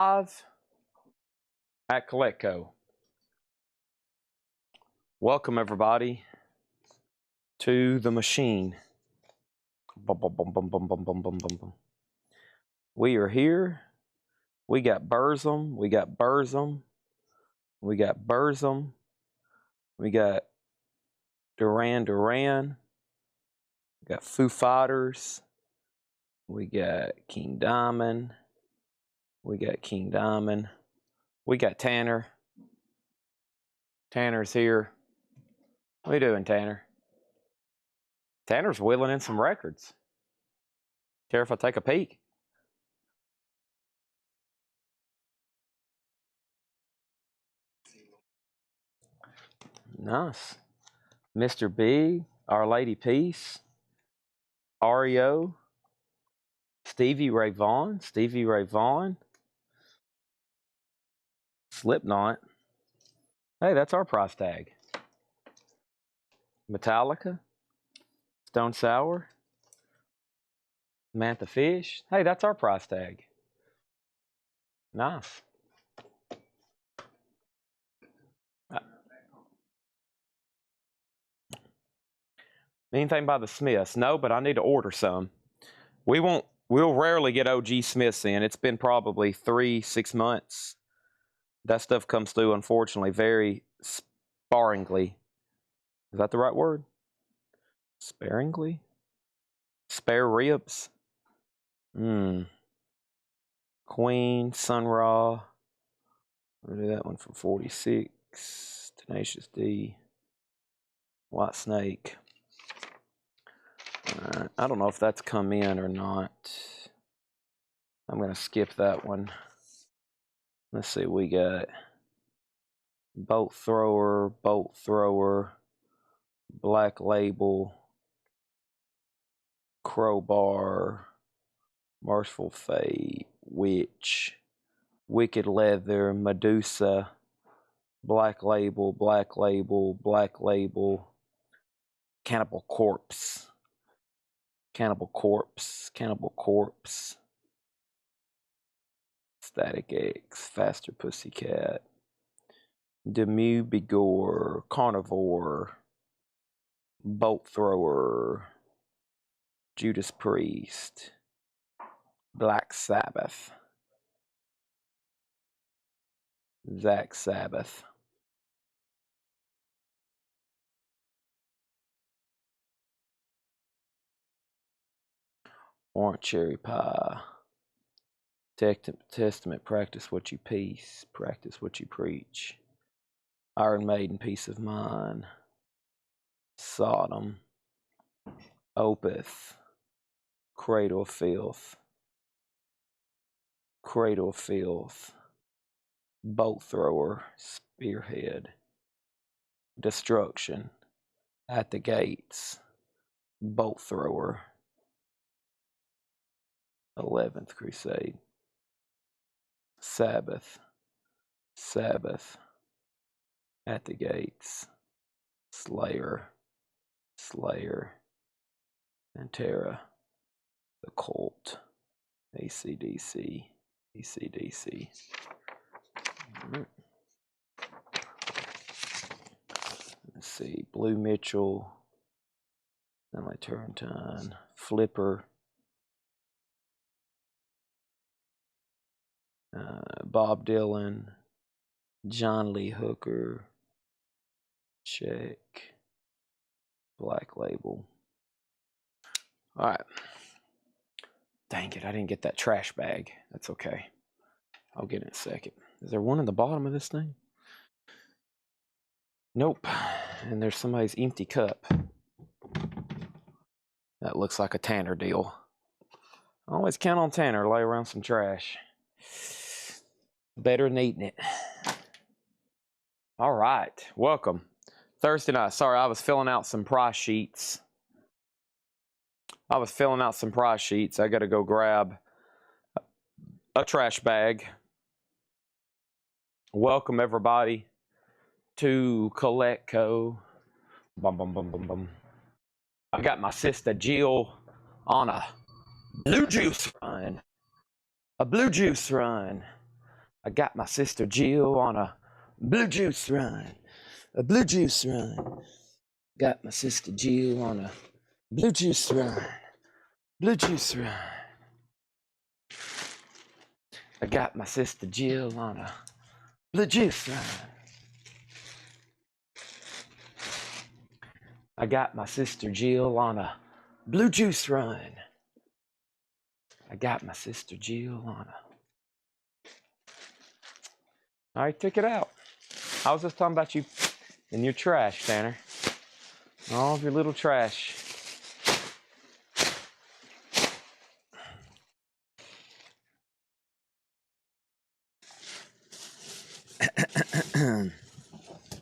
Live at Collecco. Welcome everybody to the machine. Bum, bum, bum, bum, bum, bum, bum, bum, bum. We are here. We got Burzum. We got Burzum. We got Burzum. We got Duran Duran. We got Foo Fighters. We got King Diamond. We got King Diamond. We got Tanner. Tanner's here. What are you doing, Tanner? Tanner's wheeling in some records. Care if I take a peek? Nice. Mr. B, Our Lady Peace, REO, Stevie Ray Vaughan, Slipknot. Hey, that's our price tag. Metallica, Stone Sour, Mantha Fish. Hey, that's our price tag. Nice. Anything by the Smiths? No, but I need to order some. We'll rarely get OG Smiths in. It's been probably 3-6 months. That stuff comes through, unfortunately, very sparingly. Is that the right word? Sparingly? Spare ribs. Queen, Sun Ra. We'll do that one for 46. Tenacious D. White Snake. I don't know if that's come in or not. I'm going to skip that one. Let's see, we got Bolt Thrower, Black Label, Crowbar, Merciful Fate, Witch, Wicked Leather, Medusa, Black Label, Cannibal Corpse, Static X, Faster Pussycat, Demu Bigore, Carnivore, Bolt Thrower, Judas Priest, Black Sabbath, Zach Sabbath, Orange Cherry Pie, Testament, Practice What You Peace, Practice What You Preach, Iron Maiden, Peace of Mind, Sodom, Opeth, Cradle of Filth, Bolt Thrower, Spearhead, Destruction, At the Gates, Bolt Thrower, 11th Crusade, Sabbath, At the Gates, Slayer, Pantera, The Cult, AC/DC. Let's see, Blue Mitchell, Stanley Turrentine, Flipper, Bob Dylan, John Lee Hooker, Check, Black Label. All right. Dang it, I didn't get that trash bag. That's okay. I'll get it in a second. Is there one in the bottom of this thing? Nope. And there's somebody's empty cup. That looks like a Tanner deal. Always count on Tanner to lay around some trash. Better than eating it. All right, welcome. Thursday night. Sorry, I was filling out some price sheets. I got to go grab a trash bag. Welcome everybody to Collecco. Bum, bum, bum, bum, bum. I got my sister Jill on a blue juice run. I got my sister Jill on a blue juice run. A blue juice run. Got my sister Jill on a blue juice run. Blue juice run. I got my sister Jill on a blue juice run. I got my sister Jill on a blue juice run. I got my sister Jill on a... All right, take it out. I was just talking about you and your trash, Tanner. All of your little trash.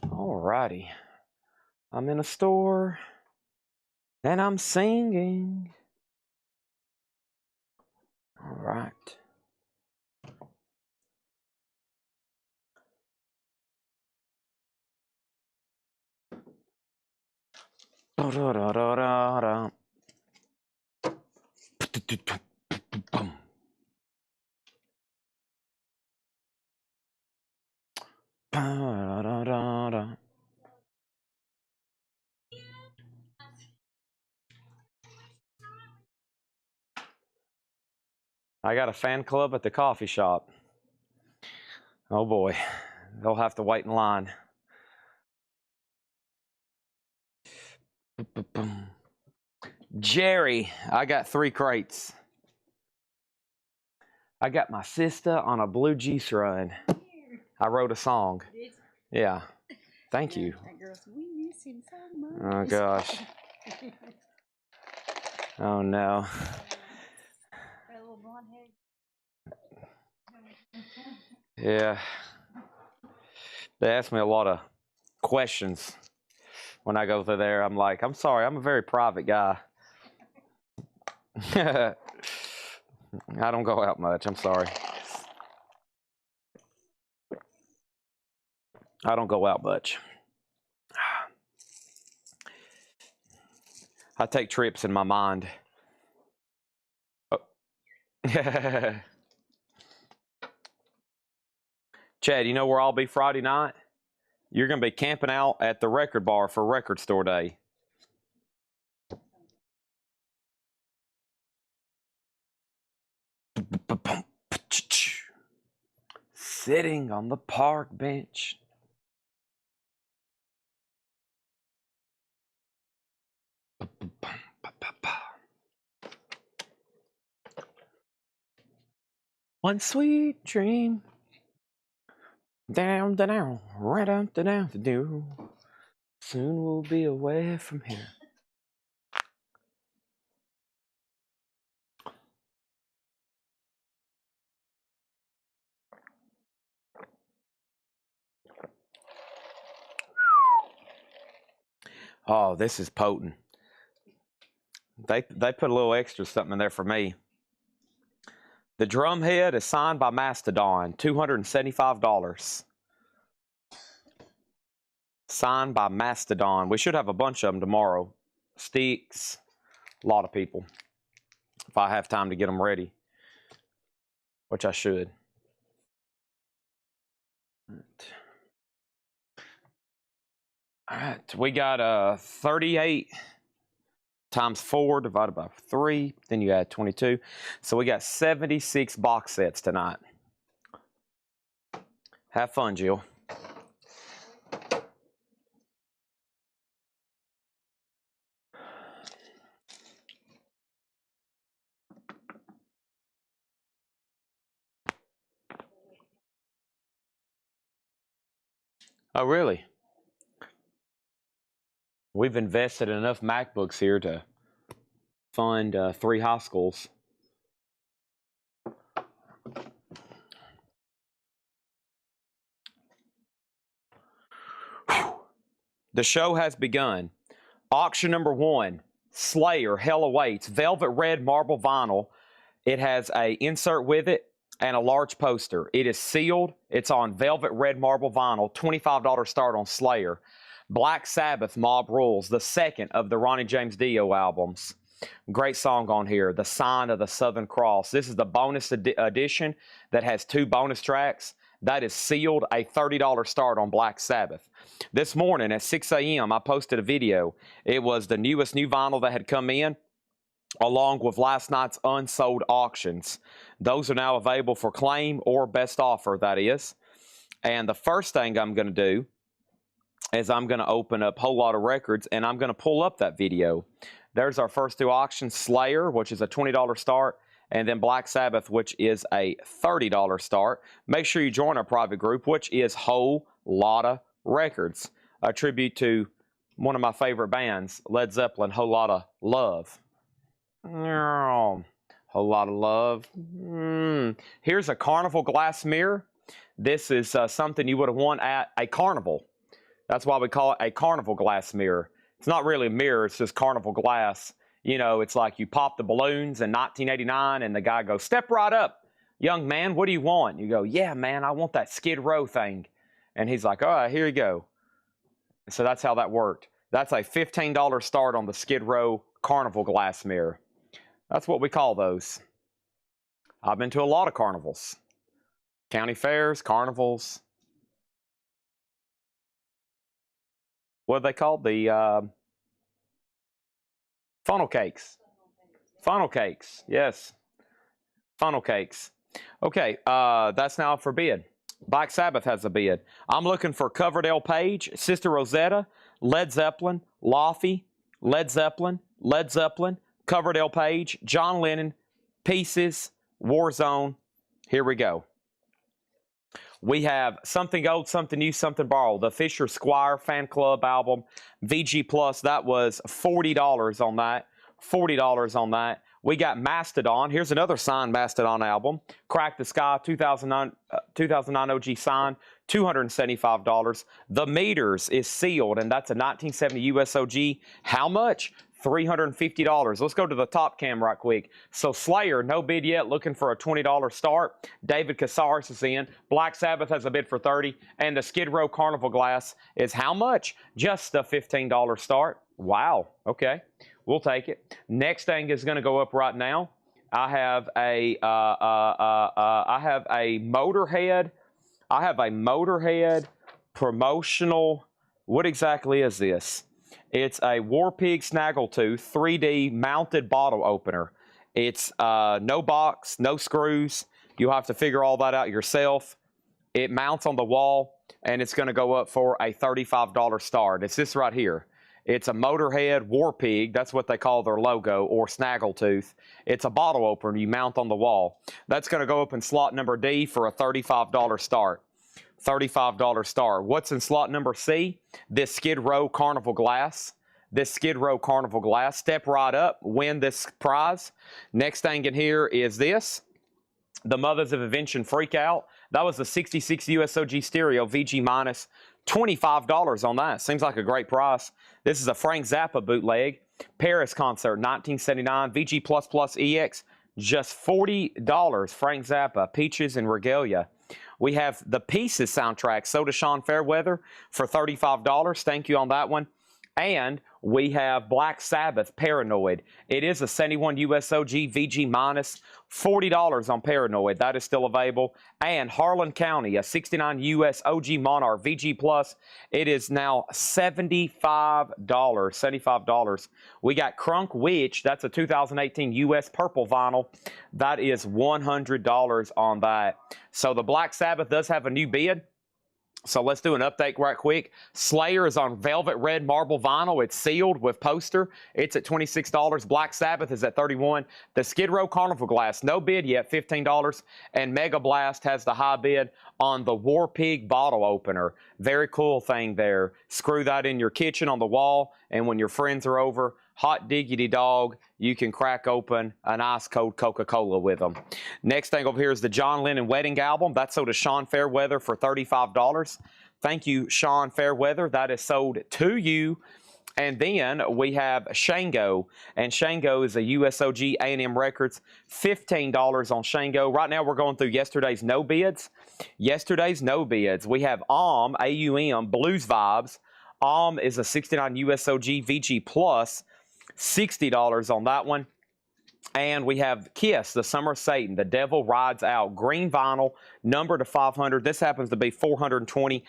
Alrighty. I'm in a store and I'm singing. All right. Da, da, da, da, da, da. Da, da, da, da. I got a fan club at the coffee shop. Oh boy, they'll have to wait in line. Jerry, I got 3 crates. I got my sister on a blue juice run. I wrote a song. Yeah, thank you. We miss him so much. Oh gosh. Oh no. That little blonde head. Yeah. They ask me a lot of questions when I go through there. I'm like, I'm sorry, I'm a very private guy. I don't go out much, I'm sorry. I don't go out much. I take trips in my mind. Oh. Chad, you know where I'll be Friday night? You're going to be camping out at the record bar for Record Store Day. Sitting on the park bench. One sweet dream. Down, down, right down, down, down. Soon we'll be away from here. Oh, this is potent. They put a little extra something in there for me. The drum head is signed by Mastodon, $275. Signed by Mastodon. We should have a bunch of them tomorrow. Sticks, a lot of people. If I have time to get them ready, which I should. All right, we got 38 times 4 divided by 3. Then you add 22. So we got 76 box sets tonight. Have fun, Jill. Oh, really? We've invested in enough MacBooks here to fund 3 high schools. Whew. The show has begun. Auction number 1, Slayer, Hell Awaits, velvet red marble vinyl. It has a insert with it and a large poster. It is sealed. It's on velvet red marble vinyl, $25 start on Slayer. Black Sabbath, Mob Rules, the second of the Ronnie James Dio albums. Great song on here, The Sign of the Southern Cross. This is the bonus edition that has 2 bonus tracks, That is sealed, a $30 start on Black Sabbath. This morning at 6 a.m., I posted a video. It was the new vinyl that had come in, along with last night's unsold auctions. Those are now available for claim or best offer, that is. And the first thing I'm going to do is I'm going to open up Whole Lot of Records, and I'm going to pull up that video. There's our first two auctions, Slayer, which is a $20 start, and then Black Sabbath, which is a $30 start. Make sure you join our private group, which is Whole Lotta Records, a tribute to one of my favorite bands, Led Zeppelin, Whole Lotta Love. Whole lot of love. Here's a carnival glass mirror. This is something you would have won at a carnival. That's why we call it a carnival glass mirror. It's not really a mirror, it's just carnival glass. You know, it's like you pop the balloons in 1989 and the guy goes, "Step right up, young man, what do you want?" You go, "Yeah, man, I want that Skid Row thing." And he's like, "All right, here you go." So that's how that worked. That's a $15 start on the Skid Row carnival glass mirror. That's what we call those. I've been to a lot of carnivals. County fairs, carnivals. What are they called? The funnel cakes. Funnel cakes, yes. Funnel cakes. Okay, that's now for bid. Black Sabbath has a bid. I'm looking for Coverdale Page, Sister Rosetta, Led Zeppelin, Laffy, Led Zeppelin, Coverdale Page, John Lennon, Pieces, Warzone. Here we go. We have Something Old, Something New, Something Borrowed. The Fisher Squire Fan Club album. VG Plus, that was $40 on that. $40 on that. We got Mastodon. Here's another signed Mastodon album. Crack the Sky, 2009 OG sign, $275. The Meters is sealed, and that's a 1970 US OG. How much? $350. Let's go to the top cam right quick. So Slayer, no bid yet, looking for a $20 start. David Casares is in. Black Sabbath has a bid for $30. And the Skid Row Carnival Glass is how much? Just a $15 start. Wow. Okay. We'll take it. Next thing is going to go up right now. I have a Motorhead. I have a Motorhead promotional. What exactly is this? It's a War Pig Snaggletooth 3D mounted bottle opener. It's no box, no screws. You'll have to figure all that out yourself. It mounts on the wall, and it's going to go up for a $35 start. It's this right here. It's a Motorhead War Pig. That's what they call their logo, or Snaggletooth. It's a bottle opener you mount on the wall. That's going to go up in slot number D for a $35 start. $35 start. What's in slot number C? This Skid Row Carnival Glass. This Skid Row Carnival Glass. Step right up, win this prize. Next thing in here is this. The Mothers of Invention Freakout. That was the 66 USOG stereo, VG minus $25 on that. Seems like a great price. This is a Frank Zappa bootleg. Paris concert, 1979, VG++ EX, just $40. Frank Zappa, Peaches and Regalia. We have the Pieces soundtrack, So Does Sean Fairweather, for $35. Thank you on that one. And we have Black Sabbath, Paranoid. It is a 71 USOG VG minus $40 on Paranoid. That is still available. And Harlan County, a 69 US OG Monarch VG plus. It is now $75. $75. We got Crunk Witch. That's a 2018 US purple vinyl. That is $100 on that. So the Black Sabbath does have a new bid. So let's do an update right quick. Slayer is on velvet red marble vinyl. It's sealed with poster. It's at $26. Black Sabbath is at $31. The Skid Row Carnival Glass, no bid yet, $15. And Mega Blast has the high bid on the War Pig bottle opener. Very cool thing there. Screw that in your kitchen on the wall, and when your friends are over, hot diggity dog, you can crack open an ice-cold Coca-Cola with them. Next thing over here is the John Lennon Wedding Album. That's sold to Sean Fairweather for $35. Thank you, Sean Fairweather. That is sold to you. And then we have Shango, and Shango is a USOG A&M Records, $15 on Shango. Right now we're going through yesterday's no bids. Yesterday's no bids. We have AUM, Blues Vibes. Is a 69 USOG VG Plus, $60 on that one. And we have Kiss, the Summer of Satan, The Devil Rides Out, green vinyl, numbered to 500. This happens to be 420.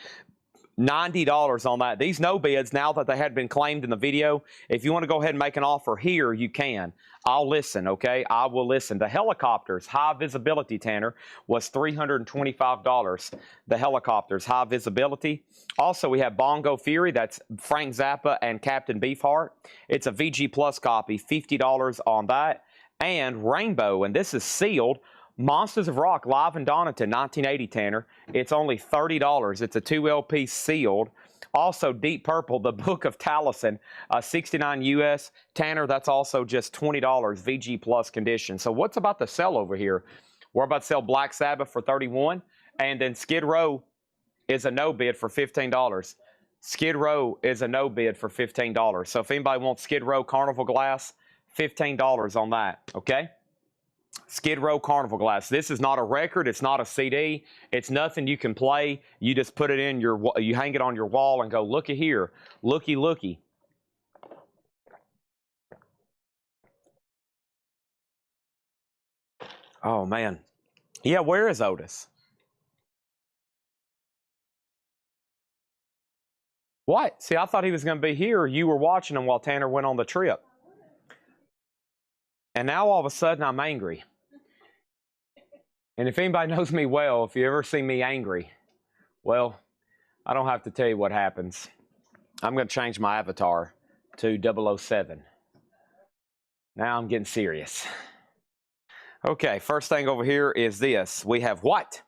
$90 on that. These no bids, now that they had been claimed in the video, if you want to go ahead and make an offer here, you can. I'll listen, okay? I will listen. The Helicopters, high visibility, Tanner, was $325. The Helicopters, high visibility. Also, we have Bongo Fury. That's Frank Zappa and Captain Beefheart. It's a VG Plus copy, $50 on that. And Rainbow, and this is sealed, Monsters of Rock, live in Donington, 1980, Tanner. It's only $30. It's a 2 LP sealed. Also, Deep Purple, The Book of Taliesin, 69 US. Tanner, that's also just $20, VG Plus condition. So what's about to sell over here? We're about to sell Black Sabbath for $31, and then Skid Row is a no bid for $15. Skid Row is a no bid for $15. So if anybody wants Skid Row Carnival Glass, $15 on that, okay? Skid Row Carnival Glass. This is not a record. It's not a CD. It's nothing you can play. You just put it in your, you hang it on your wall and go, looky here, looky, looky. Oh, man. Yeah, where is Otis? What? See, I thought he was going to be here. You were watching him while Tanner went on the trip. And now all of a sudden I'm angry. And if anybody knows me well, if you ever see me angry, well, I don't have to tell you what happens. I'm going to change my avatar to 007. Now I'm getting serious. Okay, first thing over here is this. We have what?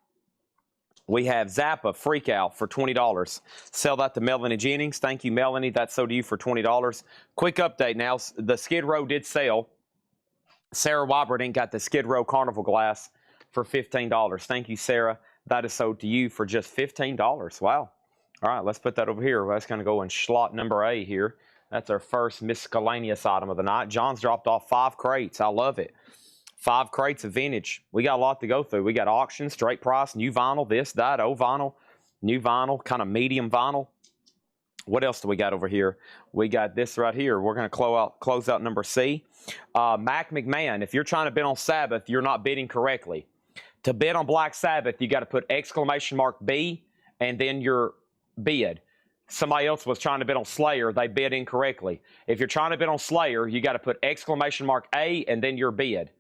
We have Zappa Freak Out for $20. Sell that to Melanie Jennings. Thank you, Melanie. That's sold to you for $20. Quick update now. The Skid Row did sell. Sarah Wobert got the Skid Row Carnival Glass for $15. Thank you, Sarah. That is sold to you for just $15. Wow. All right, let's put that over here. That's going to go in slot number A here. That's our first miscellaneous item of the night. John's dropped off 5 crates. I love it. 5 crates of vintage. We got a lot to go through. We got auction, straight price, new vinyl, this, that, old vinyl, new vinyl, kind of medium vinyl. What else do we got over here? We got this right here. We're going to close out number C. Mac McMahon, if you're trying to bid on Sabbath, you're not bidding correctly. To bid on Black Sabbath, you got to put exclamation mark B and then your bid. Somebody else was trying to bid on Slayer. They bid incorrectly. If you're trying to bid on Slayer, you got to put exclamation mark A and then your bid.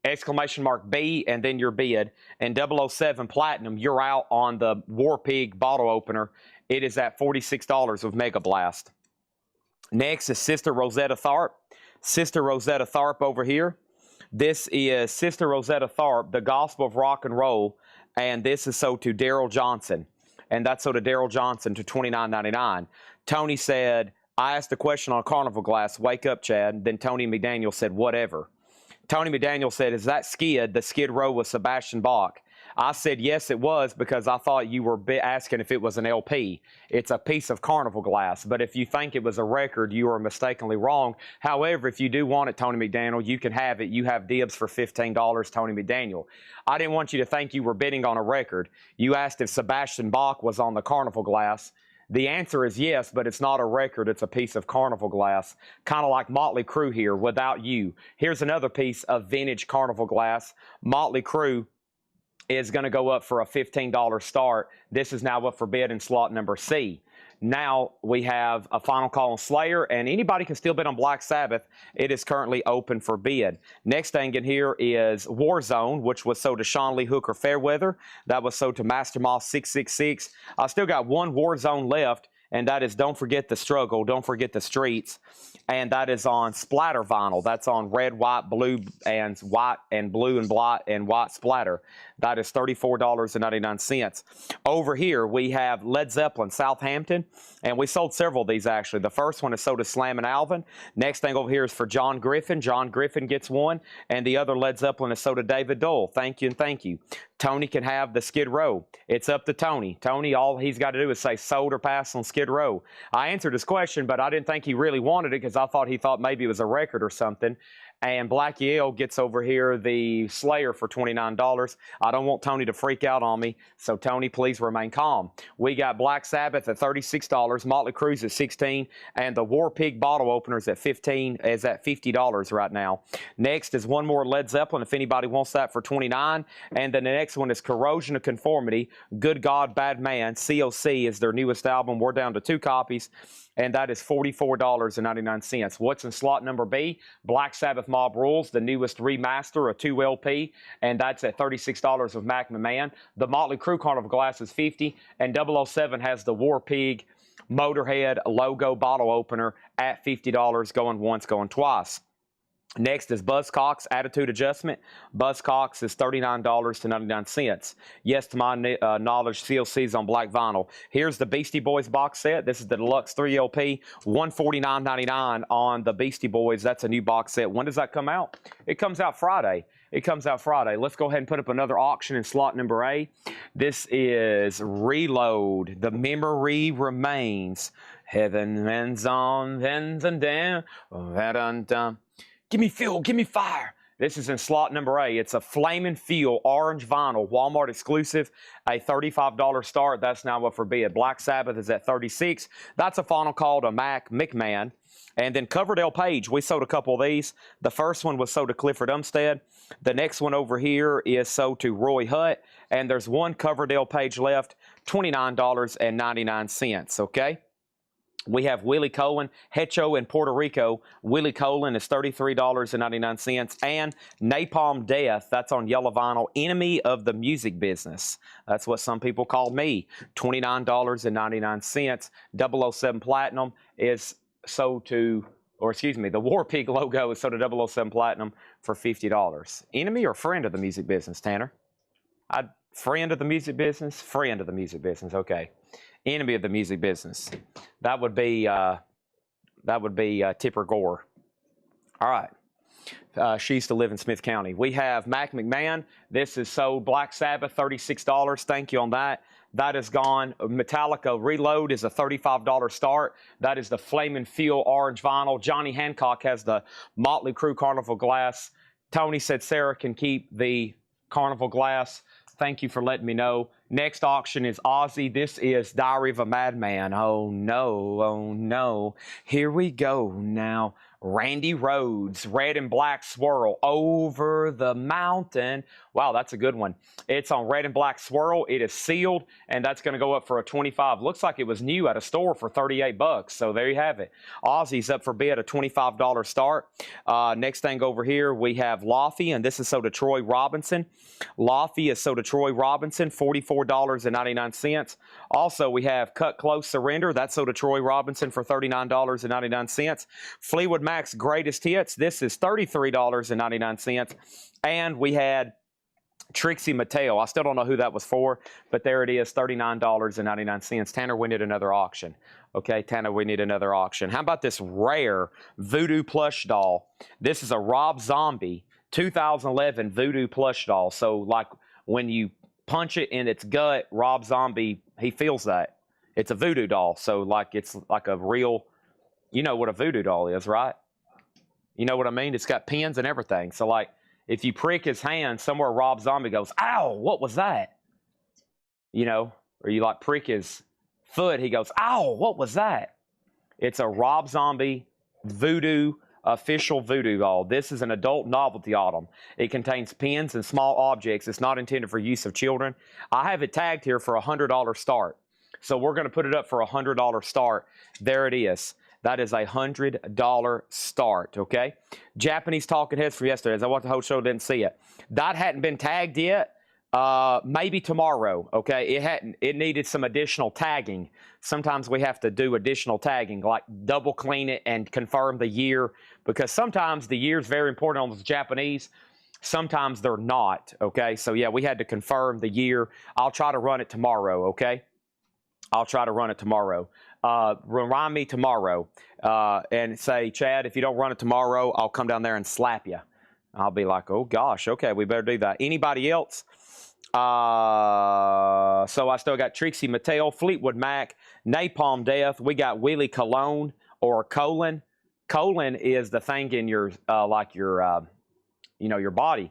Exclamation mark B and then your bid. And 007 Platinum, you're out on the War Pig bottle opener. It is at $46 with Mega Blast. Next is Sister Rosetta Tharpe. Sister Rosetta Tharpe over here. This is Sister Rosetta Tharpe, The Gospel of Rock and Roll, and this is sold to Daryl Johnson. And that's sold to Daryl Johnson to $29.99. Tony said, I asked a question on Carnival Glass. Wake up, Chad. Then Tony McDaniel said, whatever. Tony McDaniel said, is that Skid? The Skid Row with Sebastian Bach. I said, yes, it was, because I thought you were asking if it was an LP. It's a piece of Carnival Glass. But if you think it was a record, you are mistakenly wrong. However, if you do want it, Tony McDaniel, you can have it. You have dibs for $15, Tony McDaniel. I didn't want you to think you were bidding on a record. You asked if Sebastian Bach was on the Carnival Glass. The answer is yes, but it's not a record. It's a piece of Carnival Glass, kind of like Motley Crue here, Without You. Here's another piece of vintage Carnival Glass. Motley Crue is going to go up for a $15 start. This is now up for bid in slot number C. Now we have a final call on Slayer, and anybody can still bid on Black Sabbath. It is currently open for bid. Next thing in here is Warzone, which was sold to Sean Lee Hooker Fairweather. That was sold to Master Moss 666. I still got one Warzone left, and that is Don't Forget the Struggle, Don't Forget the Streets. And that is on splatter vinyl. That's on red, white, blue, and white, and blue, and black, and white splatter. That is $34.99. Over here, we have Led Zeppelin, Southampton, and we sold several of these, actually. The first one is sold to Slam and Alvin. Next thing over here is for John Griffin. John Griffin gets one, and the other Led Zeppelin is sold to David Dole. Thank you, and thank you. Tony can have the Skid Row. It's up to Tony. Tony, all he's got to do is say sold or pass on Skid Row. I answered his question, but I didn't think he really wanted it because I thought he thought maybe it was a record or something. And Black Yale gets over here the Slayer for $29. I don't want Tony to freak out on me, so Tony, please remain calm. We got Black Sabbath at $36, Motley Crue's at $16, and the War Pig bottle openers at $50 right now. Next is one more Led Zeppelin, if anybody wants that, for $29. And then the next one is Corrosion of Conformity, Good God, Bad Man. COC is their newest album. We're down to 2 copies, and that is $44.99. What's in slot number B? Black Sabbath Mob Rules, the newest remaster, a 2 LP, and that's at $36 with Mac McMahon. The Motley Crue Carnival Glass is $50, and 007 has the War Pig Motorhead logo bottle opener at $50, going once, going twice. Next is Buzzcocks Attitude Adjustment. Buzzcocks is $39.99. Yes, to my knowledge, CLC's on black vinyl. Here's the Beastie Boys box set. This is the Deluxe 3 LP, $149.99 on the Beastie Boys. That's a new box set. When does that come out? It comes out Friday. It comes out Friday. Let's go ahead and put up another auction in slot number A. This is Reload. The Memory Remains. Heaven ends on, ends and down. Give me fuel, give me fire. This is in slot number A. It's a Flamin' Fuel orange vinyl, Walmart exclusive, a $35 start. That's now up for bid. Black Sabbath is at $36. That's a final call to Mac McMahon. And then Coverdale Page, we sold a couple of these. The first one was sold to Clifford Umstead. The next one over here is sold to Roy Hutt. And there's one Coverdale Page left, $29.99, okay? We have Willie Colon, Hecho in Puerto Rico. Willie Colon is $33.99. And Napalm Death, that's on yellow vinyl, Enemy of the Music Business. That's what some people call me, $29.99. 007 Platinum is sold to, or excuse me, the War Pig logo is sold to 007 Platinum for $50. Enemy or friend of the music business, Tanner? Friend of the music business? Friend of the music business, okay. Enemy of the music business. That would be Tipper Gore. All right. She used to live in Smith County. We have Mac McMahon. This is sold Black Sabbath, $36. Thank you on that. That is gone. Metallica Reload is a $35 start. That is the Flamin' Fuel orange vinyl. Johnny Hancock has the Motley Crue Carnival Glass. Tony said Sarah can keep the Carnival Glass. Thank you for letting me know. Next auction is Ozzy. This is Diary of a Madman. Oh, no. Oh, no. Here we go now. Randy Rhoads, Red and Black Swirl, Over the Mountain. Wow, that's a good one. It's on Red and Black Swirl. It is sealed, and that's going to go up for a $25. Looks like it was new at a store for $38. So there you have it. Ozzy's up for bid, a $25 start. Next thing over here, we have Laffy, and this is sold to Troy Robinson. Laffy is sold to Troy Robinson, $44.99. Also, we have Cut Close Surrender. That's sold to Troy Robinson for $39.99. Fleetwood Mac's Greatest Hits. This is $33.99. And we had Trixie Mattel. I still don't know who that was for, but there it is, $39.99. Tanner, we need another auction. Okay, Tanner, we need another auction. How about this rare Voodoo plush doll? This is a Rob Zombie 2011 Voodoo plush doll. So, like, when you punch it in its gut, Rob Zombie, he feels that. It's a voodoo doll. So, like, it's like a real, you know what a voodoo doll is, right? You know what I mean? It's got pins and everything. So, like, if you prick his hand, somewhere Rob Zombie goes, ow, what was that? You know, or you, like, prick his foot, he goes, ow, what was that? It's a Rob Zombie voodoo official voodoo doll. This is an adult novelty item. It contains pins and small objects. It's not intended for use of children. I have it tagged here for a $100 start. So we're going to put it up for a $100 start. There it is. That is a $100 start, okay? Japanese Talking Heads from yesterday. As I watched the whole show, didn't see it. That hadn't been tagged yet. Maybe tomorrow, okay? It needed some additional tagging. Sometimes we have to do additional tagging, like double clean it and confirm the year, because sometimes the year is very important on the Japanese. Sometimes they're not, okay? So, yeah, we had to confirm the year. I'll try to run it tomorrow, okay? I'll try to run it tomorrow. Remind me tomorrow and say, Chad, if you don't run it tomorrow, I'll come down there and slap you. I'll be like, oh, gosh, okay, we better do that. Anybody else? So I still got Trixie Mattel, Fleetwood Mac, Napalm Death. We got Willie Colon or Colon. Colon is the thing in your, like your, you know, your body.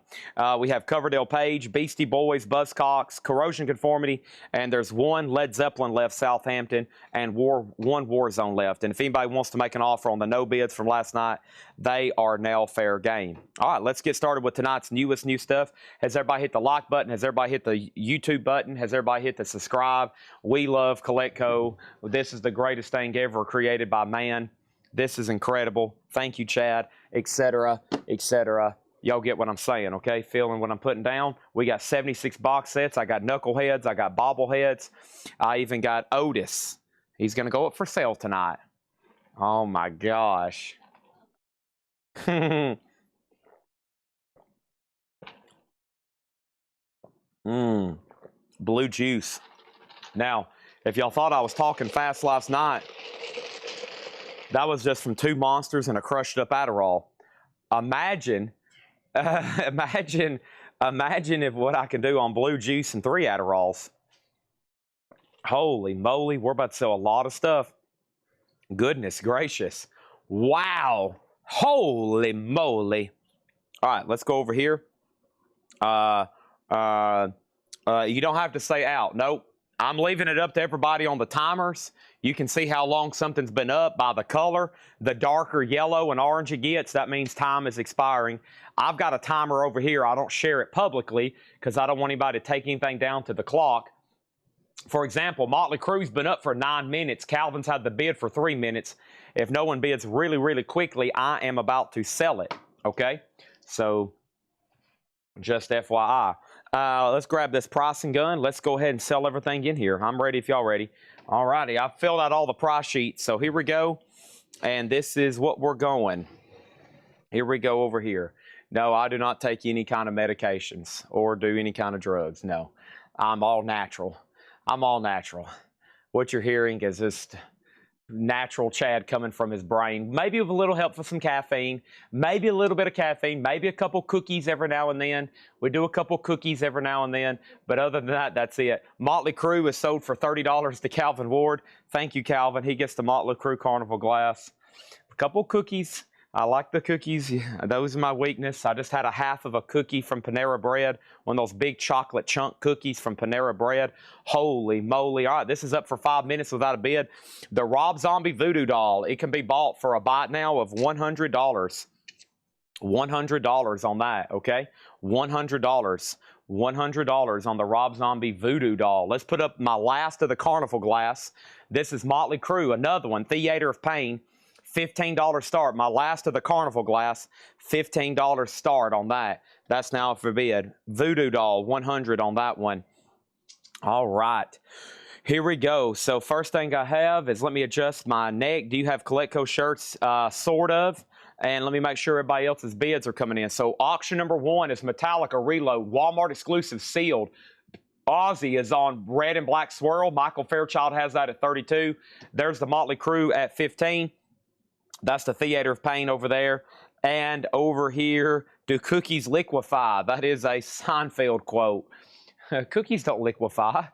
We have Coverdale Page, Beastie Boys, Buzzcocks, Corrosion Conformity, and there's one Led Zeppelin left, Southampton, and one Warzone left. And if anybody wants to make an offer on the no bids from last night, they are now fair game. All right, let's get started with tonight's new stuff. Has everybody hit the like button? Has everybody hit the YouTube button? Has everybody hit the subscribe? We love Collecco. This is the greatest thing ever created by man. This is incredible. Thank you, Chad, etc., etc. Y'all get what I'm saying, okay? Feeling what I'm putting down. We got 76 box sets. I got knuckleheads. I got bobbleheads. I even got Otis. He's going to go up for sale tonight. Oh, my gosh. Blue juice. Now, if y'all thought I was talking fast last night, that was just from 2 monsters and a crushed up Adderall. Imagine if what I can do on blue juice and 3 Adderalls. Holy moly, we're about to sell a lot of stuff. Goodness gracious. Wow. Holy moly. All right, let's go over here. You don't have to say out. Nope. I'm leaving it up to everybody on the timers. You can see how long something's been up by the color. The darker yellow and orange it gets, that means time is expiring. I've got a timer over here. I don't share it publicly because I don't want anybody to take anything down to the clock. For example, Motley Crue's been up for 9 minutes. Calvin's had the bid for 3 minutes. If no one bids really, really quickly, I am about to sell it, okay? So, just FYI. Let's grab this pricing gun. Let's go ahead and sell everything in here. I'm ready if y'all ready. All righty, I've filled out all the price sheets. So here we go. And this is what we're going. Here we go over here. No, I do not take any kind of medications or do any kind of drugs. No, I'm all natural. I'm all natural. What you're hearing is just natural Chad coming from his brain. Maybe with a little help with some caffeine. Maybe a little bit of caffeine. Maybe a couple cookies every now and then. We do a couple cookies every now and then. But other than that, that's it. Motley Crue is sold for $30 to Calvin Ward. Thank you, Calvin. He gets the Motley Crue Carnival glass. A couple cookies. I like the cookies. Yeah, those are my weakness. I just had a half of a cookie from Panera Bread. One of those big chocolate chunk cookies from Panera Bread. Holy moly. All right, this is up for 5 minutes without a bid. The Rob Zombie Voodoo Doll. It can be bought for a bite now of $100. $100 on that, okay? $100. $100 on the Rob Zombie Voodoo Doll. Let's put up my last of the Carnival glass. This is Motley Crue, another one, Theater of Pain. $15 start. My last of the Carnival glass, $15 start on that. That's now for bid. Voodoo Doll, 100 on that one. All right. Here we go. So first thing I have is, let me adjust my neck. Do you have Collecco shirts? Sort of. And let me make sure everybody else's bids are coming in. So auction number 1 is Metallica Reload, Walmart exclusive sealed. Ozzy is on red and black swirl. Michael Fairchild has that at 32. There's the Motley Crue at 15. That's the Theater of Pain over there. And over here, do cookies liquefy? That is a Seinfeld quote. Cookies don't liquefy.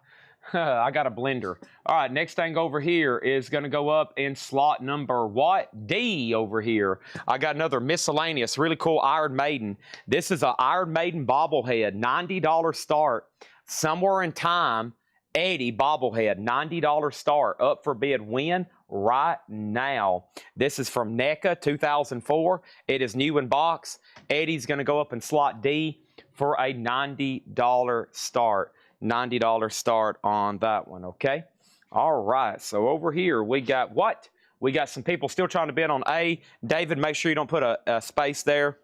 I got a blender. All right, next thing over here is going to go up in slot number what? D over here. I got another miscellaneous, really cool Iron Maiden. This is an Iron Maiden bobblehead, $90 start. Somewhere in time, Eddie bobblehead, $90 start. Up for bid when? Right now. This is from NECA 2004. It is new in box. Eddie's going to go up in slot D for a $90 start. $90 start on that one, okay? All right, so over here we got what? We got some people still trying to bid on A. David, make sure you don't put a space there.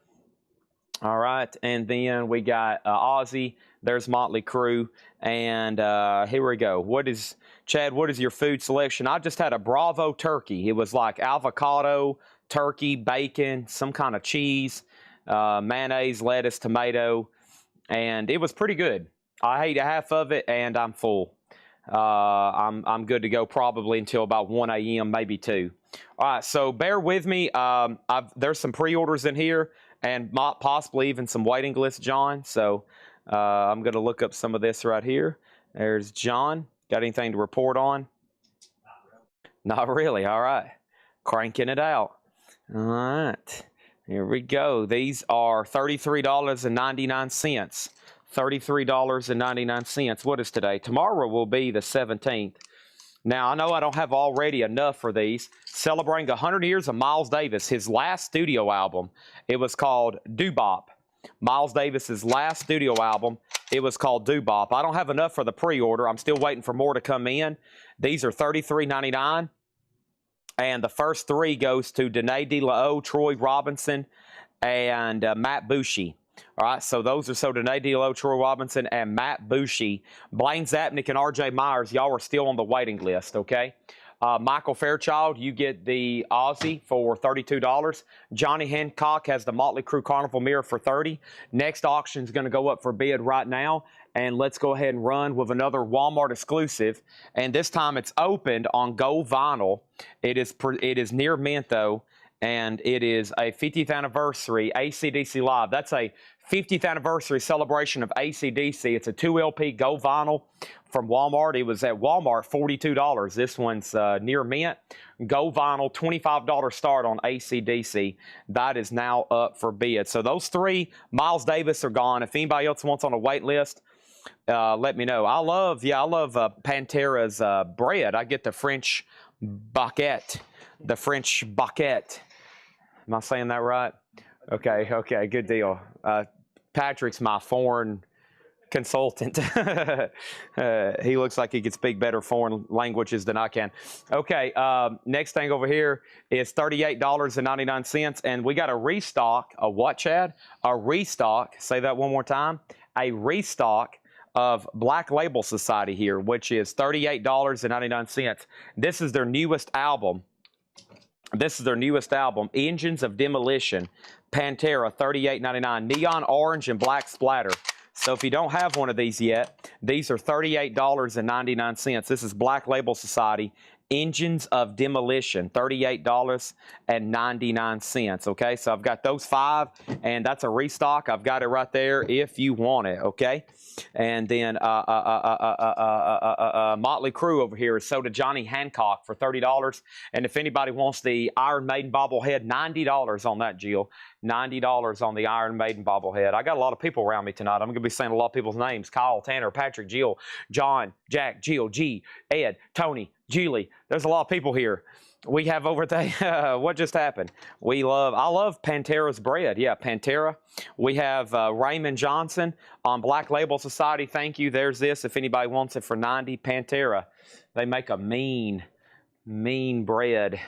All right, and then we got Ozzy. There's Motley Crue. And here we go. Chad, what is your food selection? I just had a Bravo turkey. It was like avocado, turkey, bacon, some kind of cheese, mayonnaise, lettuce, tomato, and it was pretty good. I ate a half of it, and I'm full. I'm good to go probably until about 1 a.m., maybe 2. All right, so bear with me. There's some pre-orders in here, and possibly even some waiting lists, John. So I'm going to look up some of this right here. There's John. Got anything to report on? Not really. All right. Cranking it out. All right. Here we go. These are $33.99. $33.99. What is today? Tomorrow will be the 17th. Now, I know I don't have already enough for these. Celebrating 100 years of Miles Davis, his last studio album. It was called Doo-Bop. Miles Davis's last studio album. It was called Doo-Bop. I don't have enough for the pre-order. I'm still waiting for more to come in. These are $33.99. And the first three goes to Danae DeLao, Troy Robinson, and Matt Bushy. All right, so those are Danae DeLao, Troy Robinson, and Matt Bushy. Blaine Zapnick and R.J. Myers, y'all are still on the waiting list, okay? Michael Fairchild, you get the Aussie for $32. Johnny Hancock has the Motley Crue Carnival Mirror for $30. Next auction is going to go up for bid right now. And let's go ahead and run with another Walmart exclusive. And this time it's opened on gold vinyl. It is near mint, though. And it is a 50th anniversary AC/DC Live. That's a 50th anniversary celebration of AC/DC. It's a 2 LP gold vinyl from Walmart. It was at Walmart $42. This one's near mint. Gold vinyl, $25 start on AC/DC. That is now up for bid. So those three, Miles Davis, are gone. If anybody else wants on a wait list, let me know. I love Pantera's bread. I get the French baguette. The French baguette. Am I saying that right? Okay, good deal. Patrick's my foreign consultant. He looks like he can speak better foreign languages than I can. Okay, next thing over here is $38.99, and we got a restock. A what, Chad? A restock. Say that one more time. A restock of Black Label Society here, which is $38.99. This is their newest album. Engines of Demolition, Pantera, $38.99. Neon orange and black splatter. So if you don't have one of these yet, these are $38.99. This is Black Label Society, Engines of Demolition, $38.99. Okay, so I've got those five, and that's a restock. I've got it right there if you want it. Okay, and then Motley Crue over here is sold to Johnny Hancock for $30. And if anybody wants the Iron Maiden bobblehead, $90 on that, Jill. $90 on the Iron Maiden bobblehead. I got a lot of people around me tonight. I'm going to be saying a lot of people's names. Kyle, Tanner, Patrick, Jill, John, Jack, Jill, G, Ed, Tony, Julie. There's a lot of people here. We have over there. What just happened? I love Pantera's bread. Yeah, Pantera. We have Raymond Johnson on Black Label Society. Thank you. There's this. If anybody wants it for $90, Pantera. They make a mean bread.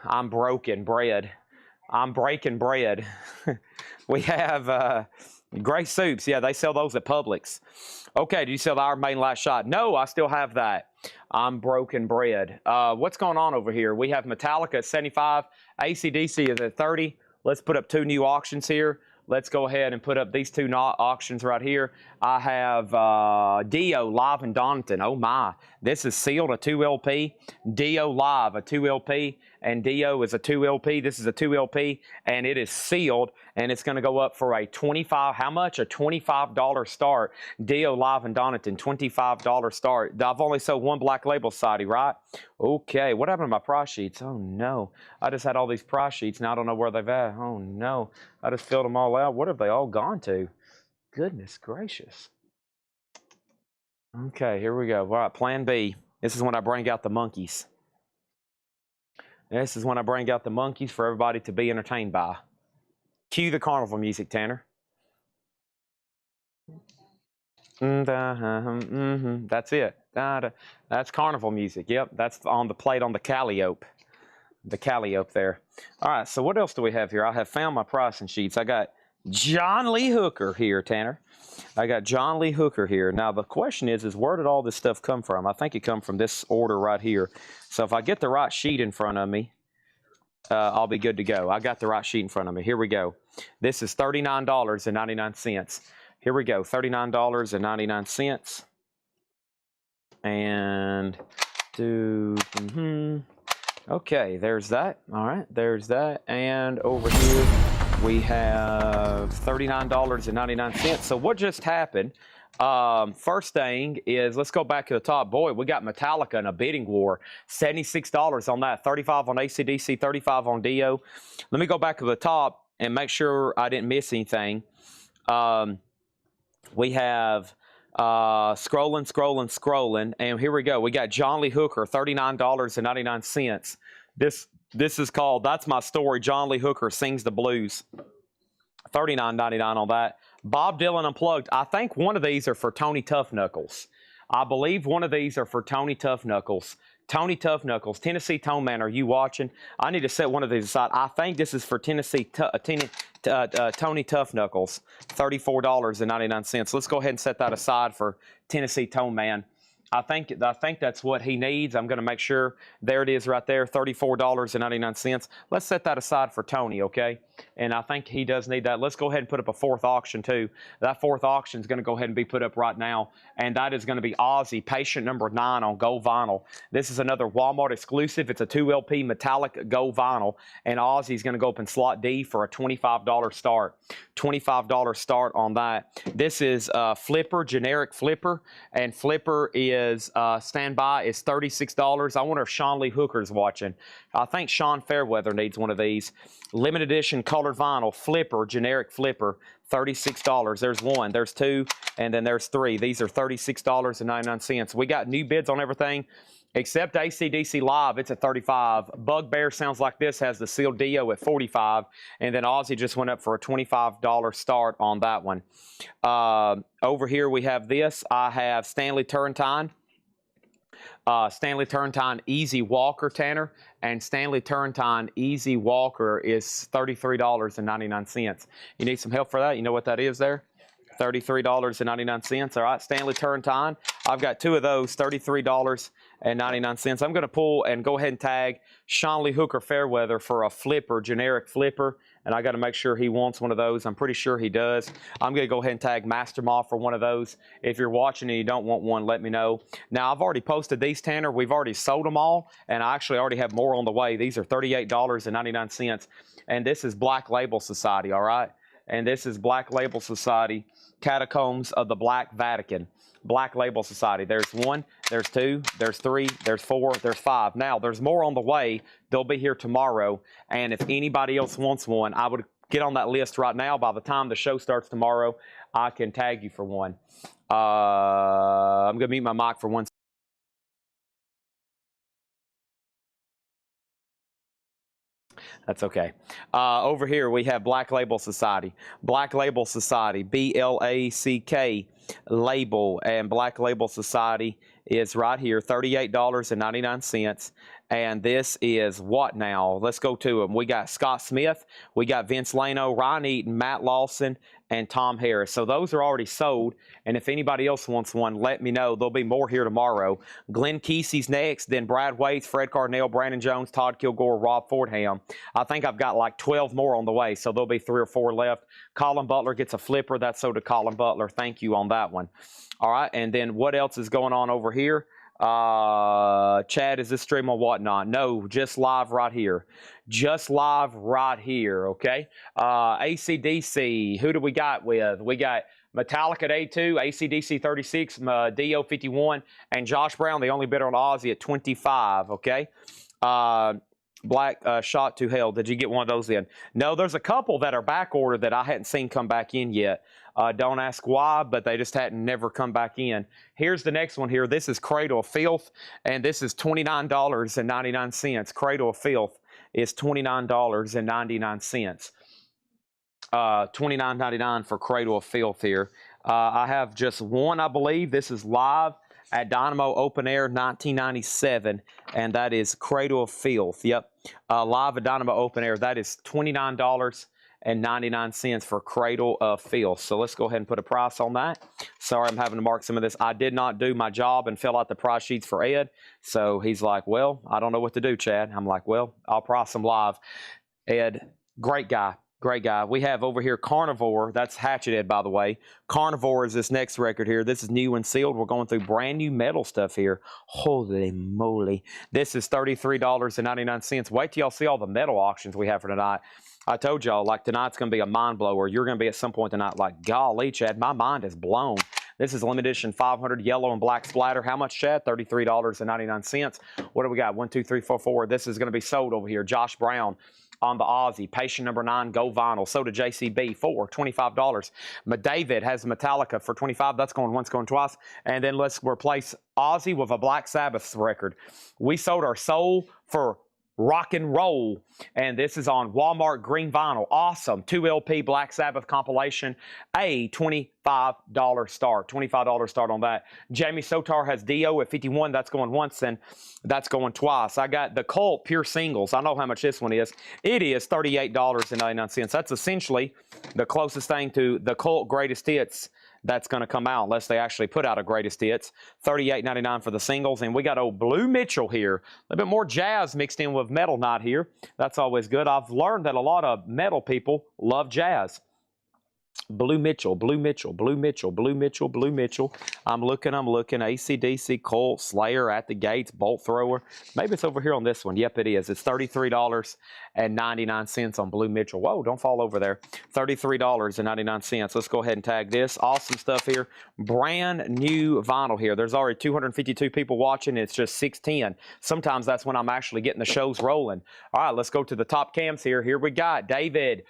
I'm breaking bread. We have Gray Soups. Yeah, they sell those at Publix. Okay, do you sell the Iron Maiden Last Shot? No, I still have that. I'm broken bread. What's going on over here? We have Metallica at 75. AC/DC is at 30. Let's put up two new auctions here. Let's go ahead and put up these two auctions right here. I have Dio Live in Donington. Oh my, this is sealed, a 2 LP. Dio Live, a 2 LP, and Dio is a 2 LP. This is a 2 LP, and it is sealed, and it's going to go up for a how much? A $25 start. Dio Live in Donington, $25 start. I've only sold one Black Label Society, right? Okay, what happened to my price sheets? Oh no, I just had all these price sheets, now I don't know where they've at. Oh no, I just filled them all out. What have they all gone to? Goodness gracious. Okay, here we go. All right, plan B. This is when I bring out the monkeys. This is when I bring out the monkeys for everybody to be entertained by. Cue the carnival music, Tanner. That's it. That's carnival music. Yep, that's on the plate on the Calliope. The Calliope there. All right, so what else do we have here? I have found my pricing sheets. I got John Lee Hooker here, Tanner. I got John Lee Hooker here. Now, the question is where did all this stuff come from? I think it come from this order right here. So if I get the right sheet in front of me, I'll be good to go. I got the right sheet in front of me. Here we go. This is $39.99. Here we go, $39.99. And okay, there's that. All right, there's that. And over here we have $39.99. So what just happened? First thing is, let's go back to the top. Boy, we got Metallica in a bidding war. $76 on that. 35 on AC/DC, 35 on Dio. Let me go back to the top and make sure I didn't miss anything. We have scrolling, and here we go. We got John Lee Hooker, $39.99. This is called That's My Story. John Lee Hooker Sings the Blues. $39.99 on that. Bob Dylan Unplugged. I think one of these are for Tony Tough Knuckles. I believe one of these are for Tony Tough Knuckles. Tony Tough Knuckles. Tennessee Tone Man, are you watching? I need to set one of these aside. I think this is for Tony Tough Knuckles. $34.99. Let's go ahead and set that aside for Tennessee Tone Man. I think that's what he needs. I'm going to make sure. There it is right there, $34.99. Let's set that aside for Tony, okay? And I think he does need that. Let's go ahead and put up a fourth auction, too. That fourth auction is going to go ahead and be put up right now, and that is going to be Ozzy, patient number 9 on gold vinyl. This is another Walmart exclusive. It's a 2LP metallic gold vinyl, and Ozzy's going to go up in slot D for a $25 start. $25 start on that. This is Flipper, generic Flipper, and Flipper is standby is $36. I wonder if Sean Lee Hooker's watching. I think Sean Fairweather needs one of these. Limited edition colored vinyl Flipper, generic Flipper, $36. There's one, there's two, and then there's three. These are $36.99. We got new bids on everything except AC/DC Live. It's at $35. Bugbear Sounds Like This has the sealed Dio at $45, and then Ozzy just went up for a $25 start on that one. Over here we have this. I have Stanley Turrentine. Stanley Turrentine Easy Walker, Tanner, and Stanley Turrentine Easy Walker is $33.99. You need some help for that? You know what that is there? $33.99. All right, Stanley Turrentine. I've got two of those, $33.99. I'm going to pull and go ahead and tag Sean Lee Hooker Fairweather for a Flipper, generic Flipper, and I got to make sure he wants one of those. I'm pretty sure he does. I'm going to go ahead and tag Master Moth for one of those. If you're watching and you don't want one, let me know. Now, I've already posted these, Tanner. We've already sold them all, and I actually already have more on the way. These are $38.99, and this is Black Label Society, all right? And this is Black Label Society, Catacombs of the Black Vatican. Black Label Society. There's one, there's two, there's three, there's four, there's five. Now, there's more on the way. They'll be here tomorrow. And if anybody else wants one, I would get on that list right now. By the time the show starts tomorrow, I can tag you for one. I'm going to mute my mic for 1 second. That's okay. Over here, we have Black Label Society. Black Label Society, B-L-A-C-K, label, and Black Label Society is right here, $38.99. And this is what now? Let's go to them. We got Scott Smith, we got Vince Lano, Ryan Eaton, Matt Lawson, and Tom Harris. So those are already sold, and if anybody else wants one, let me know. There'll be more here tomorrow. Glenn Kesey's next, then Brad Waits, Fred Cardinale, Brandon Jones, Todd Kilgore, Rob Fordham. I think I've got like 12 more on the way, so there'll be 3 or 4 left. Colin Butler gets a Flipper. That's so to Colin Butler. Thank you on that one. All right, and then what else is going on over here? Chad, is this stream or whatnot? No, just live right here. Just live right here, okay? AC/DC, who do we got with? We got Metallica at A2, AC/DC 36, Dio 51, and Josh Brown, the only bidder on Ozzy at 25, okay? Black Shot to Hell. Did you get one of those in? No, there's a couple that are back ordered that I hadn't seen come back in yet. Don't ask why, but they just hadn't never come back in. Here's the next one here. This is Cradle of Filth, and this is $29.99. Cradle of Filth is $29.99. $29.99 for Cradle of Filth here. I have just one, I believe. This is live at Dynamo Open Air 1997, and that is Cradle of Filth. Yep, live at Dynamo Open Air. That is $29.99 for Cradle of Filth. So let's go ahead and put a price on that. Sorry, I'm having to mark some of this. I did not do my job and fill out the price sheets for Ed. So he's like, well, I don't know what to do, Chad. I'm like, well, I'll price them live. Ed, great guy. Great guy. We have over here Carnivore. That's Hatchet Ed, by the way. Carnivore is this next record here. This is new and sealed. We're going through brand new metal stuff here. Holy moly. This is $33.99. Wait till y'all see all the metal auctions we have for tonight. I told y'all, like, tonight's going to be a mind blower. You're going to be at some point tonight like, golly, Chad, my mind is blown. This is limited edition 500 yellow and black splatter. How much, Chad? $33.99. What do we got? 1, 2, 3, 4, 4. This is going to be sold over here. Josh Brown on the Aussie. Patient number 9, gold vinyl. So did JCB for $25. David has a Metallica for $25. That's going once, going twice. And then let's replace Aussie with a Black Sabbath record. We sold our soul for rock and roll, and this is on Walmart green vinyl. Awesome. 2 LP Black Sabbath compilation, a $25 start. $25 start on that. Jamie Sotar has Dio at 51. That's going once, and that's going twice. I got the Cult pure singles. I know how much this one is. It is $38.99. That's essentially the closest thing to the Cult greatest hits that's going to come out, unless they actually put out a greatest hits. $38.99 for the singles. And we got old Blue Mitchell here. A little bit more jazz mixed in with metal night here. That's always good. I've learned that a lot of metal people love jazz. Blue Mitchell, Blue Mitchell, Blue Mitchell, Blue Mitchell, Blue Mitchell. I'm looking. AC/DC, Colt, Slayer, At the Gates, Bolt Thrower. Maybe it's over here on this one. Yep, it is. It's $33.99 on Blue Mitchell. Whoa, don't fall over there. $33.99. Let's go ahead and tag this. Awesome stuff here. Brand new vinyl here. There's already 252 people watching. It's just 6:10. Sometimes that's when I'm actually getting the shows rolling. All right, let's go to the top cams here. Here we got David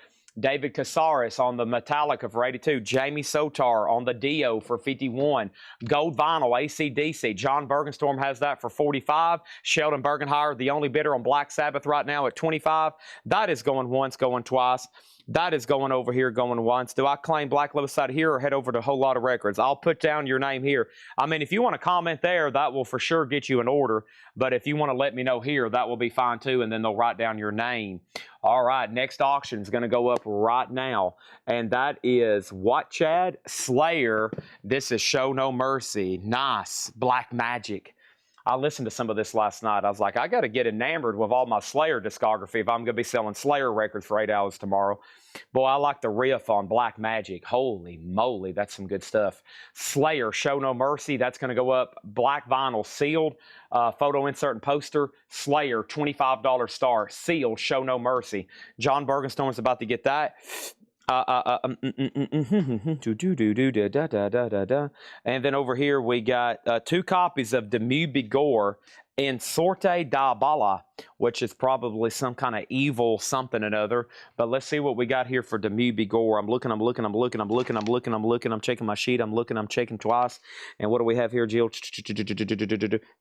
Casares on the Metallica for 82. Jamie Sotar on the Dio for 51. Gold vinyl AC/DC. John Bergenstorm has that for 45. Sheldon Bergenhire, the only bidder on Black Sabbath right now at 25. That is going once, going twice. That is going over here, going once. Do I claim Black Label side here or head over to a whole lot of records? I'll put down your name here. I mean, if you want to comment there, that will for sure get you an order. But if you want to let me know here, that will be fine too. And then they'll write down your name. All right, next auction is going to go up right now. And that is what, Chad? Slayer. This is Show No Mercy. Nice. Black Magic. I listened to some of this last night. I was like, I got to get enamored with all my Slayer discography if I'm going to be selling Slayer records for 8 hours tomorrow. Boy, I like the riff on Black Magic. Holy moly, that's some good stuff. Slayer, Show No Mercy. That's going to go up. Black vinyl, sealed. Photo insert and poster. Slayer, $25 star. Sealed, Show No Mercy. John Bergenstorm is about to get that. And then over here we got 2 copies of Demu Bigor in Sorte da Bala, which is probably some kind of evil something or another. But let's see what we got here for Demu Bigor. I'm checking my sheet. I'm checking twice. And what do we have here, Jill?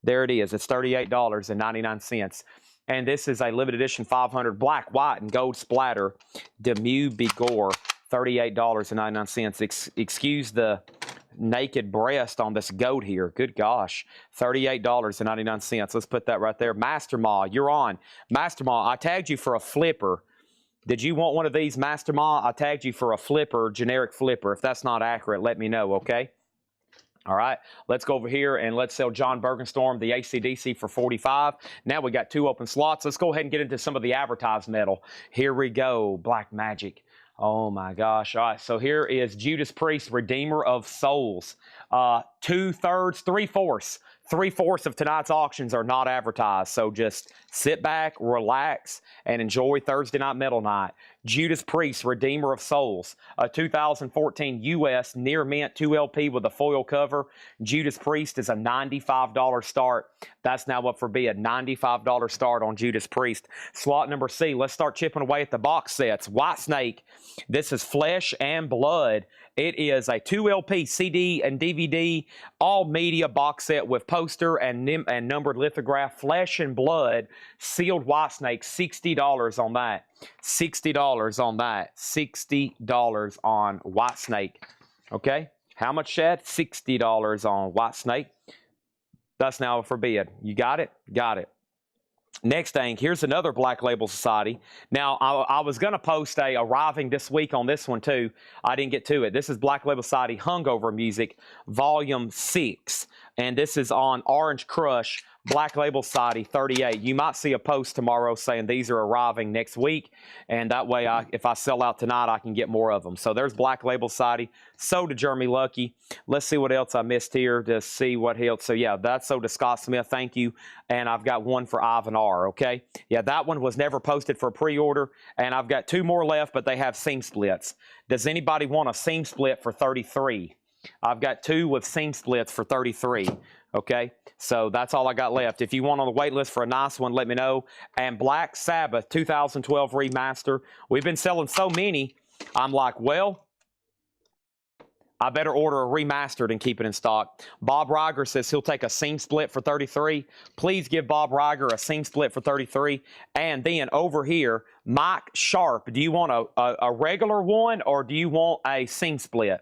There it is. It's $38.99. And this is a limited edition 500 black, white, and gold splatter. Demu Bigor, $38.99. Excuse the naked breast on this goat here. Good gosh. $38.99. Let's put that right there. Master Ma, you're on. Master Ma, I tagged you for a flipper. Did you want one of these, Master Ma? I tagged you for a flipper, generic flipper. If that's not accurate, let me know, okay? All right, let's go over here and let's sell John Bergenstorm, the AC/DC, for 45. Now we got 2 open slots. Let's go ahead and get into some of the advertised metal. Here we go, Black Magic. Oh my gosh. All right, so here is Judas Priest, Redeemer of Souls. 2/3, 3/4. 3/4 of tonight's auctions are not advertised. So just sit back, relax, and enjoy Thursday Night Metal Night. Judas Priest, Redeemer of Souls. A 2014 U.S. near mint 2 LP with a foil cover. Judas Priest is a $95 start. That's now up for bid. $95 start on Judas Priest. Slot number C. Let's start chipping away at the box sets. Whitesnake. This is Flesh and Blood. It is a 2 LP CD and DVD all media box set with poster and numbered lithograph. Flesh and Blood, sealed Whitesnake. $60 on that. $60 on that. $60 on Whitesnake. Okay? How much, Chad? $60 on Whitesnake. That's now for bid. You got it? Got it. Next thing, here's another Black Label Society. Now, I was going to post a arriving this week on this one too. I didn't get to it. This is Black Label Society Hungover Music, Volume 6. And this is on Orange Crush, Black Label Society 38. You might see a post tomorrow saying these are arriving next week. And that way, if I sell out tonight, I can get more of them. So there's Black Label Society. So to Jeremy Lucky. Let's see what else I missed here to see what else. So yeah, that's so to Scott Smith. Thank you. And I've got one for Ivan R. Okay. Yeah, that one was never posted for pre-order. And I've got 2 more left, but they have seam splits. Does anybody want a seam split for 33? I've got 2 with seam splits for $33. Okay, so that's all I got left. If you want on the wait list for a nice one, let me know. And Black Sabbath 2012 remaster. We've been selling so many, I'm like, well, I better order a remastered and keep it in stock. Bob Reiger says he'll take a seam split for $33. Please give Bob Reiger a seam split for $33. And then over here, Mike Sharp, do you want a regular one or do you want a seam split?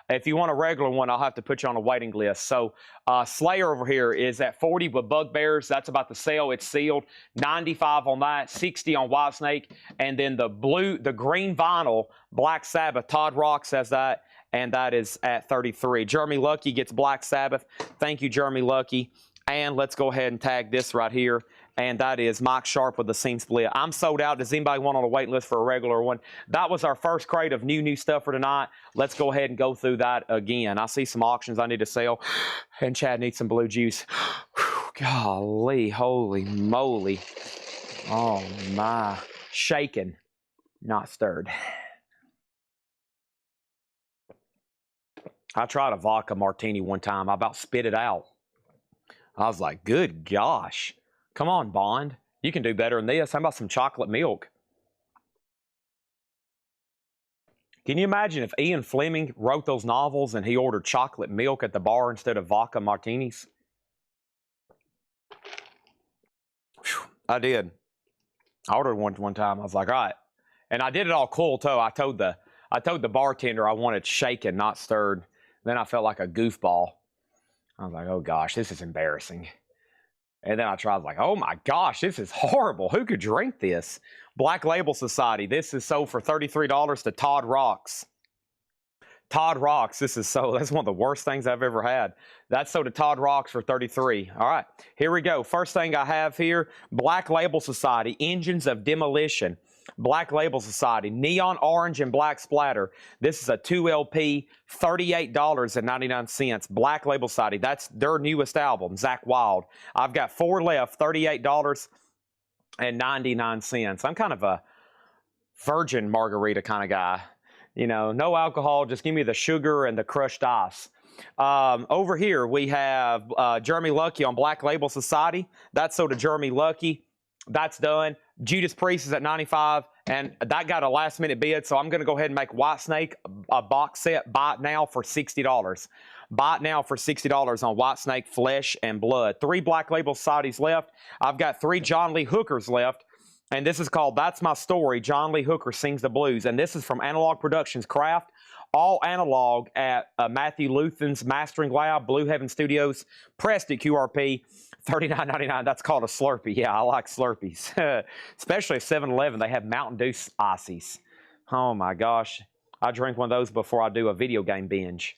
If you want a regular one, I'll have to put you on a waiting list. So Slayer over here is at 40 with Bugbears. That's about to sell. It's sealed. 95 on that, 60 on Whitesnake. And then the green vinyl, Black Sabbath, Todd Rocks has that. And that is at 33. Jeremy Lucky gets Black Sabbath. Thank you, Jeremy Lucky. And let's go ahead and tag this right here. And that is Mike Sharp with the seam split. I'm sold out. Does anybody want on a wait list for a regular one? That was our first crate of new stuff for tonight. Let's go ahead and go through that again. I see some auctions I need to sell. And Chad needs some blue juice. Golly, holy moly. Oh, my. Shaken, not stirred. I tried a vodka martini one time. I about spit it out. I was like, good gosh. Come on, Bond. You can do better than this. How about some chocolate milk? Can you imagine if Ian Fleming wrote those novels and he ordered chocolate milk at the bar instead of vodka martinis? Whew, I did. I ordered one time. I was like, all right. And I did it all cool, too. I told the bartender I wanted shaken, not stirred. Then I felt like a goofball. I was like, oh, gosh, this is embarrassing. And then I tried, like, oh, my gosh, this is horrible. Who could drink this? Black Label Society. This is sold for $33 to Todd Rocks. Todd Rocks. That's one of the worst things I've ever had. That's sold to Todd Rocks for $33. All right, here we go. First thing I have here, Black Label Society, Engines of Demolition. Black Label Society, neon orange and black splatter. This is a 2LP, $38.99. Black Label Society. That's their newest album, Zakk Wylde. I've got 4 left, $38.99. I'm kind of a virgin margarita kind of guy. You know, no alcohol, just give me the sugar and the crushed ice. Over here, we have Jeremy Lucky on Black Label Society. That's sold to Jeremy Lucky. That's done. Judas Priest is at 95, and that got a last-minute bid, so I'm going to go ahead and make Whitesnake a box set. Buy it now for $60. Buy it now for $60 on Whitesnake Flesh and Blood. 3 Black Label Societies left. I've got 3 John Lee Hookers left, and this is called That's My Story. John Lee Hooker Sings the Blues, and this is from Analog Productions Craft. All analog at Matthew Luthen's Mastering Lab, Blue Heaven Studios, pressed at QRP. $39.99. That's called a Slurpee. Yeah, I like Slurpees. Especially at 7-Eleven. They have Mountain Dew Ices. Oh, my gosh. I drink one of those before I do a video game binge.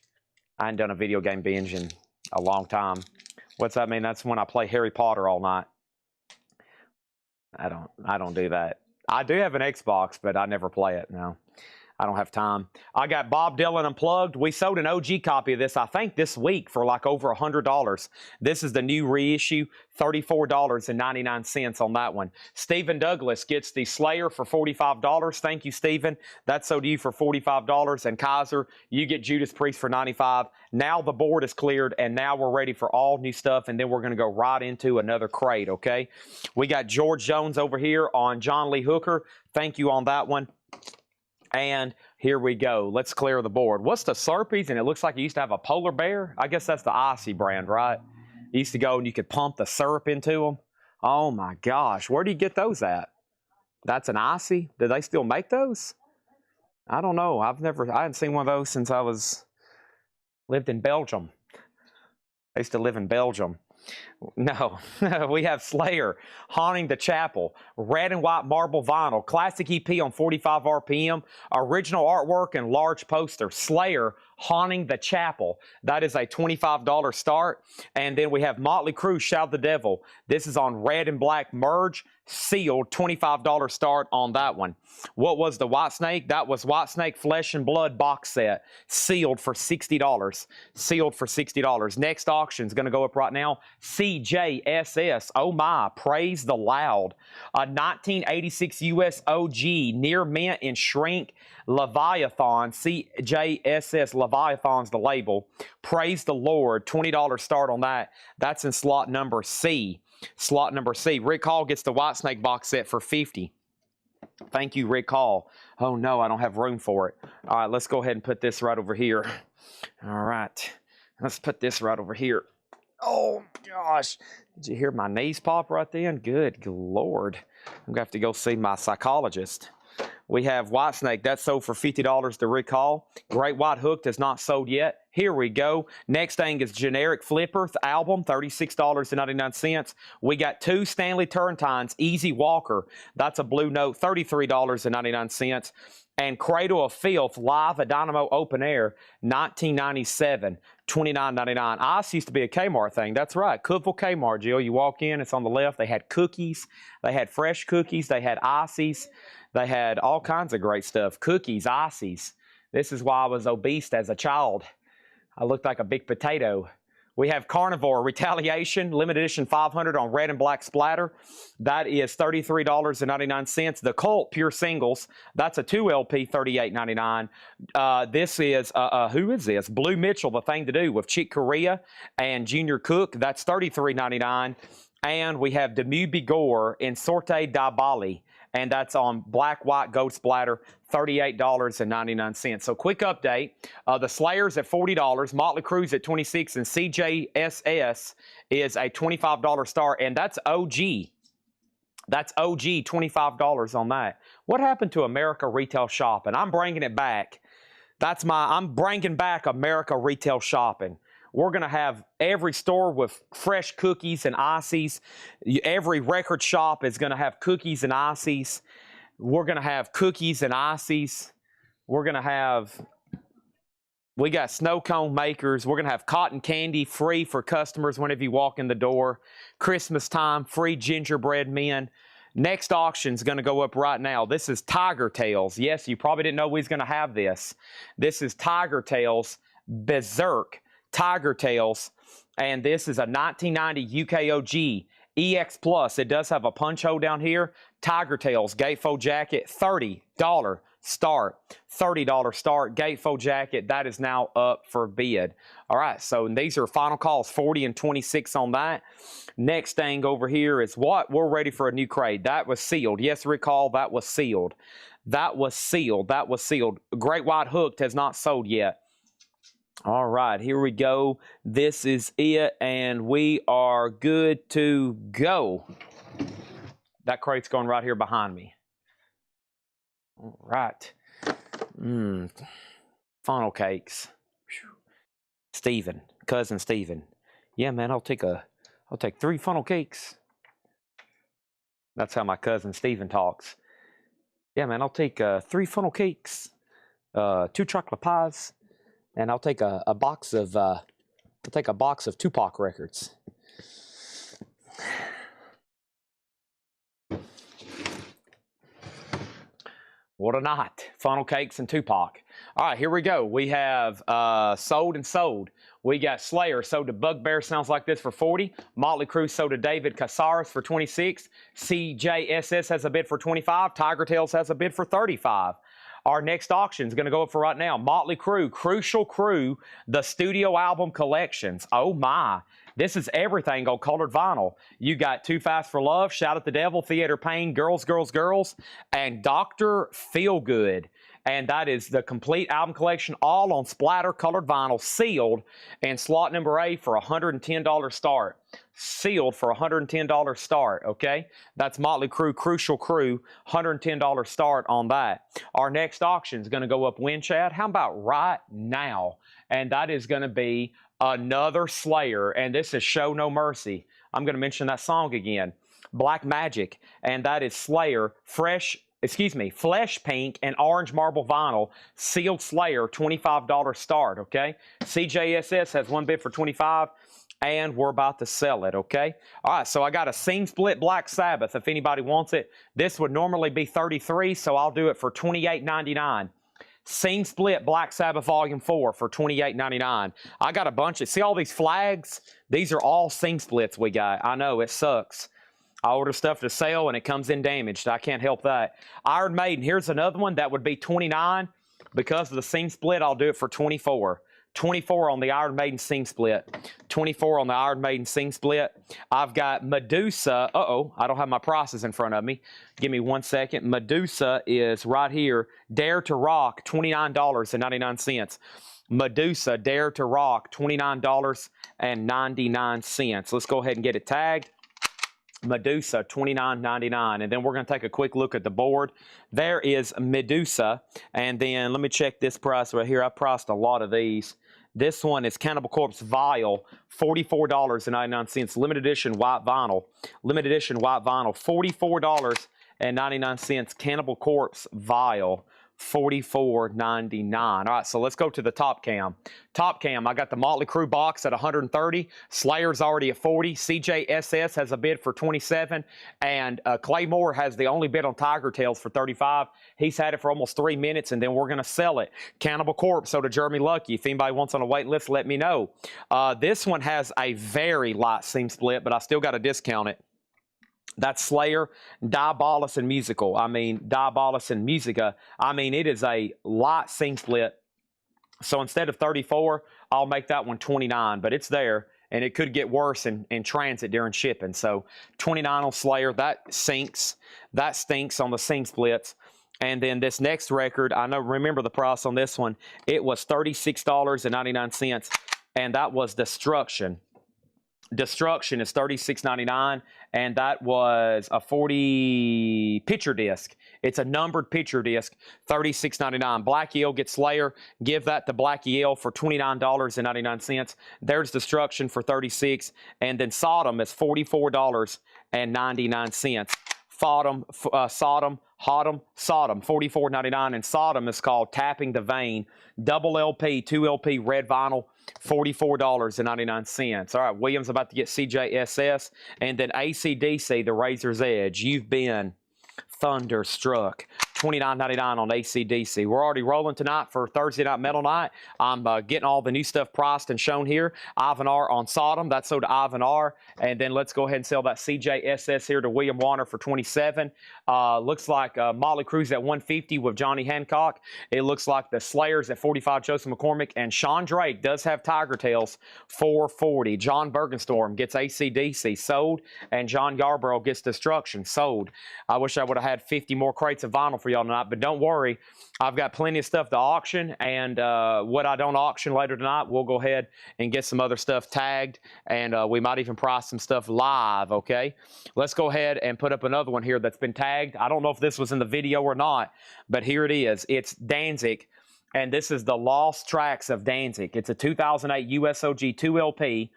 I ain't done a video game binge in a long time. What's that mean? That's when I play Harry Potter all night. I don't do that. I do have an Xbox, but I never play it. No. I don't have time. I got Bob Dylan Unplugged. We sold an OG copy of this, I think, this week for like over $100. This is the new reissue, $34.99 on that one. Stephen Douglas gets the Slayer for $45. Thank you, Stephen. That's sold to you for $45. And Kaiser, you get Judas Priest for $95. Now the board is cleared, and now we're ready for all new stuff, and then we're going to go right into another crate, okay? We got George Jones over here on John Lee Hooker. Thank you on that one. And here we go. Let's clear the board. What's the Slurpees? And it looks like you used to have a polar bear. I guess that's the Icy brand, right? You used to go and you could pump the syrup into them. Oh, my gosh. Where do you get those at? That's an Icy? Do they still make those? I don't know. I hadn't seen one of those since I lived in Belgium. I used to live in Belgium. No, we have Slayer, Haunting the Chapel, red and white marble vinyl, classic EP on 45 RPM, original artwork and large poster. Slayer, Haunting the Chapel. That is a $25 start. And then we have Motley Crue, Shout the Devil. This is on red and black merge, sealed, $25 start on that one. What was the Whitesnake? That was Whitesnake Flesh and Blood box set, sealed for $60. Sealed for $60. Next auction is going to go up right now. CE CJSS. Oh my, praise the loud. A 1986 US OG, near mint in shrink, Leviathan. CJSS, Leviathan's the label. Praise the Lord. $20 start on that. That's in slot number C. Slot number C. Rick Hall gets the Whitesnake box set for $50. Thank you, Rick Hall. Oh no, I don't have room for it. All right, let's go ahead and put this right over here. All right, let's put this right over here. Oh gosh, did you hear my knees pop right then? Good Lord. I'm gonna have to go see my psychologist. We have Whitesnake. That's sold for $50 to Rick Hall. Great White Hooked has not sold yet. Here we go. Next thing is Generic Flipper album, $36.99. We got two Stanley Turrentines, Easy Walker. That's a blue note, $33.99. And Cradle of Filth, live at Dynamo Open Air, $19.97, $29.99. Ice used to be a Kmart thing. That's right. Cookville Kmart, Jill. You walk in, it's on the left. They had cookies. They had fresh cookies. They had ices. They had all kinds of great stuff. Cookies, ices. This is why I was obese as a child. I looked like a big potato. We have Carnivore Retaliation, limited edition 500 on red and black splatter. That is $33.99. The Cult Pure Singles, that's a 2 LP, $38.99. This is, who is this? Blue Mitchell, The Thing to Do with Chick Corea and Junior Cook. That's $33.99. And we have Demu Bigore in Sorte da Bali. And that's on black, white, gold splatter, $38.99. So quick update, the Slayers at $40, Motley Crue's at $26, and CJSS is a $25 start, and that's OG. That's OG, $25 on that. What happened to America Retail Shopping? I'm bringing it back. I'm bringing back America Retail Shopping. We're going to have every store with fresh cookies and ices. Every record shop is going to have cookies and ices. We're going to have cookies and ices. We got snow cone makers. We're going to have cotton candy free for customers whenever you walk in the door. Christmas time, free gingerbread men. Next auction is going to go up right now. This is Tiger Tails. Yes, you probably didn't know we was going to have this. This is Tiger Tails Berserk. Tiger Tails, and this is a 1990 UKOG EX Plus. It does have a punch hole down here. Tiger Tails gatefold jacket, $30 start. $30 start gatefold jacket. That is now up for bid. All right, so these are final calls, 40 and 26 on that. Next thing over here is what? We're ready for a new crate. That was sealed. Yes, recall, that was sealed. That was sealed. That was sealed. Great White Hooked has not sold yet. All right, here we go. This is it, and we are good to go. That crate's going right here behind me. All right. Funnel cakes. Steven, cousin Steven. Yeah, man, I'll take 3 funnel cakes. That's how my cousin Steven talks. Yeah, man, I'll take 3 funnel cakes, 2 chocolate pies. And I'll take a box of Tupac records. What a night. Funnel cakes and Tupac. All right, here we go. We have sold and sold. We got Slayer sold to Bugbear, sounds like this, for $40. Motley Crue sold to David Casares for $26. CJSS has a bid for $25. Tiger Tails has a bid for $35. Our next auction is going to go up for right now. Motley Crue, Crucial Crew, the studio album collections. Oh my. This is everything on colored vinyl. You got Too Fast for Love, Shout at the Devil, Theater Pain, Girls, Girls, Girls, and Dr. Feelgood. And that is the complete album collection, all on splatter colored vinyl, sealed, and slot number A for $110 start. Sealed for $110 start, okay? That's Motley Crue, Crucial Crew, $110 start on that. Our next auction is going to go up when, Chad? How about right now? And that is going to be another Slayer, and this is Show No Mercy. I'm going to mention that song again. Black Magic, and that is Slayer, Flesh Pink and Orange Marble Vinyl, sealed Slayer, $25 start, okay? CJSS has one bid for $25, and we're about to sell it, okay? All right, so I got a Seam Split Black Sabbath, if anybody wants it. This would normally be $33, so I'll do it for $28.99. Seam Split Black Sabbath Volume 4 for $28.99. I got a bunch of, see all these flags? These are all seam splits we got. I know, it sucks. I order stuff to sell and it comes in damaged. I can't help that. Iron Maiden, here's another one that would be $29. Because of the seam split, I'll do it for $24. $24 on the Iron Maiden seam split. $24 on the Iron Maiden seam split. I've got Medusa. I don't have my prices in front of me. Give me 1 second. Medusa is right here. Dare to Rock, $29.99. Medusa, Dare to Rock, $29.99. Let's go ahead and get it tagged. Medusa, $29.99. And then we're going to take a quick look at the board. There is Medusa. And then let me check this price right here. I priced a lot of these. This one is Cannibal Corpse Vial, $44.99. Limited edition white vinyl. Limited edition white vinyl, $44.99. Cannibal Corpse Vial, $44.99. All right, so let's go to the Top Cam. Top Cam, I got the Motley Crue box at $130. Slayer's already at $40. CJSS has a bid for $27. And Claymore has the only bid on Tiger Tails for $35. He's had it for almost 3 minutes, and then we're going to sell it. Cannibal Corpse, so to Jeremy Lucky. If anybody wants on a wait list, let me know. This one has a very light seam split, but I still got to discount it. That's Slayer, Diabolus and Musical. Diabolus and Musica. It is a light seam split. So instead of 34, I'll make that one 29, but it's there, and it could get worse in transit during shipping. So 29 on Slayer, that sinks. That stinks on the seam splits. And then this next record, remember the price on this one. It was $36.99, and that was Destruction. Destruction is $36.99, and that was a 40 picture disc. It's a numbered picture disc, $36.99. Black Eel gets Slayer. Give that to Black Eel for $29.99. There's Destruction for $36, and then Sodom is $44.99. Sodom, $44.99, and Sodom is called Tapping the Vein. Double LP, 2 LP, red vinyl, $44.99. All right, William's about to get CJSS, and then AC/DC, The Razor's Edge. You've been thunderstruck. $29.99 on AC/DC. We're already rolling tonight for Thursday Night Metal Night. I'm getting all the new stuff priced and shown here. Ivan R on Sodom. That's sold to Ivan R. And then let's go ahead and sell that CJSS here to William Warner for $27. Looks like Motley Crue's at $150 with Johnny Hancock. It looks like the Slayer's at $45, Joseph McCormick. And Sean Drake does have Tiger Tails for $40. John Bergenstorm gets AC/DC, sold. And John Yarborough gets Destruction, sold. I wish I would have had 50 more crates of vinyl for y'all tonight, but don't worry, I've got plenty of stuff to auction, and what I don't auction later tonight, we'll go ahead and get some other stuff tagged, and we might even price some stuff live, okay? Let's go ahead and put up another one here that's been tagged. I don't know if this was in the video or not, but here it is. It's Danzig, and this is the Lost Tracks of Danzig. It's a 2008 USOG 2 LP.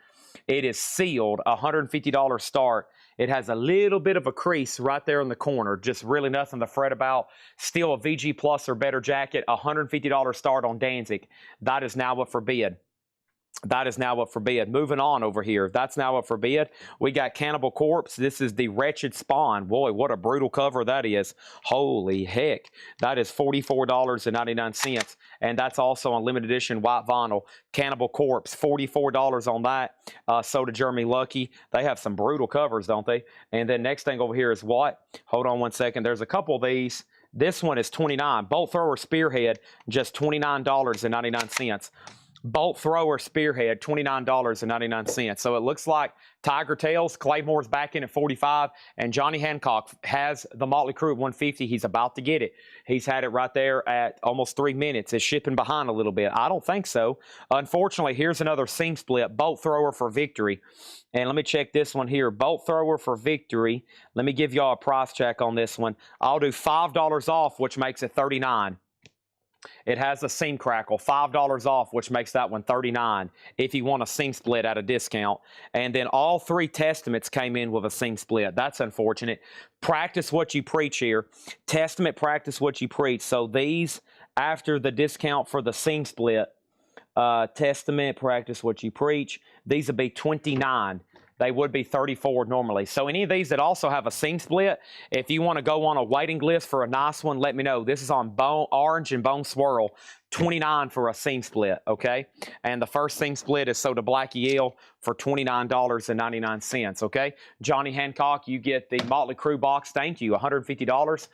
It is sealed, $150 start. It has a little bit of a crease right there in the corner, just really nothing to fret about. Still a VG Plus or better jacket, $150 start on Danzig. That is now up for bid. That is now up for bid. Moving on over here. That's now up for bid. We got Cannibal Corpse. This is the Wretched Spawn. Boy, what a brutal cover that is. Holy heck. That is $44.99. And that's also on limited edition white vinyl. Cannibal Corpse, $44 on that. So did Jeremy Lucky. They have some brutal covers, don't they? And then next thing over here is what? Hold on 1 second. There's a couple of these. This one is $29. Bolt Thrower Spearhead, just $29.99. Bolt Thrower Spearhead, $29.99. So it looks like Tiger Tails, Claymore's back in at $45, and Johnny Hancock has the Motley Crue at $150. He's about to get it. He's had it right there at almost 3 minutes. It's shipping behind a little bit. I don't think so. Unfortunately, here's another seam split, Bolt Thrower for Victory. And let me check this one here. Bolt Thrower for Victory. Let me give y'all a price check on this one. I'll do $5 off, which makes it $39. It has a seam crackle, $5 off, which makes that one $39 if you want a seam split at a discount. And then all 3 Testaments came in with a seam split. That's unfortunate. Practice what you preach here. Testament, practice what you preach. So these, after the discount for the seam split, Testament, practice what you preach. These will be $29. They would be $34 normally. So any of these that also have a seam split, if you want to go on a waiting list for a nice one, let me know. This is on Bone Orange and Bone Swirl. $29 for a seam split, okay? And the first seam split is sold to Blackie Eel for $29.99, okay? Johnny Hancock, you get the Motley Crue box. Thank you, $150.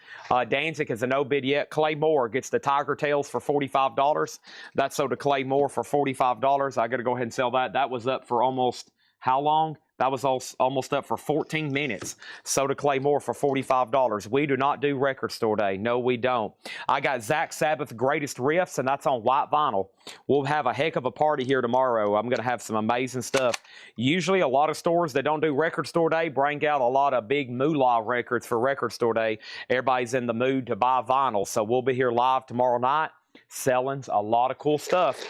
Danzig is a no bid yet. Clay Moore gets the Tiger Tails for $45. That's sold to Clay Moore for $45. I got to go ahead and sell that. That was up for almost how long? That was almost up for 14 minutes. Sold to Clay Moore for $45. We do not do record store day. No, we don't. I got Zach Sabbath Greatest Riffs, and that's on white vinyl. We'll have a heck of a party here tomorrow. I'm going to have some amazing stuff. Usually a lot of stores that don't do record store day bring out a lot of big moolah records for record store day. Everybody's in the mood to buy vinyl. So we'll be here live tomorrow night selling a lot of cool stuff.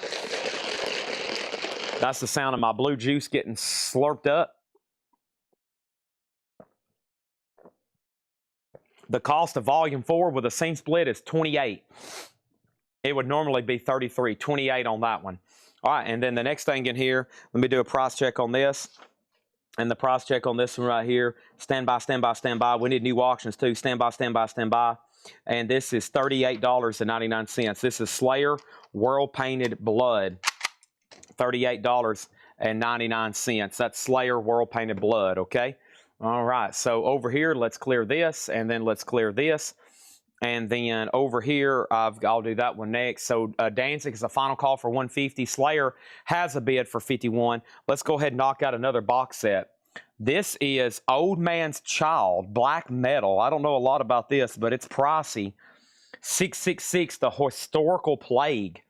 That's the sound of my blue juice getting slurped up. The cost of volume 4 with a seam split is $28. It would normally be $33, $28 on that one. All right, and then the next thing in here, let me do a price check on this. And the price check on this one right here, stand by, stand by, stand by. We need new auctions too, stand by, stand by, stand by. And this is $38.99. This is Slayer World Painted Blood, $38.99. That's Slayer World Painted Blood, okay? All right, so over here, let's clear this, and then let's clear this. And then over here, I'll do that one next. So Danzig is a final call for $150. Slayer has a bid for $51. Let's go ahead and knock out another box set. This is Old Man's Child, black metal. I don't know a lot about this, but it's pricey. 666, The Historical Plague.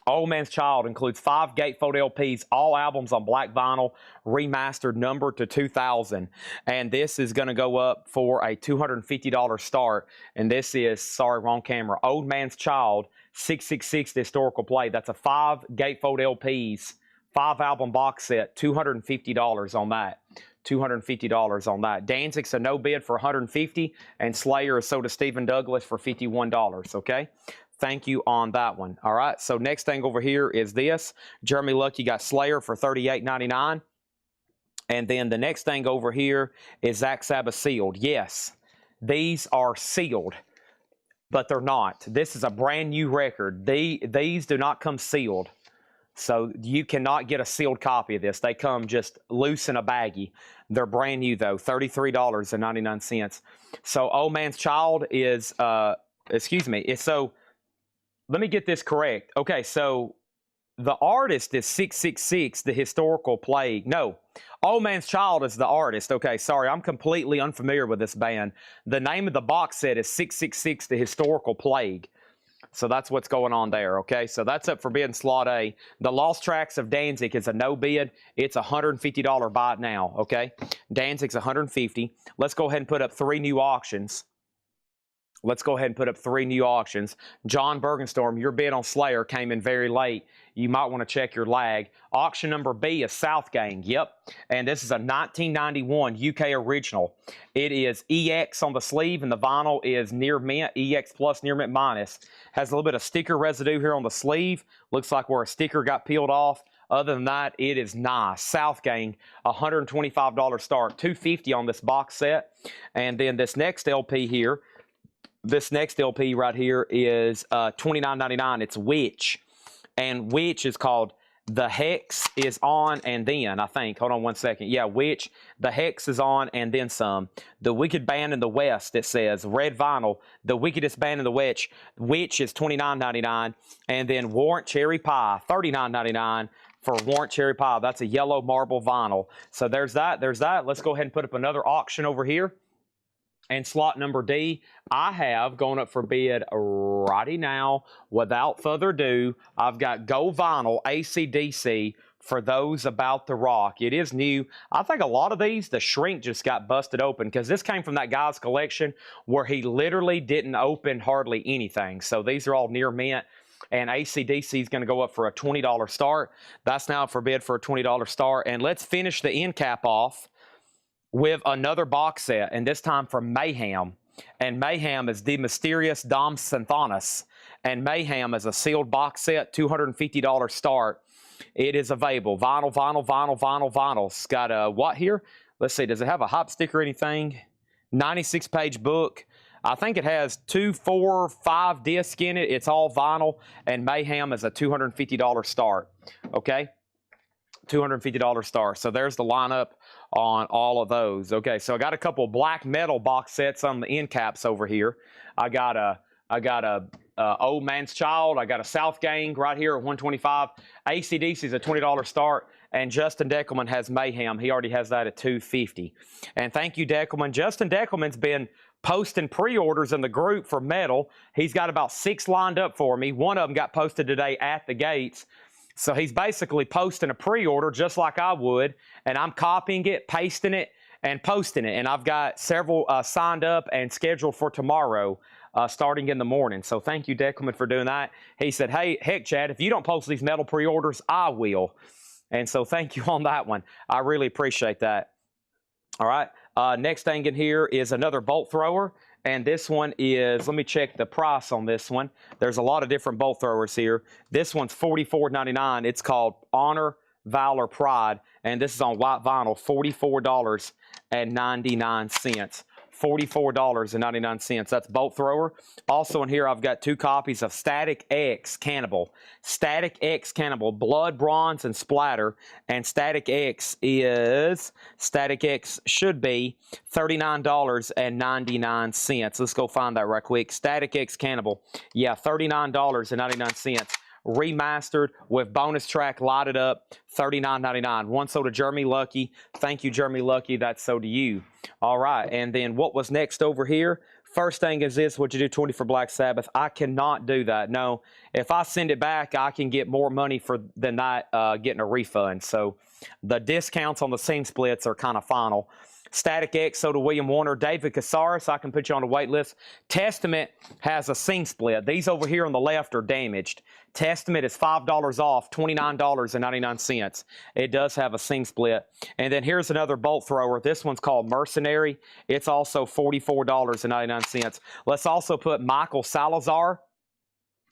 Old Man's Child includes 5 gatefold LPs, all albums on black vinyl, remastered, numbered to 2000. And this is going to go up for a $250 start. And this is, sorry, wrong camera, Old Man's Child, 666, The Historical Play. That's a 5 gatefold LPs, 5 album box set, $250 on that. $250 on that. Danzig's a no bid for $150, and Slayer is sold to Stephen Douglas for $51, okay? Thank you on that one. All right, so next thing over here is this. Jeremy Lucky got Slayer for $38.99. And then the next thing over here is Zach Sabbath sealed. Yes, these are sealed, but they're not. This is a brand new record. These do not come sealed. So you cannot get a sealed copy of this. They come just loose in a baggie. They're brand new, though, $33.99. So Old Man's Child is, so let me get this correct. Okay, so the artist is 666, The Historical Plague. No, Old Man's Child is the artist. Okay, sorry, I'm completely unfamiliar with this band. The name of the box set is 666, The Historical Plague. So that's what's going on there, okay? So that's up for bid in slot A. The Lost Tracks of Danzig is a no bid. It's a $150 buy it now, okay? Danzig's $150. Let's go ahead and put up 3 new auctions. John Bergenstorm, your bid on Slayer came in very late. You might want to check your lag. Auction number B is South Gang. Yep. And this is a 1991 UK original. It is EX on the sleeve, and the vinyl is near mint, EX plus, near mint minus. Has a little bit of sticker residue here on the sleeve. Looks like where a sticker got peeled off. Other than that, it is nice. South Gang, $125 start, $250 on this box set. And then this next LP here, this next LP right here is $29.99. It's Witch. And Witch is called The Hex is On and Then, I think. Hold on one second. Yeah, Witch, The Hex is On and Then Some. The Wicked Band in the West, it says. Red vinyl. The Wickedest Band in the Witch. Witch is $29.99. And then Warrant Cherry Pie, $39.99 for Warrant Cherry Pie. That's a yellow marble vinyl. So there's that. There's that. Let's go ahead and put up another auction over here. And slot number D, I have going up for bid righty now. Without further ado, I've got Go Vinyl AC/DC for those about to rock. It is new. I think a lot of these, the shrink just got busted open because this came from that guy's collection where he literally didn't open hardly anything. So these are all near mint. And AC/DC is going to go up for a $20 start. That's now for bid for a $20 start. And let's finish the end cap off with another box set, and this time from Mayhem. And Mayhem is The Mysterious Dom Santhanas. And Mayhem is a sealed box set, $250 start. It is available. Vinyl, vinyl, vinyl, vinyl, vinyl. It's got a what here? Let's see. Does it have a hop sticker or anything? 96-page book. I think it has 2, 4, 5 discs in it. It's all vinyl, and Mayhem is a $250 start. Okay, $250 start. So there's the lineup on all of those. Okay, so I got a couple black metal box sets on the end caps over here. I got a Old Man's Child. I got a South Gang right here at $125. AC/DC is a $20 start. And Justin Deckelman has Mayhem. He already has that at $250. And thank you, Deckelman. Justin Deckelman's been posting pre-orders in the group for metal. He's got about 6 lined up for me. One of them got posted today at the gates. So he's basically posting a pre-order just like I would. And I'm copying it, pasting it, and posting it. And I've got several signed up and scheduled for tomorrow. Starting in the morning. So thank you, Deckelman, for doing that. He said, hey, heck, Chad, if you don't post these metal pre-orders, I will. And so thank you on that one. I really appreciate that. All right. Next thing in here is another bolt thrower. And this one is, let me check the price on this one. There's a lot of different bolt throwers here. This one's $44.99. It's called Honor, Valor, Pride. And this is on white vinyl, $44.99. $44.99. That's bolt thrower. Also in here, I've got 2 copies of Static X Cannibal. Static X Cannibal, blood, bronze, and splatter. And Static X should be $39.99. Let's go find that right quick. Static X Cannibal. Yeah, $39.99. Remastered with bonus track lighted up, $39.99. One sold to Jeremy Lucky. Thank you, Jeremy Lucky. That's so to you. All right, and then what was next over here? First thing is this: would you do 20 for Black Sabbath? I cannot do that. No, if I send it back, I can get more money than that getting a refund. So the discounts on the seam splits are kind of final. Static X, so to William Warner. David Casares, I can put you on a wait list. Testament has a seam split. These over here on the left are damaged. Testament is $5 off, $29.99. It does have a seam split. And then here's another bolt thrower. This one's called Mercenary. It's also $44.99. Let's also put Michael Salazar.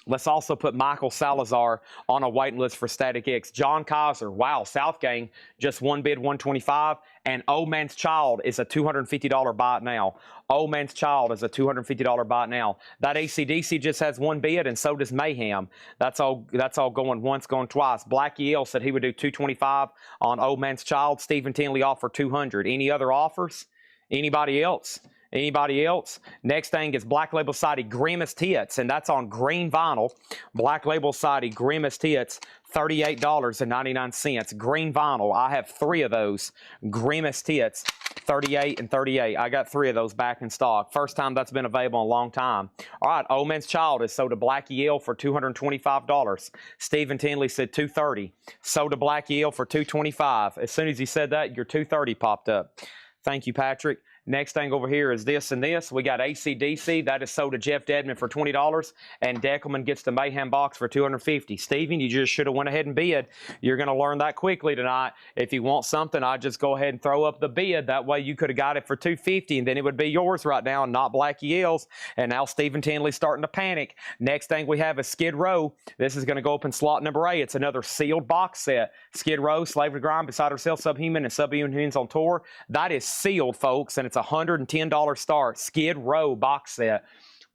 Let's also put Michael Salazar on a waiting list for Static X. John Kaiser, wow, South Gang, just one bid, $125. And Old Man's Child is a $250 buy it now. Old Man's Child is a $250 buy it now. That AC/DC just has one bid, and so does Mayhem. That's all going once, going twice. Black Yale said he would do $225 on Old Man's Child. Stephen Tinley offered $200. Any other offers? Anybody else? Anybody else? Next thing is Black Label Society Grimace Tits, and that's on green vinyl. Black Label Society Grimace Tits, $38.99. Green vinyl. I have 3 of those. Grimace Tits, 38 and 38. I got 3 of those back in stock. First time that's been available in a long time. All right, Old Man's Child is sold to Black Yale for $225. Stephen Tinley said $230. Sold to Black Yale for $225. As soon as he said that, your $230 popped up. Thank you, Patrick. Next thing over here is this and this. We got AC/DC. That is sold to Jeff Dedman for $20. And Deckelman gets the Mayhem box for $250. Steven, you just should have went ahead and bid. You're going to learn that quickly tonight. If you want something, I just go ahead and throw up the bid. That way you could have got it for $250, and then it would be yours right now and not Black Yale's. And now Stephen Tinley's starting to panic. Next thing we have is Skid Row. This is going to go up in slot number 8. It's another sealed box set. Skid Row, Slave to Grind, Beside Herself, Subhuman, and Subhumans on Tour. That is sealed, folks, and it's a $110 start. Skid Row box set.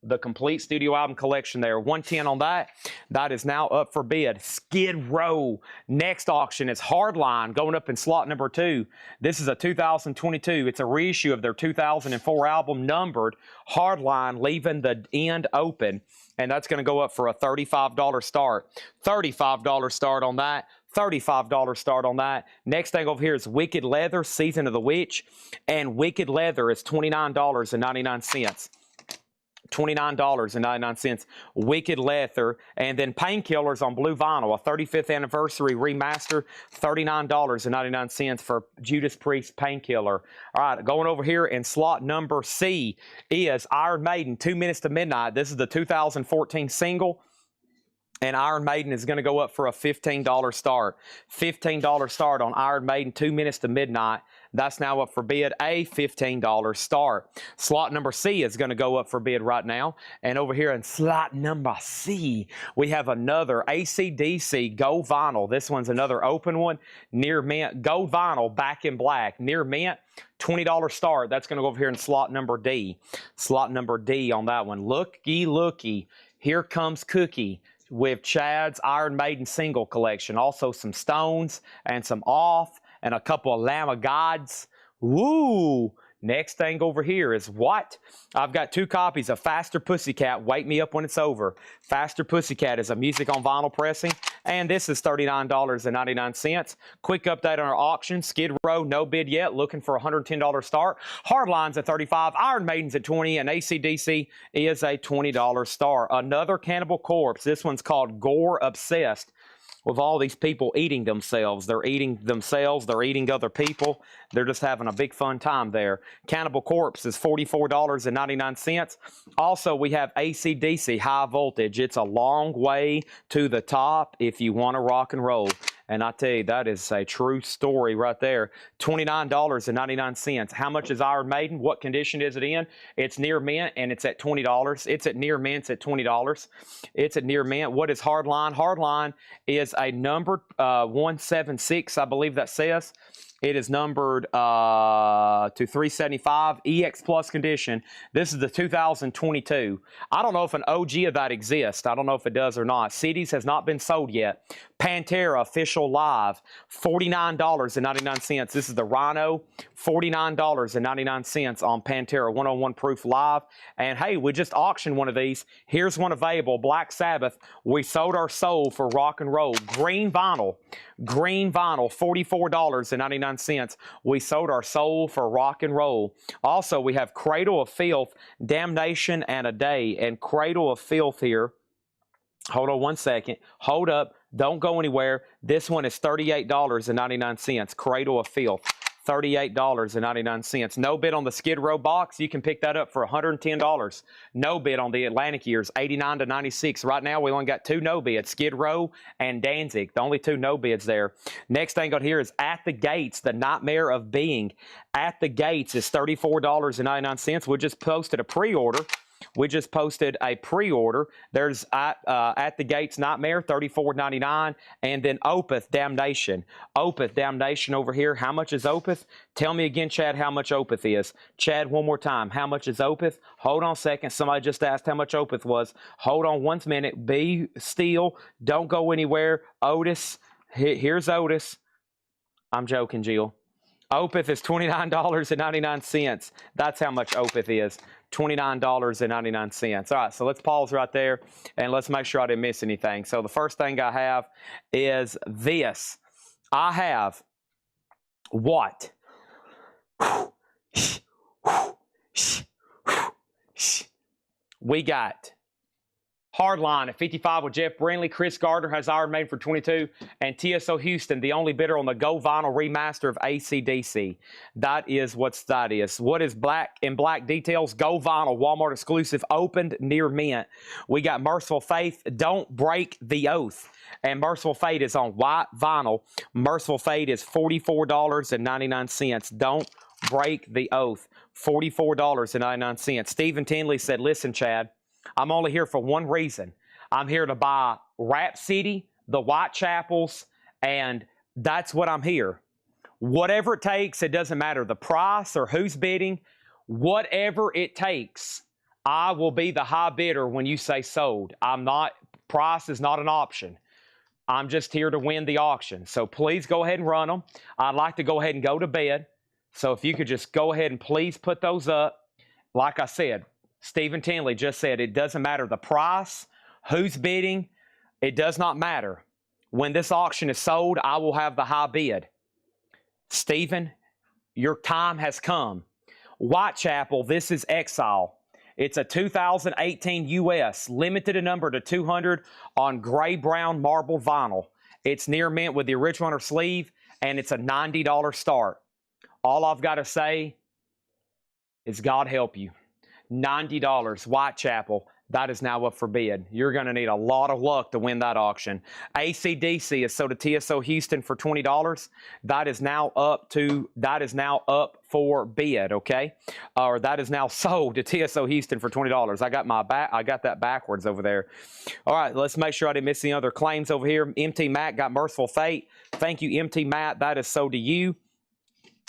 The complete studio album collection there. $110 on that. That is now up for bid. Skid Row. Next auction is Hardline, going up in slot number 2. This is a 2022. It's a reissue of their 2004 album, numbered. Hardline, leaving the end open. And that's going to go up for a $35 start. $35 start on that. $35 start on that. Next thing over here is Wicked Leather, Season of the Witch. And Wicked Leather is $29.99. $29.99. Wicked Leather. And then Painkillers on blue vinyl, a 35th anniversary remaster, $39.99 for Judas Priest Painkiller. All right, going over here in slot number C is Iron Maiden, 2 Minutes to Midnight. This is the 2014 single. And Iron Maiden is going to go up for a $15 start. $15 start on Iron Maiden, 2 Minutes to Midnight. That's now up for bid, a $15 start. Slot number C is going to go up for bid right now. And over here in slot number C, we have another AC/DC Gold Vinyl. This one's another open one, near mint. Gold Vinyl, back in black, near mint. $20 start. That's going to go over here in slot number D. Slot number D on that one. Looky, looky. Here comes Cookie with Chad's Iron Maiden single collection. Also some Stones and some Off and a couple of Lamb of Gods. Woo! Next thing over here is what? I've got 2 copies of Faster Pussycat. Wake Me Up When It's Over. Faster Pussycat is a music on vinyl pressing, and this is $39.99. Quick update on our auction. Skid Row, no bid yet. Looking for a $110 start. Hardlines at $35. Iron Maiden's at $20, and AC/DC is a $20 start. Another Cannibal Corpse. This one's called Gore Obsessed. With all these people eating themselves. They're eating themselves. They're eating other people. They're just having a big fun time there. Cannibal Corpse is $44.99. Also, we have AC/DC High Voltage. It's a long way to the top if you want to rock and roll. And I tell you, that is a true story right there. $29.99. How much is Iron Maiden? What condition is it in? It's near mint, and it's at $20. It's at near mint. It's at $20. It's at near mint. What is Hardline? Hardline is a numbered 176, I believe that says. It is numbered to 375, EX Plus condition. This is the 2022. I don't know if an OG of that exists. I don't know if it does or not. CDs has not been sold yet. Pantera Official Live, $49.99. This is the Rhino, $49.99 on Pantera 101 Proof Live. And hey, we just auctioned one of these. Here's one available, Black Sabbath. We sold our soul for rock and roll. Green vinyl, $44.99. We sold our soul for rock and roll. Also, we have Cradle of Filth, Damnation and a Day. And Cradle of Filth here, hold on one second. Hold up. Don't go anywhere. This one is $38.99. Cradle of Filth, $38.99. No bid on the Skid Row box. You can pick that up for $110. No bid on the Atlantic years, $89 to $96. Right now, we only got 2 no bids, Skid Row and Danzig. The only 2 no bids there. Next thing on here is At the Gates, The Nightmare of Being. At the Gates is $34.99. We just posted a pre-order. There's At the Gates Nightmare, $34.99, and then Opeth Damnation. Opeth Damnation over here. How much is Opeth? Tell me again, Chad, how much Opeth is. Chad, one more time. How much is Opeth? Hold on a second. Somebody just asked how much Opeth was. Hold on 1 minute. Be still. Don't go anywhere. Otis. Here's Otis. I'm joking, Jill. Opeth is $29.99. That's how much Opeth is. $29.99. All right, so let's pause right there and let's make sure I didn't miss anything. So the first thing I have is this. I have what? We got Hardline at 55 with Jeff Brindley. Chris Gardner has Iron Maiden for 22. And TSO Houston, the only bidder on the Gold Vinyl remaster of AC/DC. That is what that is. What is Black in Black details? Gold Vinyl, Walmart exclusive, opened near mint. We got Merciful Faith, Don't Break the Oath. And Merciful Fate is on white vinyl. Merciful Fate is $44.99. Don't Break the Oath. $44.99. Stephen Tinley said, listen, Chad, I'm only here for one reason. I'm here to buy Rap City, the Whitechapels, and that's what I'm here. Whatever it takes, it doesn't matter the price or who's bidding. Whatever it takes, I will be the high bidder when you say sold. Price is not an option. I'm just here to win the auction. So please go ahead and run them. I'd like to go ahead and go to bed. So if you could just go ahead and please put those up. Like I said, Stephen Tinley just said it doesn't matter the price, who's bidding, it does not matter. When this auction is sold, I will have the high bid. Stephen, your time has come. Whitechapel, this is Exile. It's a 2018 US, limited in number to 200 on gray-brown marble vinyl. It's near mint with the original inner sleeve, and it's a $90 start. All I've got to say is God help you. $90, Whitechapel. That is now up for bid. You're going to need a lot of luck to win that auction. AC/DC is sold to TSO Houston for $20. That is now up for bid, okay? Or that is now sold to TSO Houston for $20. I got that backwards over there. All right, let's make sure I didn't miss any other claims over here. MT Matt got Merciful Fate. Thank you, MT Matt. That is sold to you.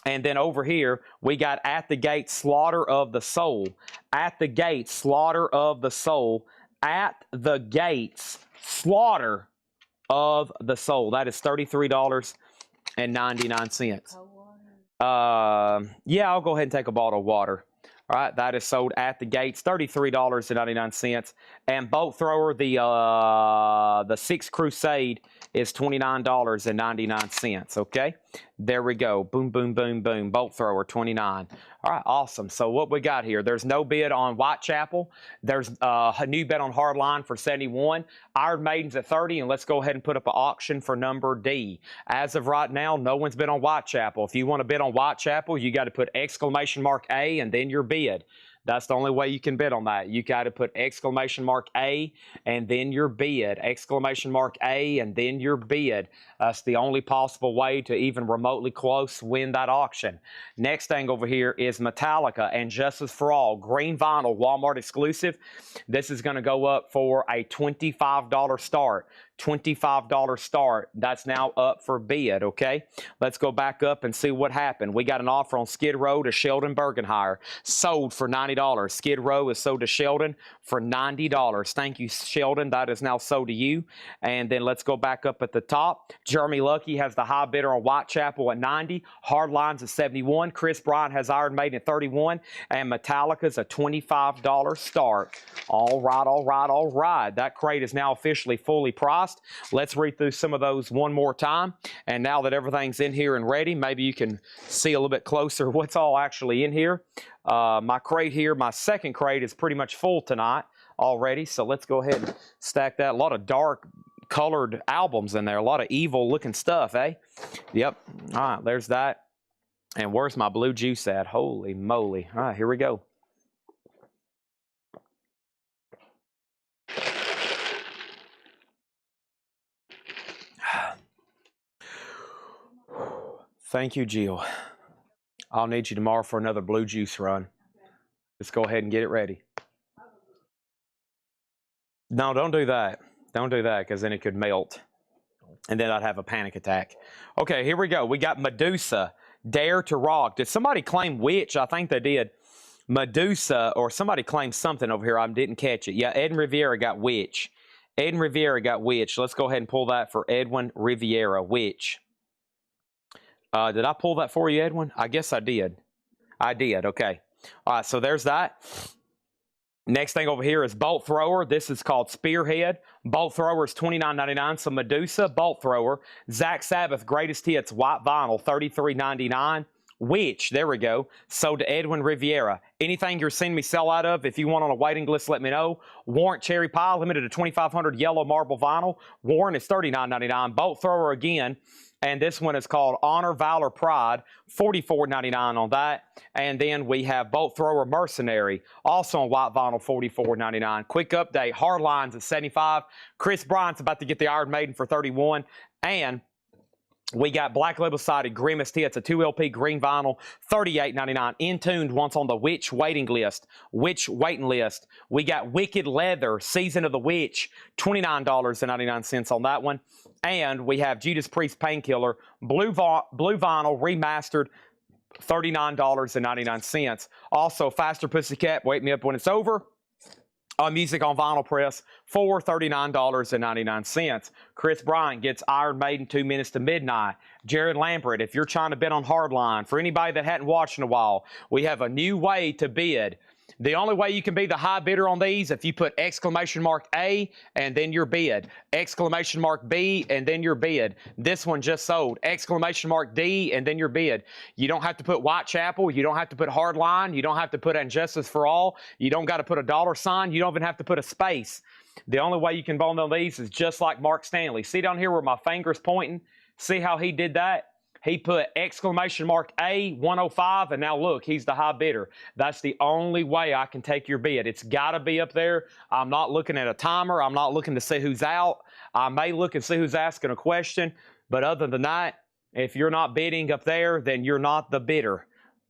And then over here, we got At the Gate, Slaughter of the Soul. At the Gates, Slaughter of the Soul. At the Gates, Slaughter of the Soul. That is $33.99. Yeah, I'll go ahead and take a bottle of water. All right, that is sold at the gates, $33.99. And Bolt Thrower, the Sixth Crusade, is $29.99. Okay, there we go. Boom, boom, boom, boom. Bolt Thrower, $29. All right, awesome. So what we got here? There's no bid on Whitechapel. There's a new bid on Hardline for 71. Iron Maiden's at 30, and let's go ahead and put up an auction for number D. As of right now, no one's bid on Whitechapel. If you want to bid on Whitechapel, you got to put exclamation mark A and then your bid. That's the only way you can bid on that. You got to put exclamation mark A and then your bid. Exclamation mark A and then your bid. That's the only possible way to even remotely close win that auction. Next thing over here is Metallica and Justice for All. Green vinyl, Walmart exclusive. This is going to go up for a $25 start. $25 start. That's now up for bid, okay? Let's go back up and see what happened. We got an offer on Skid Row to Sheldon Bergenhire. Sold for $90. Skid Row is sold to Sheldon for $90. Thank you, Sheldon. That is now sold to you. And then let's go back up at the top. Jeremy Lucky has the high bidder on Whitechapel at $90. Hardlines at $71. Chris Bryant has Iron Maiden at $31. And Metallica's a $25 start. All right, all right, all right. That crate is now officially fully priced. Let's read through some of those one more time. And now that everything's in here and ready, maybe you can see a little bit closer what's all actually in here. My crate here, my second crate is pretty much full tonight already. So let's go ahead and stack that. A lot of dark colored albums in there. A lot of evil looking stuff, eh? Yep. All right, there's that. And where's my blue juice at? Holy moly. All right, here we go. Thank you, Jill. I'll need you tomorrow for another blue juice run. Let's go ahead and get it ready. No, don't do that. Don't do that, because then it could melt. And then I'd have a panic attack. Okay, here we go. We got Medusa, Dare to Rock. Did somebody claim Witch? I think they did. Medusa, or somebody claimed something over here. I didn't catch it. Yeah, Edwin Riviera got Witch. Edwin Riviera got Witch. Let's go ahead and pull that for Edwin Riviera, Witch. Did I pull that for you, Edwin? I guess I did. I did, okay. All right, so there's that. Next thing over here is Bolt Thrower. This is called Spearhead. Bolt Thrower is $29.99. So Medusa, Bolt Thrower. Zach Sabbath, Greatest Hits, White Vinyl, $33.99. Witch, there we go. Sold to Edwin Riviera. Anything you're seeing me sell out of, if you want on a waiting list, let me know. Warrant Cherry Pie, limited to 2,500 yellow marble vinyl. Warrant is $39.99. Bolt Thrower again. And this one is called Honor, Valor, Pride, $44.99 on that. And then we have Bolt Thrower Mercenary, also on white vinyl, $44.99. Quick update, Hardlines at $75. Chris Bryant's about to get the Iron Maiden for $31. And we got Black Label Sided Grimmest Hits, a 2LP green vinyl, $38.99. Intuned once on the Witch waiting list. Witch waiting list. We got Wicked Leather, Season of the Witch, $29.99 on that one. And we have Judas Priest Painkiller, blue vinyl remastered, $39.99. Also, Faster Pussycat, Wake Me Up When It's Over. Music on vinyl press for $39.99. Chris Bryant gets Iron Maiden 2 Minutes to Midnight. Jared Lambert, if you're trying to bid on Hardline, for anybody that hadn't watched in a while, we have a new way to bid. The only way you can be the high bidder on these, if you put exclamation mark A and then your bid, exclamation mark B and then your bid. This one just sold, exclamation mark D and then your bid. You don't have to put Whitechapel, you don't have to put Hardline, you don't have to put Injustice for All, you don't got to put a $sign, you don't even have to put a space. The only way you can bond on these is just like Mark Stanley. See down here where my finger's pointing? See how he did that? He put exclamation mark A 105, and now look, he's the high bidder. That's the only way I can take your bid. It's got to be up there. I'm not looking at a timer. I'm not looking to see who's out. I may look and see who's asking a question, but other than that, if you're not bidding up there, then you're not the bidder.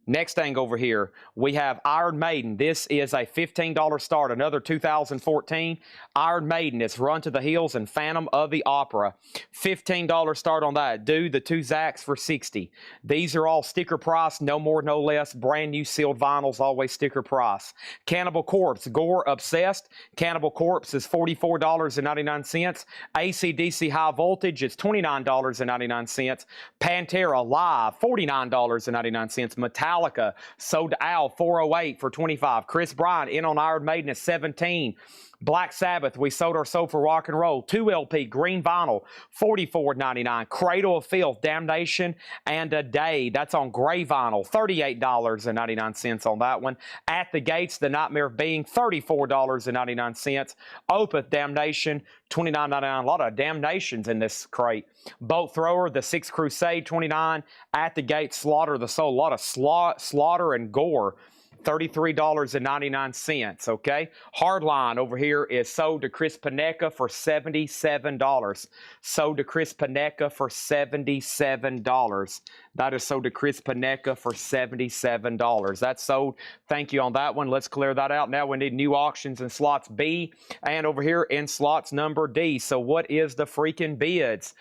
Next thing over here, we have Iron Maiden. This is a $15 start, another 2014 Iron Maiden. It's Run to the Hills and Phantom of the Opera. $15 start on that. Do the 2 Zacks for $60. These are all sticker price, no more, no less. Brand new sealed vinyls, always sticker price. Cannibal Corpse, Gore Obsessed. Cannibal Corpse is $44.99. AC/DC High Voltage, it's $29.99. Pantera Live, $49.99. Metallica sold to Al 408 for $25. Chris Bryant in on Iron Maiden at $17. Black Sabbath, we sold our soul for rock and roll. 2 LP green vinyl, $44.99. Cradle of Filth, Damnation and a Day. That's on gray vinyl, $38.99 on that one. At the Gates, The Nightmare of Being, $34.99. Opeth, Damnation, $29.99. A lot of damnations in this crate. Boat Thrower, The Sixth Crusade, $29. At the Gates, Slaughter the Soul. A lot of slaughter and gore. $33.99, okay? Hardline over here is sold to Chris Panecka for $77. Sold to Chris Panecka for $77. That is sold to Chris Panecka for $77. That's sold. Thank you on that one. Let's clear that out. Now we need new auctions in slots B and over here in slots number D. So what is the freaking bids?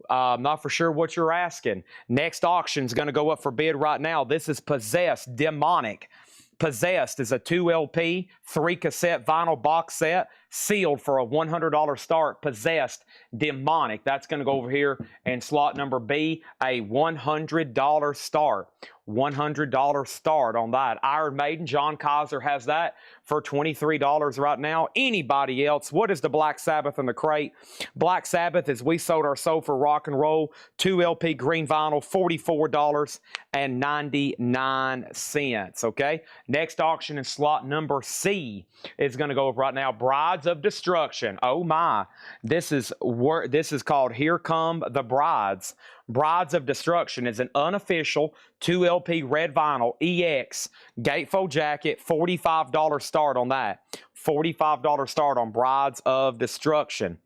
I'm not for sure what you're asking. Next auction is going to go up for bid right now. This is Possessed Demonic. Possessed is a 2 LP, 3 cassette vinyl box set, sealed for a $100 start. Possessed Demonic. That's going to go over here in slot number B, a $100 start. $100 start on that. Iron Maiden, John Kaiser has that for $23 right now. Anybody else? What is the Black Sabbath in the crate? Black Sabbath is We Sold Our Soul for Rock and Roll, 2 LP green vinyl, $44.99. Okay. Next auction in slot number C is going to go up right now. Brides of Destruction. Oh my! This is called Here Come the Brides. Brides of Destruction is an unofficial 2 LP red vinyl EX gatefold jacket, $45 start on that. $45 start on Brides of Destruction.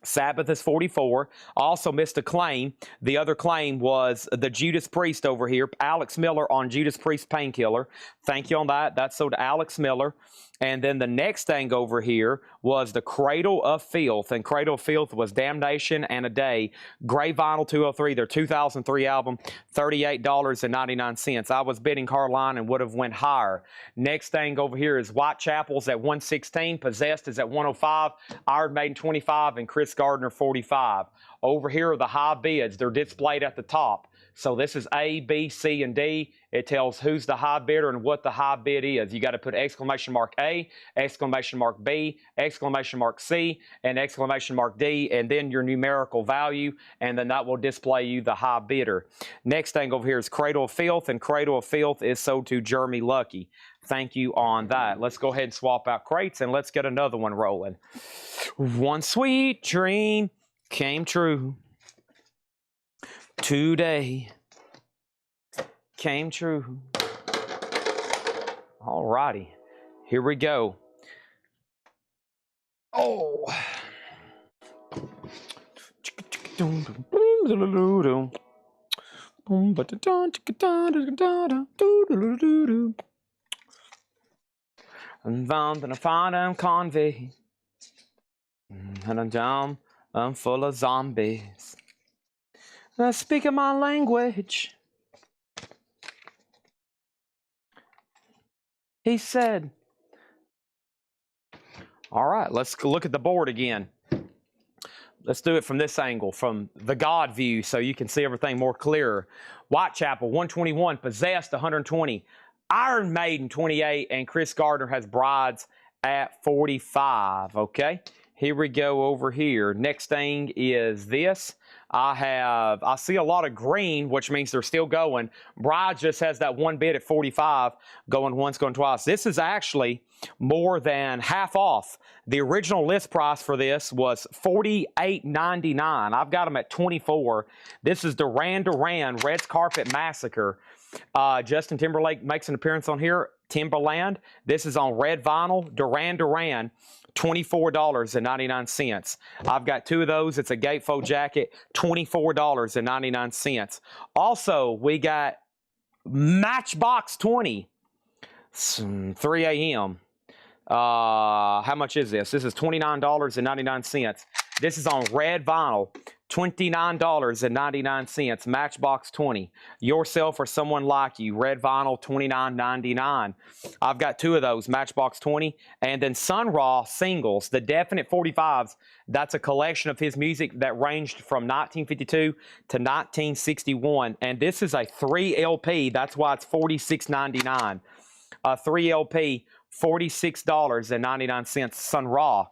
Sabbath is $44. Also missed a claim. The other claim was the Judas Priest over here. Alex Miller on Judas Priest Painkiller. Thank you on that. That's sold to Alex Miller. And then the next thing over here was the Cradle of Filth. And Cradle of Filth was Damnation and a Day. Gray vinyl 203, their 2003 album, $38.99. I was bidding Carline and would have went higher. Next thing over here is Whitechapel's at $116. Possessed is at $105. Iron Maiden $25 and Chris Gardner $45. Over here are the high bids. They're displayed at the top. So this is A, B, C, and D. It tells who's the high bidder and what the high bid is. You got to put exclamation mark A, exclamation mark B, exclamation mark C, and exclamation mark D, and then your numerical value, and then that will display you the high bidder. Next thing over here is Cradle of Filth, and Cradle of Filth is sold to Jeremy Lucky. Thank you on that. Let's go ahead and swap out crates, and let's get another one rolling. One sweet dream came true. Today came true. All righty, here we go. Oh. And I'm gonna find them convict, and I'm down, I'm full of zombies. They're speaking my language. He said. All right, let's look at the board again. Let's do it from this angle, from the God view, so you can see everything more clearer. Whitechapel, 121. Possessed, 120. Iron Maiden, 28. And Chris Gardner has Brides at 45. Okay, here we go over here. Next thing is this. I see a lot of green, which means they're still going. Bride just has that one bid at 45, going once, going twice. This is actually more than half off. The original list price for this was $48.99. I've got them at 24. This is Duran Duran, Red's Carpet Massacre. Justin Timberlake makes an appearance on here. Timberland. This is on red vinyl. Duran Duran. $24.99. I've got two of those. It's a gatefold jacket, $24.99. Also, we got Matchbox 20, 3 a.m. How much is this? This is $29.99. This is on red vinyl, $29.99. Matchbox 20. Yourself or someone like you. Red vinyl, $29.99. I've got two of those, Matchbox 20. And then Sun Ra singles, the Definite 45s. That's a collection of his music that ranged from 1952 to 1961. And this is a 3 LP. That's why it's $46.99. A 3 LP, $46.99. Sun Ra.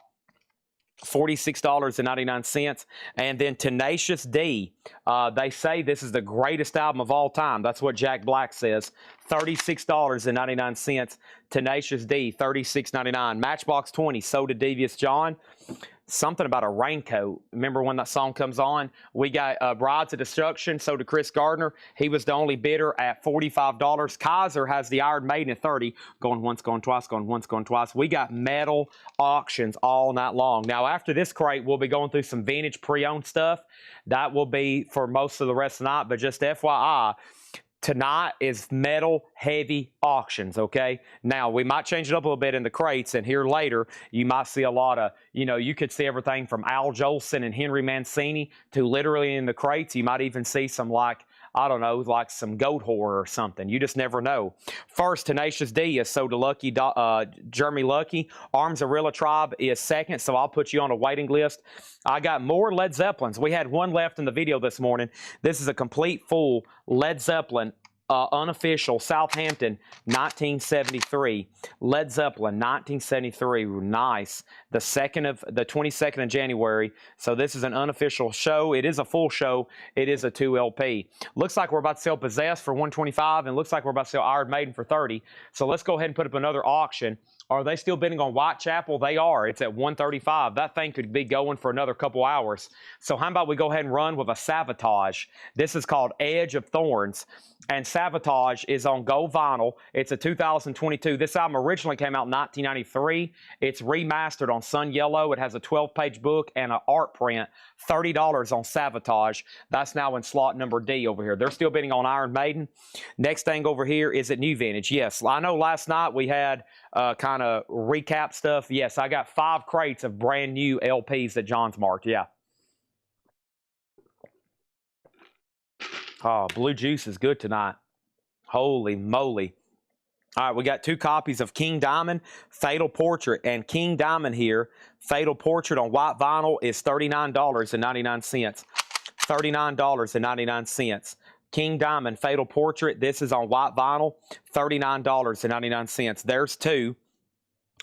$46.99. And then Tenacious D, they say this is the greatest album of all time. That's what Jack Black says. $36.99. Tenacious D, $36.99. Matchbox 20, so did Devious John. Something about a raincoat. Remember when that song comes on? We got Brides of Destruction, so did Chris Gardner. He was the only bidder at $45. Kaiser has the Iron Maiden at 30. Going once, going twice, going once, going twice. We got metal auctions all night long. Now, after this crate, we'll be going through some vintage pre-owned stuff. That will be for most of the rest of the night, but just FYI, tonight is metal heavy auctions, okay? Now, we might change it up a little bit in the crates, and here later, you might see a lot of, you could see everything from Al Jolson and Henry Mancini to literally in the crates, you might even see some like some goat horror or something. You just never know. First, Tenacious D is So Lucky, Jeremy Lucky. Arms Arilla Tribe is second, so I'll put you on a waiting list. I got more Led Zeppelins. We had one left in the video this morning. This is a complete full Led Zeppelin unofficial Southampton 1973. Led Zeppelin 1973. Nice. The 22nd of January. So this is an unofficial show. It is a full show. It is a 2 LP. Looks like we're about to sell Possessed for $125, and looks like we're about to sell Iron Maiden for $30. So let's go ahead and put up another auction. Are they still bidding on Whitechapel? They are. It's at $135. That thing could be going for another couple hours. So how about we go ahead and run with a Savatage? This is called Edge of Thorns. And Savatage is on gold vinyl. It's a 2022. This album originally came out in 1993. It's remastered on Sun Yellow. It has a 12-page book and an art print. $30 on Savatage. That's now in slot number D over here. They're still bidding on Iron Maiden. Next thing over here is at New Vintage. Yes, I know last night we had kind of recap stuff. Yes, I got 5 crates of brand new LPs that John's marked. Yeah. Oh, blue juice is good tonight. Holy moly. All right, we got 2 copies of King Diamond, Fatal Portrait. And King Diamond here, Fatal Portrait on white vinyl is $39.99. $39.99. King Diamond, Fatal Portrait. This is on white vinyl, $39.99. There's 2.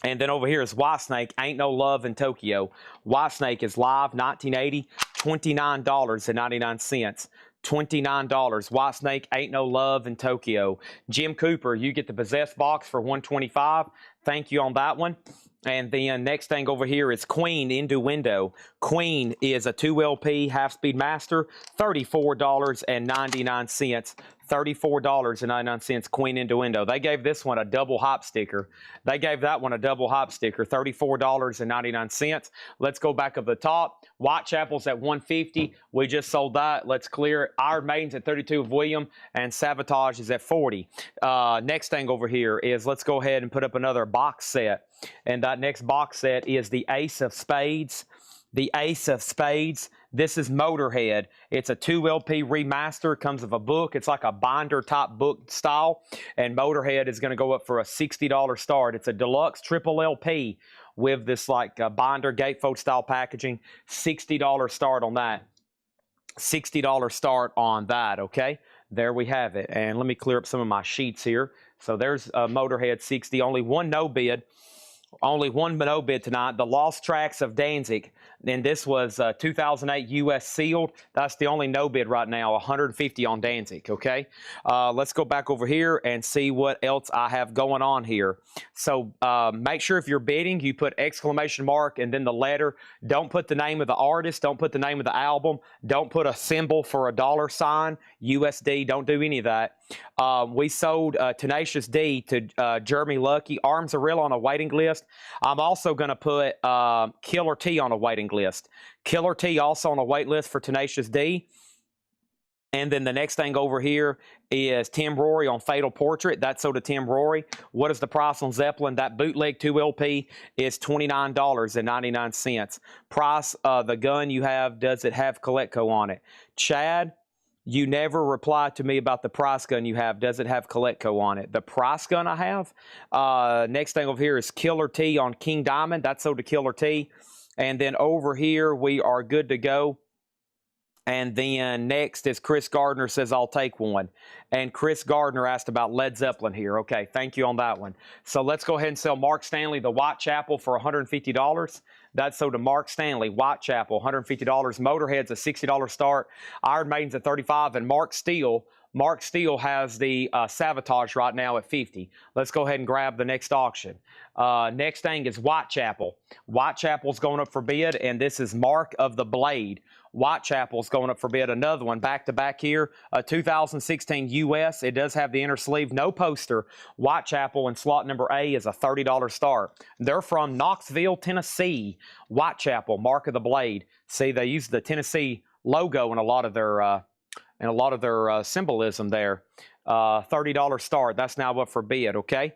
And then over here is Whitesnake, Ain't No Love in Tokyo. Whitesnake is live, 1980, $29.99. $29. Whitesnake, Ain't No Love in Tokyo. Jim Cooper, you get the Possessed box for $125. Thank you on that one. And then next thing over here is Queen Innuendo. Queen is a 2 LP half-speed master, $34.99. $34.99, Queen Innuendo. They gave this one a double hop sticker. They gave that one a double hop sticker, $34.99. Let's go back up the top. Whitechapel's at $150. We just sold that. Let's clear it. Iron Maiden's at $32 of William, and Savatage is at $40. Next thing over here is let's go ahead and put up another box set. And that next box set is the Ace of Spades. The Ace of Spades. This is Motorhead. It's a 2 LP remaster. It comes with a book. It's like a binder type book style. And Motorhead is going to go up for a $60 start. It's a deluxe triple LP with this like binder gatefold style packaging. $60 start on that. $60 start on that, okay? There we have it. And let me clear up some of my sheets here. So there's Motorhead 60. Only one no bid. Only one no bid tonight. The Lost Tracks of Danzig. And this was 2008 U.S. sealed. That's the only no bid right now. 150 on Danzig. Okay. Let's go back over here and see what else I have going on here. So make sure if you're bidding, you put exclamation mark and then the letter. Don't put the name of the artist. Don't put the name of the album. Don't put a symbol for a dollar sign. USD. Don't do any of that. We sold Tenacious D to Jeremy Lucky. Arms are real on a waiting list. I'm also going to put Killer T on a waiting list. Killer T also on a wait list for Tenacious D. And then the next thing over here is Tim Rory on Fatal Portrait. That's sold to Tim Rory. What is the price on Zeppelin? That bootleg 2 LP is $29.99. Price, the gun you have, does it have Coletco on it? Chad, you never replied to me about the price gun you have. Does it have Coletco on it? The price gun I have. Next thing over here is Killer T on King Diamond. That's sold to Killer T. And then over here, we are good to go. And then next is Chris Gardner says, I'll take one. And Chris Gardner asked about Led Zeppelin here. Okay, thank you on that one. So let's go ahead and sell Mark Stanley, the Whitechapel, for $150. That's sold to Mark Stanley, Whitechapel, $150. Motorhead's a $60 start. Iron Maiden's at $35. And Mark Steele has the Sabotage right now at $50. Let's go ahead and grab the next auction. Next thing is Whitechapel. Whitechapel's going up for bid, and this is Mark of the Blade. Whitechapel's going up for bid. Another one back to back here. 2016 US. It does have the inner sleeve. No poster. Whitechapel in slot number A is a $30 start. They're from Knoxville, Tennessee. Whitechapel, Mark of the Blade. See, they use the Tennessee logo in a lot of their symbolism there. $30 start. That's now up for bid. Okay.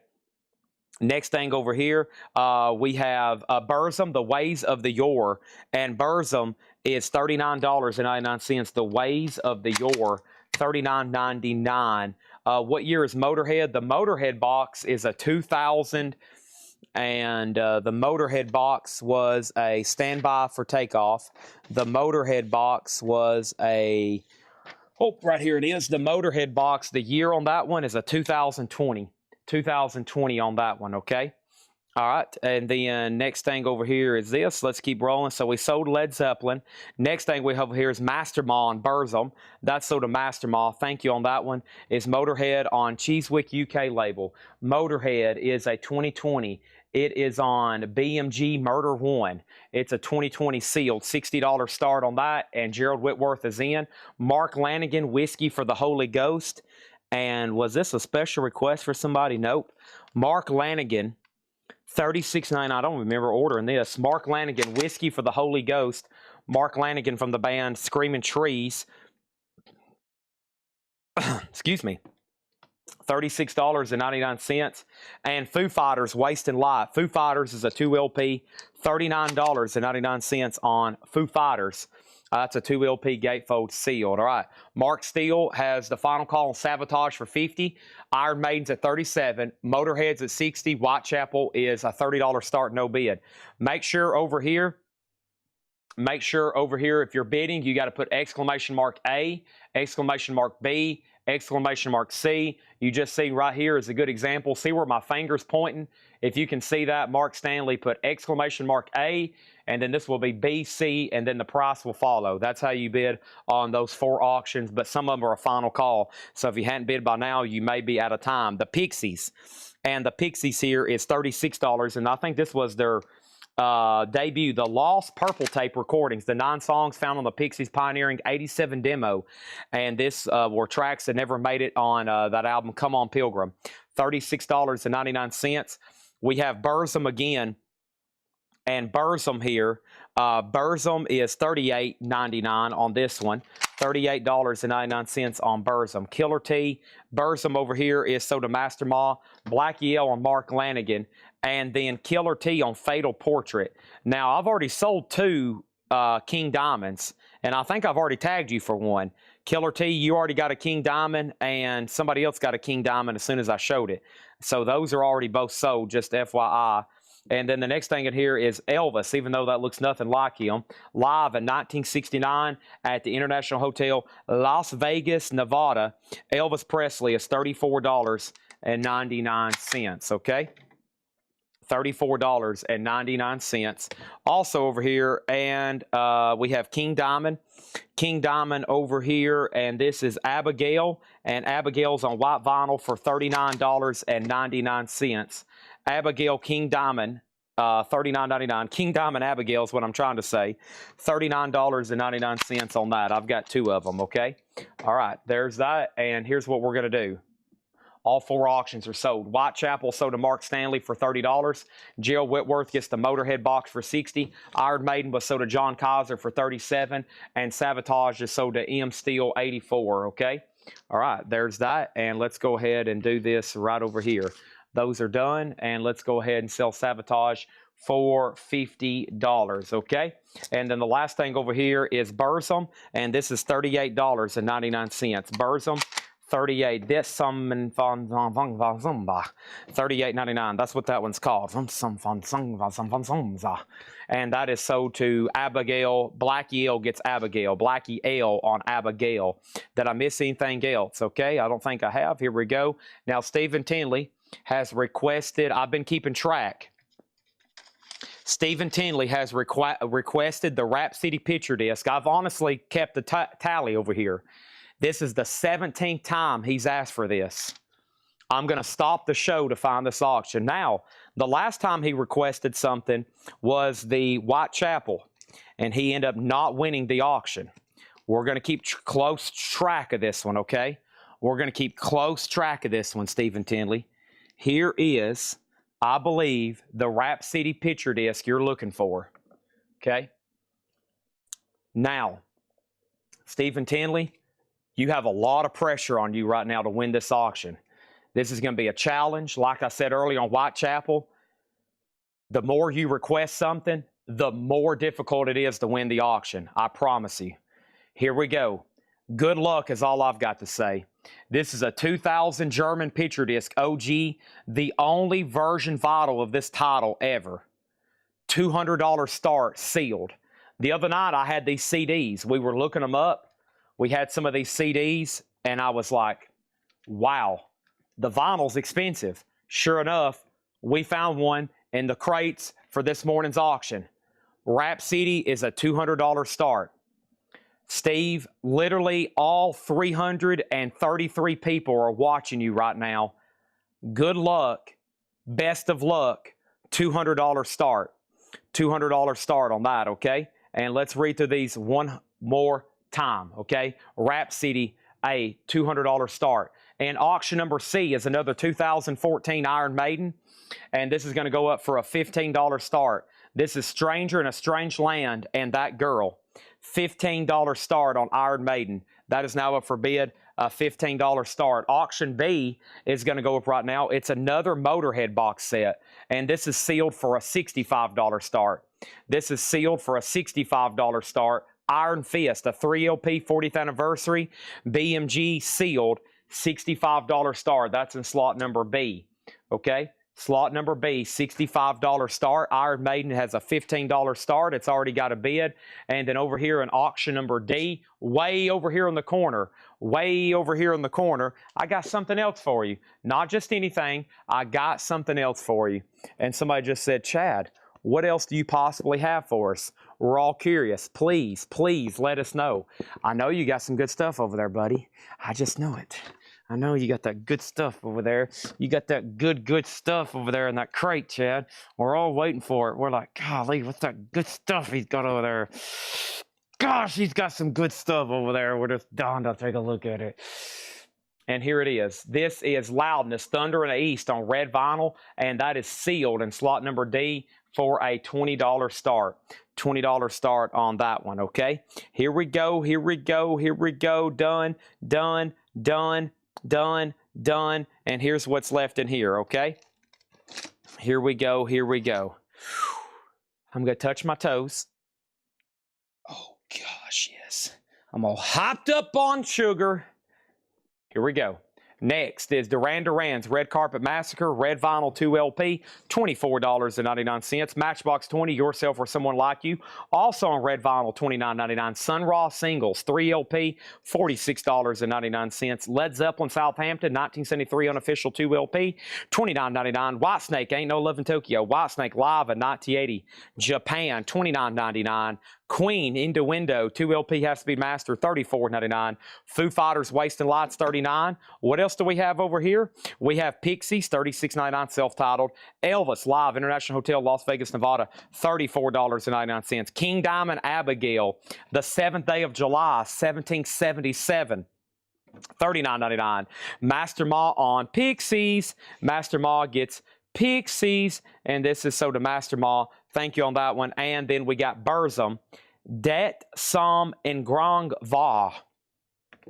Next thing over here, we have Burzum, The Ways of the Yore. And Burzum is $39.99. The Ways of the Yore, $39.99. What year is Motorhead? The Motorhead box is a 2000. And the Motorhead box was a Standby for Takeoff. The Motorhead box was a... Oh, right here it is. The Motorhead box, the year on that one is a 2020. 2020 on that one, okay? All right, and then next thing over here is this. Let's keep rolling. So we sold Led Zeppelin. Next thing we have here is Master Ma on Burzum. That's sold to Master Ma. Thank you on that one. Is Motorhead on Cheesewick UK label. Motorhead is a 2020. It is on BMG Murder 1. It's a 2020 sealed. $60 start on that, and Gerald Whitworth is in. Mark Lanigan, Whiskey for the Holy Ghost. And was this a special request for somebody? Nope. Mark Lanigan, $36.99. I don't remember ordering this. Mark Lanigan, Whiskey for the Holy Ghost. Mark Lanigan from the band Screaming Trees. Excuse me. $36.99. And Foo Fighters, Wasting Life. Foo Fighters is a 2 LP. $39.99 on Foo Fighters. That's a 2 LP gatefold sealed. All right. Mark Steele has the final call on Sabotage for $50. Iron Maiden's at $37. Motorhead's at $60. Whitechapel is a $30 start, no bid. Make sure over here, if you're bidding, you got to put exclamation mark A, exclamation mark B, exclamation mark C. You just see right here is a good example. See where my finger's pointing? If you can see that, Mark Stanley put exclamation mark A, and then this will be B, C, and then the price will follow. That's how you bid on those 4 auctions, but some of them are a final call. So if you hadn't bid by now, you may be out of time. The Pixies. And the Pixies here is $36, and I think this was their debut, the Lost Purple Tape recordings, the 9 songs found on the Pixies Pioneering 87 demo. And this were tracks that never made it on that album, Come On Pilgrim. $36.99. We have Burzum again. And Burzum here, Burzum is $38.99 on this one. $38.99 on Burzum. Killer T, Burzum over here is sold to Master Ma. Black Yell on Mark Lanigan. And then Killer T on Fatal Portrait. Now, I've already sold 2 King Diamonds, and I think I've already tagged you for one. Killer T, you already got a King Diamond, and somebody else got a King Diamond as soon as I showed it. So those are already both sold, just FYI. And then the next thing in here is Elvis, even though that looks nothing like him. Live in 1969 at the International Hotel, Las Vegas, Nevada. Elvis Presley is $34.99, okay? $34.99. Also over here, and we have King Diamond. King Diamond over here, and this is Abigail, and Abigail's on white vinyl for $39.99. Abigail King Diamond, $39.99. King Diamond Abigail is what I'm trying to say. $39.99 on that. I've got 2 of them, okay? All right, there's that, and here's what we're going to do. All 4 auctions are sold. Whitechapel sold to Mark Stanley for $30. Jill Whitworth gets the Motorhead box for $60. Iron Maiden was sold to John Kaiser for $37. And Sabotage is sold to M. Steele, $84. Okay? All right, there's that. And let's go ahead and do this right over here. Those are done. And let's go ahead and sell Sabotage for $50. Okay? And then the last thing over here is Burzum. And this is $38.99. Burzum. 38. This some $38.99. That's what that one's called. And that is sold to Abigail. Blackie L gets Abigail. Blackie L on Abigail. Did I miss anything else? Okay, I don't think I have. Here we go. Now Stephen Tinley has requested. I've been keeping track. Stephen Tinley has requested the Rhapsody picture disc. I've honestly kept the tally over here. This is the 17th time he's asked for this. I'm going to stop the show to find this auction. Now, the last time he requested something was the Whitechapel, and he ended up not winning the auction. We're going to keep close track of this one, okay? We're going to keep close track of this one, Stephen Tinley. Here is, I believe, the Rhapsody picture disc you're looking for, okay? Now, Stephen Tinley, you have a lot of pressure on you right now to win this auction. This is going to be a challenge. Like I said earlier on Whitechapel, the more you request something, the more difficult it is to win the auction. I promise you. Here we go. Good luck is all I've got to say. This is a 2000 German picture disc OG, the only version vinyl of this title ever. $200 start, sealed. The other night I had these CDs. We were looking them up. We had some of these CDs, and I was like, wow, the vinyl's expensive. Sure enough, we found one in the crates for this morning's auction. Rhapsody is a $200 start. Steve, literally all 333 people are watching you right now. Good luck. Best of luck. $200 start. $200 start on that, okay? And let's read through these one more time, okay? Rhapsody, a $200 start. And auction number C is another 2014 Iron Maiden, and this is going to go up for a $15 start. This is Stranger in a Strange Land and That Girl. $15 start on Iron Maiden. That is now up for bid, a $15 start. Auction B is going to go up right now. It's another Motorhead box set, and this is sealed for a $65 start. This is sealed for a $65 start. Iron Fist, a 3LP 40th anniversary, BMG sealed, $65 start. That's in slot number B, okay? Slot number B, $65 start. Iron Maiden has a $15 start. It's already got a bid. And then over here in auction number D, way over here in the corner, I got something else for you. Not just anything, I got something else for you. And somebody just said, Chad, what else do you possibly have for us? We're all curious. Please, please let us know. I know you got some good stuff over there, buddy. I just know it. I know you got that good stuff over there. You got that good stuff over there in that crate, Chad. We're all waiting for it. We're like, golly, what's that good stuff he's got over there? Gosh, he's got some good stuff over there. We're just dying to take a look at it. And here it is. This is Loudness, Thunder in the East on red vinyl, and that is sealed in slot number D for a $20 start. $20 start on that one, okay? Here we go. Done. And here's what's left in here, okay? Here we go. I'm going to touch my toes. Oh, gosh, yes. I'm all hopped up on sugar. Here we go. Next is Duran Duran's Red Carpet Massacre, red vinyl 2 LP, $24.99. Matchbox 20, Yourself or Someone Like You, also on red vinyl, $29.99. Sun Ra Singles, 3 LP, $46.99. Led Zeppelin Southampton, 1973 unofficial 2 LP, $29.99. Whitesnake, Ain't No Love in Tokyo, Whitesnake Live in 1980, Japan, $29.99. Queen, Into Window, 2 LP has to be mastered, $34.99. Foo Fighters, Wasting Lights, $39. What else do we have over here? We have Pixies, $36.99, self-titled. Elvis, Live, International Hotel, Las Vegas, Nevada, $34.99. King Diamond, Abigail, the 7th day of July, 1777. $39.99. Master Ma on Pixies. Master Ma gets Pixies, and this is so to Master Ma. Thank you on that one. And then we got Burzum, Det Som En Grong Va,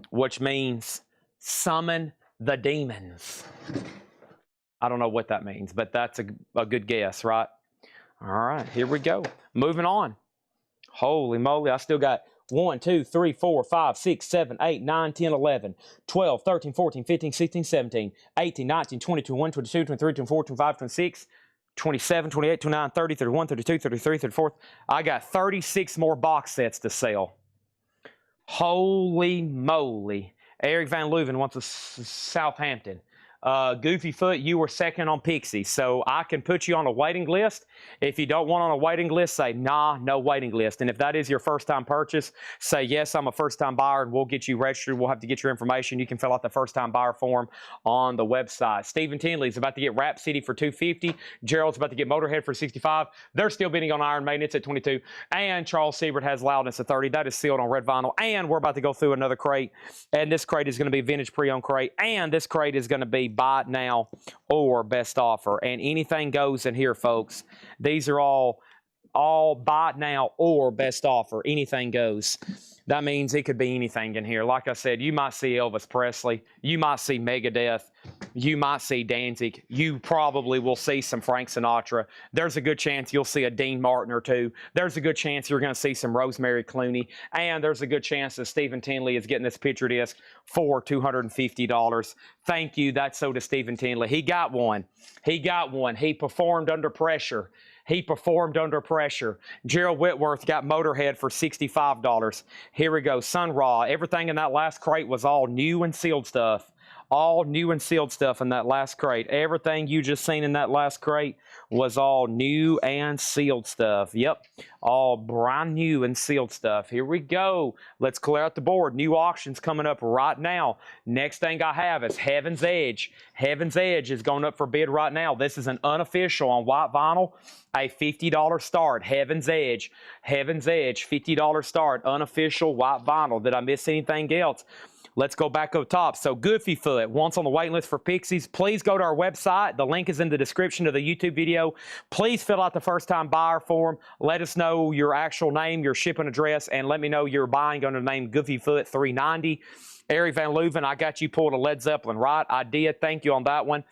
which means summon the demons. I don't know what that means, but that's a good guess, right? All right, here we go. Moving on. Holy moly, I still got 1, 2, 3, 4, 5, 6, 7, 8, 9, 10, 11, 12, 13, 14, 15, 16, 17, 18, 19, 20, 21, 22, 23, 24, 25, 26, 27, 28, 29, 30, 31, 32, 33, 34. I got 36 more box sets to sell. Holy moly. Eric Van Leuven wants a Southampton. Goofy Foot, you were second on Pixie, so I can put you on a waiting list. If you don't want on a waiting list, say, nah, no waiting list. And if that is your first-time purchase, say, yes, I'm a first-time buyer, and we'll get you registered. We'll have to get your information. You can fill out the first-time buyer form on the website. Stephen Tinley's about to get Rap City for $250. Gerald's about to get Motorhead for $65. They're still bidding on Iron Maiden. It's at $22. And Charles Siebert has Loudness at $30. That is sealed on red vinyl. And we're about to go through another crate. And this crate is going to be vintage pre-owned crate. And this crate is going to be buy it now or best offer, and anything goes in here, folks. These are all buy it now or best offer. Anything goes. That means it could be anything in here. Like I said, you might see Elvis Presley, you might see Megadeth, you might see Danzig, you probably will see some Frank Sinatra. There's a good chance you'll see a Dean Martin or two. There's a good chance you're going to see some Rosemary Clooney, and there's a good chance that Stephen Tinley is getting this picture disc for $250. Thank you. That's so to Stephen Tinley. He got one. He got one. He performed under pressure. He performed under pressure. Gerald Whitworth got Motorhead for $65. Here we go. Sun Ra. Everything in that last crate was all new and sealed stuff. All new and sealed stuff in that last crate. Everything you just seen in that last crate was all new and sealed stuff. Yep, all brand new and sealed stuff. Here we go. Let's clear out the board. New auctions coming up right now. Next thing I have is Heaven's Edge. Heaven's Edge is going up for bid right now. This is an unofficial on white vinyl. A $50 start. Heaven's Edge. Heaven's Edge. $50 start. Unofficial white vinyl. Did I miss anything else? Let's go back up top. So Goofy Foot, once on the waiting list for Pixies, please go to our website. The link is in the description of the YouTube video. Please fill out the first-time buyer form. Let us know your actual name, your shipping address, and let me know you're buying under the name Goofy Foot 390. Eric Van Leuven, I got you pulled a Led Zeppelin, right? I did. Thank you on that one.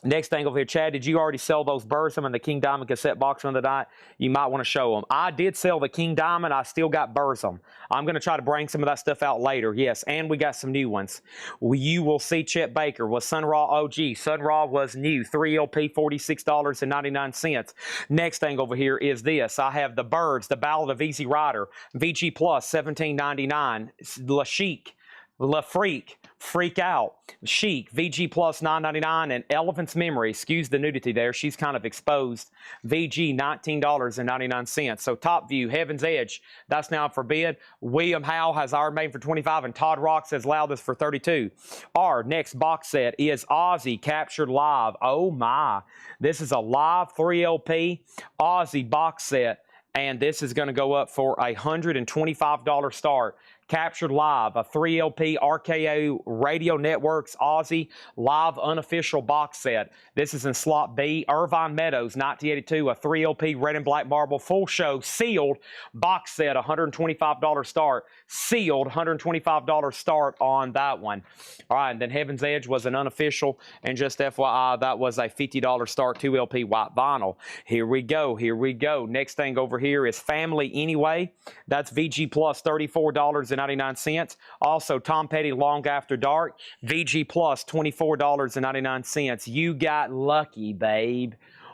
Next thing over here, Chad, did you already sell those Burzum and the King Diamond cassette box on the night? You might want to show them. I did sell the King Diamond. I still got Burzum. I'm going to try to bring some of that stuff out later. Yes, and we got some new ones. You will see Chet Baker was Sun Ra OG. Sun Ra was new. 3 LP, $46.99. Next thing over here is this. I have the Birds, the Ballad of Easy Rider. VG Plus, $17.99. La Chic, La Freak, Freak Out, Chic, VG Plus $9.99, and Elephant's Memory. Excuse the nudity there. She's kind of exposed. VG $19.99. So Top View, Heaven's Edge, that's now for bid. William Howe has Iron Maiden for $25, and Todd Rock says Loudest for $32. Our next box set is Ozzy Captured Live. Oh my. This is a live 3 LP Ozzy box set, and this is going to go up for a $125 start. Captured Live, a 3 LP RKO Radio Networks Ozzy live unofficial box set. This is in slot B. Irvine Meadows, 1982, a 3 LP red and black marble full show sealed box set, $125 start. Sealed, $125 start on that one. All right, and then Heaven's Edge was an unofficial, and just FYI, that was a $50 start 2 LP white vinyl. Here we go. Here we go. Next thing over here is Family Anyway. That's VG Plus $34.99. $24.99. Also, Tom Petty Long After Dark, VG Plus, $24.99. You got lucky, babe,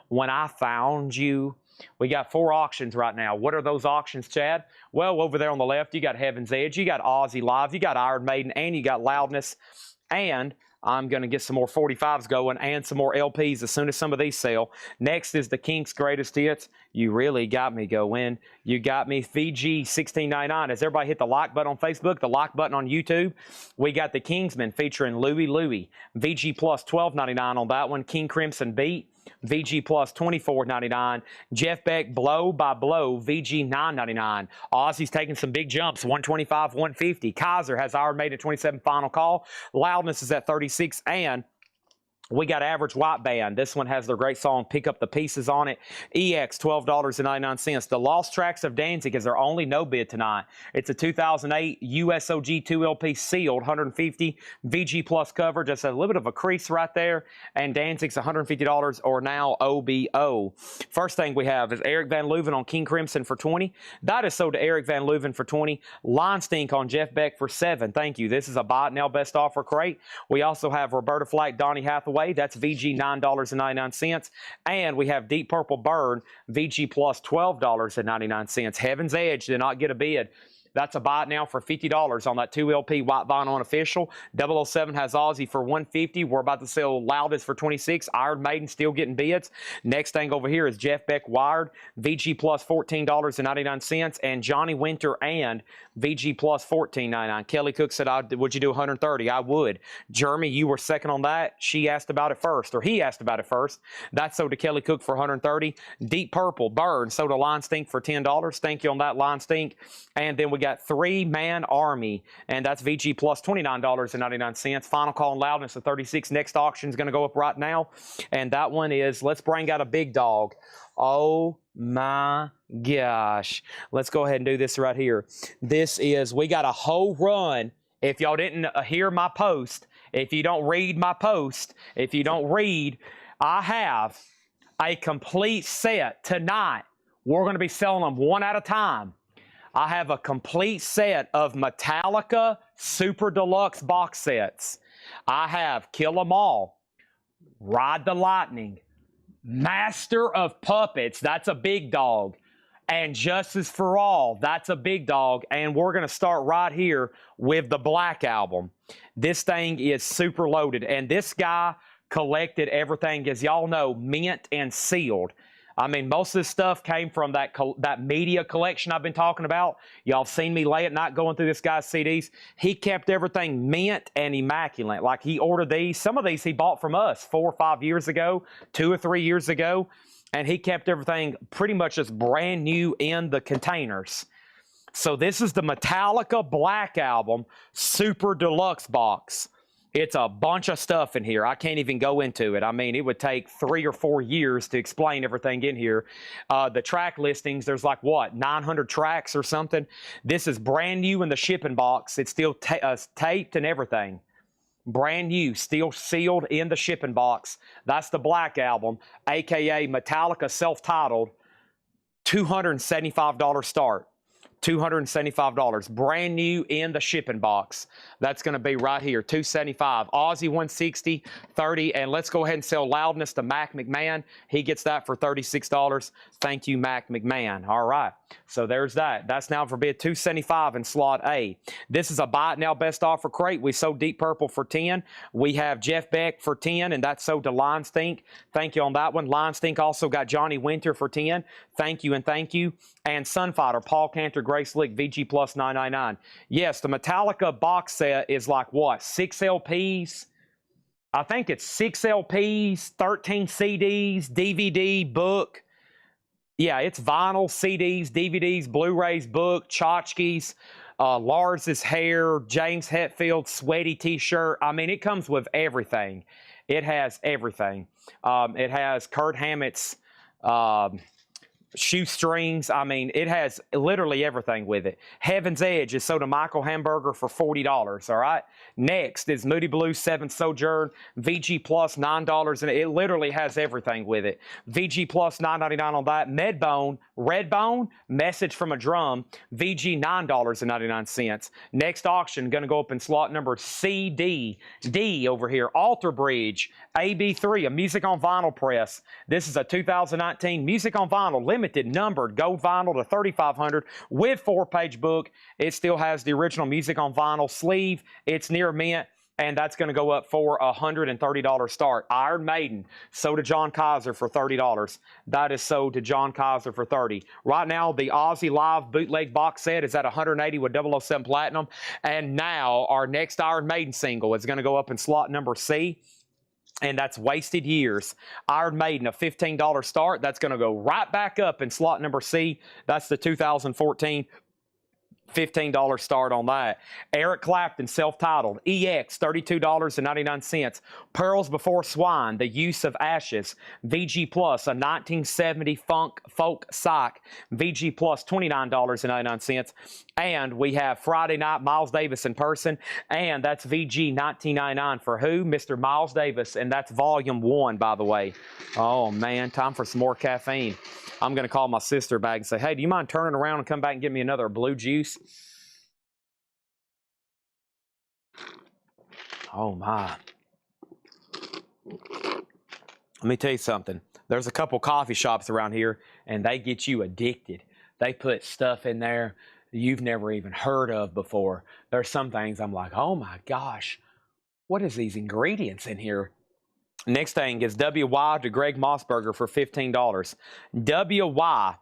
when I found you. We got 4 auctions right now. What are those auctions, Chad? Well, over there on the left, you got Heaven's Edge, you got Aussie Live, you got Iron Maiden, and you got Loudness. And I'm going to get some more 45s going and some more LPs as soon as some of these sell. Next is the Kinks Greatest Hits. You really got me going. You got me. VG $16.99. As everybody hit the like button on Facebook, the like button on YouTube, we got the Kingsman featuring Louie Louie. VG Plus $12.99 on that one. King Crimson Beat. VG Plus $24.99. Jeff Beck Blow by Blow, VG $9.99. Ozzy's taking some big jumps, 125, 150. Kaiser has Iron Maiden 27 Final Call. Loudness is at 36, and we got Average White Band. This one has their great song, Pick Up the Pieces on it. EX, $12.99. The Lost Tracks of Danzig is their only no bid tonight. It's a 2008 USOG 2 LP sealed, 150 VG Plus cover. Just a little bit of a crease right there. And Danzig's $150 or now OBO. First thing we have is Eric Van Leuven on King Crimson for 20. That is sold to Eric Van Leuven for 20. Line Stink on Jeff Beck for 7. Thank you. This is a buy it now best offer crate. We also have Roberta Flack, Donny Hathaway. That's VG $9.99. And we have Deep Purple Burn, VG Plus $12.99. Heaven's Edge did not get a bid. That's a buy it now for $50 on that 2 LP white vinyl unofficial. 007 has Aussie for $150. We're about to sell Loudest for $26. Iron Maiden still getting bids. Next thing over here is Jeff Beck Wired, VG Plus $14.99. And Johnny Winter and VG Plus $14.99. Kelly Cook said, would you do 130? I would. Jeremy, you were second on that. She asked about it first, or he asked about it first. That's sold to Kelly Cook for 130. Deep Purple Burn sold to Line Stink for $10. Thank you on that, Line Stink. And then we got 3-Man Army, and that's VG Plus $29.99. Final Call and Loudness of 36. Next auction is going to go up right now, and that one is, let's bring out a big dog. Oh my gosh. Let's go ahead and do this right here. This is, we got a whole run. If y'all didn't hear my post, if you don't read my post, if you don't read, I have a complete set tonight. We're going to be selling them one at a time. I have a complete set of Metallica Super Deluxe box sets. I have Kill 'Em All, Ride the Lightning, Master of Puppets, that's a big dog, and Justice for All, that's a big dog. And we're going to start right here with the Black Album. This thing is super loaded, and this guy collected everything, as y'all know, mint and sealed. I mean, most of this stuff came from that media collection I've been talking about. Y'all seen me late at night going through this guy's CDs. He kept everything mint and immaculate. Like, he ordered these. Some of these he bought from us 4 or 5 years ago, 2 or 3 years ago. And he kept everything pretty much just brand new in the containers. So this is the Metallica Black Album Super Deluxe box. It's a bunch of stuff in here. I can't even go into it. I mean, it would take 3 or 4 years to explain everything in here. The track listings, there's like, what, 900 tracks or something? This is brand new in the shipping box. It's still taped and everything. Brand new, still sealed in the shipping box. That's the Black Album, a.k.a. Metallica self-titled, $275 start. $275, brand new in the shipping box. That's going to be right here, $275. Aussie 160, 30, and let's go ahead and sell Loudness to Mac McMahon. He gets that for $36. Thank you, Mac McMahon. All right, so there's that. That's now for bid $275 in slot A. This is a buy it now best offer crate. We sold Deep Purple for 10. We have Jeff Beck for 10, and that's sold to Line Stink. Thank you on that one. Line Stink also got Johnny Winter for 10. Thank you and thank you. And Sunfighter, Paul Cantor, Grace Slick, VG Plus $9.99. Yes, the Metallica box set is like what, 6 LPs? I think it's 6 LPs, 13 CDs, DVD, book. Yeah, it's vinyl, CDs, DVDs, Blu-rays, book, tchotchkes, Lars's hair, James Hetfield, sweaty t-shirt. I mean, it comes with everything. It has everything. It has Kurt Hammett's shoestrings. I mean, it has literally everything with it. Heaven's Edge is sold to Michael Hamburger for $40. All right. Next is Moody Blue 7th Sojourn VG Plus $9, and it literally has everything with it. VG Plus $9.99 on that. Medbone Redbone Message from a Drum VG $9.99. Next auction going to go up in slot number CD D over here. Alter Bridge AB3, a music on vinyl press. This is a 2019 music on vinyl limited numbered gold vinyl to 3,500 with 4-page book. It still has the original music on vinyl sleeve. It's near mint, and that's going to go up for a $130 start. Iron Maiden sold to John Kaiser for $30. That is sold to John Kaiser for $30. Right now, the Aussie Live bootleg box set is at $180 with 007 Platinum. And now our next Iron Maiden single is going to go up in slot number C. And that's Wasted Years. Iron Maiden, a $15 start. That's going to go right back up in slot number C. That's the 2014 $15 start on that. Eric Clapton, self-titled, EX, $32.99. Pearls Before Swine, The Use of Ashes, VG Plus, a 1970 funk folk psych, VG Plus, $29.99. And we have Friday Night, Miles Davis in person, and that's VG $19.99 for who? Mr. Miles Davis, and that's volume 1, by the way. Oh, man, time for some more caffeine. I'm going to call my sister back and say, hey, do you mind turning around and come back and get me another blue juice? Oh, my. Let me tell you something. There's a couple coffee shops around here, and they get you addicted. They put stuff in there you've never even heard of before. There's some things I'm like, oh, my gosh, what is these ingredients in here? Next thing is WY to Greg Mossberger for $15. WY.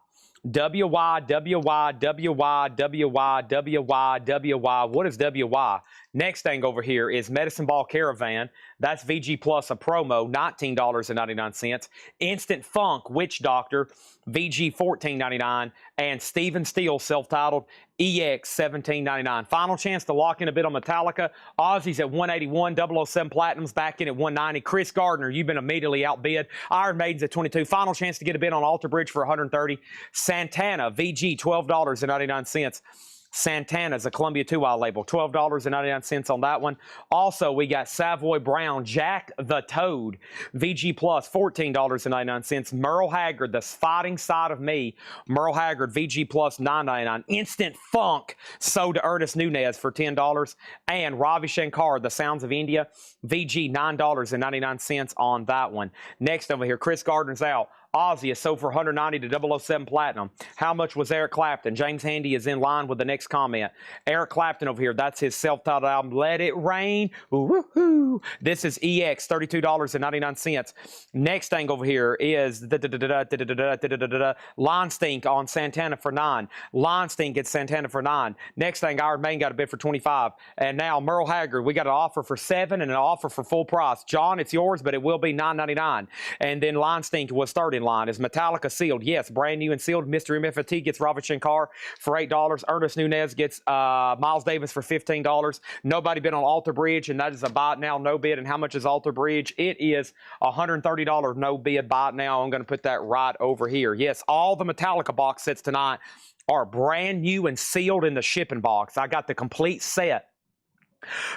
What is WY? Next thing over here is Medicine Ball Caravan. That's VG Plus, a promo, $19.99. Instant Funk Witch Doctor, VG $14.99. And Steven Steele, self-titled, EX $17.99. Final chance to lock in a bit on Metallica. Aussies at 181, 007 Platinums back in at 190. Chris Gardner, you've been immediately outbid. Iron Maiden's at 22. Final chance to get a bid on Alter Bridge for 130. Santana, VG $12.99. Santana's a Columbia 2i label, $12.99 on that one. Also, we got Savoy Brown, Jack the Toad, VG Plus, $14.99. Merle Haggard, The Fighting Side of Me, Merle Haggard, VG Plus, $9.99. Instant Funk, sold to Ernest Nunez for $10. And Ravi Shankar, The Sounds of India, VG, $9.99 on that one. Next over here, Chris Gardner's out. Ozzy is sold for $190 to 007 Platinum. How much was Eric Clapton? James Handy is in line with the next comment. Eric Clapton over here, that's his self-titled album, Let It Rain. Woo-hoo. This is EX, $32.99. Next thing over here is Linestink on Santana for $9. Linestink gets Santana for $9. Next thing, Iron Maiden got a bid for $25. And now Merle Haggard, we got an offer for $7 and an offer for full price. John, it's yours, but it will be $9.99. And then Linestink was starting line. Is Metallica sealed? Yes, brand new and sealed. Mr. MFT gets Ravi Shankar for $8. Ernest Nunez gets Miles Davis for $15. Nobody bid on Alter Bridge, and that is a buy it now, no bid. And how much is Alter Bridge? It is $130 no bid, buy it now. I'm going to put that right over here. Yes, all the Metallica box sets tonight are brand new and sealed in the shipping box. I got the complete set.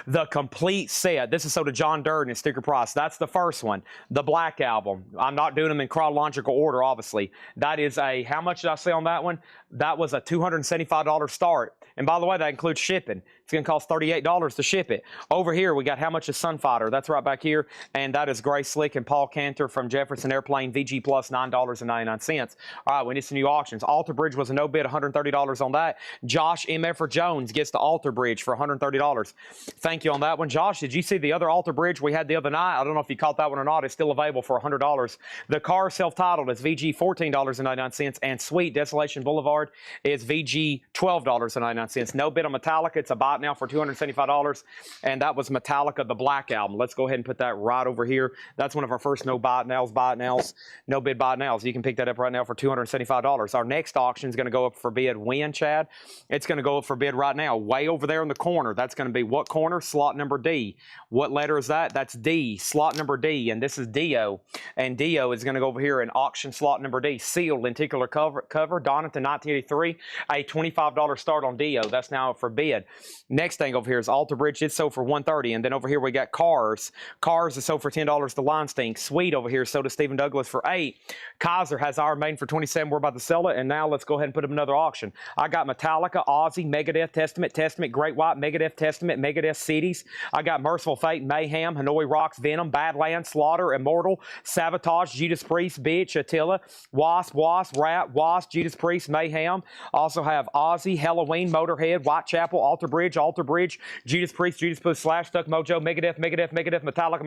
The complete set. This is sold to John Durden and sticker price. That's the first one. The Black Album. I'm not doing them in chronological order, obviously. That is a, how much did I say on that one? That was a $275 start. And by the way, that includes shipping. It's going to cost $38 to ship it. Over here, we got how much is Sunfighter. That's right back here. And that is Grace Slick and Paul Cantor from Jefferson Airplane, VG Plus, $9.99. All right, we need some new auctions. Alter Bridge was a no bid, $130 on that. Josh M. Effer Jones gets the Alter Bridge for $130. Thank you on that one. Josh, did you see the other Alter Bridge we had the other night? I don't know if you caught that one or not. It's still available for $100. The car self-titled is VG $14.99. And Sweet Desolation Boulevard is VG $12.99. No bid on Metallica. It's a buy it now for $275. And that was Metallica, the Black Album. Let's go ahead and put that right over here. That's one of our first no buy it nows, no bid buy it nows. You can pick that up right now for $275. Our next auction is going to go up for bid when, Chad? It's going to go up for bid right now, way over there in the corner. That's going to be what corner, slot number D. What letter is that? That's D, slot number D, and this is Dio. And Dio is going to go over here and auction slot number D, sealed lenticular cover, Donington 1983, a $25 start on Dio. That's now for bid. Next thing over here is Alter Bridge. It's sold for $130, and then over here we got Cars. Cars is sold for $10 to Leinstein. Sweet over here, so does Stephen Douglas for $8. Kaiser has Iron Maiden for $27. We're about to sell it, and now let's go ahead and put up another auction. I got Metallica, Ozzy, Megadeth, Testament, Great White, Megadeth, Testament, Megadeth, Cities. I got Merciful Fate, Mayhem, Hanoi Rocks, Venom, Badlands, Slaughter, Immortal, Sabotage, Judas Priest, Bitch, Attila, Wasp, Rat, Wasp, Judas Priest, Mayhem. Also have Ozzy, Halloween, Motorhead, Whitechapel, Alter Bridge, Judas Priest, Slash, Stuck Mojo, Megadeth, Metallica,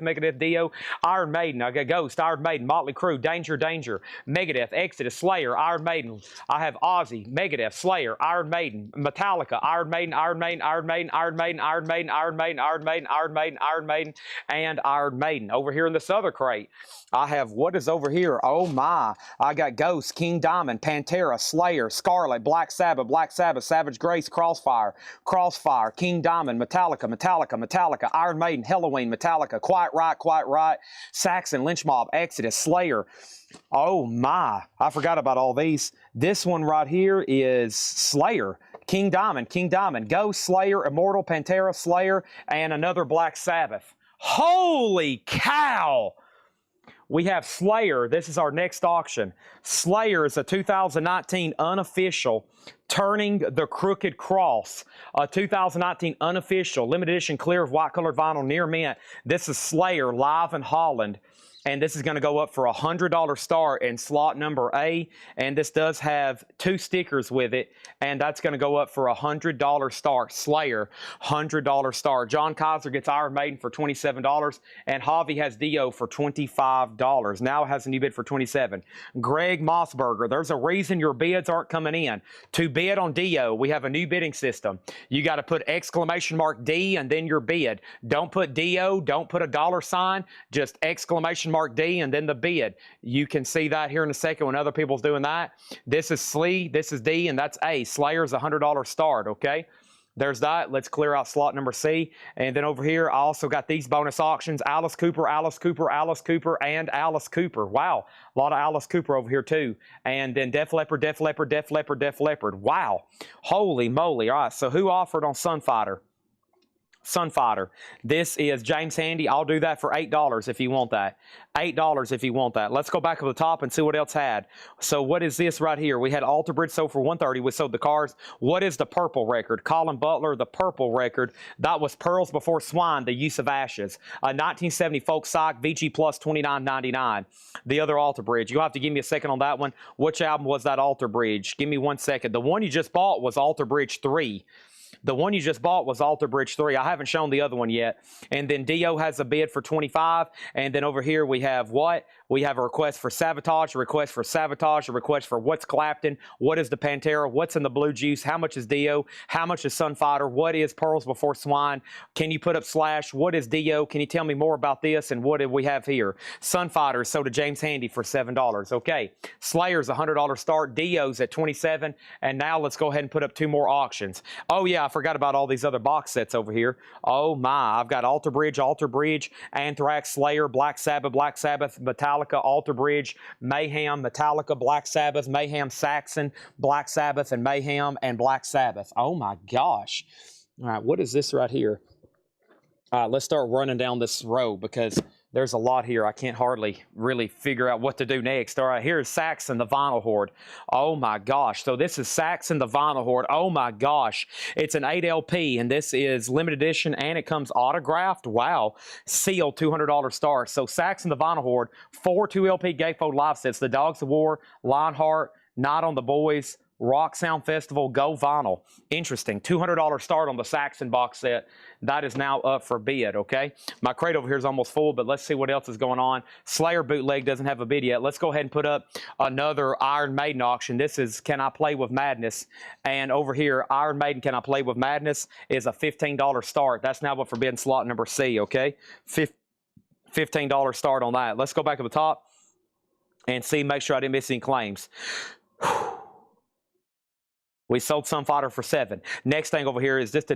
Megadeth, Dio, Iron Maiden. I got Ghost, Iron Maiden, Motley Crue, Danger, Megadeth, Exodus, Slayer, Iron Maiden. I have Ozzy, Megadeth, Slayer, Iron Maiden, Metallica, Iron Maiden, and Iron Maiden. Over here in this other crate, I have, what is over here? Oh my, I got Ghost, King Diamond, Pantera, Slayer, Scarlet, Black Sabbath, Savage Grace, Crossfire, King Diamond, Metallica, Iron Maiden, Halloween, Metallica, Quiet Right, Saxon, Lynch Mob, Exodus, Slayer. Oh my, I forgot about all these. This one right here is Slayer, King Diamond, Ghost, Slayer, Immortal, Pantera, Slayer, and another Black Sabbath. Holy cow! We have Slayer. This is our next auction. Slayer is a 2019 unofficial Turning the Crooked Cross. A 2019 unofficial limited edition clear of white colored vinyl near mint. This is Slayer live in Holland. And this is going to go up for a $100 start in slot number A. And this does have 2 stickers with it. And that's going to go up for a $100 start. Slayer, $100 start. John Kaiser gets Iron Maiden for $27. And Javi has Dio for $25. Now it has a new bid for $27. Greg Mossberger, there's a reason your bids aren't coming in. To bid on Dio, we have a new bidding system. You got to put exclamation mark D and then your bid. Don't put Dio, don't put a $sign, just exclamation mark D and then the bid. You can see that here in a second when other people's doing that. This is SLE, this is D, and that's A. Slayer's a $100 start, okay? There's that. Let's clear out slot number C. And then over here, I also got these bonus auctions. Alice Cooper, and Alice Cooper. Wow. A lot of Alice Cooper over here too. And then Def Leppard. Wow. Holy moly. All right. So who offered on Sunfighter? This is James Handy. I'll do that for $8 if you want that. $8 if you want that. Let's go back to the top and see what else had. So what is this right here? We had Alter Bridge sold for $130. We sold the cars. What is the purple record? Colin Butler, the purple record. That was Pearls Before Swine, The Use of Ashes. A 1970 folk psych, VG Plus $29.99. The other Alter Bridge. You'll have to give me a second on that one. Which album was that Alter Bridge? Give me 1 second. The one you just bought was Alter Bridge 3. The one you just bought was Alter Bridge 3. I haven't shown the other one yet. And then Dio has a bid for $25. And then over here we have what? We have a request for Sabotage, a request for What's Clapton, what is the Pantera, what's in the Blue Juice, how much is Dio, how much is Sunfighter, what is Pearls Before Swine, can you put up Slash, what is Dio, can you tell me more about this, and what do we have here? Sunfighter is sold to James Handy for $7. Okay, Slayer's a $100 start, Dio's at $27, and now let's go ahead and put up 2 more auctions. Oh yeah, I forgot about all these other box sets over here. Oh my, I've got Alter Bridge, Anthrax, Slayer, Black Sabbath, Metallica, Alter Bridge, Mayhem, Metallica, Black Sabbath, Mayhem, Saxon, Black Sabbath, and Mayhem, and Black Sabbath. Oh my gosh. All right, what is this right here? All right, let's start running down this row because there's a lot here. I can't hardly really figure out what to do next. All right, here's Saxon, the Vinyl Horde. Oh my gosh. So this is Saxon, the Vinyl Horde. Oh my gosh. It's an 8 LP, and this is limited edition, and it comes autographed. Wow. Sealed, $200 start. So Saxon, the Vinyl Horde, 4 2 LP gatefold live sets. The Dogs of War, Lionheart, Night on the Boys, Rock Sound Festival, Go Vinyl. Interesting. $200 start on the Saxon box set. That is now up for bid, okay? My crate over here is almost full, but let's see what else is going on. Slayer bootleg doesn't have a bid yet. Let's go ahead and put up another Iron Maiden auction. This is Can I Play With Madness? And over here, Iron Maiden Can I Play With Madness is a $15 start. That's now up for bid in slot number C, okay? $15 start on that. Let's go back to the top and see, make sure I didn't miss any claims. We sold some fodder for 7. Next thing over here is this.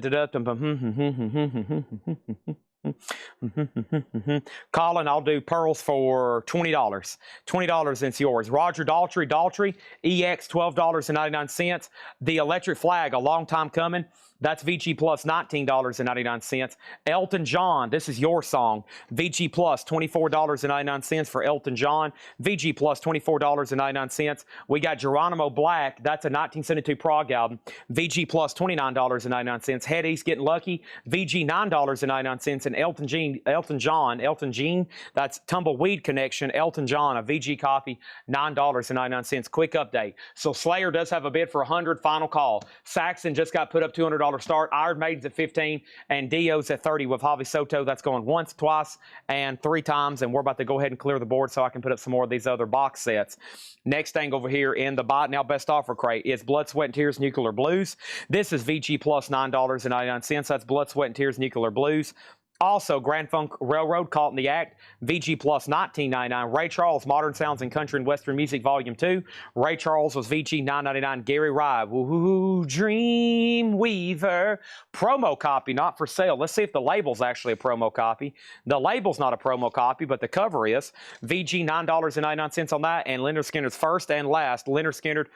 Colin, I'll do pearls for $20. $20 it's yours. Roger Daltrey, EX, $12.99. The electric flag, a long time coming. That's VG Plus, $19.99. Elton John, this is your song. VG Plus, $24.99 for Elton John. VG Plus, $24.99. We got Geronimo Black, that's a 1972 prog album. VG Plus, $29.99. Head East, Getting Lucky. VG, $9.99. And Elton Jean, that's Tumbleweed Connection. Elton John, a VG copy, $9.99. Quick update. So Slayer does have a bid for 100. Final call. Saxon just got put up $200 start. Iron Maiden's at 15 and Dio's at 30 with Javi Soto. That's going once, twice, and 3 times. And we're about to go ahead and clear the board so I can put up some more of these other box sets. Next thing over here in the Buy It Now Best Offer crate is Blood, Sweat, and Tears Nuclear Blues. This is VG Plus, $9.99. That's Blood, Sweat, and Tears Nuclear Blues. Also, Grand Funk Railroad, Caught in the Act, VG Plus, $19.99. Ray Charles, Modern Sounds in Country and Western Music, Volume 2. Ray Charles was VG, $9.99. Gary Rye, Woo Dream Weaver, promo copy, not for sale. Let's see if the label's actually a promo copy. The label's not a promo copy, but the cover is. VG, $9.99 on that. And Leonard Skinner's first and last. Leonard Skinner,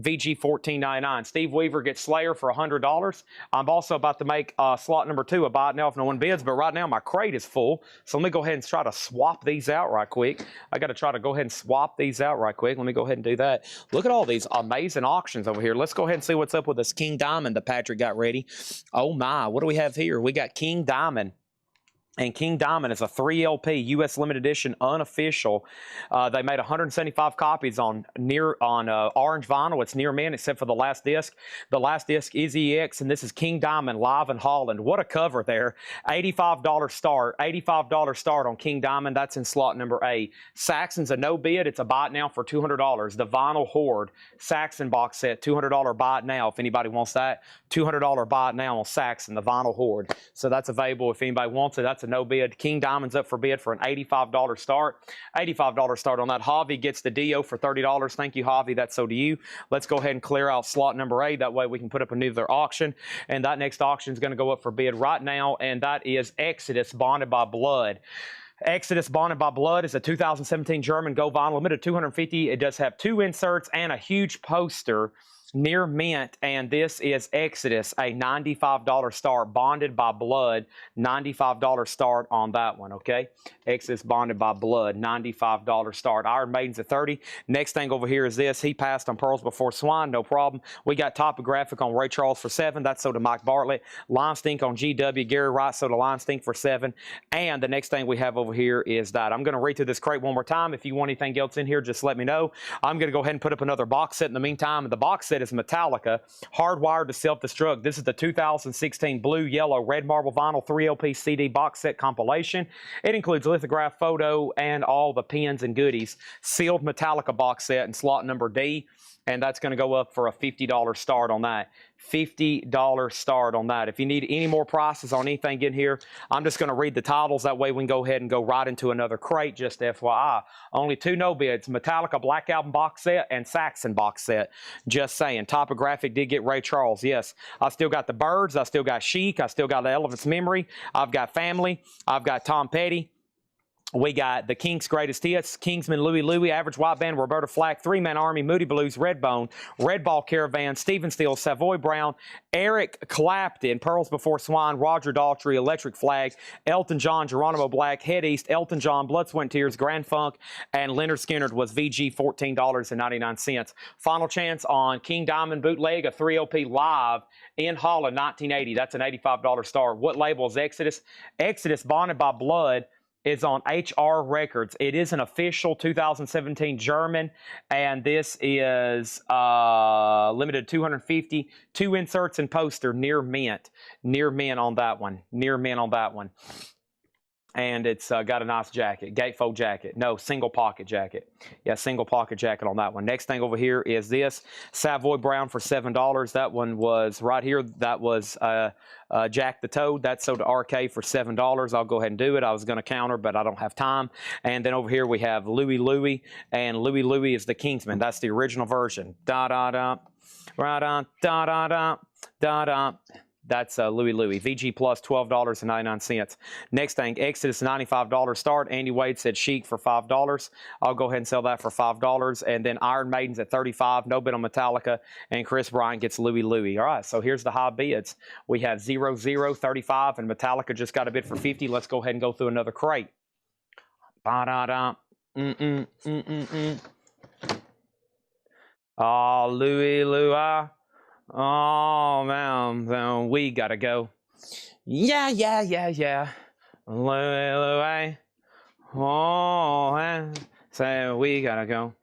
VG, $14.99. Steve Weaver gets Slayer for $100. I'm also about to make slot number 2 a Buy It Now if no one bids, but right now my crate is full. So let me go ahead and try to swap these out right quick. I got to try to go ahead and swap these out right quick. Let me go ahead and do that. Look at all these amazing auctions over here. Let's go ahead and see what's up with this King Diamond that Patrick got ready. Oh my, what do we have here? We got King Diamond. And King Diamond is a 3 LP U.S. limited edition, unofficial. They made 175 copies on orange vinyl. It's near mint, except for the last disc. The last disc is EX, and this is King Diamond live in Holland. What a cover there! $85 start. $85 start on King Diamond. That's in slot number A. Saxon's a no bid. It's a buy it now for $200. The Vinyl Horde Saxon box set, $200 buy it now. If anybody wants that, $200 buy it now on Saxon, the Vinyl Horde. So that's available if anybody wants it. That's a no bid. King Diamond's up for bid for an $85 start. $85 start on that. Javi gets the Dio for $30. Thank you, Javi. That's so to you. Let's go ahead and clear out slot number 8. That way we can put up another auction. And that next auction is going to go up for bid right now. And that is Exodus Bonded by Blood. Exodus Bonded by Blood is a 2017 German Go Vinyl limited 250. It does have 2 inserts and a huge poster near mint, and this is Exodus, a $95 start, Bonded by Blood, $95 start on that one, okay? Exodus Bonded by Blood, $95 start. Iron Maiden's at 30. Next thing over here is this. He passed on Pearls Before Swine, no problem. We got Topographic on Ray Charles for 7. That's sold to Mike Bartlett. Lime Stink on GW. Gary Wright sold to Lime Stink for 7. And the next thing we have over here is that. I'm going to read through this crate one more time. If you want anything else in here, just let me know. I'm going to go ahead and put up another box set in the meantime. And the box set is Metallica, Hardwired to Self-Destruct. This is the 2016 blue, yellow, red marble vinyl 3 LP CD box set compilation. It includes lithograph, photo, and all the pins and goodies. Sealed Metallica box set in slot number D. And that's going to go up for a $50 start on that. $50 start on that. If you need any more prices on anything in here, I'm just going to read the titles. That way we can go ahead and go right into another crate, just FYI. Only 2 no bids. Metallica Black Album box set and Saxon box set. Just saying. Topographic did get Ray Charles. Yes. I still got the Birds. I still got Chic. I still got the Elephant's Memory. I've got Family. I've got Tom Petty. We got the Kinks' Greatest Hits, Kingsman, Louie, Average White Band, Roberta Flack, 3-Man Army, Moody Blues, Redbone, Red Ball Caravan, Stephen Steele, Savoy Brown, Eric Clapton, Pearls Before Swine, Roger Daltrey, Electric Flag, Elton John, Geronimo Black, Head East, Elton John, Blood, Sweat, and Tears, Grand Funk, and Leonard Skinner was VG, $14.99. Final chance on King Diamond Bootleg, a 3 LP live in Holland, 1980. That's an $85 start. What label is Exodus? Exodus Bonded by Blood is on HR Records. It is an official 2017 German, and this is limited 250. 2 inserts and poster near mint. Near mint on that one. Near mint on that one. And it's got a nice jacket, gatefold jacket. No, single pocket jacket. Yeah, single pocket jacket on that one. Next thing over here is this Savoy Brown for $7. That one was right here. That was Jack the Toad. That sold to RK for $7. I'll go ahead and do it. I was going to counter, but I don't have time. And then over here we have Louie Louie, and Louie Louie is the Kingsman. That's the original version. Da da da, da da da da da da da. That's Louie Louie. VG Plus, $12.99. Next thing, Exodus, $95 start. Andy Wade said Chic for $5. I'll go ahead and sell that for $5. And then Iron Maiden's at $35. No bid on Metallica. And Chris Bryant gets Louie Louie. All right, so here's the high bids. We have 0, 0, 35, and Metallica just got a bid for 50. Let's go ahead and go through another crate. Ba-da-da. Oh, Louie Louie. Oh, man, we gotta go. Yeah. Louie. Oh, so we gotta go.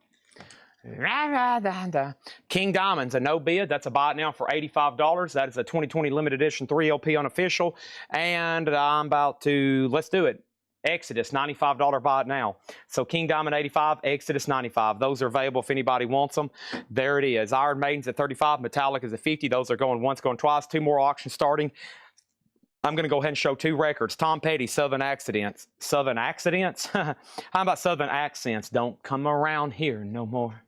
King Diamond's a no bid. That's a buy it now for $85. That is a 2020 limited edition 3LP unofficial. And I'm about to, let's do it. Exodus, $95 buy it now. So King Diamond 85, Exodus 95. Those are available if anybody wants them. There it is. Iron Maiden's at 35, Metallica's at 50. Those are going once, going twice. 2 more auctions starting. I'm going to go ahead and show 2 records. Tom Petty, Southern Accidents. Southern Accidents? How about Southern Accents? Don't come around here no more.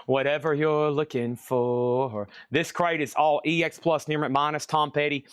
Whatever you're looking for. This crate is all EX Plus near minus. Tom Petty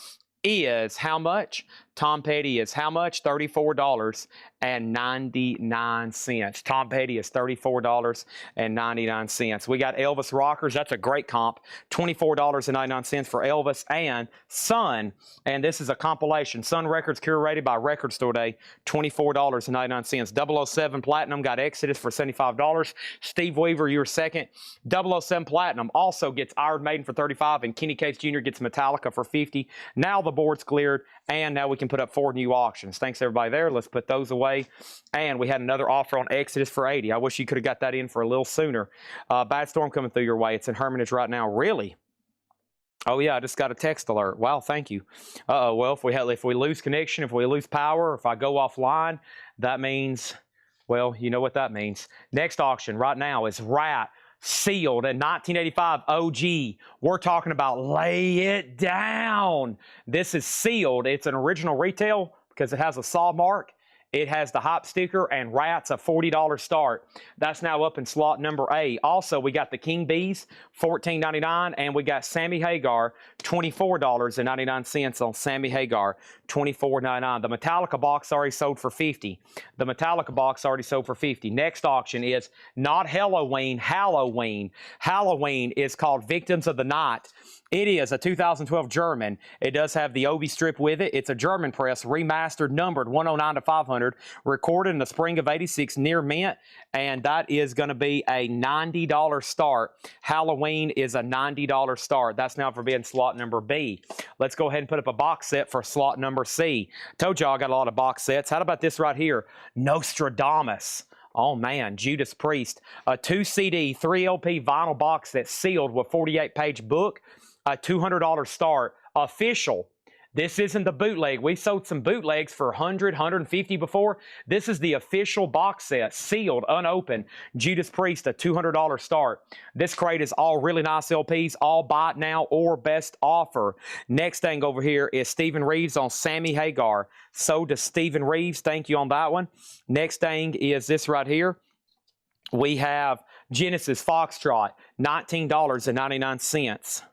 is how much? Tom Petty is how much? $34.99. Tom Petty is $34.99. We got Elvis Rockers. That's a great comp. $24.99 for Elvis and Sun. And this is a compilation. Sun Records curated by Record Store Day. $24.99. 007 Platinum got Exodus for $75. Steve Weaver, you're second. 007 Platinum also gets Iron Maiden for $35, and Kenny Case Jr. gets Metallica for $50. Now the board's cleared, and now we can put up 4 new auctions. Thanks everybody there. Let's put those away. And we had another offer on Exodus for $80. I wish you could have got that in for a little sooner. Bad storm coming through your way. It's in Hermitage right now. Really? Oh yeah, I just got a text alert. Wow, thank you. Well, if we lose connection, if we lose power, if I go offline, that means, well, you know what that means. Next auction right now is Rat. Sealed in 1985 OG. We're talking about lay it down. This is sealed. It's an original retail because it has a saw mark. It has the hype sticker, and Rat's a $40 start. That's now up in slot number A. Also, we got the King Bees, $14.99, and we got Sammy Hagar, $24.99 on Sammy Hagar, $24.99. The Metallica box already sold for $50. The Metallica box already sold for $50. Next auction is not Halloween, Halloween. Halloween is called Victims of the Night. It is a 2012 German. It does have the Obi strip with it. It's a German press, remastered, numbered 109 to 500, recorded in the spring of '86 near mint, and that is going to be a $90 start. Halloween is a $90 start. That's now for being slot number B. Let's go ahead and put up a box set for slot number C. Told y'all I got a lot of box sets. How about this right here? Nostradamus. Oh man, Judas Priest. A 2 CD, 3 LP vinyl box set sealed with 48-page book. A $200 start. Official. This isn't the bootleg. We sold some bootlegs for $100, $150 before. This is the official box set, sealed, unopened. Judas Priest, a $200 start. This crate is all really nice LPs, all buy it now or best offer. Next thing over here is Stephen Reeves on Sammy Hagar. Sold to Stephen Reeves. Thank you on that one. Next thing is this right here. We have Genesis Foxtrot, $19.99.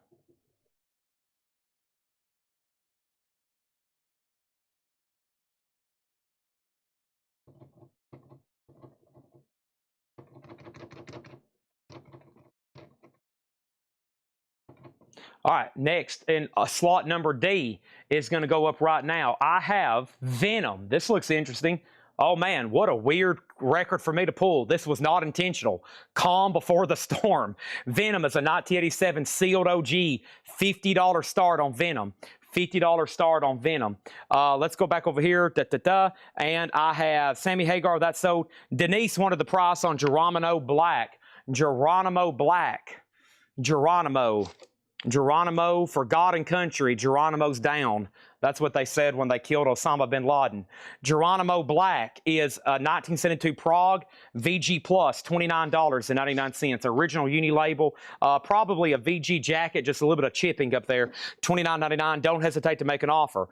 All right, next in slot number D is going to go up right now. I have Venom. This looks interesting. Oh man, what a weird record for me to pull. This was not intentional. Calm before the storm. Venom is a 1987 sealed OG. $50 start on Venom. $50 start on Venom. Let's go back over here. And I have Sammy Hagar. That's sold. Denise wanted the price on Geronimo Black. Geronimo Black. Geronimo for God and Country. Geronimo's down. That's what they said when they killed Osama bin Laden. Geronimo Black is 1972 Prague VG Plus, $29.99. Original uni label, probably a VG jacket, just a little bit of chipping up there. $29.99. Don't hesitate to make an offer.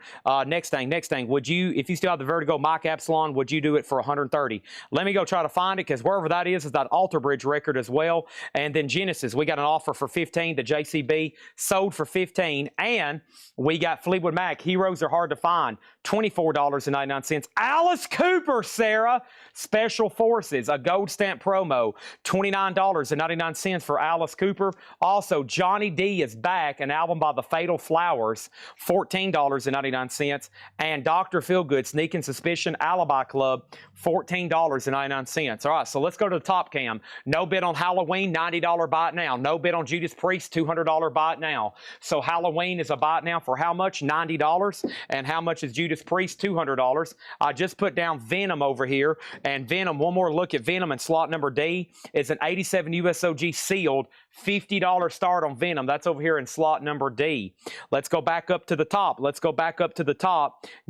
Next thing. Would you, if you still have the Vertigo Mike Absalon, would you do it for $130? Let me go try to find it, because wherever that is that Alter Bridge record as well. And then Genesis, we got an offer for $15. The JCB sold for $15, and we got Fleetwood Mac. Heroes are hard to find. $24.99. Alice Cooper, Sarah, Special Forces, a gold stamp promo. $29.99 for Alice Cooper. Also, Johnny D is back, an album by the Fatal Flowers. $14.99. And Dr. Feelgood, Sneaking Suspicion, Alibi Club. $14.99. All right, so let's go to the top cam. No bid on Halloween, $90 buy it now. No bid on Judas Priest, $200 buy it now. So Halloween is a buy it now for how much? $90. And how much is Judas Priest? $200. I just put down Venom over here. And Venom, one more look at Venom in slot number D, is an 87 USOG sealed, $50 start on Venom. That's over here in slot number D. Let's go back up to the top.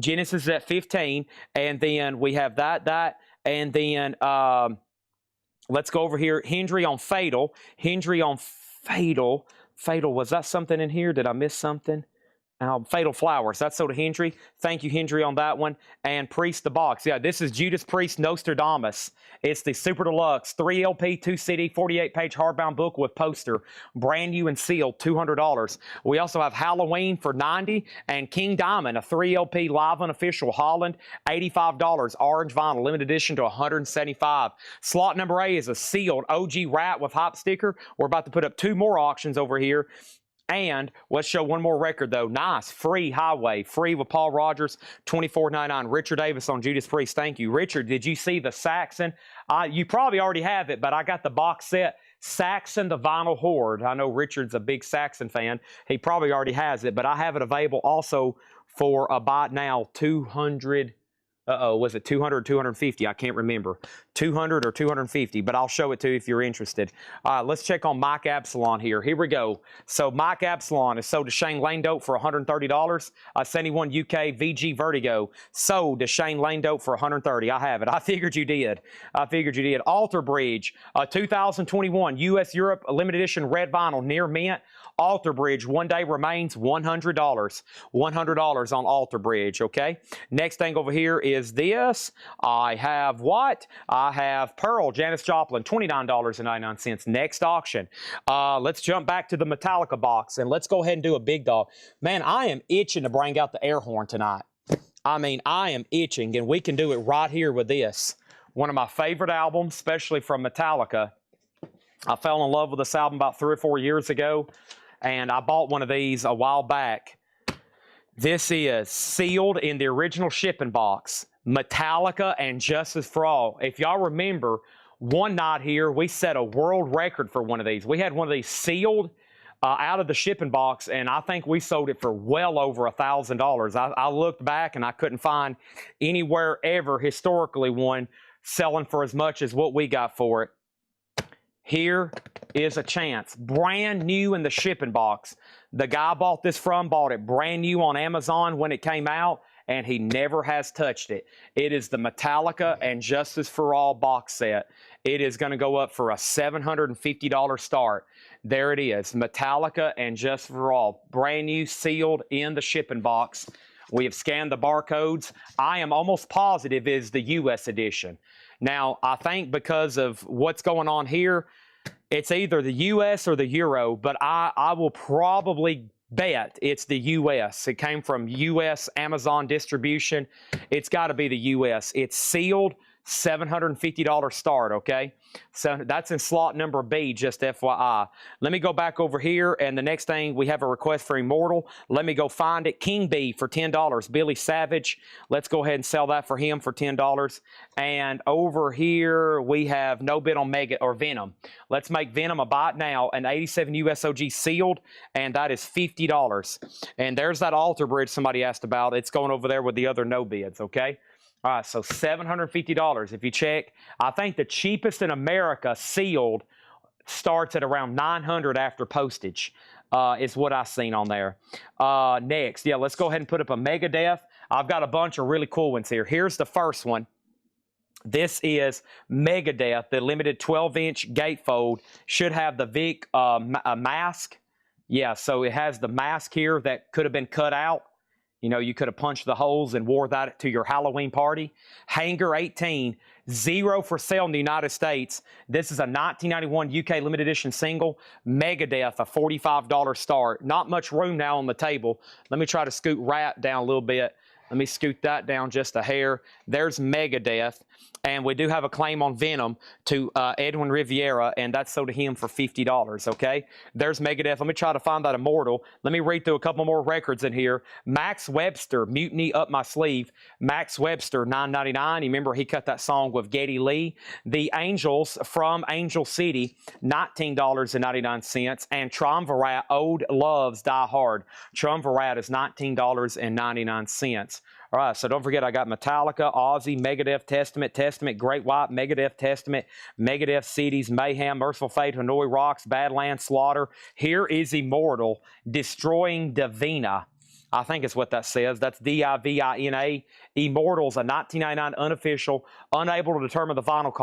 Genesis is at 15. And then we have that. And then let's go over here. Hendry on Fatal. Fatal, was that something in here? Did I miss something? Fatal Flowers. That's sold to Hendry. Thank you, Hendry, on that one. And Priest the box. Yeah, this is Judas Priest Nostradamus. It's the Super Deluxe 3 LP, 2 CD, 48-page hardbound book with poster. Brand new and sealed, $200. We also have Halloween for $90 and King Diamond, a 3 LP live unofficial Holland, $85. Orange vinyl, limited edition to $175. Slot number A is a sealed OG Rat with hop sticker. We're about to put up 2 more auctions over here. And let's show one more record, though. Nice. Free Highway. Free with Paul Rogers. $24.99. Richard Davis on Judas Priest. Thank you. Richard, did you see the Saxon? You probably already have it, but I got the box set. Saxon, the Vinyl Horde. I know Richard's a big Saxon fan. He probably already has it, but I have it available also for a buy now, 200. Was it 200 or 250? I can't remember. 200 or 250, but I'll show it to you if you're interested. Let's check on Mike Absalon here. Here we go. So Mike Absalon is sold to Shane Lane Dope for $130. 71 UK VG Vertigo sold to Shane Lane Dope for $130. I have it. I figured you did. Alter Bridge, 2021 US Europe limited edition red vinyl near mint. Alter Bridge, one day remains, $100. $100 on Alter Bridge, okay? Next thing over here is this. I have what? I have Pearl, Janis Joplin, $29.99. Next auction. Let's jump back to the Metallica box, and let's go ahead and do a big dog. Man, I am itching to bring out the air horn tonight. I mean, I am itching, and we can do it right here with this. One of my favorite albums, especially from Metallica. I fell in love with this album about 3 or 4 years ago. And I bought one of these a while back. This is sealed in the original shipping box. Metallica and Justice for All. If y'all remember, one night here, we set a world record for one of these. We had one of these sealed out of the shipping box, and I think we sold it for well over $1,000. I looked back, and I couldn't find anywhere ever historically one selling for as much as what we got for it. Here is a chance. Brand new in the shipping box. The guy I bought this from bought it brand new on Amazon when it came out, and he never has touched it. It is the Metallica and Justice for All box set. It is going to go up for a $750 start. There it is. Metallica and Justice for All. Brand new, sealed in the shipping box. We have scanned the barcodes. I am almost positive it is the U.S. edition. Now, I think because of what's going on here, it's either the U.S. or the Euro, but I will probably bet it's the U.S. It came from U.S. Amazon distribution. It's got to be the U.S. It's sealed, $750 start, okay? So that's in slot number B, just FYI. Let me go back over here, and the next thing, we have a request for Immortal. Let me go find it. King B for $10. Billy Savage. Let's go ahead and sell that for him for $10. And over here, we have no bid on Mega or Venom. Let's make Venom a buy now, an 87 USOG sealed, and that is $50. And there's that Alter Bridge somebody asked about. It's going over there with the other no bids, okay? All right, so $750. If you check, I think the cheapest in America sealed starts at around $900 after postage. is what I seen on there. Next, yeah, let's go ahead and put up a Megadeth. I've got a bunch of really cool ones here. Here's the first one. This is Megadeth, the limited 12-inch gatefold. Should have the Vic mask. Yeah, so it has the mask here that could have been cut out. You know, you could have punched the holes and wore that to your Halloween party. Hanger 18, 0 for sale in the United States. This is a 1991 UK limited edition single. Megadeth, a $45 start. Not much room now on the table. Let me try to scoot Rat down a little bit. Let me scoot that down just a hair. There's Megadeth. And we do have a claim on Venom to Edwin Riviera, and that's sold to him for $50, okay? There's Megadeth. Let me try to find that Immortal. Let me read through a couple more records in here. Max Webster, Mutiny Up My Sleeve. Max Webster, $9.99. You remember he cut that song with Geddy Lee. The Angels from Angel City, $19.99. And Triumvirat, Old Loves Die Hard. Triumvirat is $19.99. All right, so don't forget I got Metallica, Ozzy, Megadeth, Testament, Great White, Megadeth, Testament, Megadeth, CDs, Mayhem, Merciful Fate, Hanoi Rocks, Badlands, Slaughter. Here is Immortal, Destroying Divina. I think it's what that says. That's D-I-V-I-N-A. Immortal's a 1999 unofficial, unable to determine the vinyl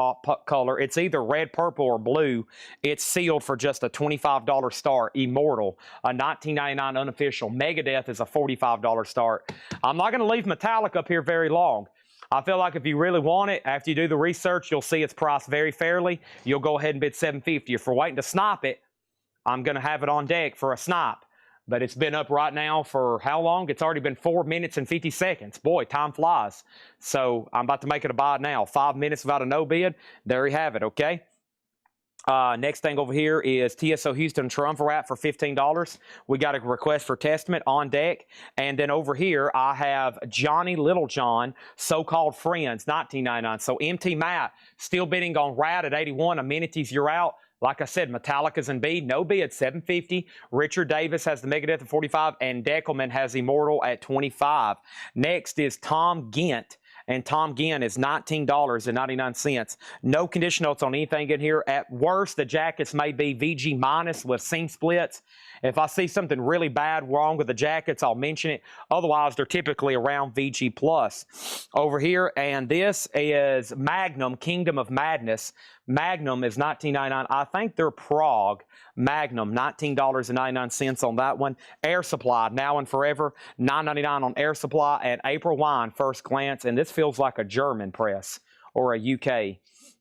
color. It's either red, purple, or blue. It's sealed for just a $25 start. Immortal, a 1999 unofficial. Megadeth is a $45 start. I'm not going to leave Metallica up here very long. I feel like if you really want it, after you do the research, you'll see it's priced very fairly. You'll go ahead and bid $750. If you're waiting to snipe it, I'm going to have it on deck for a snipe. But it's been up right now for how long? It's already been 4 minutes and 50 seconds. Boy, time flies. So I'm about to make it a buy now. 5 minutes without a no bid. There you have it, okay? Next thing over here is TSO Houston Triumvirat for $15. We got a request for Testament on deck. And then over here, I have Johnny Littlejohn, So-Called Friends, $19.99. So MT Matt still bidding on Rat at 81. Amenities, you're out. Like I said, Metallica's in B, no bid, $750. Richard Davis has the Megadeth at $45, and Deckelman has Immortal at $25. Next is Tom Gent, and Tom Gent is $19.99. No condition notes on anything in here. At worst, the jackets may be VG minus with seam splits. If I see something really bad wrong with the jackets, I'll mention it. Otherwise, they're typically around VG plus. Over here, and this is Magnum, Kingdom of Madness. Magnum is $19.99. I think they're Prague. Magnum, $19.99 on that one. Air Supply, Now and Forever, $9.99 on Air Supply. And April Wine, First Glance. And this feels like a German press or a UK.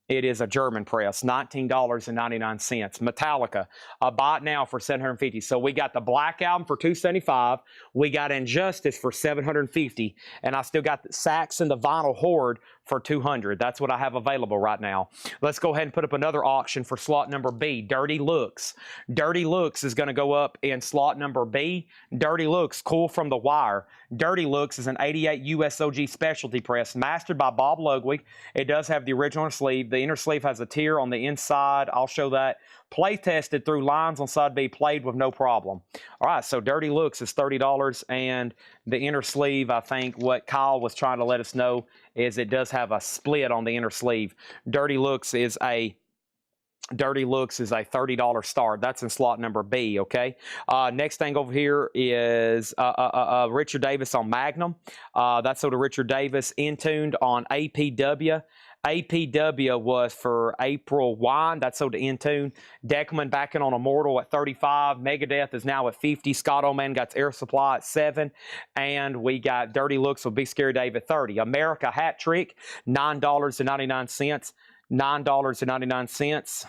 It is a German press, $19.99. Metallica, buy it now for $750. So we got the Black Album for $275. We got Injustice for $750. And I still got the Sax and the Vinyl Horde for $200. That's what I have available right now. Let's go ahead and put up another auction for slot number B, Dirty Looks. Dirty Looks is going to go up in slot number B. Dirty Looks, Cool from the Wire. Dirty Looks is an 88 USOG specialty press mastered by Bob Ludwig. It does have the original sleeve. The inner sleeve has a tear on the inside. I'll show that. Play tested through lines on side B, played with no problem. All right, so Dirty Looks is $30, and the inner sleeve, I think what Kyle was trying to let us know is it does have a split on the inner sleeve. Dirty Looks is a $30 start. That's in slot number B, okay? Next thing over here is Richard Davis on Magnum. That's sold to Richard Davis. Intuned on APW. APW was for April Wine. That's sold to Intune. Deckelman backing on Immortal at 35. Megadeth is now at 50. Scott Oman got Air Supply at 7. And we got Dirty Looks with Be Scary Dave at 30. America Hat Trick, $9.99. $9.99.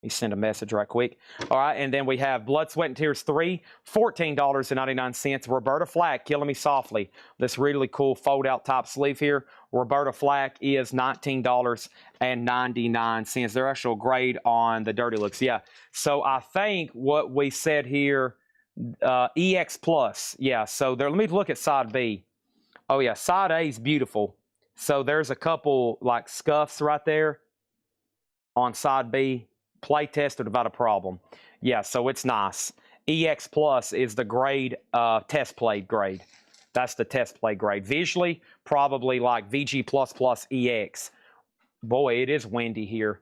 Let me send a message right quick. All right, and then we have Blood, Sweat, and Tears 3, $14.99. Roberta Flack, Killing Me Softly. This really cool fold-out top sleeve here. Roberta Flack is $19.99. Their actual grade on the Dirty Looks. Yeah, so I think what we said here, EX Plus. Yeah, so there. Let me look at side B. Oh, yeah, side A is beautiful. So there's a couple, like, scuffs right there on side B. Play tested without a problem. Yeah, so it's nice. EX Plus is the grade, test played grade. That's the test play grade. Visually, probably like VG++ EX. Boy, it is windy here.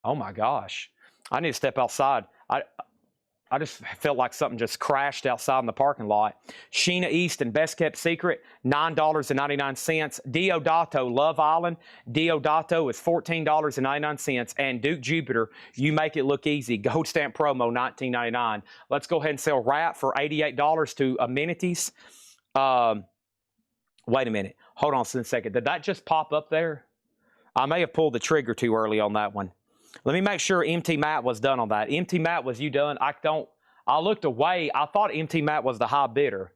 Oh my gosh. I need to step outside. I just felt like something just crashed outside in the parking lot. Sheena East and Best Kept Secret, $9.99. Diodato, Love Island. Diodato is $14.99. And Duke Jupiter, you make it look easy. Gold stamp promo, $19.99. Let's go ahead and sell Rat for $88 to Amenities. Wait a minute. Hold on a second. Did that just pop up there? I may have pulled the trigger too early on that one. Let me make sure Empty Matt was done on that. Empty Matt, was you done? I looked away. I thought Empty Matt was the high bidder.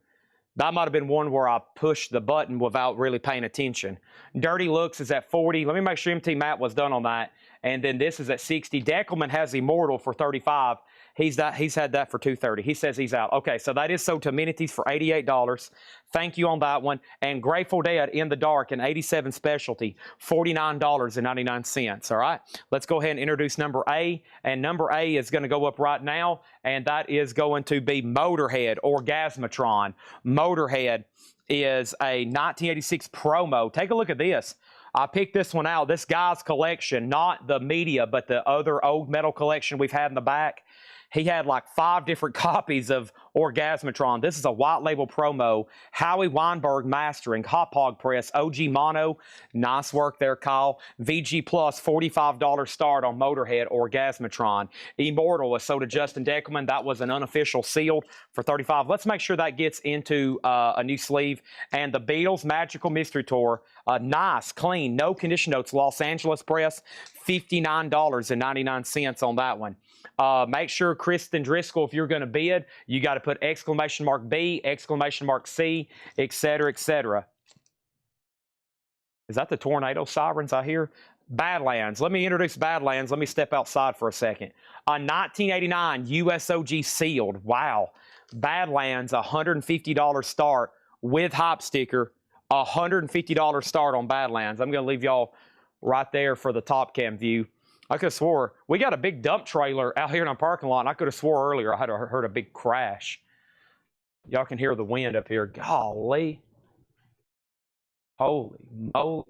That might have been one where I pushed the button without really paying attention. Dirty Looks is at 40. Let me make sure Empty Matt was done on that. And then this is at 60. Deckelman has Immortal for 35. He's had that for 230. He says he's out. Okay, so that is sold to Amenities for $88. Thank you on that one. And Grateful Dead in the Dark, an 87 specialty, $49.99. All right, let's go ahead and introduce number A. And number A is going to go up right now, and that is going to be Motorhead, Orgasmatron. Motorhead is a 1986 promo. Take a look at this. I picked this one out. This guy's collection, not the media, but the other old metal collection we've had in the back. He had like 5 different copies of Orgasmatron. This is a white label promo. Howie Weinberg mastering, Hop Hog Press, OG Mono. Nice work there, Kyle. VG Plus, $45 start on Motorhead Orgasmatron. Immortal was sold to Justin Deckelman. That was an unofficial sealed for $35. Let's make sure that gets into a new sleeve. And the Beatles Magical Mystery Tour, nice, clean, no condition notes, Los Angeles Press, $59.99 on that one. Make sure, Kristen Driscoll, if you're going to bid, you got to put exclamation mark B, exclamation mark C, etc., etc. Is that the tornado sirens I hear? Badlands. Let me introduce Badlands. Let me step outside for a second. A 1989 USOG sealed. Wow. Badlands, $150 start with hop sticker. $150 start on Badlands. I'm going to leave y'all right there for the top cam view. I could have swore, we got a big dump trailer out here in our parking lot, and I could have swore earlier I had heard a big crash. Y'all can hear the wind up here. Golly. Holy moly.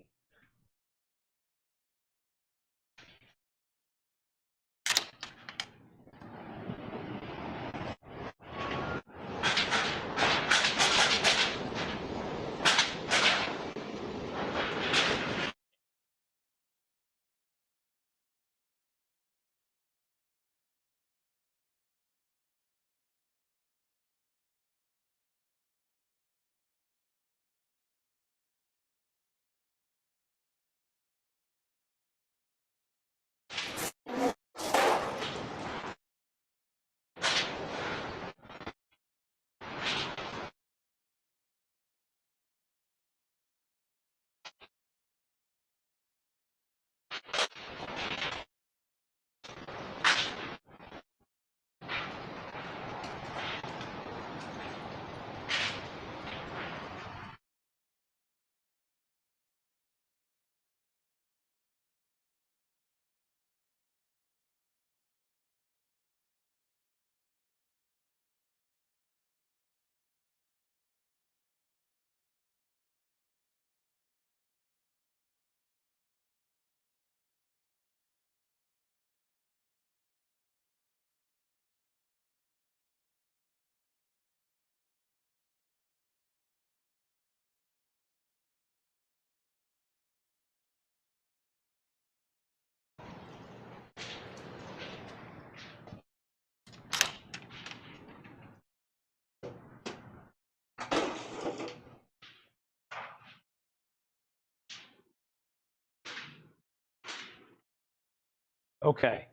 Okay.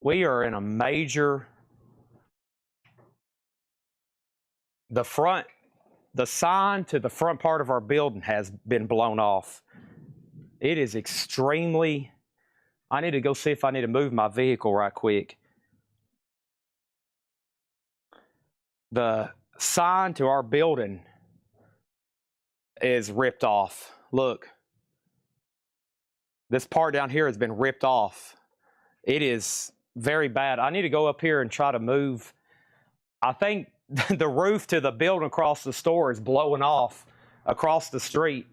We are in a major, the sign to the front part of our building has been blown off. It is extremely, I need to go see if I need to move my vehicle right quick. The sign to our building is ripped off. Look. This part down here has been ripped off. It is very bad. I need to go up here and try to move. I think the roof to the building across the store is blowing off across the street.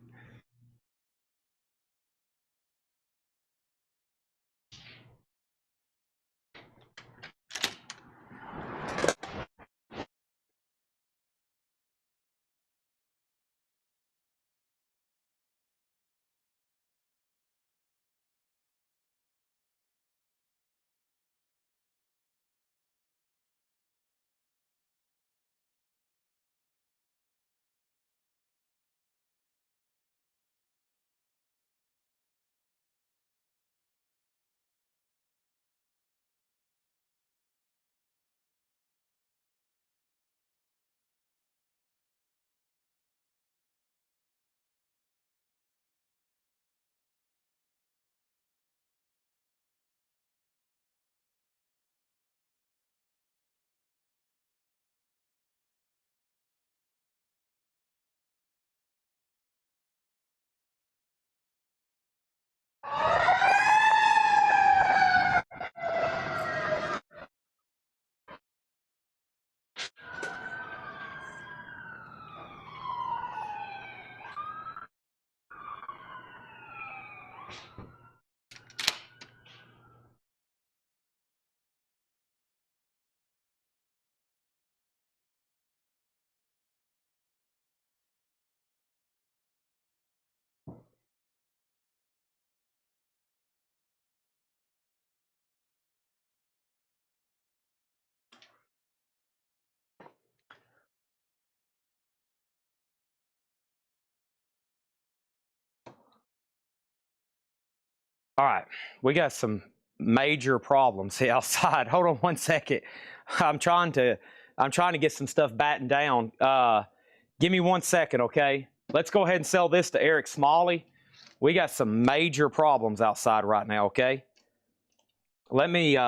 All right, we got some major problems here outside. Hold on one second. I'm trying to get some stuff battened down. Give me 1 second, okay? Let's go ahead and sell this to Eric Smalley. We got some major problems outside right now, okay? Let me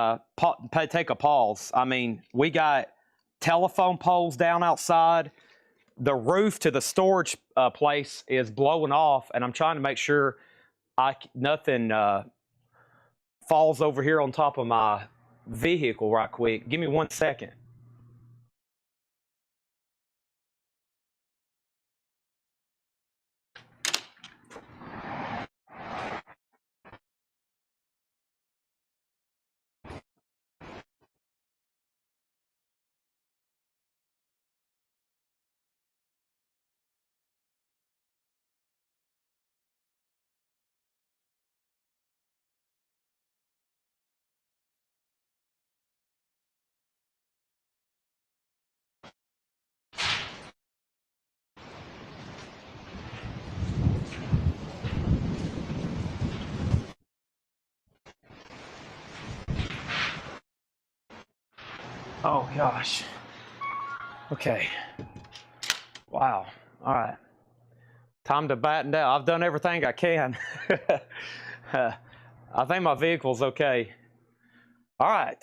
take a pause. I mean, we got telephone poles down outside. The roof to the storage place is blowing off, and I'm trying to make sure nothing falls over here on top of my vehicle right quick. Give me 1 second. Oh gosh. Okay. Wow. All right. Time to batten down. I've done everything I can. I think my vehicle's okay. All right.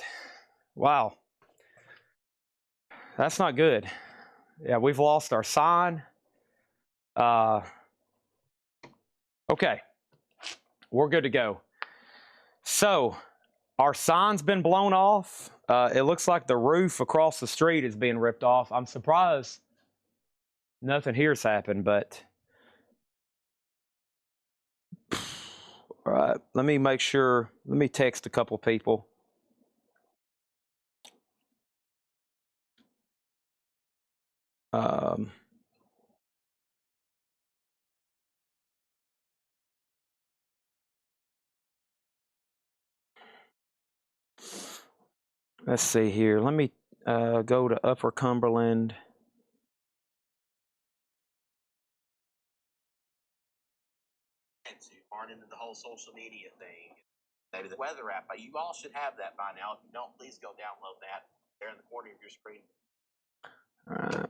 Wow. That's not good. Yeah, we've lost our sign. Okay. We're good to go. So, our sign's been blown off. It looks like the roof across the street is being ripped off. I'm surprised nothing here's happened, but all right, let me make sure. Let me text a couple people. Let's see here. Let me go to Upper Cumberland. Aren't into the whole social media thing. Maybe the weather app. You all should have that by now. If you don't, please go download that. There in the corner of your screen. All right.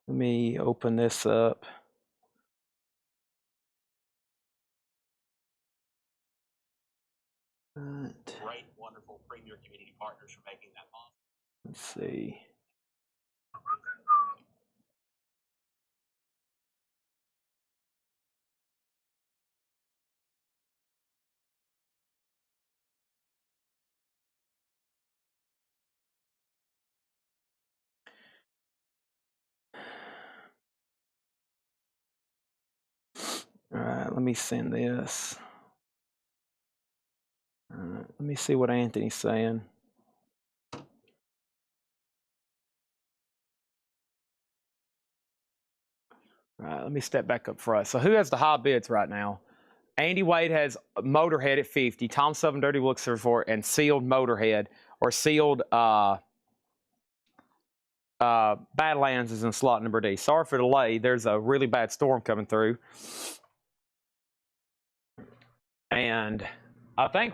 Let me open this up. Right. Great, wonderful premier community partners for making that possible. Let's see. All right, let me send this. All right, let me see what Anthony's saying. All right, let me step back up front. So who has the high bids right now? Andy Wade has Motorhead at 50. Tom Seven Dirty looks for and sealed Motorhead or sealed Badlands is in slot number D. Sorry for the delay. There's a really bad storm coming through. And I think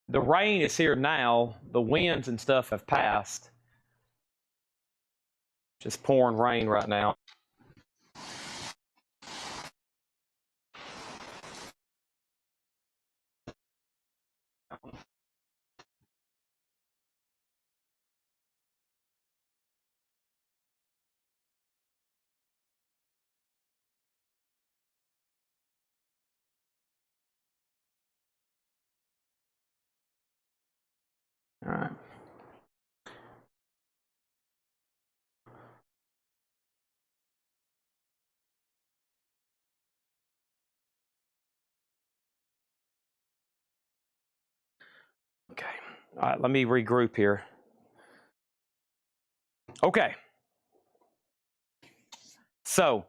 the rain is here now. The winds and stuff have passed. Just pouring rain right now. All right. All right, let me regroup here. Okay. So,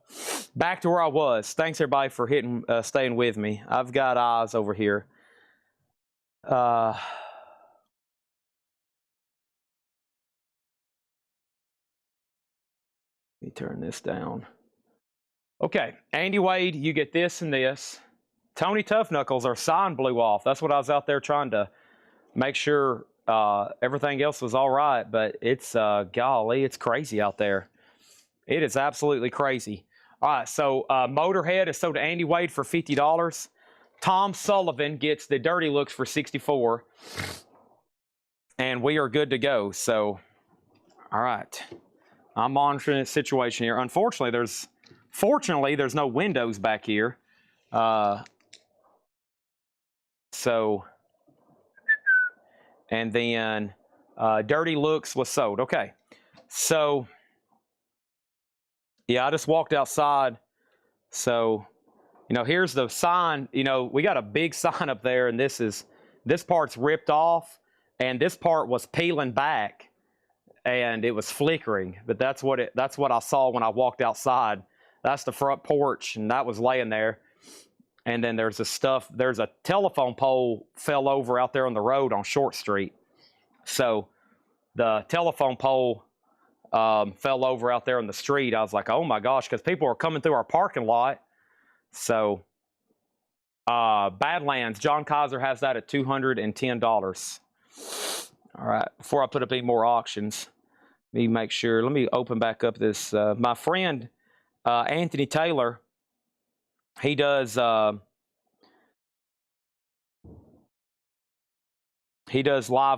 back to where I was. Thanks everybody for staying with me. I've got eyes over here. Let me turn this down. Okay, Andy Wade, you get this and this. Tony Tough Knuckles, our sign blew off. That's what I was out there trying to make sure everything else was all right. But it's, golly, it's crazy out there. It is absolutely crazy. All right, so Motorhead is sold to Andy Wade for $50. Tom Sullivan gets the Dirty Looks for $64. And we are good to go. So, all right. I'm monitoring the situation here. Unfortunately, there's no windows back here. And then Dirty Looks was sold. Okay. So, yeah, I just walked outside. So, here's the sign. We got a big sign up there, and this part's ripped off, and this part was peeling back, and it was flickering. But that's what I saw when I walked outside. That's the front porch, and that was laying there. And then there's a telephone pole fell over out there on the road on Short Street. So the telephone pole fell over out there on the street. I was like, oh my gosh, because people are coming through our parking lot. So Badlands, John Kaiser has that at $210. All right, before I put up any more auctions, let me make sure. Let me open back up this. My friend Anthony Taylor, he does live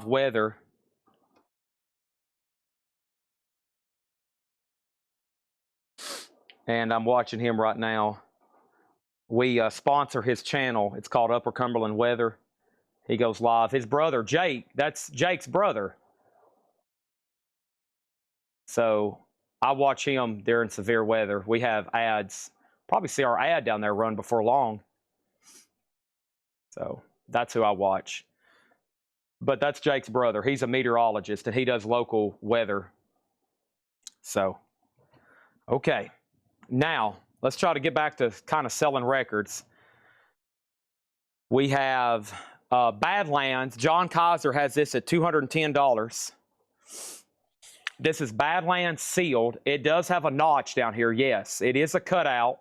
weather. And I'm watching him right now. We sponsor his channel. It's called Upper Cumberland Weather. He goes live. His brother, Jake, that's Jake's brother. So I watch him during severe weather. We have ads. Probably see our ad down there run before long. So that's who I watch. But that's Jake's brother. He's a meteorologist, and he does local weather. So, okay. Now, let's try to get back to kind of selling records. We have Badlands. John Kaiser has this at $210. This is Badlands sealed. It does have a notch down here, yes. It is a cutout.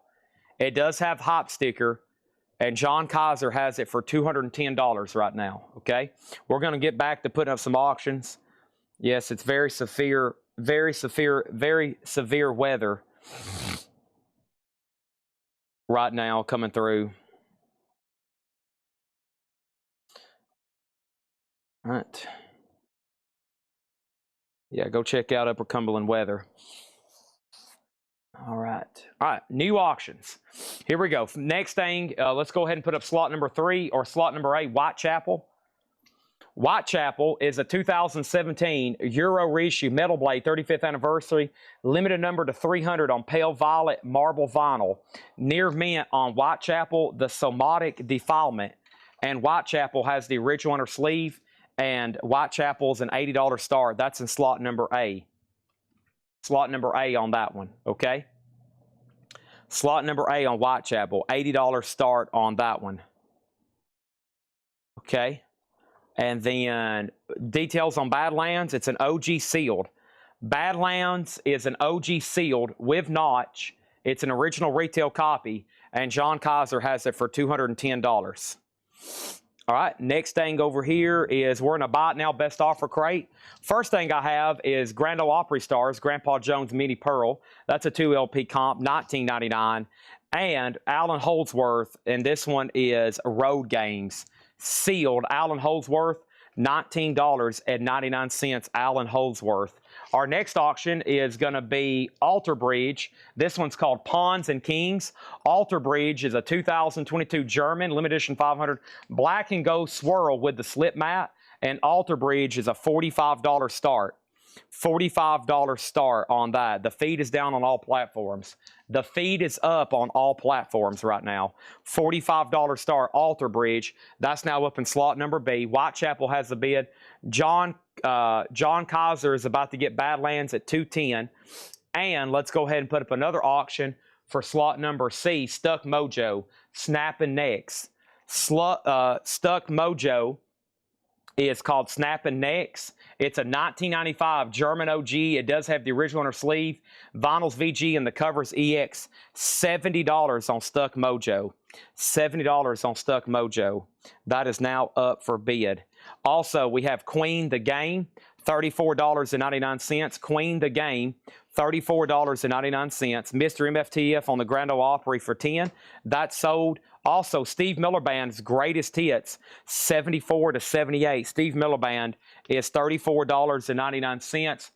It does have hop sticker. And John Kaiser has it for $210 right now, okay? We're going to get back to putting up some auctions. Yes, it's very severe weather right now coming through. All right. Yeah, go check out Upper Cumberland Weather. All right. All right, new auctions. Here we go. Next thing, let's go ahead and put up slot number 3 or slot number 8, Whitechapel. Whitechapel is a 2017 Euro reissue Metal Blade 35th anniversary, limited number to 300 on pale violet marble vinyl. Near mint on Whitechapel, the Somatic Defilement. And Whitechapel has the original inner sleeve, and Whitechapel's an $80 start. That's in slot number A. Slot number A on that one, okay? Slot number A on Whitechapel, $80 start on that one. Okay? And then details on Badlands, it's an OG sealed. Badlands is an OG sealed with notch. It's an original retail copy, and John Kaiser has it for $210. All right, next thing over here is we're in a buy it now best offer crate. First thing I have is Grand Ole Opry Stars, Grandpa Jones Mini Pearl. That's a 2 LP comp, $19.99. And Alan Holdsworth, and this one is Road Games. Sealed, Alan Holdsworth, $19.99, Alan Holdsworth. Our next auction is going to be Alter Bridge. This one's called Pawns and Kings. Alter Bridge is a 2022 German limited edition 500 black and gold swirl with the slip mat. And Alter Bridge is a $45 start. $45 start on that. The feed is down on all platforms. The feed is up on all platforms right now. $45 start, Alter Bridge. That's now up in slot number B. Whitechapel has the bid. John Kaiser is about to get Badlands at 210. And let's go ahead and put up another auction for slot number C, Stuck Mojo, Snapping Necks. Stuck Mojo is called Snapping Necks. It's a 1995 German OG. It does have the original inner sleeve, vinyls VG, and the covers EX. $70 on Stuck Mojo. $70 on Stuck Mojo. That is now up for bid. Also, we have Queen the Game, $34.99. Queen the Game, $34.99. Mr. MFTF on the Grand Ole Opry for $10. That's sold. Also, Steve Miller Band's Greatest Hits, 74 to 78. Steve Miller Band is $34.99.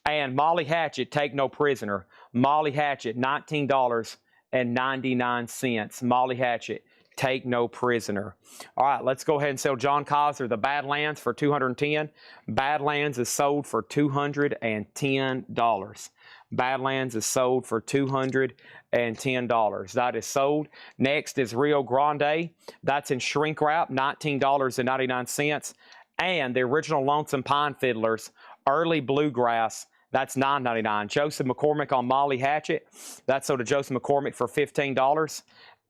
And Molly Hatchet, Take No Prisoner. Molly Hatchet, $19.99. Molly Hatchet, Take No Prisoner. All right, let's go ahead and sell John Kaiser the Badlands for $210. Badlands is sold for $210. Badlands is sold for $210. That is sold. Next is Rio Grande. That's in shrink wrap, $19.99. And the original Lonesome Pine Fiddlers, Early Bluegrass, that's $9.99. Joseph McCormick on Molly Hatchet. That's sold to Joseph McCormick for $15.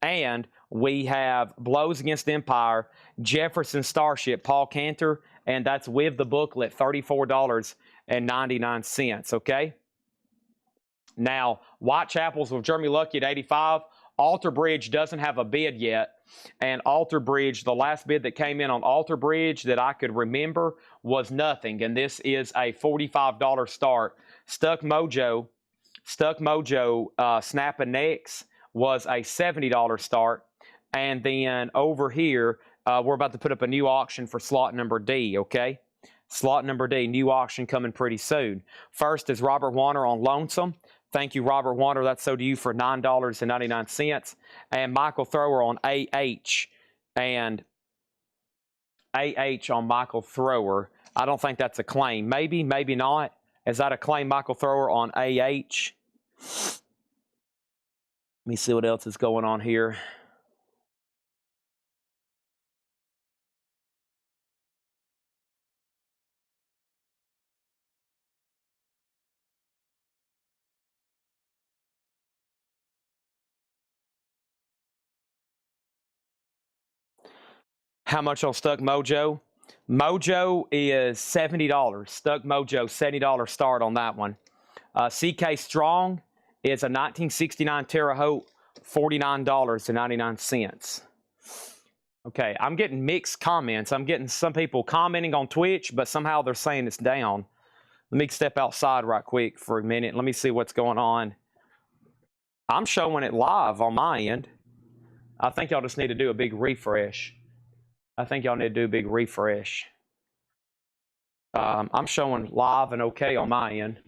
And we have Blows Against Empire, Jefferson Starship, Paul Cantor, and that's with the booklet, $34.99, okay? Now, Whitechapel's with Jeremy Lucky at 85. Alter Bridge doesn't have a bid yet. And Alter Bridge, the last bid that came in on Alter Bridge that I could remember was nothing. And this is a $45 start. Stuck Mojo, Snapping Necks was a $70 start. And then over here, we're about to put up a new auction for slot number D, okay? Slot number D, new auction coming pretty soon. First is Robert Warner on Lonesome. Thank you, Robert Warner. That's sold to you for $9.99. And Michael Thrower on AH. And AH on Michael Thrower. I don't think that's a claim. Maybe, maybe not. Is that a claim, Michael Thrower on AH? Let me see what else is going on here. How much on Stuck Mojo? Mojo is $70. Stuck Mojo, $70 start on that one. CK Strong is a 1969 Terre Haute, $49.99. Okay, I'm getting mixed comments. I'm getting some people commenting on Twitch, but somehow they're saying it's down. Let me step outside right quick for a minute. Let me see what's going on. I'm showing it live on my end. I think y'all just need to do a big refresh. I'm showing live and okay on my end.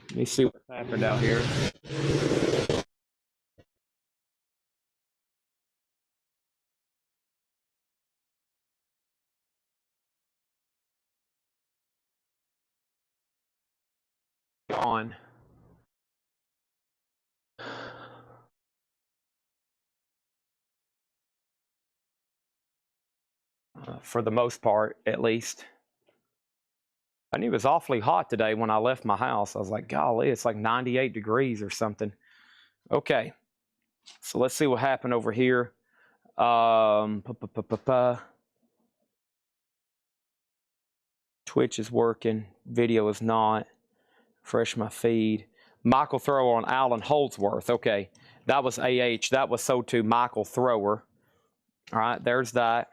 Let me see what's happened out here. On. For the most part, at least. I knew it was awfully hot today when I left my house. I was like, golly, it's like 98 degrees or something. Okay, so let's see what happened over here. Twitch is working. Video is not. Refresh my feed. Michael Thrower on Alan Holdsworth. Okay, that was AH. That was sold to Michael Thrower. All right, there's that.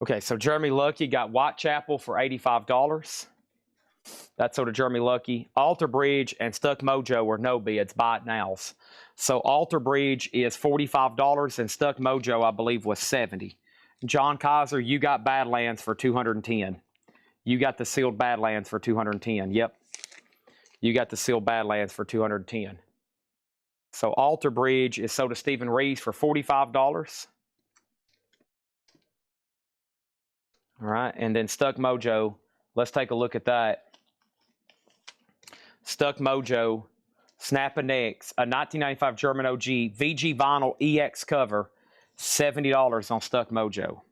Okay, so Jeremy Lucky got Whitechapel for $85. That's sold to Jeremy Lucky. Alter Bridge and Stuck Mojo are no bids, buy it nows. So Alter Bridge is $45 and Stuck Mojo, I believe, was $70. John Kaiser, you got Badlands for $210. You got the sealed Badlands for $210. Yep. You got the sealed Badlands for $210. So Alter Bridge is sold to Stephen Reeves for $45. All right, and then Stuck Mojo. Let's take a look at that. Stuck Mojo, Snap and X, a 1995 German OG VG vinyl EX cover, $70 on Stuck Mojo.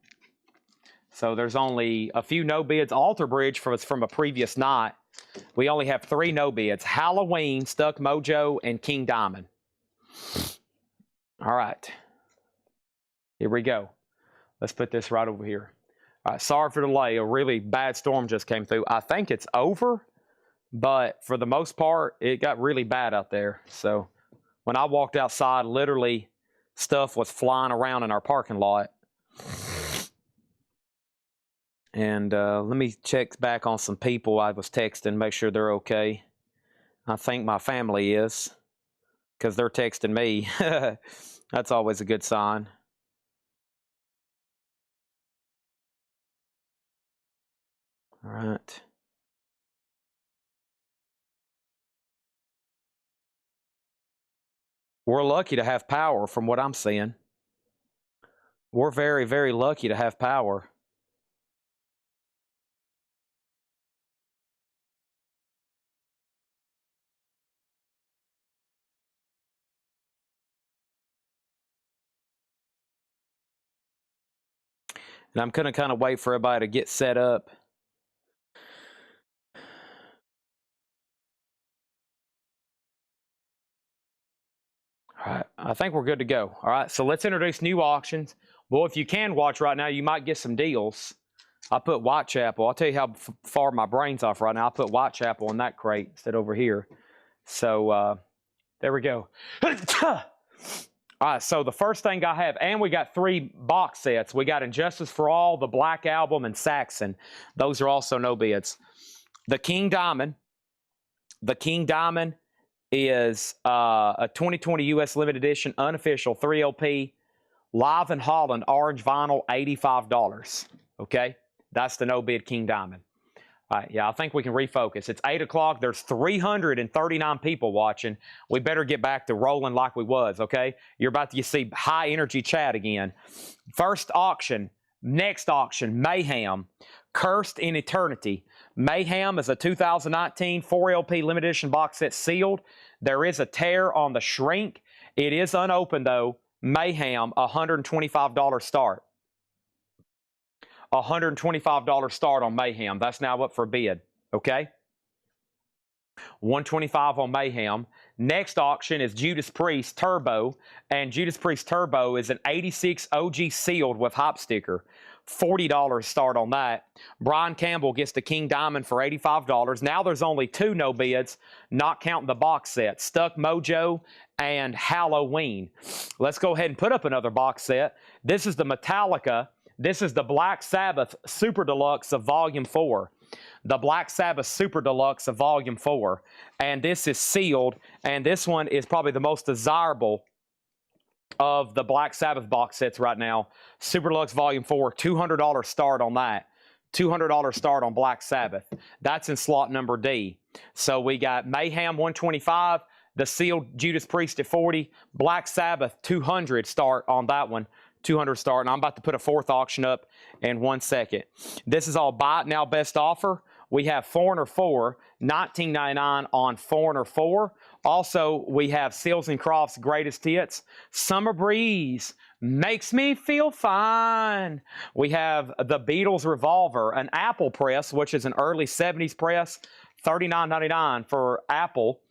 So there's only a few no bids. Alter Bridge from a previous night. We only have 3 no bids: Halloween, Stuck Mojo, and King Diamond. All right, here we go. Let's put this right over here. All right, sorry for the delay. A really bad storm just came through. I think it's over, but for the most part, it got really bad out there. So when I walked outside, literally stuff was flying around in our parking lot. And let me check back on some people I was texting, make sure they're okay. I think my family is, because they're texting me. That's always a good sign. All right. We're lucky to have power from what I'm seeing. We're very, very lucky to have power. And I'm going to kind of wait for everybody to get set up. All right, I think we're good to go. All right, so let's introduce new auctions. Well, if you can watch right now, you might get some deals. I put Whitechapel. I'll tell you how far my brain's off right now. I put Whitechapel in that crate instead over here. So there we go. All right, so the first thing I have, and we got 3 box sets. We got Injustice for All, the Black Album, and Saxon. Those are also no bids. The King Diamond. The King Diamond is a 2020 U.S. limited edition, unofficial, 3 LP, live in Holland, orange vinyl, $85. Okay, that's the no bid King Diamond. All right, yeah, I think we can refocus. It's 8 o'clock. There's 339 people watching. We better get back to rolling like we was, okay? You're about to see high energy chat again. First auction, next auction, Mayhem, Cursed in Eternity. Mayhem is a 2019 4 LP limited edition box set, sealed. There is a tear on the shrink. It is unopened though. Mayhem, $125 start. $125 start on Mayhem. That's now up for bid. Okay? $125 on Mayhem. Next auction is Judas Priest Turbo. And Judas Priest Turbo is an 86 OG sealed with hop sticker. $40 start on that. Brian Campbell gets the King Diamond for $85. Now there's only 2 no bids, not counting the box set. Stuck Mojo and Halloween. Let's go ahead and put up another box set. This is the Metallica. This is the Black Sabbath Super Deluxe of Volume 4. The Black Sabbath Super Deluxe of Volume 4. And this is sealed. And this one is probably the most desirable of the Black Sabbath box sets right now. Super Deluxe Volume 4, $200 start on that. $200 start on Black Sabbath. That's in slot number D. So we got Mayhem 125, the sealed Judas Priest at 40, Black Sabbath 200 start on that one. 200 start, and I'm about to put a 4th auction up in 1 second. This is all buy it now best offer. We have Foreigner 4, $19.99 on Foreigner 4. Also, we have Seals and Crofts Greatest Hits. Summer Breeze makes me feel fine. We have the Beatles Revolver, an Apple press, which is an early 70s press. $39.99 for Apple,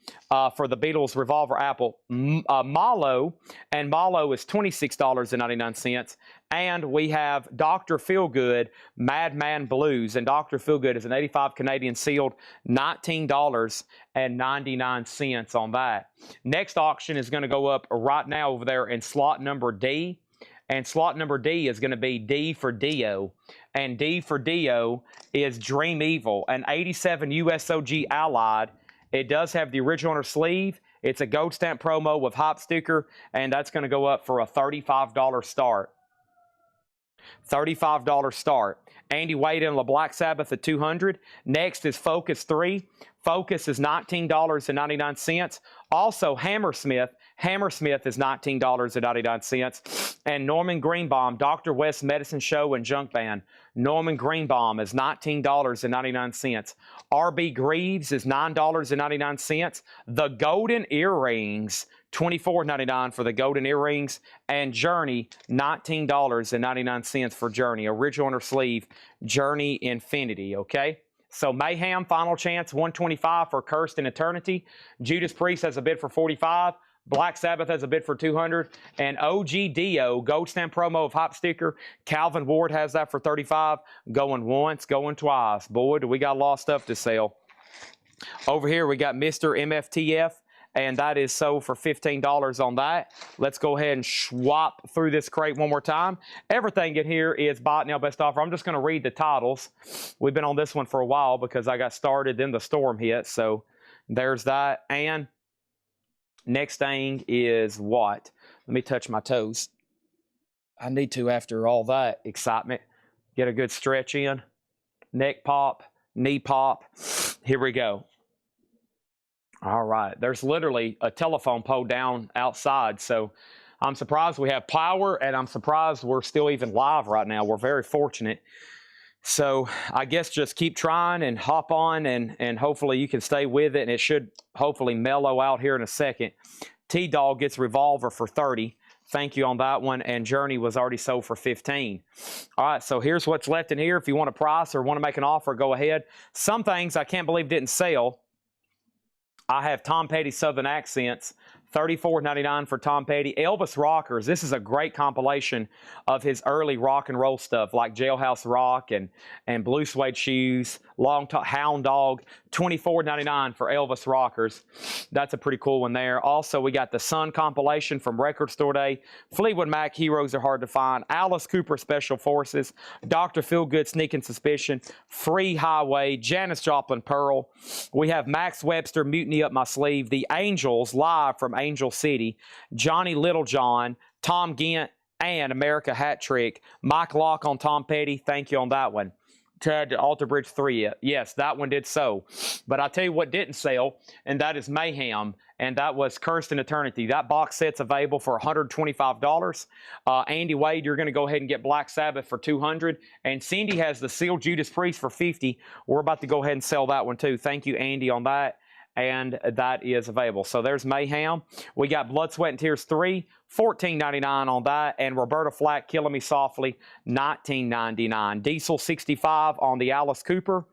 for the Beatles Revolver Apple. Malo, and Malo is $26.99. And we have Dr. Feelgood Madman Blues, and Dr. Feelgood is an 85 Canadian sealed, $19.99 on that. Next auction is going to go up right now over there in slot number D. And slot number D is going to be D for Dio. And D for Dio is Dream Evil, an 87 USOG Allied. It does have the original on her sleeve. It's a gold stamp promo with hop sticker, and that's going to go up for a $35 start. $35 start. Andy Wade and the Black Sabbath at 200. Next is Focus 3. Focus is $19.99. Also, Hammersmith is $19.99. And Norman Greenbaum, Dr. West Medicine Show and Junk Band. Norman Greenbaum is $19.99. RB Greaves is $9.99. The Golden Earrings, $24.99 for the golden earrings. And Journey, $19.99 for Journey. Original inner sleeve, Journey Infinity, okay? So Mayhem, final chance, $125 for Cursed in Eternity. Judas Priest has a bid for $45. Black Sabbath has a bid for $200. And OG Dio, Gold Stamp promo of Hop Sticker. Calvin Ward has that for $35. Going once, going twice. Boy, do we got a lot of stuff to sell. Over here, we got Mr. MFTF. And that is sold for $15 on that. Let's go ahead and swap through this crate one more time. Everything in here is bought now, best offer. I'm just going to read the titles. We've been on this one for a while because I got started, then the storm hit. So there's that. And next thing is what? Let me touch my toes. I need to, after all that excitement, get a good stretch in. Neck pop, knee pop. Here we go. All right, there's literally a telephone pole down outside, so I'm surprised we have power, and I'm surprised we're still even live right now. We're very fortunate. So I guess just keep trying and hop on, and hopefully you can stay with it, and it should hopefully mellow out here in a second. T-Dog gets Revolver for $30. Thank you on that one, and Journey was already sold for $15. All right, so here's what's left in here. If you want a price or want to make an offer, go ahead. Some things I can't believe didn't sell. I have Tom Petty Southern Accents, $34.99 for Tom Petty. Elvis Rockers, this is a great compilation of his early rock and roll stuff like Jailhouse Rock and Blue Suede Shoes, Hound Dog, $24.99 for Elvis Rockers. That's a pretty cool one there. Also, we got the Sun compilation from Record Store Day. Fleetwood Mac, Heroes Are Hard to Find. Alice Cooper, Special Forces. Dr. Feelgood, Sneaking Suspicion. Free Highway. Janis Joplin, Pearl. We have Max Webster, Mutiny Up My Sleeve. The Angels, live from Angel City. Johnny Littlejohn, Tom Gent, and America Hat Trick. Mike Locke on Tom Petty. Thank you on that one. Ted Alter Bridge 3. Yes, that one did so. But I'll tell you what didn't sell, and that is Mayhem, and that was Cursed in Eternity. That box set's available for $125. Andy Wade, you're going to go ahead and get Black Sabbath for $200. And Cindy has the Sealed Judas Priest for $50. We're about to go ahead and sell that one too. Thank you, Andy, on that. And that is available. So there's Mayhem. We got Blood, Sweat, and Tears 3, $14.99 on that. And Roberta Flack, Killing Me Softly, $19.99. Diesel 65 on the Alice Cooper.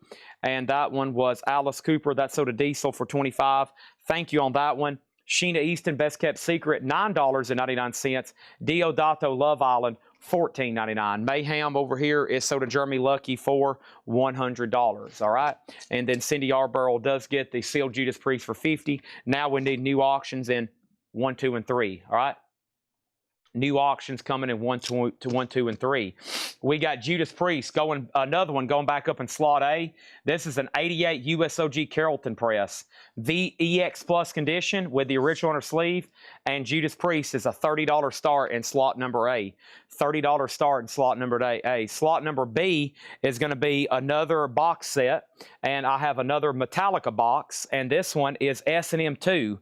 And that one was Alice Cooper. That sold a Diesel for $25. Thank you on that one. Sheena Easton, Best Kept Secret, $9.99. Diodato, Love Island, $14.99. Mayhem over here is sold to Jeremy Lucky for $100. All right. And then Cindy Yarborough does get the Sealed Judas Priest for $50. Now we need new auctions in 1, 2, and 3. All right. New auctions coming in 1, 2, and 3. We got Judas Priest going, another one going back up in slot A. This is an 88 USOG Carrollton press. VEX Plus condition with the original inner sleeve. And Judas Priest is a $30 start in slot number A. $30 start in slot number A. Slot number B is going to be another box set. And I have another Metallica box. And this one is S&M 2.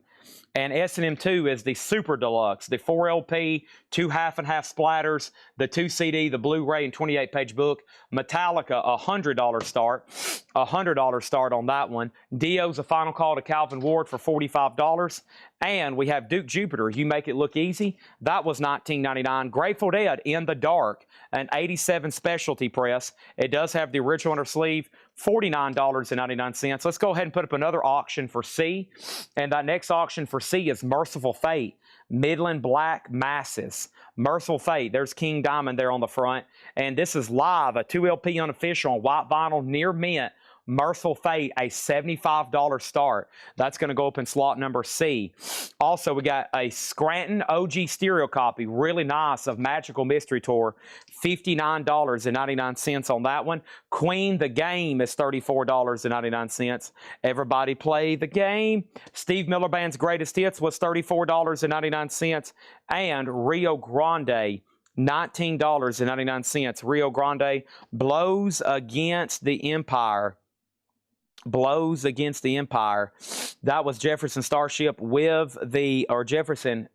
And S&M 2 is the Super Deluxe, the 4 LP, 2 half-and-half splatters, the 2 CD, the Blu-ray, and 28-page book. Metallica, $100 start. $100 start on that one. Dio's a final call to Calvin Ward for $45. And we have Duke Jupiter, You Make It Look Easy. That was $19.99. Grateful Dead, In the Dark, an 87 specialty press. It does have the original inner sleeve, $49.99. Let's go ahead and put up another auction for C. And that next auction for C is Merciful Fate, Midland Black Masses. Merciful Fate, there's King Diamond there on the front. And this is live, a 2 LP unofficial on white vinyl, near mint. Merciful Fate, a $75 start. That's going to go up in slot number C. Also, we got a Scranton OG stereo copy, really nice, of Magical Mystery Tour, $59.99 on that one. Queen the Game is $34.99. Everybody Play the Game. Steve Miller Band's Greatest Hits was $34.99. And Rio Grande, $19.99. Rio Grande, Blows Against the Empire. Blows Against the Empire. That was Jefferson Starship with the, or Jefferson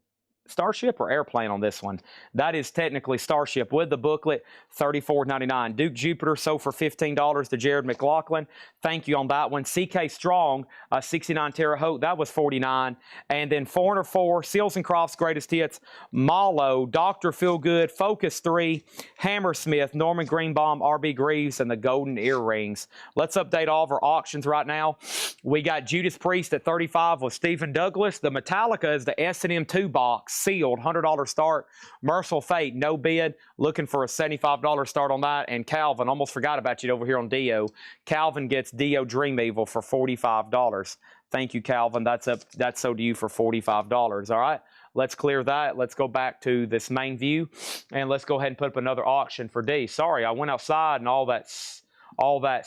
Starship or Airplane on this one. That is technically Starship with the booklet, $34.99. Duke Jupiter sold for $15 to Jared McLaughlin. Thank you on that one. CK Strong, 69 Terre Haute, that was $49. And then Foreigner 4, Seals and Crofts Greatest Hits, Malo, Dr. Feelgood, Focus 3, Hammersmith, Norman Greenbaum, RB Greaves, and the Golden Earrings. Let's update all of our auctions right now. We got Judas Priest at 35 with Stephen Douglas. The Metallica is the S&M 2 box, sealed, $100 start. Merciful Fate, no bid, looking for a $75 start on that. And Calvin, almost forgot about you over here on Dio. Calvin gets Dio Dream Evil for $45. Thank you, Calvin. That's sold to you for $45. All right, let's clear that. Let's go back to this main view, and let's go ahead and put up another auction for D. Sorry, I went outside and all that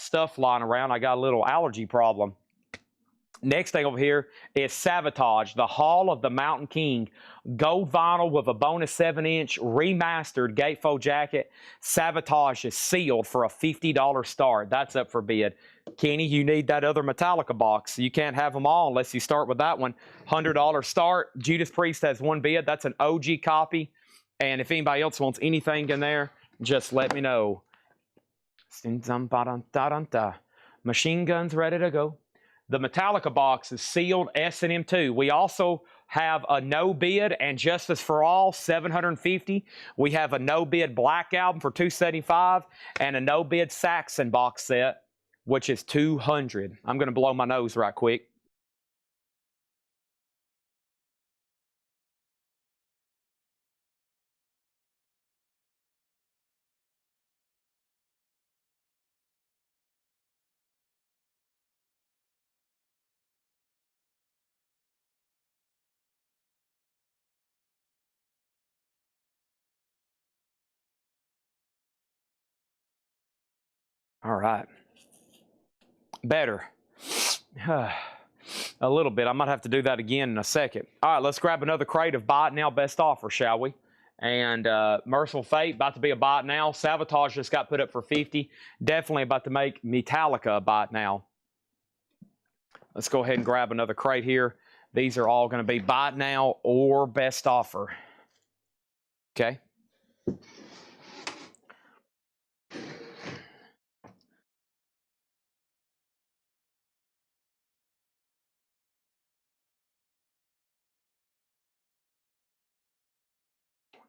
stuff lying around. I got a little allergy problem. Next thing over here is Savatage, the Hall of the Mountain King. Gold vinyl with a bonus 7-inch remastered gatefold jacket. Savatage is sealed for a $50 start. That's up for bid. Kenny, you need that other Metallica box. You can't have them all unless you start with that one. $100 start. Judas Priest has one bid. That's an OG copy. And if anybody else wants anything in there, just let me know. Machine guns ready to go. The Metallica box is sealed, S&M 2. We also have a no bid and Justice for All, $750. We have a no bid Black Album for $275 and a no bid Saxon box set, which is $200. I'm going to blow my nose right quick. All right. Better. A little bit. I might have to do that again in a second. All right, let's grab another crate of Buy It Now Best Offer, shall we? And Merciful Fate, about to be a Buy It Now. Savatage just got put up for $50. Definitely about to make Metallica a Buy It Now. Let's go ahead and grab another crate here. These are all going to be Buy It Now or Best Offer. Okay.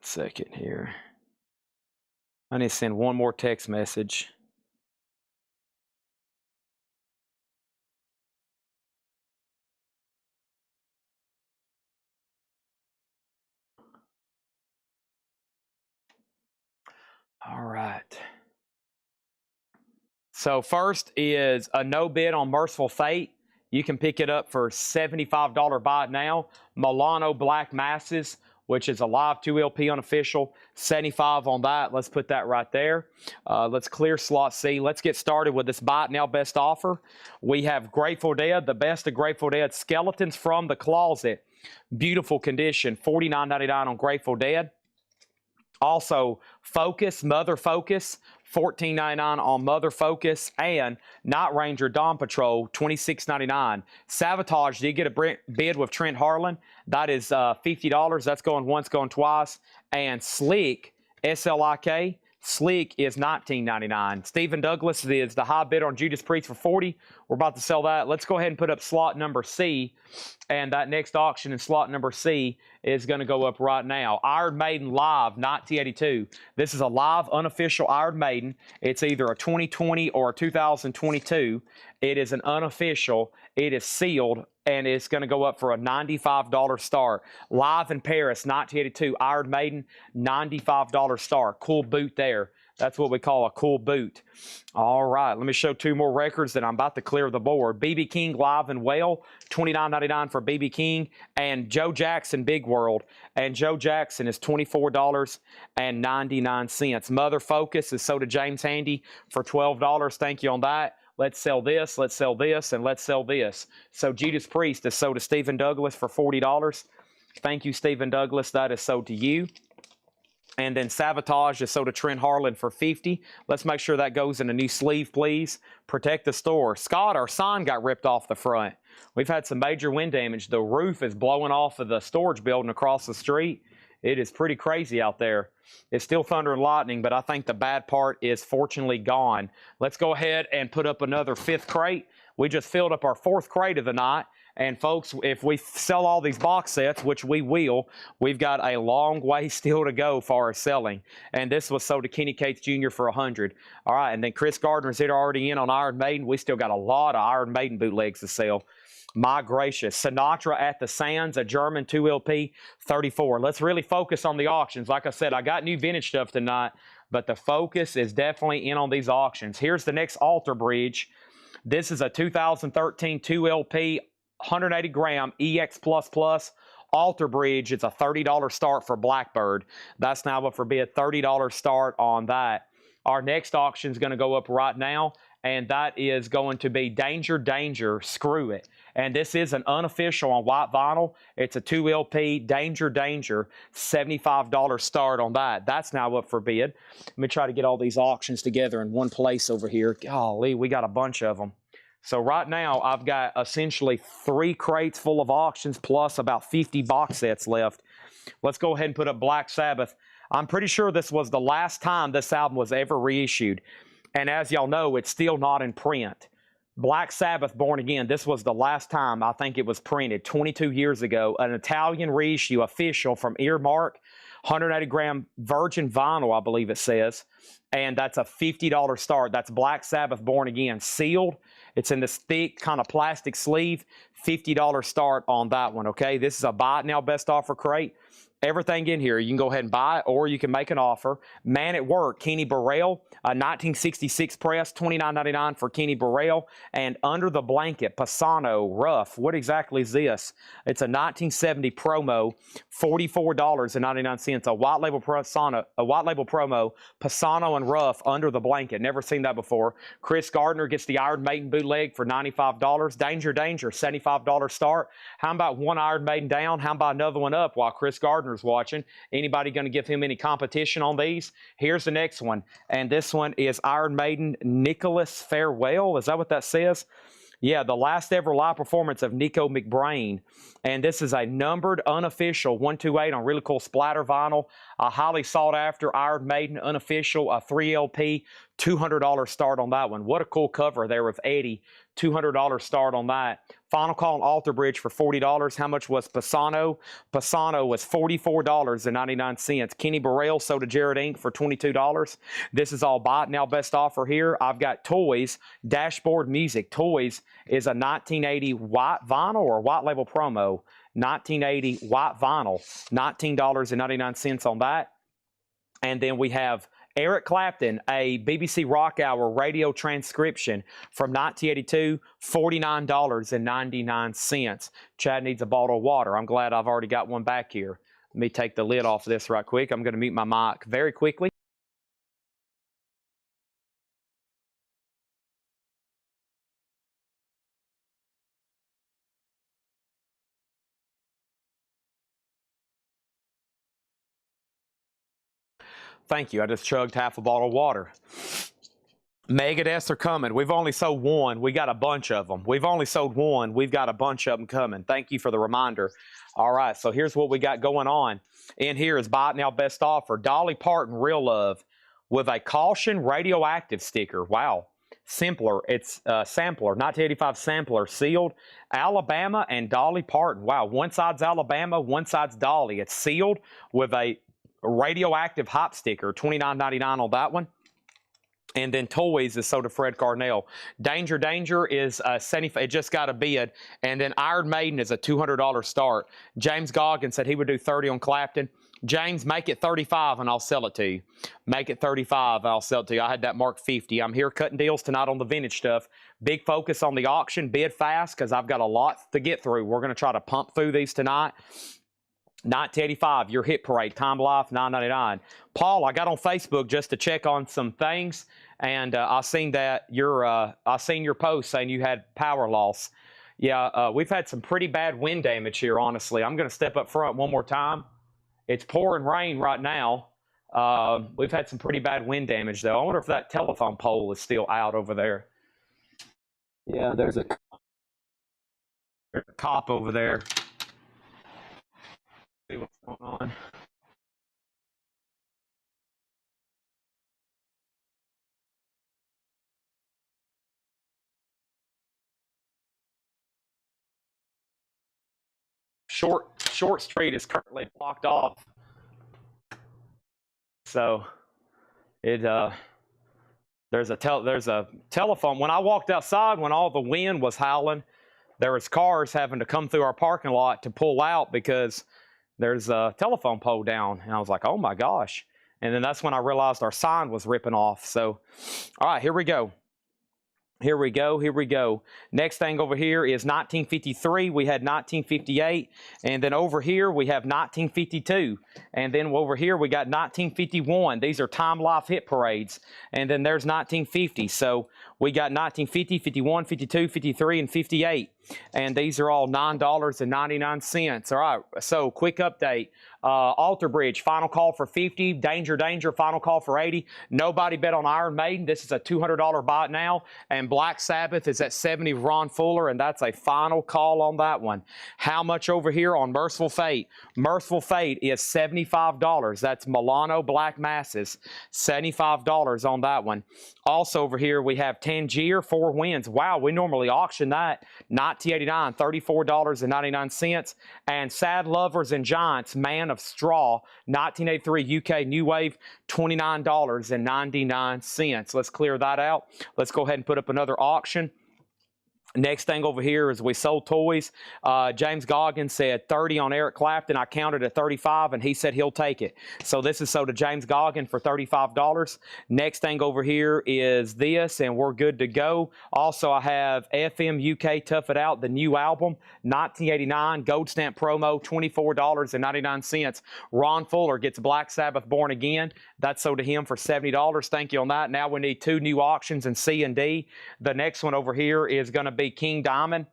Second here. I need to send one more text message. All right. So first is a no bid on Merciful Fate. You can pick it up for $75 Buy It Now. Milano Black Masses, which is a live 2 LP unofficial, $75 on that. Let's put that right there. Let's clear slot C. Let's get started with this Buy It Now Best Offer. We have Grateful Dead, the best of Grateful Dead, Skeletons from the Closet. Beautiful condition, $49.99 on Grateful Dead. Also, Focus, Mother Focus, $14.99 on Mother Focus, and Night Ranger Dawn Patrol, $26.99. Savatage did get a bid with Trent Harlan. That is $50. That's going once, going twice. And Slick, S-L-I-K, Slick is $19.99. Stephen Douglas is the high bidder on Judas Priest for $40. We're about to sell that. Let's go ahead and put up slot number C. And that next auction in slot number C is going to go up right now. Iron Maiden Live, 1982. This is a live, unofficial Iron Maiden. It's either a 2020 or a 2022. It is an unofficial. It is sealed, and it's going to go up for a $95 start. Live in Paris, 1982, Iron Maiden, $95 start. Cool boot there. That's what we call a cool boot. All right, let me show two more records that I'm about to clear the board. B.B. King Live and Well, $29.99 for B.B. King, and Joe Jackson Big World. And Joe Jackson is $24.99. Mother Focus is sold to James Handy for $12. Thank you on that. Let's sell this, let's sell this, and let's sell this. So Judas Priest is sold to Stephen Douglas for $40. Thank you, Stephen Douglas. That is sold to you. And then Sabotage is sold to Trent Harlan for $50. Let's make sure that goes in a new sleeve, please. Protect the store. Scott, our sign got ripped off the front. We've had some major wind damage. The roof is blowing off of the storage building across the street. It is pretty crazy out there. It's still thunder and lightning, but I think the bad part is fortunately gone. Let's go ahead and put up another 5th crate. We just filled up our 4th crate of the night. And folks, if we sell all these box sets, which we will, we've got a long way still to go for our selling. And this was sold to Kenny Cates Jr. for $100. All right, and then Chris Gardner's hit already in on Iron Maiden. We still got a lot of Iron Maiden bootlegs to sell. My gracious. Sinatra at the Sands, a German 2LP, $34. Let's really focus on the auctions. Like I said, I got new vintage stuff tonight, but the focus is definitely in on these auctions. Here's the next Alter Bridge. This is a 2013 2LP 180 gram EX++ Alter Bridge. It's a $30 start for Blackbird. That's now up for bid, $30 start on that. Our next auction is going to go up right now, and that is going to be Danger, Danger, Screw It. And this is an unofficial on white vinyl. It's a 2LP Danger, Danger, $75 start on that. That's now up for bid. Let me try to get all these auctions together in one place over here. Golly, we got a bunch of them. So right now, I've got essentially 3 crates full of auctions plus about 50 box sets left. Let's go ahead and put up Black Sabbath. I'm pretty sure this was the last time this album was ever reissued. And as y'all know, it's still not in print. Black Sabbath, Born Again, this was the last time I think it was printed 22 years ago. An Italian reissue official from Earmark, 180 gram virgin vinyl, I believe it says. And that's a $50 start. That's Black Sabbath, Born Again, sealed. It's in this thick kind of plastic sleeve, $50 start on that one, okay? This is a buy it now best offer crate. Everything in here, you can go ahead and buy it or you can make an offer. Man at Work, Kenny Burrell, a 1966 press, $29.99 for Kenny Burrell. And Under the Blanket, Pisano, Rough. What exactly is this? It's a 1970 promo, $44.99. A white label promo, Pisano and Rough, Under the Blanket. Never seen that before. Chris Gardner gets the Iron Maiden bootleg for $95. Danger, Danger, $75 start. How about one Iron Maiden down? How about another one up while Chris Gardner watching? Anybody going to give him any competition on these? Here's the next one, and this one is Iron Maiden Nicholas Farewell. Is that what that says? Yeah, the last ever live performance of Nico McBrain. And this is a numbered unofficial 128 on really cool splatter vinyl. A highly sought after Iron Maiden unofficial, a 3LP, $200 start on that one. What a cool cover there with Eddie. $200 start on that. Final call on Alter Bridge for $40. How much was Pisano? Pisano was $44.99. Kenny Burrell sold to Jared Inc. for $22. This is all buy it now best offer here. I've got Toys, Dashboard Music. Toys is a 1980 white vinyl or white label promo. 1980 white vinyl, $19.99 on that. And then we have Eric Clapton, a BBC Rock Hour radio transcription from 1982, $49.99. Chad needs a bottle of water. I'm glad I've already got one back here. Let me take the lid off of this right quick. I'm going to mute my mic very quickly. Thank you. I just chugged half a bottle of water. Megadeth are coming. We've only sold one. We got a bunch of them. We've only sold one. We've got a bunch of them coming. Thank you for the reminder. All right, so here's what we got going on. In here is Buy It Now Best Offer. Dolly Parton, Real Love, with a Caution Radioactive sticker. Wow. Sampler. It's sampler, 1985 sampler, sealed. Alabama and Dolly Parton. Wow, one side's Alabama, one side's Dolly. It's sealed with a radioactive hop sticker, $29.99 on that one. And then Toys is sold to Fred Carnell. Danger, Danger is 75. It just got a bid. And then Iron Maiden is a $200 start. James Goggins said he would do 30 on Clapton. James, make it 35 and I'll sell it to you. Make it 35, I'll sell it to you. I had that marked 50. I'm here cutting deals tonight on the vintage stuff. Big focus on the auction. Bid fast because I've got a lot to get through. We're going to try to pump through these tonight. 1985, your hit parade, Time Life, $9.99. Paul, I got on Facebook just to check on some things, and I seen that I seen your post saying you had power loss. Yeah, we've had some pretty bad wind damage here, honestly. I'm going to step up front one more time. It's pouring rain right now. We've had some pretty bad wind damage, though. I wonder if that telephone pole is still out over there. Yeah, there's a cop over there. See what's going on. Short Street is currently blocked off. So there's a telephone. When I walked outside, when all the wind was howling, there was cars having to come through our parking lot to pull out because there's a telephone pole down. And I was like, oh my gosh. And then that's when I realized our sign was ripping off. So, all right, here we go. Here we go. Next thing over here is 1953. We had 1958. And then over here, we have 1952. And then over here, we got 1951. These are Time Life hit parades. And then there's 1950. So we got 1950, 51, 52, 53, and 58. And these are all $9.99. All right, so quick update. Alter Bridge, final call for 50. Danger, final call for 80. Nobody bet on Iron Maiden. This is a $200 buy it now. And Black Sabbath is at 70, Ron Fuller, and that's a final call on that one. How much over here on Merciful Fate? Merciful Fate is $75. That's Milano Black Masses, $75 on that one. Also over here, we have Tangier, 4 wins. Wow, we normally auction that. 1989, $34.99. And Sad Lovers and Giants, Man of Straw, 1983 UK New Wave, $29.99. Let's clear that out. Let's go ahead and put up another auction. Next thing over here is we sold toys. James Goggins said 30 on Eric Clapton. I counted at 35, and he said he'll take it. So this is sold to James Goggins for $35. Next thing over here is this, and we're good to go. Also, I have FM UK Tough It Out, the new album, 1989, gold stamp promo, $24.99. Ron Fuller gets Black Sabbath Born Again. That's sold to him for $70. Thank you on that. Now we need 2 new auctions in C and D. The next one over here is going to be King Diamond.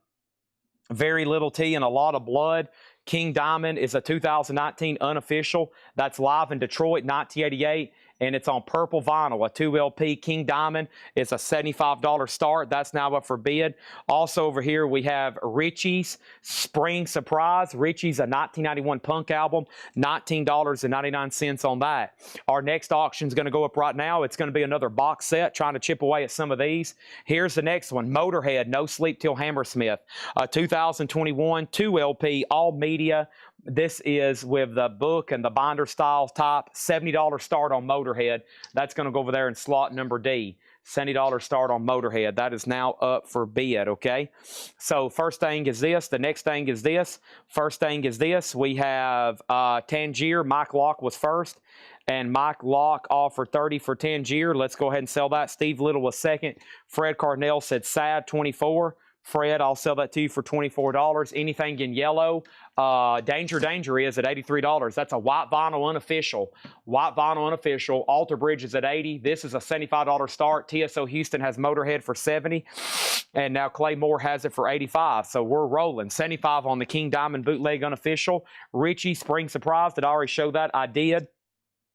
Very little tea and a lot of blood. King Diamond is a 2019 unofficial. That's live in Detroit, 1988. And it's on purple vinyl, a 2 LP King Diamond. It's a $75 start. That's now up for bid. Also over here, we have Richie's Spring Surprise. Richie's a 1991 punk album, $19.99 on that. Our next auction is going to go up right now. It's going to be another box set, trying to chip away at some of these. Here's the next one, Motorhead, No Sleep Till Hammersmith, a 2021 2 LP, all media. This is with the book and the binder style top, $70 start on Motorhead. That's going to go over there in slot number D. $70 start on Motorhead. That is now up for bid, okay? So first thing is this. The next thing is this. First thing is this. We have Tangier. Mike Locke was first. And Mike Locke offered 30 for Tangier. Let's go ahead and sell that. Steve Little was second. Fred Carnell said sad, 24. Fred, I'll sell that to you for $24. Anything in yellow, Danger is at $83. That's a white vinyl unofficial. White vinyl unofficial. Alter Bridge is at $80. This is a $75 start. TSO Houston has Motorhead for $70. And now Clay Moore has it for $85. So we're rolling. $75 on the King Diamond bootleg unofficial. Richie Spring Surprise. Did I already show that? I did.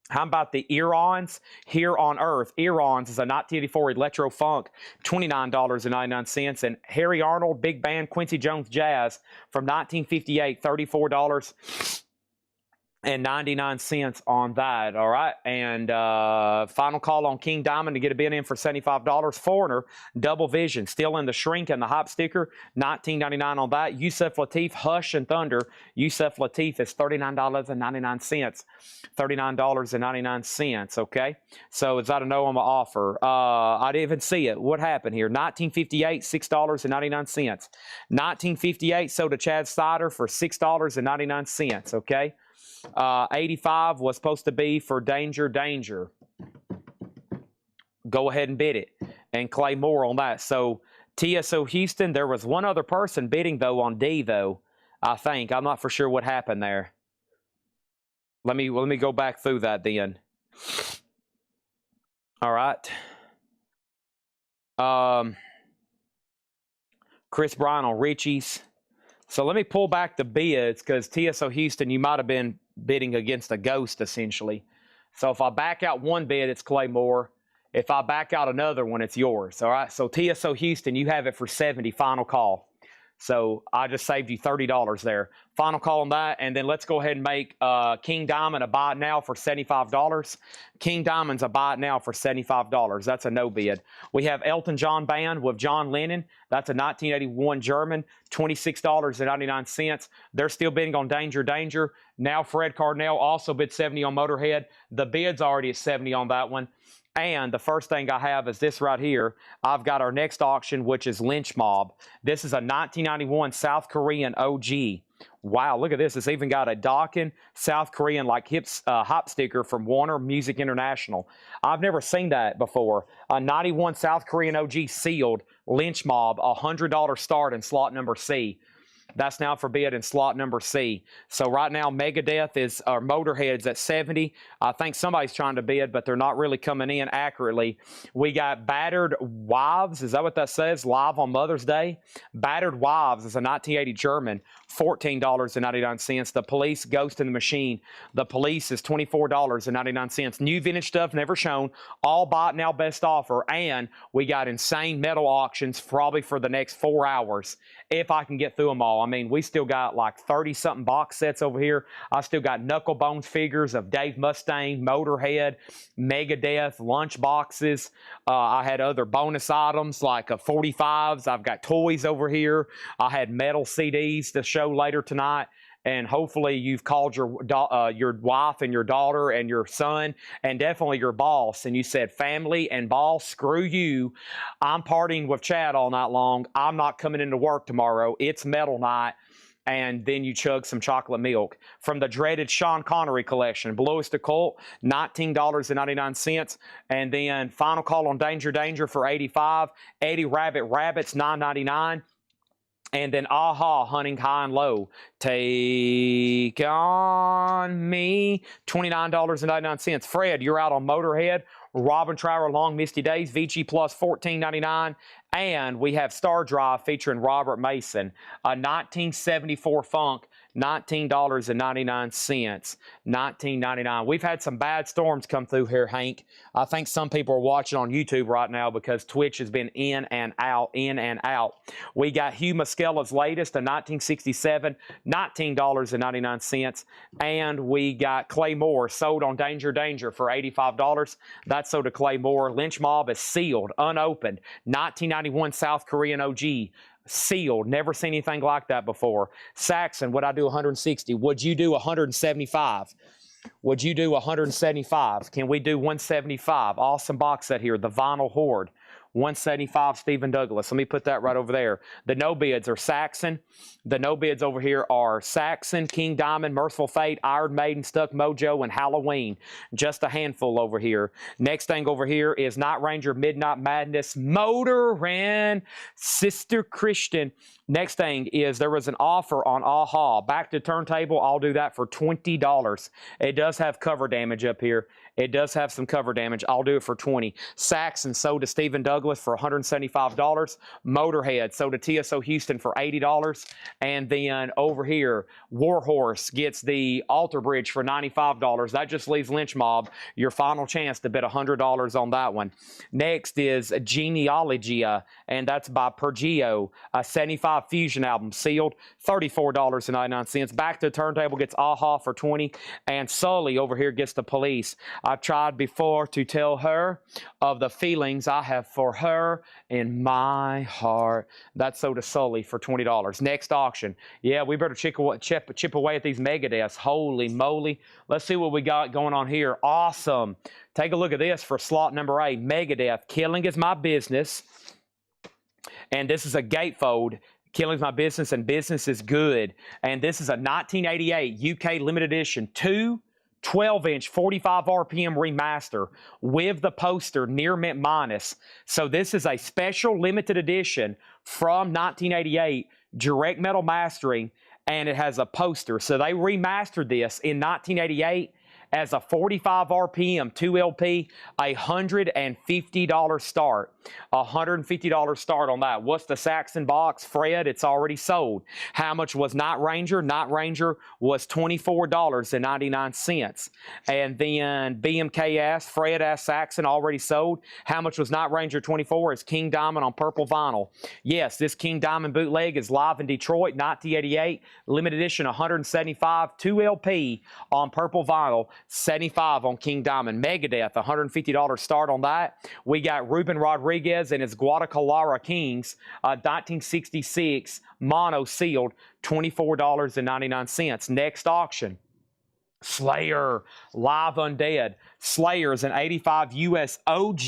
How about the Earons Here on Earth? Earons is a 1984 electro funk, $29.99. And Harry Arnold Big Band Quincy Jones Jazz from 1958, $34.99 on that. All right. And final call on King Diamond to get a bid in for $75. Foreigner Double Vision still in the shrink and the hop sticker, $19.99 on that. Yusef Lateef Hush and Thunder. Yusef Lateef is $39.99. $39.99. Okay. So is that a no on my offer? I didn't even see it. What happened here? 1958, $6.99. 1958 sold to Chad Sider for $6.99. Okay. 85 was supposed to be for Danger. Go ahead and bid it. And Clay Moore on that. So TSO Houston, there was one other person bidding, though, on D, though, I think. I'm not for sure what happened there. Let me go back through that then. All right. Chris Bryan on Richie's. So let me pull back the bids because TSO Houston, you might have been bidding against a ghost, essentially. So if I back out one bid, it's Claymore. If I back out another one, it's yours. All right. So TSO Houston, you have it for 70. Final call. So I just saved you $30 there. Final call on that, and then let's go ahead and make King Diamond a buy it now for $75. King Diamond's a buy it now for $75. That's a no bid. We have Elton John Band with John Lennon. That's a 1981 German, $26.99. They're still bidding on Danger Danger. Now Fred Cardinal also bid 70 on Motorhead. The bid's already at 70 on that one. And the first thing I have is this right here. I've got our next auction, which is Lynch Mob. This is a 1991 South Korean OG. Wow, look at this. It's even got a Dawkins South Korean like hop sticker from Warner Music International. I've never seen that before. A 91 South Korean OG sealed Lynch Mob, $100 start in slot number C. That's now for bid in slot number C. So right now, Megadeth or Motorhead's at 70. I think somebody's trying to bid, but they're not really coming in accurately. We got Battered Wives. Is that what that says? Live on Mother's Day. Battered Wives is a 1980 German, $14.99. The Police, Ghost in the Machine. The Police is $24.99. New vintage stuff, never shown. All bought now, best offer. And we got insane metal auctions probably for the next 4 hours, if I can get through them all. I mean, we still got like 30-something box sets over here. I still got knuckle bones figures of Dave Mustaine, Motorhead, Megadeth, lunch boxes. I had other bonus items like 45s. I've got toys over here. I had metal CDs to show later tonight. And hopefully you've called your wife and your daughter and your son and definitely your boss. And you said, family and boss, screw you. I'm partying with Chad all night long. I'm not coming into work tomorrow. It's metal night. And then you chug some chocolate milk. From the dreaded Sean Connery collection, Bluest Occult, $19.99. And then final call on Danger Danger for $85. Eddie Rabbit Rabbits, $9.99. And then Aha, Hunting High and Low, Take On Me, $29.99. Fred, you're out on Motorhead. Robin Trower, Long Misty Days, VG Plus, $14.99. And we have Star Drive featuring Robert Mason, a 1974 Funk, $19.99. $19.99. We've had some bad storms come through here, Hank. I think some people are watching on YouTube right now because Twitch has been in and out, in and out. We got Hugh Muskella's latest, a 1967, $19.99. And we got Claymore, sold on Danger Danger for $85. That's sold to Claymore. Lynch Mob is sealed, unopened, 1991 South Korean OG. Sealed. Never seen anything like that before. Saxon, would I do 160? Would you do 175? Would you do 175? Can we do 175? Awesome box set here. The Vinyl Horde. 175 Stephen Douglas. Let me put that right over there. The no bids are Saxon. The no bids over here are Saxon, King Diamond, Merciful Fate, Iron Maiden, Stuck Mojo, and Halloween. Just a handful over here. Next thing over here is Night Ranger, Midnight Madness, Motorhead, Sister Christian. Next thing is there was an offer on Aha. Back to turntable, I'll do that for $20. It does have cover damage up here. It does have some cover damage. I'll do it for $20. Saxon sold to Stephen Douglas for $175. Motorhead sold to TSO Houston for $80. And then over here, Warhorse gets the Alter Bridge for $95. That just leaves Lynch Mob your final chance to bet $100 on that one. Next is Genealogia, and that's by Pergio, a 75 Fusion album, sealed, $34.99. Back to the turntable gets Aha for $20. And Sully over here gets the Police. I've tried before to tell her of the feelings I have for her in my heart. That's sold to Sully for $20. Next auction. Yeah, we better chip away at these Megadeths. Holy moly. Let's see what we got going on here. Awesome. Take a look at this for slot number 8. Megadeth, Killing Is My Business. And this is a gatefold. Killing Is My Business and Business is Good. And this is a 1988 UK limited edition 12-inch 45 RPM remaster with the poster near mint minus. So this is a special limited edition from 1988, direct metal mastering, and it has a poster. So they remastered this in 1988 as a 45 RPM 2LP, $150 start. $150 start on that. What's the Saxon box? Fred, it's already sold. How much was Night Ranger? Night Ranger was $24.99. And then BMK asked, Fred asked Saxon, already sold. How much was Night Ranger 24? It's King Diamond on purple vinyl. Yes, this King Diamond bootleg is live in Detroit, 1988, limited edition, 175, 2 LP on purple vinyl, 75 on King Diamond. Megadeth, $150 start on that. We got Ruben Rodriguez and his Guadalajara Kings, 1966 mono sealed, $24.99. Next auction, Slayer Live Undead. Slayer is an 85 US OG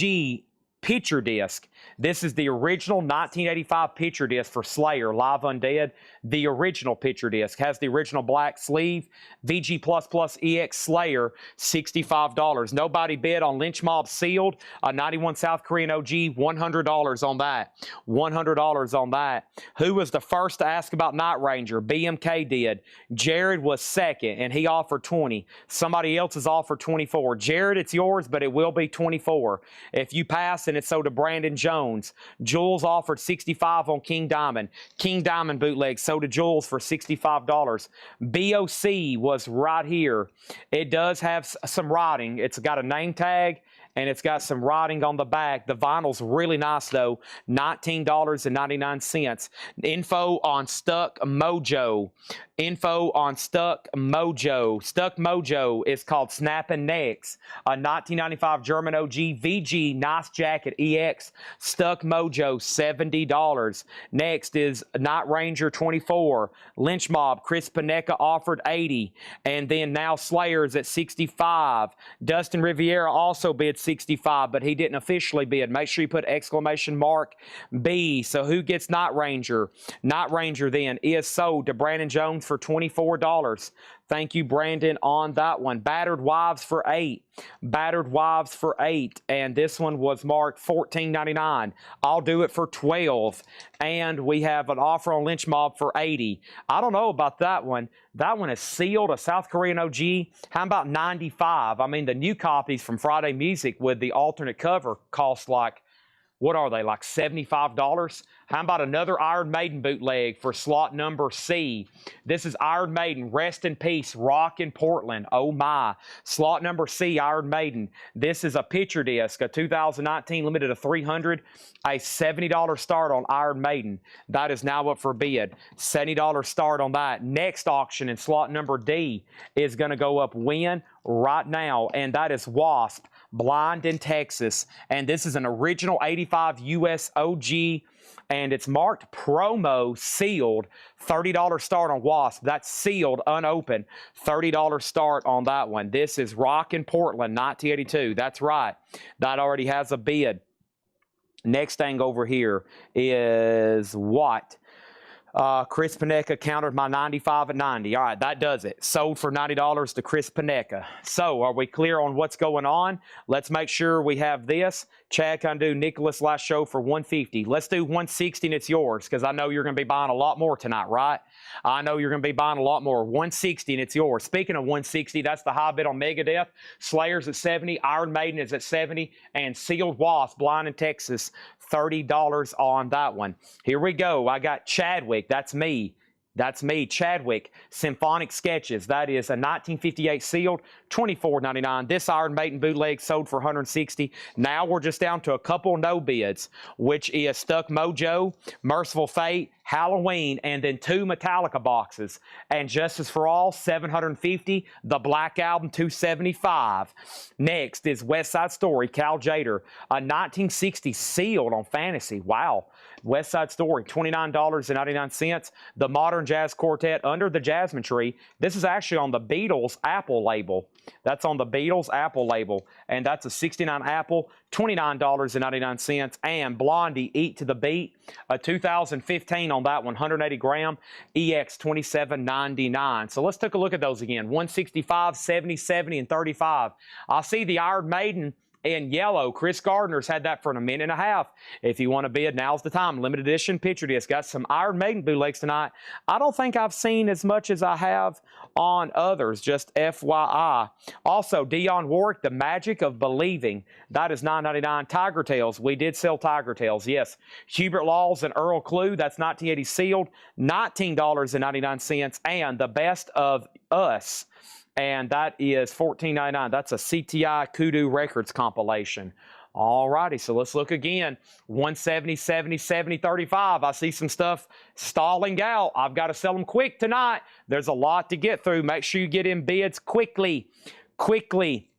picture disc. This is the original 1985 picture disc for Slayer Live Undead. The original picture disc has the original black sleeve. VG++ EX Slayer, $65. Nobody bid on Lynch Mob sealed. 91 South Korean OG, $100 on that. $100 on that. Who was the first to ask about Night Ranger? BMK did. Jared was second, and he offered 20. Somebody else has offered 24. Jared, it's yours, but it will be 24. If you pass, and it's sold to Brandon Jones. Jules offered 65 on King Diamond. King Diamond bootleg sold to Jules for $65. BOC was right here. It does have some writing. It's got a name tag, and it's got some writing on the back. The vinyl's really nice, though. $19.99. Info on Stuck Mojo. Info on Stuck Mojo. Stuck Mojo is called Snapping Necks. A 1995 German OG VG Nice Jacket EX. Stuck Mojo, $70. Next is Night Ranger 24. Lynch Mob, Chris Panecka offered 80. And then now Slayer's at 65. Dustin Riviera also bid 65, but he didn't officially bid. Make sure you put exclamation mark B. So who gets Night Ranger? Night Ranger then is sold to Brandon Jones for $24. Thank you, Brandon, on that one. Battered Wives for 8. Battered Wives for 8. And this one was marked $14.99. I'll do it for 12. And we have an offer on Lynch Mob for 80. I don't know about that one. That one is sealed, a South Korean OG. How about 95? I mean, the new copies from Friday Music with the alternate cover cost like, what are they, like $75? How about another Iron Maiden bootleg for slot number C? This is Iron Maiden, Rest in Peace, Rock in Portland. Oh my. Slot number C, Iron Maiden. This is a picture disc, a 2019 limited to 300, a $70 start on Iron Maiden. That is now up for bid. $70 start on that. Next auction in slot number D is going to go up when? Right now, and that is Wasp, Blind in Texas. And this is an original 85 US OG, and it's marked promo sealed. $30 start on Wasp. That's sealed, unopened. $30 start on that one. This is Rock in Portland, 1982. That's right. That already has a bid. Next thing over here is what? Chris Panecka countered my 95 at 90. All right, that does it. Sold for $90 to Chris Panecka. So, are we clear on what's going on? Let's make sure we have this. Chad, can I do Nicholas last show for 150? Let's do 160 and it's yours, because I know you're going to be buying a lot more tonight, right? I know you're going to be buying a lot more. 160 and it's yours. Speaking of 160, that's the high bid on Megadeth. Slayer's at 70. Iron Maiden is at 70. And Sealed Wasp, Blind in Texas, $30 on that one. Here we go. I got Chadwick. That's me. That's me, Chadwick. Symphonic Sketches. That is a 1958 sealed, $24.99. This Iron Maiden bootleg sold for $160. Now we're just down to a couple no bids, which is Stuck Mojo, Merciful Fate, Halloween, and then 2 Metallica boxes. And Justice for All, $750. The Black Album, $275. Next is West Side Story, Cal Jader, a 1960 sealed on Fantasy. Wow. West Side Story, $29.99. The Modern Jazz Quartet, Under the Jasmine Tree. This is actually on the Beatles Apple label. That's on the Beatles Apple label. And that's a 69 Apple, $29.99. And Blondie, Eat to the Beat, a 2015 on that one, 180 gram, EX, $27.99. So let's take a look at those again. 165, 70, 70, and 35. I see the Iron Maiden in yellow. Chris Gardner's had that for a minute and a half. If you want to bid, now's the time. Limited edition picture disc. Got some Iron Maiden bootlegs tonight. I don't think I've seen as much as I have on others, just FYI. Also, Dionne Warwick, The Magic of Believing. That is $9.99. Tiger Tails. We did sell Tiger Tails, yes. Hubert Laws and Earl Clue. That's 1980 sealed. $19.99. And The Best of Us. And that is $14.99. That's a CTI Kudu Records compilation. All righty, so let's look again. 170, 70, 70, 35. I see some stuff stalling out. I've got to sell them quick tonight. There's a lot to get through. Make sure you get in bids quickly. Quickly.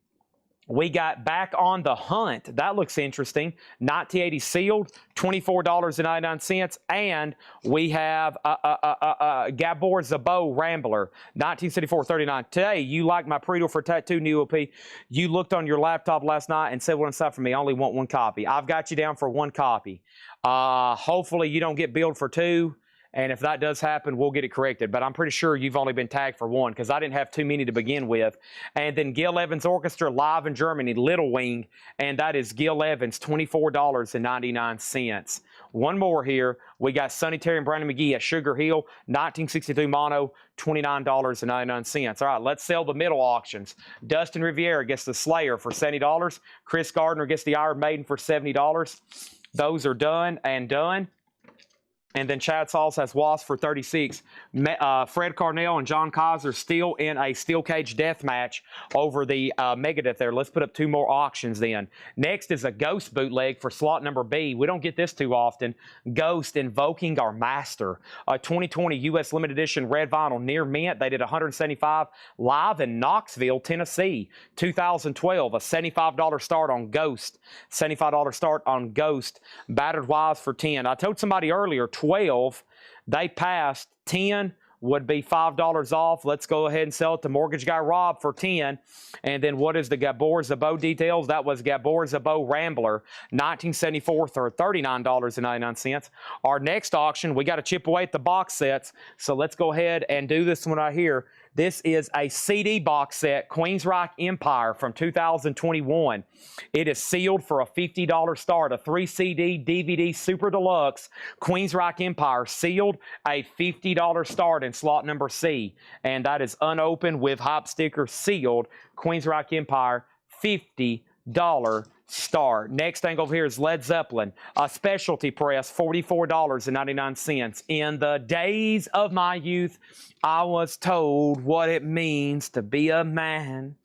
We got Back on the Hunt. That looks interesting. 1980 sealed, $24.99. And we have Gabor Zabot Rambler, 1974.39. Today, you like my pre-order for Tattoo New OP. You looked on your laptop last night and said, "What inside for me? I only want one copy." I've got you down for one copy. Hopefully, you don't get billed for two. And if that does happen, we'll get it corrected. But I'm pretty sure you've only been tagged for one because I didn't have too many to begin with. And then Gil Evans Orchestra live in Germany, Little Wing. And that is Gil Evans, $24.99. One more here. We got Sonny Terry and Brandon McGee at Sugar Hill, 1963 mono, $29.99. All right, let's sell the middle auctions. Dustin Riviera gets the Slayer for $70. Chris Gardner gets the Iron Maiden for $70. Those are done and done. And then Chad Sauls has Wasp for $36. Fred Carnell and John Kaiser still in a steel cage death match over the Megadeth there. Let's put up two more auctions then. Next is a Ghost bootleg for slot number B. We don't get this too often. Ghost Invoking Our Master. 2020 U.S. limited edition red vinyl near mint. They did 175 live in Knoxville, Tennessee. 2012, a $75 start on Ghost. $75 start on Ghost. Battered Wise for $10. I told somebody earlier, 12, they passed. 10 would be $5 off. Let's go ahead and sell it to Mortgage Guy Rob for 10. And then what is the Gabor Zabot details? That was Gabor Zabot Rambler, 1974 for $39.99. Our next auction, we got to chip away at the box sets. So let's go ahead and do this one right here. This is a CD box set, Queensryche Empire from 2021. It is sealed for a $50 start, a 3-CD DVD Super Deluxe, Queensryche Empire, sealed, a $50 start in slot number C. And that is unopened with hop sticker, sealed, Queensryche Empire, $50 start. Next thing over here is Led Zeppelin, a specialty press, $44.99. In the days of my youth, I was told what it means to be a man.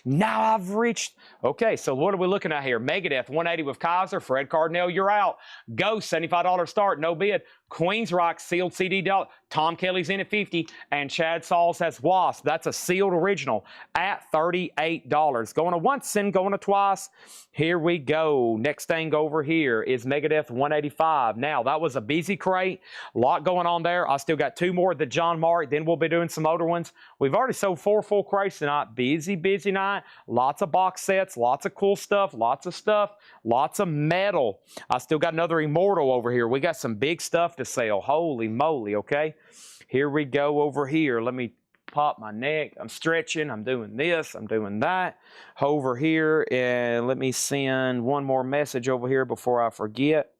Now I've reached. Okay, so what are we looking at here? Megadeth 180 with Kaiser. Fred Cardinal, you're out. Ghost $75 start, no bid. Queensryche sealed CD. Tom Kelly's in at $50, and Chad Sauls has Wasp. That's a sealed original at $38. Going to once and going to twice. Here we go. Next thing over here is Megadeth 185. Now, that was a busy crate. A lot going on there. I still got two more of the John Mark. Then we'll be doing some older ones. We've already sold 4 full crates tonight. Busy, busy night. Lots of box sets, lots of cool stuff, lots of metal. I still got another Immortal over here. We got some big stuff to sell. Holy moly, okay? Here we go over here. Let me pop my neck. I'm stretching. I'm doing this. I'm doing that. Over here, and let me send one more message over here before I forget.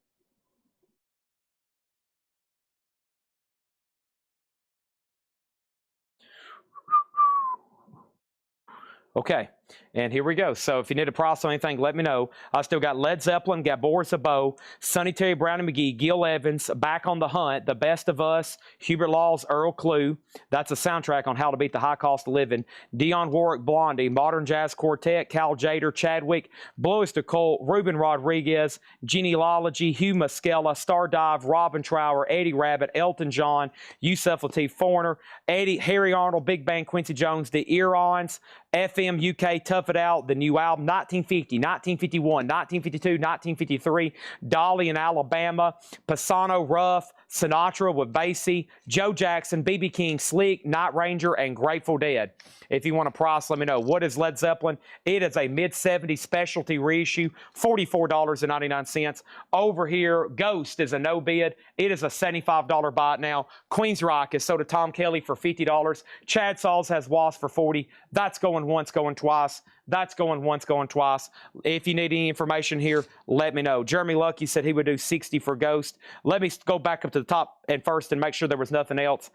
Okay, and here we go. So if you need a price on anything, let me know. I still got Led Zeppelin, Gabor Zabot, Sonny Terry, Brown and McGee, Gil Evans, Back on the Hunt, The Best of Us, Hubert Laws, Earl Clue. That's a soundtrack on how to beat the high cost of living. Dionne Warwick, Blondie, Modern Jazz Quartet, Cal Jader, Chadwick, Blowist Colt, Ruben Rodriguez, Genealogy, Hugh Muscella, Stardive, Robin Trower, Eddie Rabbit, Elton John, Yusuf Lateef, Foreigner, Harry Arnold, Big Bang, Quincy Jones, The Earons, FM UK, Tough tough it out. The new album, 1950, 1951, 1952, 1953, Dolly in Alabama, Pisano, Rough, Sinatra with Basie, Joe Jackson, B.B. King, Slick, Night Ranger, and Grateful Dead. If you want a price, let me know. What is Led Zeppelin? It is a mid-70s specialty reissue, $44.99. Over here, Ghost is a no bid. It is a $75 buy it now. Queensryche is sold to Tom Kelly for $50. Chad Sauls has Wasp for $40. That's going once, going twice. That's going once, going twice. If you need any information here, let me know. Jeremy Lucky said he would do 60 for Ghost. Let me go back up to the top and first and make sure there was nothing else.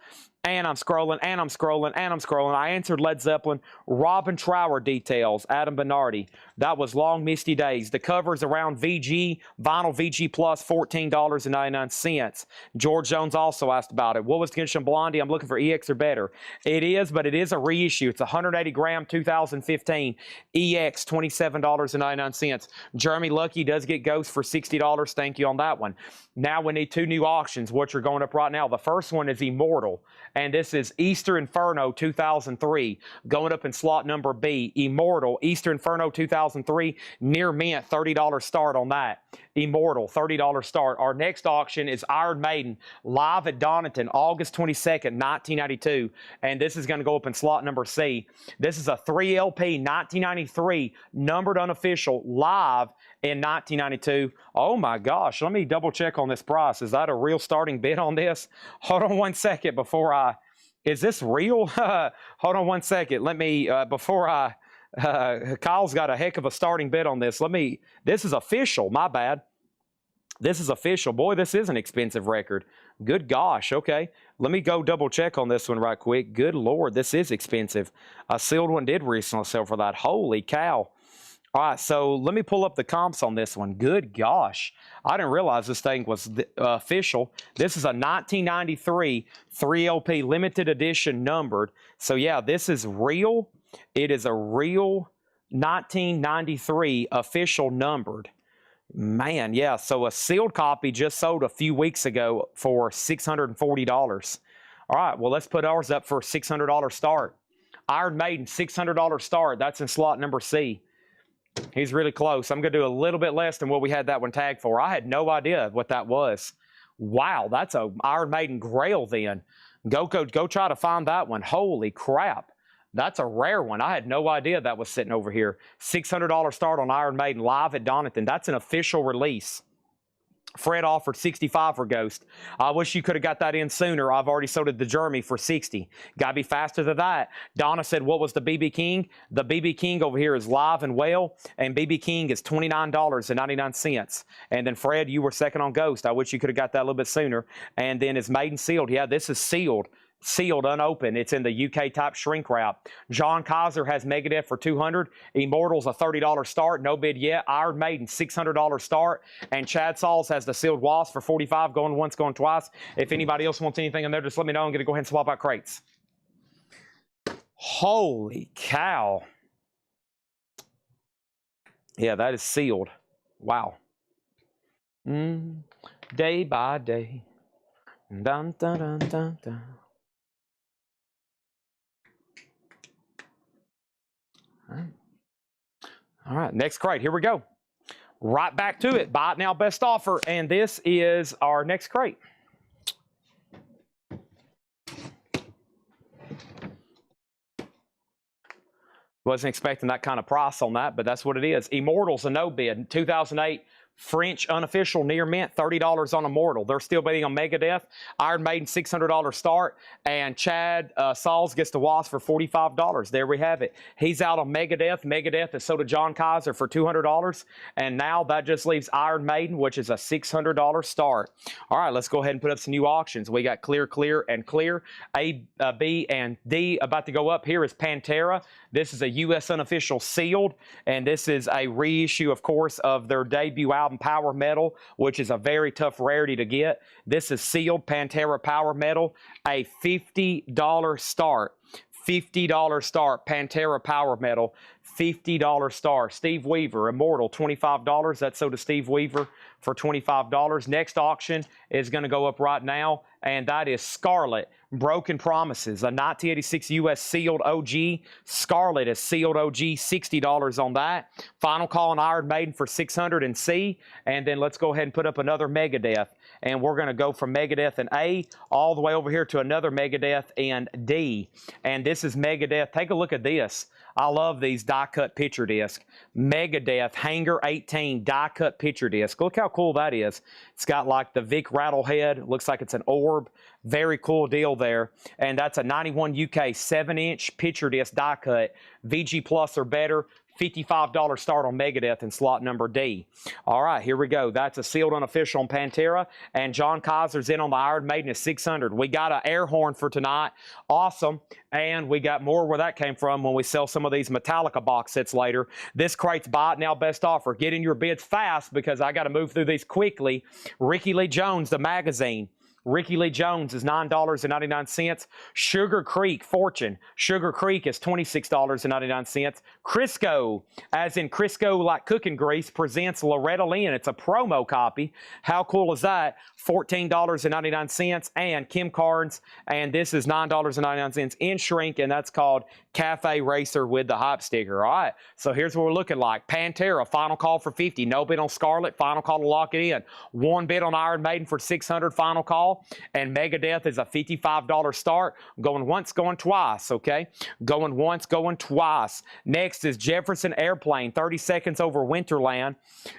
And I'm scrolling, and I'm scrolling, and I'm scrolling. I answered Led Zeppelin. Robin Trower details, Adam Bernardi. That was Long Misty Days. The cover's around VG, vinyl VG Plus, $14.99. George Jones also asked about it. What was Condition Blondie? I'm looking for EX or better. It is, but it is a reissue. It's 180 gram, 2015. EX, $27.99. Jeremy Lucky does get Ghost for $60. Thank you on that one. Now we need two new auctions, which are going up right now. The first one is Immortal, and this is Easter Inferno 2003, going up in slot number B. Immortal, Easter Inferno 2003, near mint, $30 start on that. Immortal, $30 start. Our next auction is Iron Maiden, live at Donington, August 22nd, 1992, and this is going to go up in slot number C. This is a 3LP, 1993, numbered unofficial, live in 1992. Oh my gosh, let me double check on this price. Is that a real starting bid on this? Hold on one second before I, is this real? Hold on one second. Let me, before I, Kyle's got a heck of a starting bid on this. This is official, my bad. This is official. Boy, this is an expensive record. Good gosh, okay. Let me go double check on this one right quick. Good Lord, this is expensive. A sealed one did recently sell for that. Holy cow. All right, so let me pull up the comps on this one. Good gosh. I didn't realize this thing was official. This is a 1993 3LP limited edition numbered. So yeah, this is real. It is a real 1993 official numbered. Man, yeah, so a sealed copy just sold a few weeks ago for $640. All right, well, let's put ours up for a $600 start. Iron Maiden, $600 start. That's in slot number C. He's really close. I'm going to do a little bit less than what we had that one tagged for. I had no idea what that was. Wow, that's a Iron Maiden Grail then. Go try to find that one. Holy crap. That's a rare one. I had no idea that was sitting over here. $600 start on Iron Maiden live at Donington. That's an official release. Fred offered $65 for Ghost. I wish you could have got that in sooner. I've already sold it to Jeremy for $60. Gotta be faster than that. Donna said, what was the BB King? The BB King over here is live and well, and BB King is $29.99. And then Fred, you were second on Ghost. I wish you could have got that a little bit sooner. And then is Maiden sealed? Yeah, this is sealed. Sealed, unopened. It's in the UK type shrink wrap. John Kaiser has Megadeth for $200. Immortal's a $30 start, no bid yet. Iron Maiden, $600 start. And Chad Sauls has the sealed Wasp for $45, going once, going twice. If anybody else wants anything in there, just let me know. I'm going to go ahead and swap out crates. Holy cow. Yeah, that is sealed. Wow. Day by day. Dun, dun, dun, dun, dun. All right, next crate. Here we go. Right back to it. Buy it now, best offer. And this is our next crate. Wasn't expecting that kind of price on that, but that's what it is. Immortal's a no bid. 2008 French unofficial near mint, $30 on Immortal. They're still bidding on Megadeth. Iron Maiden, $600 start. And Chad Sauls gets the Wasp for $45. There we have it. He's out on Megadeth. Megadeth is sold to John Kaiser for $200. And now that just leaves Iron Maiden, which is a $600 start. All right, let's go ahead and put up some new auctions. We got Clear, Clear, and Clear. A, B, and D. About to go up here is Pantera. This is a U.S. unofficial sealed, and this is a reissue, of course, of their debut album, Power Metal, which is a very tough rarity to get. This is sealed Pantera Power Metal, a $50 start. $50 start, Pantera Power Metal, $50 start. Steve Weaver, Immortal, $25. That's sold to Steve Weaver for $25. Next auction is going to go up right now, and that is Scarlet Broken Promises, a 1986 US sealed OG. Scarlet is sealed OG, $60 on that. Final call on Iron Maiden for $600 in C, and then let's go ahead and put up another Megadeth, and we're going to go from Megadeth in A all the way over here to another Megadeth in D, and this is Megadeth. Take a look at this. I love these die-cut picture disc. Megadeth Hanger 18 die-cut picture disc. Look how cool that is. It's got like the Vic Rattlehead. Looks like it's an orb. Very cool deal there. And that's a 91 UK 7-inch picture disc die-cut. VG Plus or better. $55 start on Megadeth in slot number D. All right, here we go. That's a sealed unofficial on Pantera. And John Kaiser's in on the Iron Maiden at $600. We got an air horn for tonight. Awesome. And we got more where that came from when we sell some of these Metallica box sets later. This crate's buy it now best offer. Get in your bids fast because I got to move through these quickly. Ricky Lee Jones, the magazine. Ricky Lee Jones is $9.99. Sugar Creek Fortune. Sugar Creek is $26.99. Crisco, as in Crisco like cooking grease, presents Loretta Lynn. It's a promo copy. How cool is that? $14.99. And Kim Carnes, and this is $9.99 in shrink, and that's called Cafe Racer with the hype sticker. All right, so here's what we're looking like. Pantera, final call for $50. No bid on Scarlet, final call to lock it in. One bid on Iron Maiden for $600, final call. And Megadeth is a $55 start. Going once, going twice, okay? Going once, going twice. Next is Jefferson Airplane, 30 seconds over Winterland.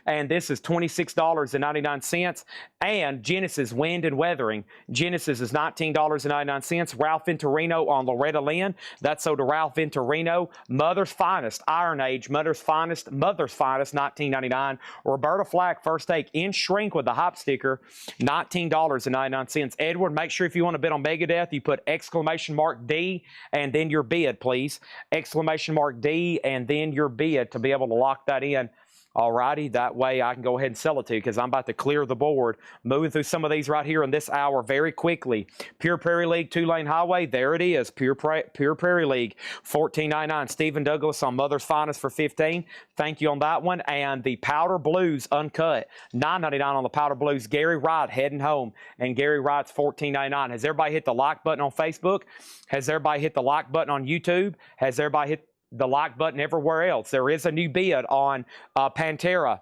And this is $26.99. And Genesis Wind and Weathering. Genesis is $19.99. Ralph Venturino on Loretta Lynn. That's sold to Ralph Venturino. Mother's Finest, Iron Age, Mother's Finest, $19.99. Roberta Flack, first take in shrink with the hype sticker, $19.99. Edward, make sure if you want to bid on Megadeth, you put exclamation mark D and then your bid, please. Exclamation mark D and then your bid to be able to lock that in. Alrighty, that way I can go ahead and sell it to you because I'm about to clear the board. Moving through some of these right here in this hour very quickly. Pure Prairie League, 2-lane highway. There it is. Pure Prairie League, $14.99. Stephen Douglas on Mother's Finest for $15. Thank you on that one. And the Powder Blues uncut, $9.99 on the Powder Blues. Gary Wright heading home. And Gary Wright's $14.99. Has everybody hit the like button on Facebook? Has everybody hit the like button on YouTube? Has everybody hit the like button everywhere else? There is a new bid on Pantera.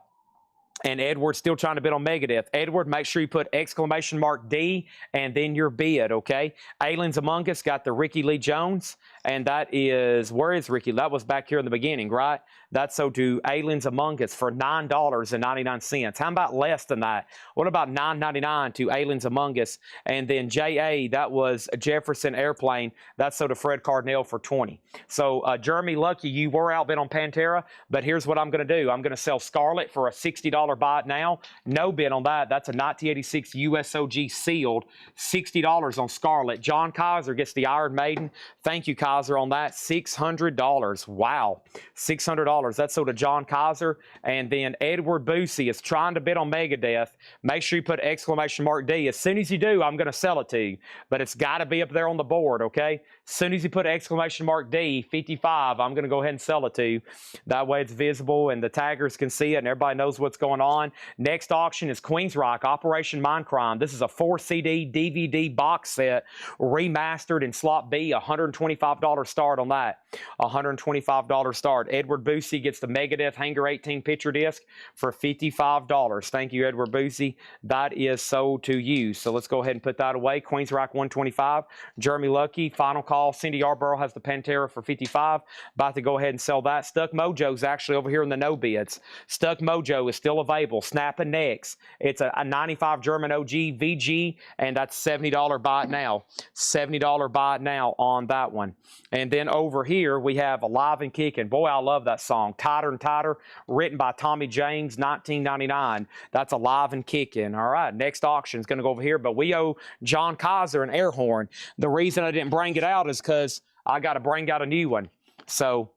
And Edward's still trying to bid on Megadeth. Edward, make sure you put exclamation mark D and then your bid, okay? Aliens Among Us got the Ricky Lee Jones. And that is, where is Ricky? That was back here in the beginning, right? That's sold to Aliens Among Us for $9.99. How about less than that? What about $9.99 to Aliens Among Us? And then JA, that was Jefferson Airplane. That's sold to Fred Cardinal for $20. So Jeremy Lucky, you were outbid on Pantera, but here's what I'm going to do. I'm going to sell Scarlet for a $60 buy it now. No bid on that. That's a 1986 USOG sealed. $60 on Scarlet. John Kaiser gets the Iron Maiden. Thank you, Kaiser, on that. $600. Wow. $600. That's sold to John Kaiser. And then Edward Boosie is trying to bid on Megadeth. Make sure you put exclamation mark D. As soon as you do, I'm going to sell it to you. But it's got to be up there on the board, okay? As soon as you put exclamation mark D, 55, I'm going to go ahead and sell it to you. That way it's visible and the taggers can see it and everybody knows what's going on. Next auction is Queensryche, Operation Mindcrime. This is a 4-CD DVD box set remastered in slot B, $125 start on that. $125 start. Edward Boosie gets the Megadeth Hanger 18 picture disc for $55. Thank you, Edward Boosie. That is sold to you. So let's go ahead and put that away. Queensryche 125. Jeremy Lucky, final call. Cindy Yarborough has the Pantera for $55. About to go ahead and sell that. Stuck Mojo's actually over here in the no bids. Stuck Mojo is still available. Snapping Necks. It's a 95 German OG VG, and that's $70 buy it now. $70 buy it now on that one. And then over here we have Alive and Kicking. Boy, I love that song. Tighter and Tighter, written by Tommy James, 1999. That's Alive and Kicking. All right, next auction is going to go over here, but we owe John Kaiser an air horn. The reason I didn't bring it out is because I got to bring out a new one. So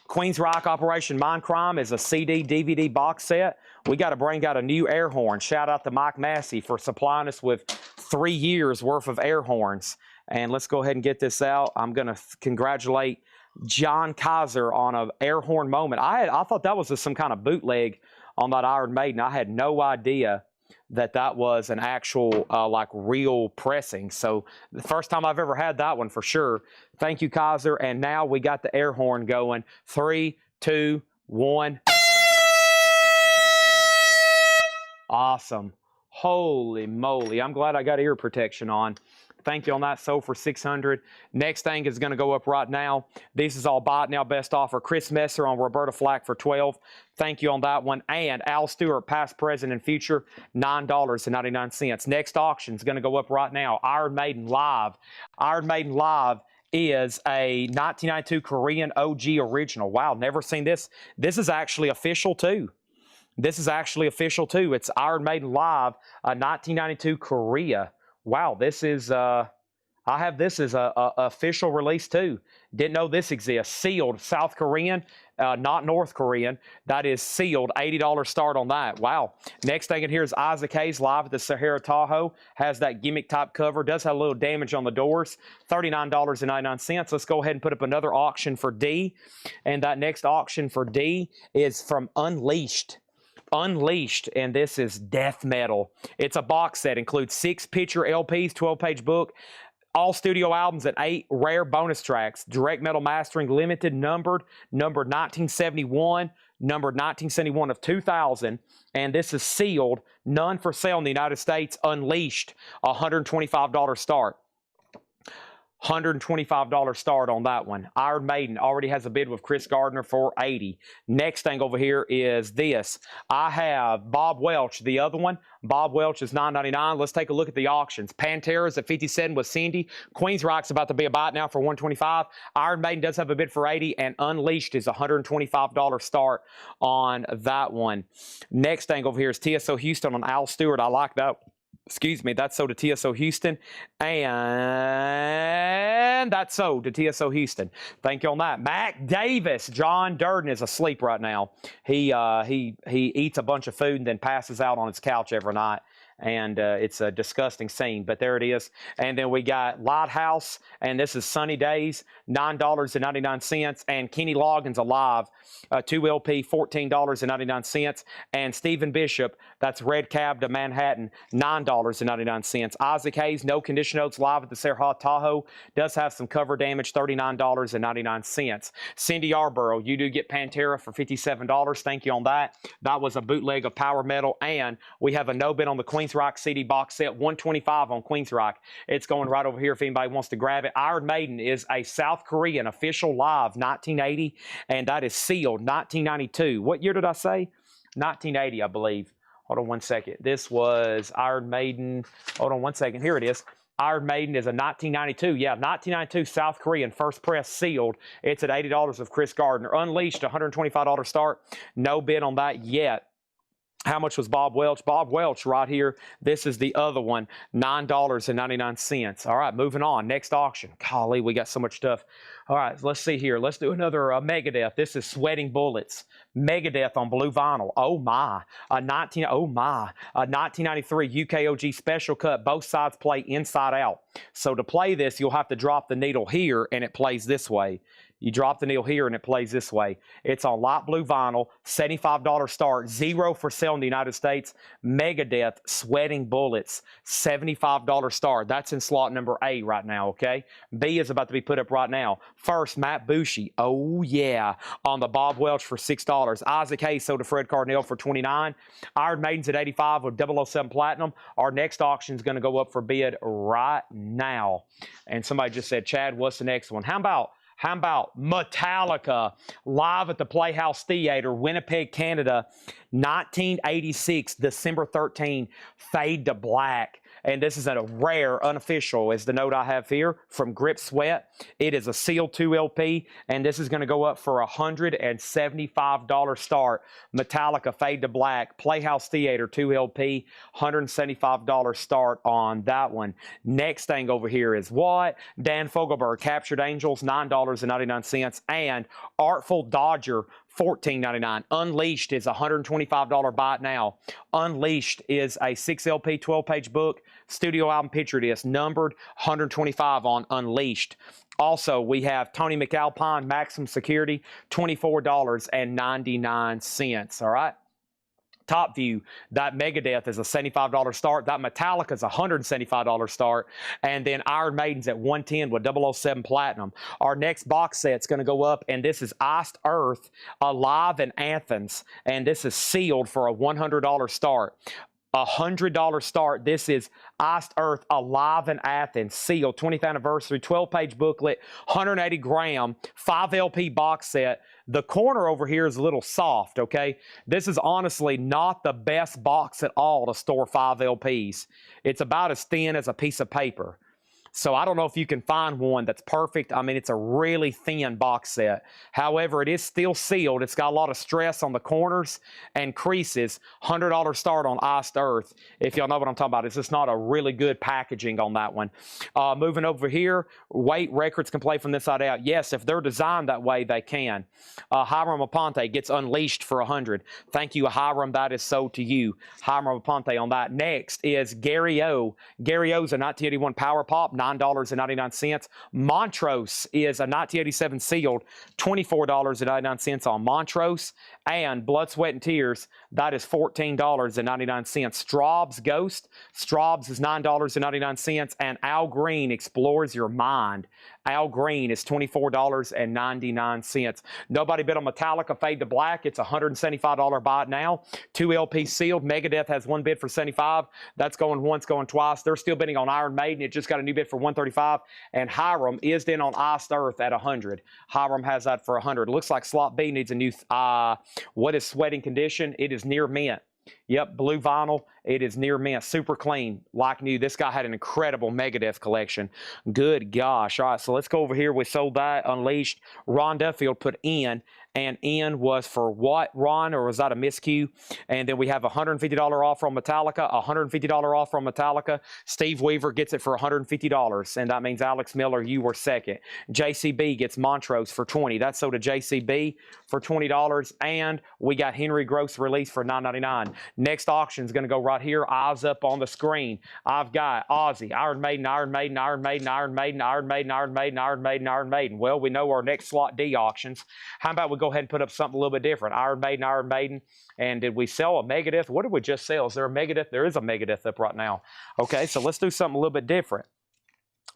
Queensryche Operation Mindcrime is a CD DVD box set. We got to bring out a new air horn. Shout out to Mike Massey for supplying us with 3 years worth of air horns. And let's go ahead and get this out. I'm going to congratulate John Kaiser on an air horn moment. I thought that was just some kind of bootleg on that Iron Maiden. I had no idea that that was an actual like real pressing. So the first time I've ever had that one for sure. Thank you, Kaiser. And now we got the air horn going. 3, 2, 1. Awesome. Holy moly. I'm glad I got ear protection on. Thank you on that. Sold for $600. Next thing is going to go up right now. This is all buy it now best offer. Chris Messer on Roberta Flack for $12. Thank you on that one. And Al Stewart, past, present, and future, $9.99. Next auction is going to go up right now. Iron Maiden Live. Iron Maiden Live is a 1992 Korean OG original. Wow, never seen this. This is actually official too. This is actually official too. It's Iron Maiden Live, 1992 Korea. Wow, this is, I have this as a official release too. Didn't know this exists. Sealed, South Korean, not North Korean. That is sealed, $80 start on that. Wow. Next thing in here is Isaac Hayes live at the Sahara Tahoe. Has that gimmick type cover. Does have a little damage on the doors. $39.99. Let's go ahead and put up another auction for D. And that next auction for D is from Unleashed. Unleashed, and this is death metal. It's a box set, includes 6 picture LPs, 12-page book, all studio albums, and 8 rare bonus tracks. Direct Metal Mastering Limited, numbered 1971, numbered 1971 of 2000, and this is sealed, none for sale in the United States. Unleashed, $125 start. $125 start on that one. Iron Maiden already has a bid with Chris Gardner for $80. Next thing over here is this. I have Bob Welch, the other one. Bob Welch is $9.99. Let's take a look at the auctions. Pantera's at $57 with Cindy. Queensryche's about to be a buy now for $125. Iron Maiden does have a bid for $80, and Unleashed is $125 start on that one. Next thing over here is TSO Houston on Al Stewart. I like that. Excuse me, that's sold to TSO Houston, and that's sold to TSO Houston. Thank you on that. Mac Davis, John Durden is asleep right now. He eats a bunch of food and then passes out on his couch every night. And it's a disgusting scene, but there it is. And then we got Lighthouse, and this is Sunny Days, $9.99. And Kenny Loggins Alive, 2 LP, $14.99. And Stephen Bishop, that's Red Cab to Manhattan, $9.99. Isaac Hayes, No Condition Notes live at the Sarah Tahoe, does have some cover damage, $39.99. Cindy Yarborough, you do get Pantera for $57. Thank you on that. That was a bootleg of Power Metal, and we have a no bid on the Queensryche CD box set, $125 on Queensryche. It's going right over here if anybody wants to grab it. Iron Maiden is a South Korean official live, 1980, and that is sealed, 1992. What year did I say? 1980, I believe. Hold on one second. This was Iron Maiden. Hold on one second. Here it is. Iron Maiden is a 1992. Yeah, 1992 South Korean first press sealed. It's at $80 of Chris Gardner. Unleashed, $125 start. No bid on that yet. How much was Bob Welch? Bob Welch right here. This is the other one, $9.99. All right, moving on. Next auction. Golly, we got so much stuff. All right, let's see here. Let's do another Megadeth. This is Sweating Bullets. Megadeth on blue vinyl. Oh my. A 1993 UKOG special cut. Both sides play inside out. So to play this, you'll have to drop the needle here, and it plays this way. You drop the needle here and it plays this way. It's on light blue vinyl, $75 start, 0 for sale in the United States. Megadeth, Sweating Bullets, $75 start. That's in slot number A right now, okay? B is about to be put up right now. First, Matt Bushy, oh yeah, on the Bob Welch for $6. Isaac Hayes sold to Fred Carnell for $29. Iron Maiden's at $85 with 007 Platinum. Our next auction is going to go up for bid right now. And somebody just said, Chad, what's the next one? How about Metallica live at the Playhouse Theater, Winnipeg, Canada, 1986, December 13, Fade to Black. And this is a rare, unofficial, is the note I have here, from Grip Sweat. It is a sealed 2 LP, and this is going to go up for $175 start. Metallica, Fade to Black, Playhouse Theater, 2 LP, $175 start on that one. Next thing over here is what? Dan Fogelberg, Captured Angels, $9.99, and Artful Dodger, $14.99. Unleashed is $125 buy it now. Unleashed is a 6 LP, 12-page book, studio album picture disc, numbered, $125 on Unleashed. Also, we have Tony McAlpine, Maximum Security, $24.99. All right. top view, that Megadeth is a $75 start. That Metallica is a $175 start. And then Iron Maiden's at $110 with 007 Platinum. Our next box set's going to go up, and this is Iced Earth Alive in Athens. And this is sealed for a $100 start. $100 start. This is Iced Earth Alive in Athens, sealed, 20th anniversary, 12-page booklet, 180 gram, 5 LP box set. The corner over here is a little soft, okay? This is honestly not the best box at all to store 5 LPs. It's about as thin as a piece of paper. So I don't know if you can find one that's perfect. I mean, it's a really thin box set. However, it is still sealed. It's got a lot of stress on the corners and creases. $100 start on Iced Earth. If y'all know what I'm talking about, it's just not a really good packaging on that one. Moving over here, weight records can play from this side out. Yes, if they're designed that way, they can. Hiram Aponte gets unleashed for 100. Thank you, Hiram. That is so to you. Hiram Aponte on that. Next is Gary O. Gary O's a 1981 Power Pop. $9.99. Montrose is a 1987 sealed, $24.99 on Montrose. And Blood, Sweat, and Tears, that is $14.99. Straub's Ghost, Straub's is $9.99. And Al Green Explores Your Mind. Al Green is $24.99. Nobody bid on Metallica Fade to Black. It's a $175 buy it now. 2 LP sealed. Megadeth has one bid for $75. That's going once, going twice. They're still bidding on Iron Maiden. It just got a new bid for $135. And Hiram is in on Iced Earth at $100. Hiram has that for $100. Looks like Slot B needs a new, what is sweating condition? It is near mint. Yep, blue vinyl. It is near mint. Super clean, like new. This guy had an incredible Megadeth collection. Good gosh. All right, so let's go over here. We sold that, Unleashed. Ron Duffield put in, and in was for what, Ron, or was that a miscue? And then we have $150 off from Metallica, $150 off from Metallica. Steve Weaver gets it for $150, and that means Alex Miller, you were second. JCB gets Montrose for $20. That's sold to JCB for $20, and we got Henry Gross release for $9.99. Next auction is going to go right here. Eyes up on the screen. I've got Ozzy, Iron Maiden, Iron Maiden, Iron Maiden, Iron Maiden, Iron Maiden, Iron Maiden, Iron Maiden, Iron Maiden. Well, we know our next slot D auctions. How about we go ahead and put up something a little bit different? Iron Maiden, Iron Maiden. And did we sell a Megadeth? What did we just sell? Is there a Megadeth? There is a Megadeth up right now. Okay, so let's do something a little bit different.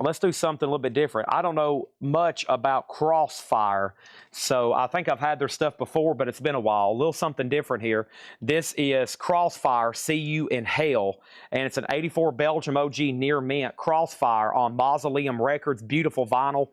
Let's do something a little bit different. I don't know much about Crossfire, so I think I've had their stuff before, but it's been a while. A little something different here. This is Crossfire, See You in Hell, and it's an 84 Belgium OG near mint Crossfire on Mausoleum Records. Beautiful vinyl.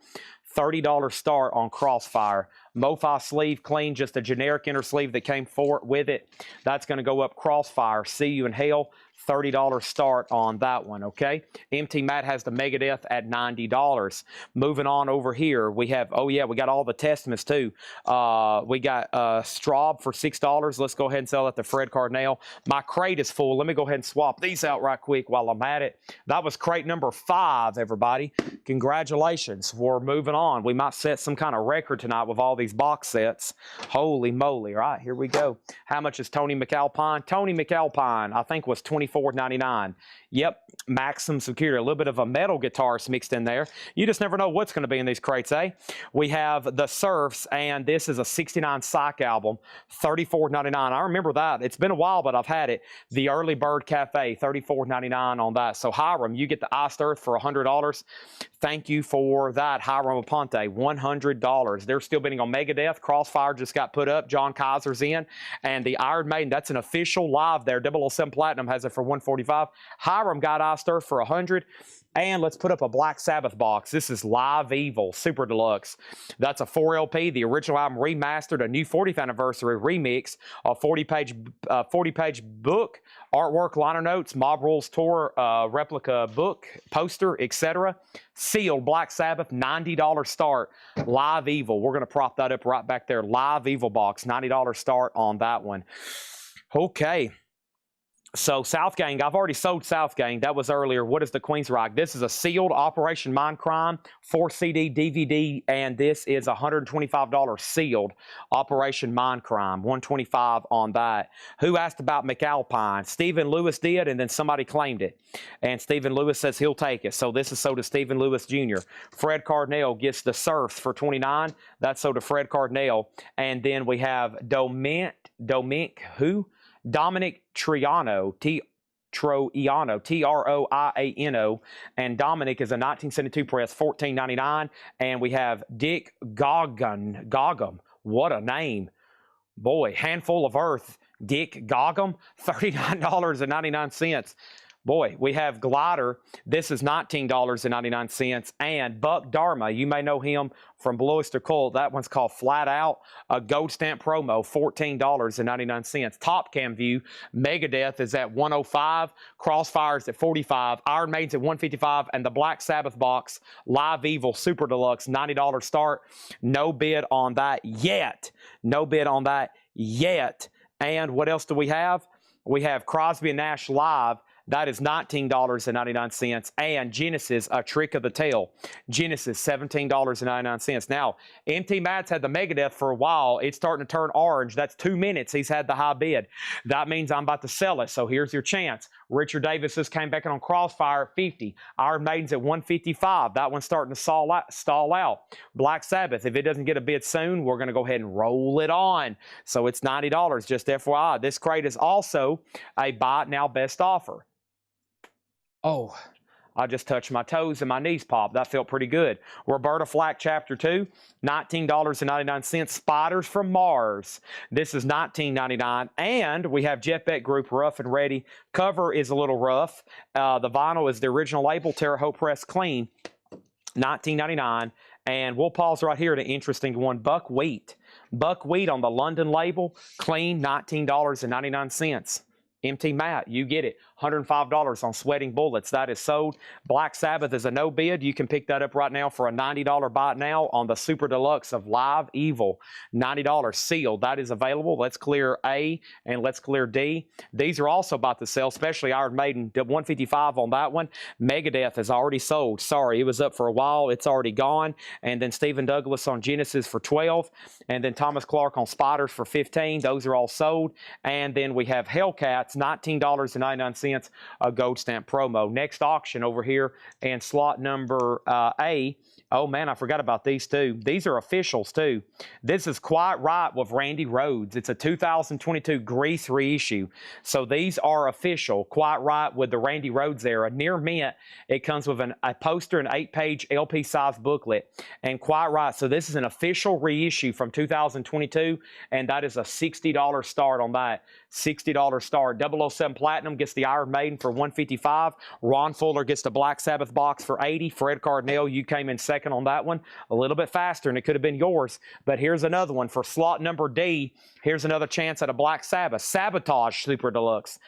$30 start on Crossfire. MoFi sleeve clean, just a generic inner sleeve that came with it. That's going to go up Crossfire, See You in Hell. $30 start on that one, okay? MT Matt has the Megadeth at $90. Moving on over here, we have, oh yeah, we got all the Testaments too. We got Straub for $6. Let's go ahead and sell that to Fred Cardinale. My crate is full. Let me go ahead and swap these out right quick while I'm at it. That was crate number 5, everybody. Congratulations. We're moving on. We might set some kind of record tonight with all these box sets. Holy moly. All right, here we go. How much is Tony McAlpine? Tony McAlpine, I think, was $24.99. Yep, Maxim Security. A little bit of a metal guitarist mixed in there. You just never know what's going to be in these crates, eh? We have The Surfs, and this is a '69 Psych album, $34.99. I remember that. It's been a while, but I've had it. The Early Bird Cafe, $34.99 on that. So Hiram, you get the Iced Earth for $100. Thank you for that, Hiram Aponte, $100. They're still bidding on Megadeth. Crossfire just got put up. John Kaiser's in. And the Iron Maiden, that's an official live there. 007 Platinum has it for $145. Hiram got Iced Earth for $100. And let's put up a Black Sabbath box. This is Live Evil Super Deluxe. That's a 4 LP, the original album remastered, a new 40th anniversary remix, a 40-page book, artwork, liner notes, Mob Rules Tour replica book, poster, etc. Sealed Black Sabbath, $90 start. Live Evil. We're going to prop that up right back there. Live Evil box, $90 start on that one. Okay. So Southgang, I've already sold Southgang. That was earlier. What is the Queensryche? This is a sealed Operation Mindcrime, 4 CD, DVD, and this is $125 sealed Operation Mindcrime, $125 on that. Who asked about McAlpine? Stephen Lewis did, and then somebody claimed it. And Stephen Lewis says he'll take it. So this is sold to Stephen Lewis Jr. Fred Cardinale gets the Surfs for $29. That's sold to Fred Cardinale. And then we have Dominic, who? Dominic Troiano, Troiano, and Dominic is a 1972 press, $14.99. And we have Dick Goggum. What a name. Boy, Handful of Earth, Dick Goggum, $39.99. Boy, we have Glider. This is $19.99. And Buck Dharma, you may know him from Blue Oyster Cult. That one's called Flat Out, a gold stamp promo, $14.99. Top Cam View, Megadeth is at $105, Crossfire's at $45, Iron Maiden's at $155, and the Black Sabbath box, Live Evil Super Deluxe, $90 start. No bid on that yet. No bid on that yet. And what else do we have? We have Crosby and Nash Live. That is $19.99. And Genesis, A Trick of the Tail. Genesis, $17.99. Now, MT Matt's had the Megadeth for a while. It's starting to turn orange. That's 2 minutes he's had the high bid. That means I'm about to sell it. So here's your chance. Richard Davis just came back in on Crossfire at 50. Iron Maiden's at 155. That one's starting to stall out. Black Sabbath, if it doesn't get a bid soon, we're going to go ahead and roll it on. So it's $90, just FYI. This crate is also a buy it now best offer. Oh, I just touched my toes and my knees popped. That felt pretty good. Roberta Flack, Chapter 2, $19.99. Spiders from Mars. This is $19.99. And we have Jeff Beck Group, Rough and Ready. Cover is a little rough. The vinyl is the original label, Terre Haute Press Clean, $19.99. And we'll pause right here to an interesting one. Buckwheat. Buckwheat on the London label, clean, $19.99. MT Matt, you get it. $105 on Sweating Bullets. That is sold. Black Sabbath is a no bid. You can pick that up right now for a $90 buy it now on the Super Deluxe of Live Evil. $90 sealed. That is available. Let's clear A and let's clear D. These are also about to sell, especially Iron Maiden. $155 on that one. Megadeth is already sold. Sorry, it was up for a while. It's already gone. And then Stephen Douglas on Genesis for $12. And then Thomas Clark on Spiders for $15. Those are all sold. And then we have Hellcats, $19.99. A gold stamp promo. Next auction over here and slot number A. Oh man, I forgot about these two. These are officials too. This is Quite Right with Randy Rhoads. It's a 2022 Grease reissue. So these are official. Quite Right with the Randy Rhoads era. Near mint, it comes with a poster, an 8-page LP size booklet. And Quite Right. So this is an official reissue from 2022. And that is a $60 start on that. $60 start. 007 Platinum gets the Iron Maiden for $155. Ron Fuller gets the Black Sabbath box for $80. Fred Cardinale, you came in second on that one. A little bit faster, and it could have been yours. But here's another one for slot number D. Here's another chance at a Black Sabbath. Sabotage Super Deluxe.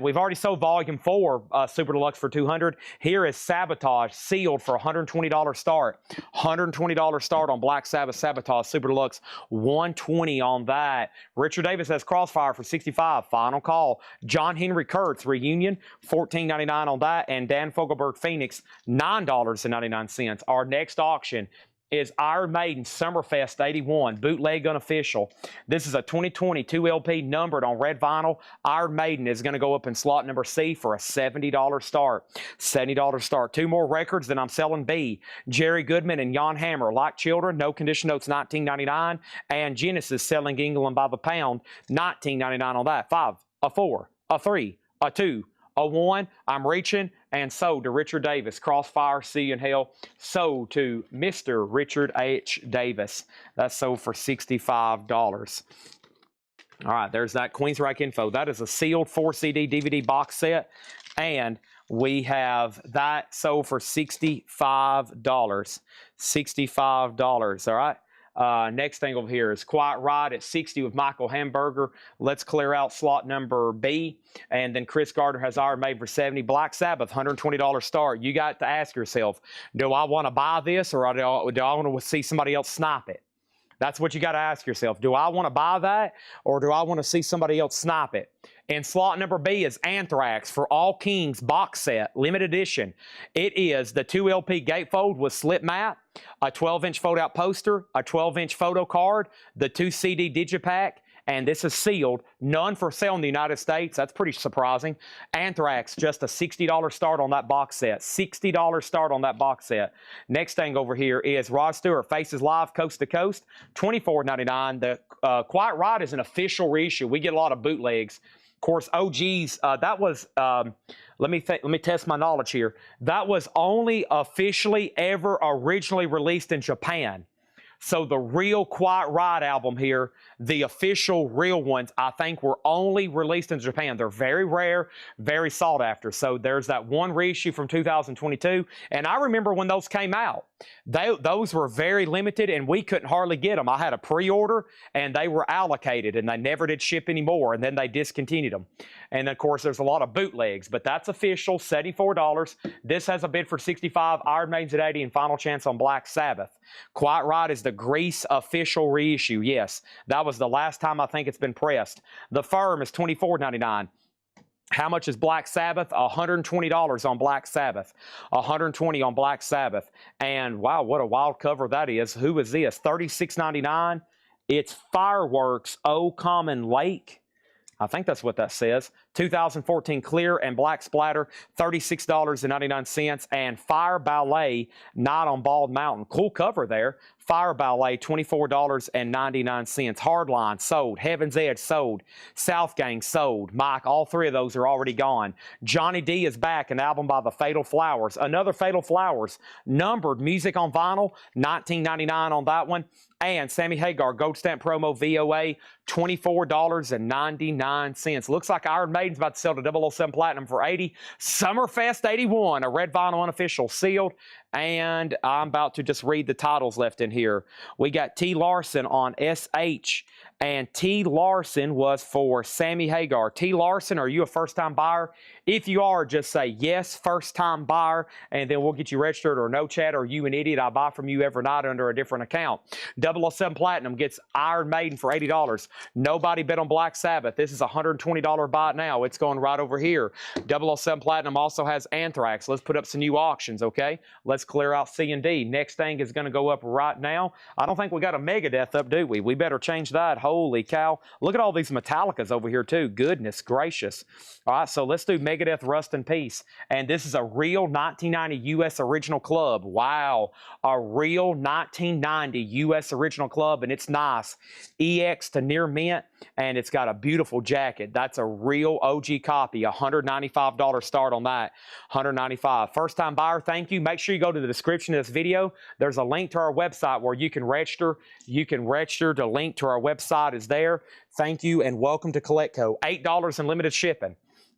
We've already sold Volume 4 Super Deluxe for $200. Here is Sabotage sealed for $120 start. $120 start on Black Sabbath Sabotage Super Deluxe. $120 on that. Richard Davis has Crossfire for $65. Final call. John Henry Kurtz Reunion, $14.99 on that. And Dan Fogelberg Phoenix, $9.99. Our next auction is Iron Maiden Summerfest 81, bootleg unofficial. This is a 2022 LP numbered on red vinyl. Iron Maiden is going to go up in slot number C for a $70 start. $70 start. Two more records than I'm selling B. Jerry Goodman and Jan Hammer, Like Children, No Condition Notes, $19.99. And Genesis selling England by the pound, $19.99 on that. 5, a 4, a 3, a 2, a 1, I'm reaching, and sold to Richard Davis. Crossfire, See You in Hell, sold to Mr. Richard H. Davis. That's sold for $65. All right, there's that Queensryche info. That is a sealed 4-CD DVD box set, and we have that sold for $65. $65, all right? Next thing over here is Quite Right at 60 with Michael Hamburger. Let's clear out slot number B. And then Chris Gardner has Iron Maiden for 70. Black Sabbath, $120 start. You got to ask yourself, do I want to buy this or do I want to see somebody else snipe it? That's what you got to ask yourself. Do I want to buy that or do I want to see somebody else snipe it? And slot number B is Anthrax for All Kings box set, limited edition. It is the 2 LP gatefold with slip mat, a 12-inch fold-out poster, a 12-inch photo card, the 2 CD digipack, and this is sealed. None for sale in the United States. That's pretty surprising. Anthrax, just a $60 start on that box set. $60 start on that box set. Next thing over here is Rod Stewart, Faces Live, Coast to Coast, $24.99. The Quite Right is an official reissue. We get a lot of bootlegs. Of course, OGs, that was, let me test my knowledge here. That was only officially ever originally released in Japan. So the real Quiet Riot album here, the official real ones, I think were only released in Japan. They're very rare, very sought after. So there's that one reissue from 2022. And I remember when those came out. Those were very limited and we couldn't hardly get them. I had a pre-order and they were allocated and they never did ship anymore, and then they discontinued them. And of course there's a lot of bootlegs, but that's official, $74. This has a bid for $65, Iron Maiden's at $80, and final chance on Black Sabbath. Quiet Riot is the Grease official reissue. Yes, that was the last time I think it's been pressed. The Firm is $24.99. How much is Black Sabbath? $120 on Black Sabbath. $120 on Black Sabbath. And wow, what a wild cover that is. Who is this? $36.99. It's Fireworks, O Common Lake. I think that's what that says. 2014 Clear and Black Splatter, $36.99. And Fire Ballet, Night on Bald Mountain. Cool cover there. Fire Ballet, $24.99. Hardline, sold. Heaven's Edge, sold. South Gang, sold. Mike, all three of those are already gone. Johnny D is back, an album by the Fatal Flowers. Another Fatal Flowers. Numbered music on vinyl, $19.99 on that one. And Sammy Hagar, Gold Stamp Promo VOA, $24.99. Looks like Iron Maiden's about to sell to 007 Platinum for $80. Summerfest 81, a red vinyl unofficial sealed. And I'm about to just read the titles left in here. We got T. Larson on SH. And T. Larson was for Sammy Hagar. T. Larson, are you a first-time buyer? If you are, just say yes, first-time buyer, and then we'll get you registered, or no chat, or you an idiot. I buy from you every night under a different account. 007 Platinum gets Iron Maiden for $80. Nobody bid on Black Sabbath. This is a $120 buy now. It's going right over here. 007 Platinum also has Anthrax. Let's put up some new auctions, okay? Let's clear out C and D. Next thing is going to go up right now. I don't think we got a Megadeth up, do we? We better change that. Holy cow. Look at all these Metallicas over here, too. Goodness gracious. All right, so let's do Megadeth Rust in Peace. And this is a real 1990 U.S. original club. Wow. A real 1990 U.S. original club, and it's nice. EX to near mint, and it's got a beautiful jacket. That's a real OG copy. $195 start on that. $195. First time buyer, thank you. Make sure you go to the description of this video. There's a link to our website where you can register. You can register. The link to our website is there. Thank you and welcome to CollectCo. $8 in limited shipping.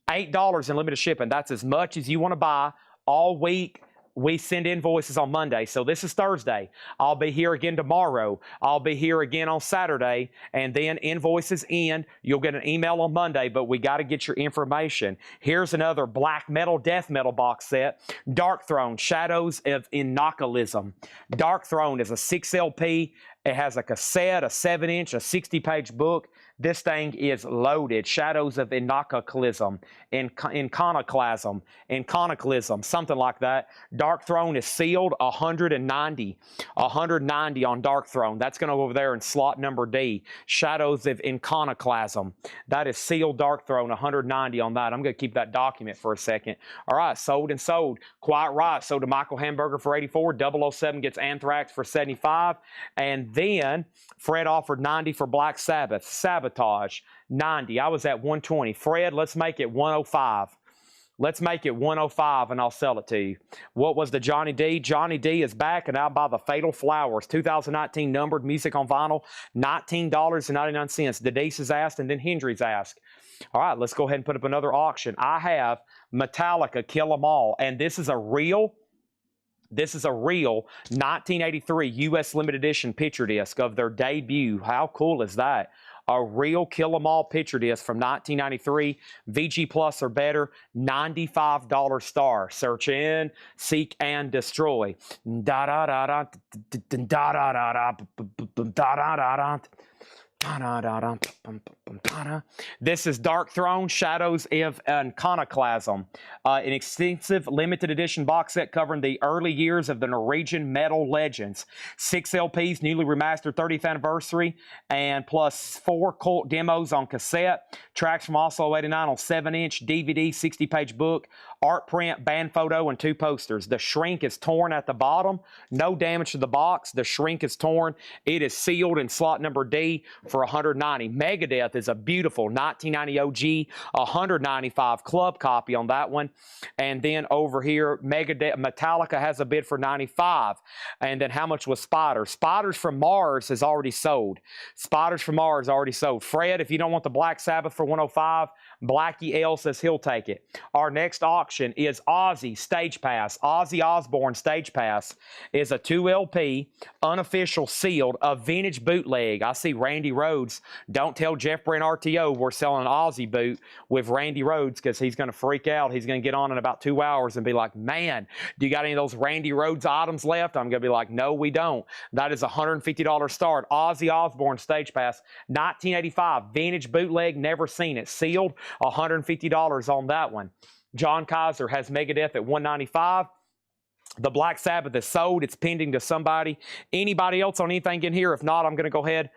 $8 in limited shipping. That's as much as you want to buy all week. We send invoices on Monday. So this is Thursday. I'll be here again tomorrow. I'll be here again on Saturday. And then invoices end. You'll get an email on Monday, but we got to get your information. Here's another black metal, death metal box set. Dark Throne, Shadows of Inoculalism. Dark Throne is a 6 LP. It has a cassette, a 7-inch, a 60-page book. This thing is loaded. Shadows of Iconoclasm, something like that. Dark Throne is sealed, 190. 190 on Dark Throne. That's going to go over there in slot number D. Shadows of Iconoclasm. That is sealed Dark Throne, 190 on that. I'm going to keep that document for a second. All right, sold and sold. Quiet Riot sold to Michael Hamburger for 84. 007 gets Anthrax for 75. And then Fred offered 90 for Black Sabbath. Sabotage, 90. I was at 120. Fred, let's make it 105. Let's make it 105 and I'll sell it to you. What was the Johnny D? Johnny D is back and out by the Fatal Flowers. 2019 numbered music on vinyl, $19.99. Denise has asked and then Hendry's asked. All right, let's go ahead and put up another auction. I have Metallica Kill 'Em All, and this is a real 1983 U.S. limited edition picture disc of their debut. How cool is that? A real Kill 'Em All picture disc from 1993. VG Plus or better. $95 star. Search in, seek, and destroy. Da da da da da da da da da da da. This is Dark Throne, Shadows of Iconoclasm, an extensive limited edition box set covering the early years of the Norwegian metal legends. 6 LPs, newly remastered 30th anniversary, and plus 4 cult demos on cassette. Tracks from Oslo 89 on 7-inch, DVD, 60-page book. art print, band photo, and 2 posters. The shrink is torn at the bottom. No damage to the box. The shrink is torn. It is sealed in slot number D for $190. Megadeth is a beautiful 1990 OG, $195 club copy on that one. And then over here, Megadeth, Metallica has a bid for $95. And then how much was Spiders? Spiders from Mars is already sold. Spiders from Mars already sold. Fred, if you don't want the Black Sabbath for $105, Blackie L says he'll take it. Our next auction is Ozzy Stage Pass. Ozzy Osbourne Stage Pass is a 2 LP, unofficial sealed, a vintage bootleg. I see Randy Rhoads. Don't tell Jeff Brand RTO we're selling an Ozzy boot with Randy Rhoads because he's going to freak out. He's going to get on in about 2 hours and be like, man, do you got any of those Randy Rhoads items left? I'm going to be like, no, we don't. That is a $150 start. Ozzy Osbourne Stage Pass, 1985, vintage bootleg, never seen it, sealed, $150 on that one. John Kaiser has Megadeth at $195. The Black Sabbath is sold. It's pending to somebody. Anybody else on anything in here? If not, I'm going to go ahead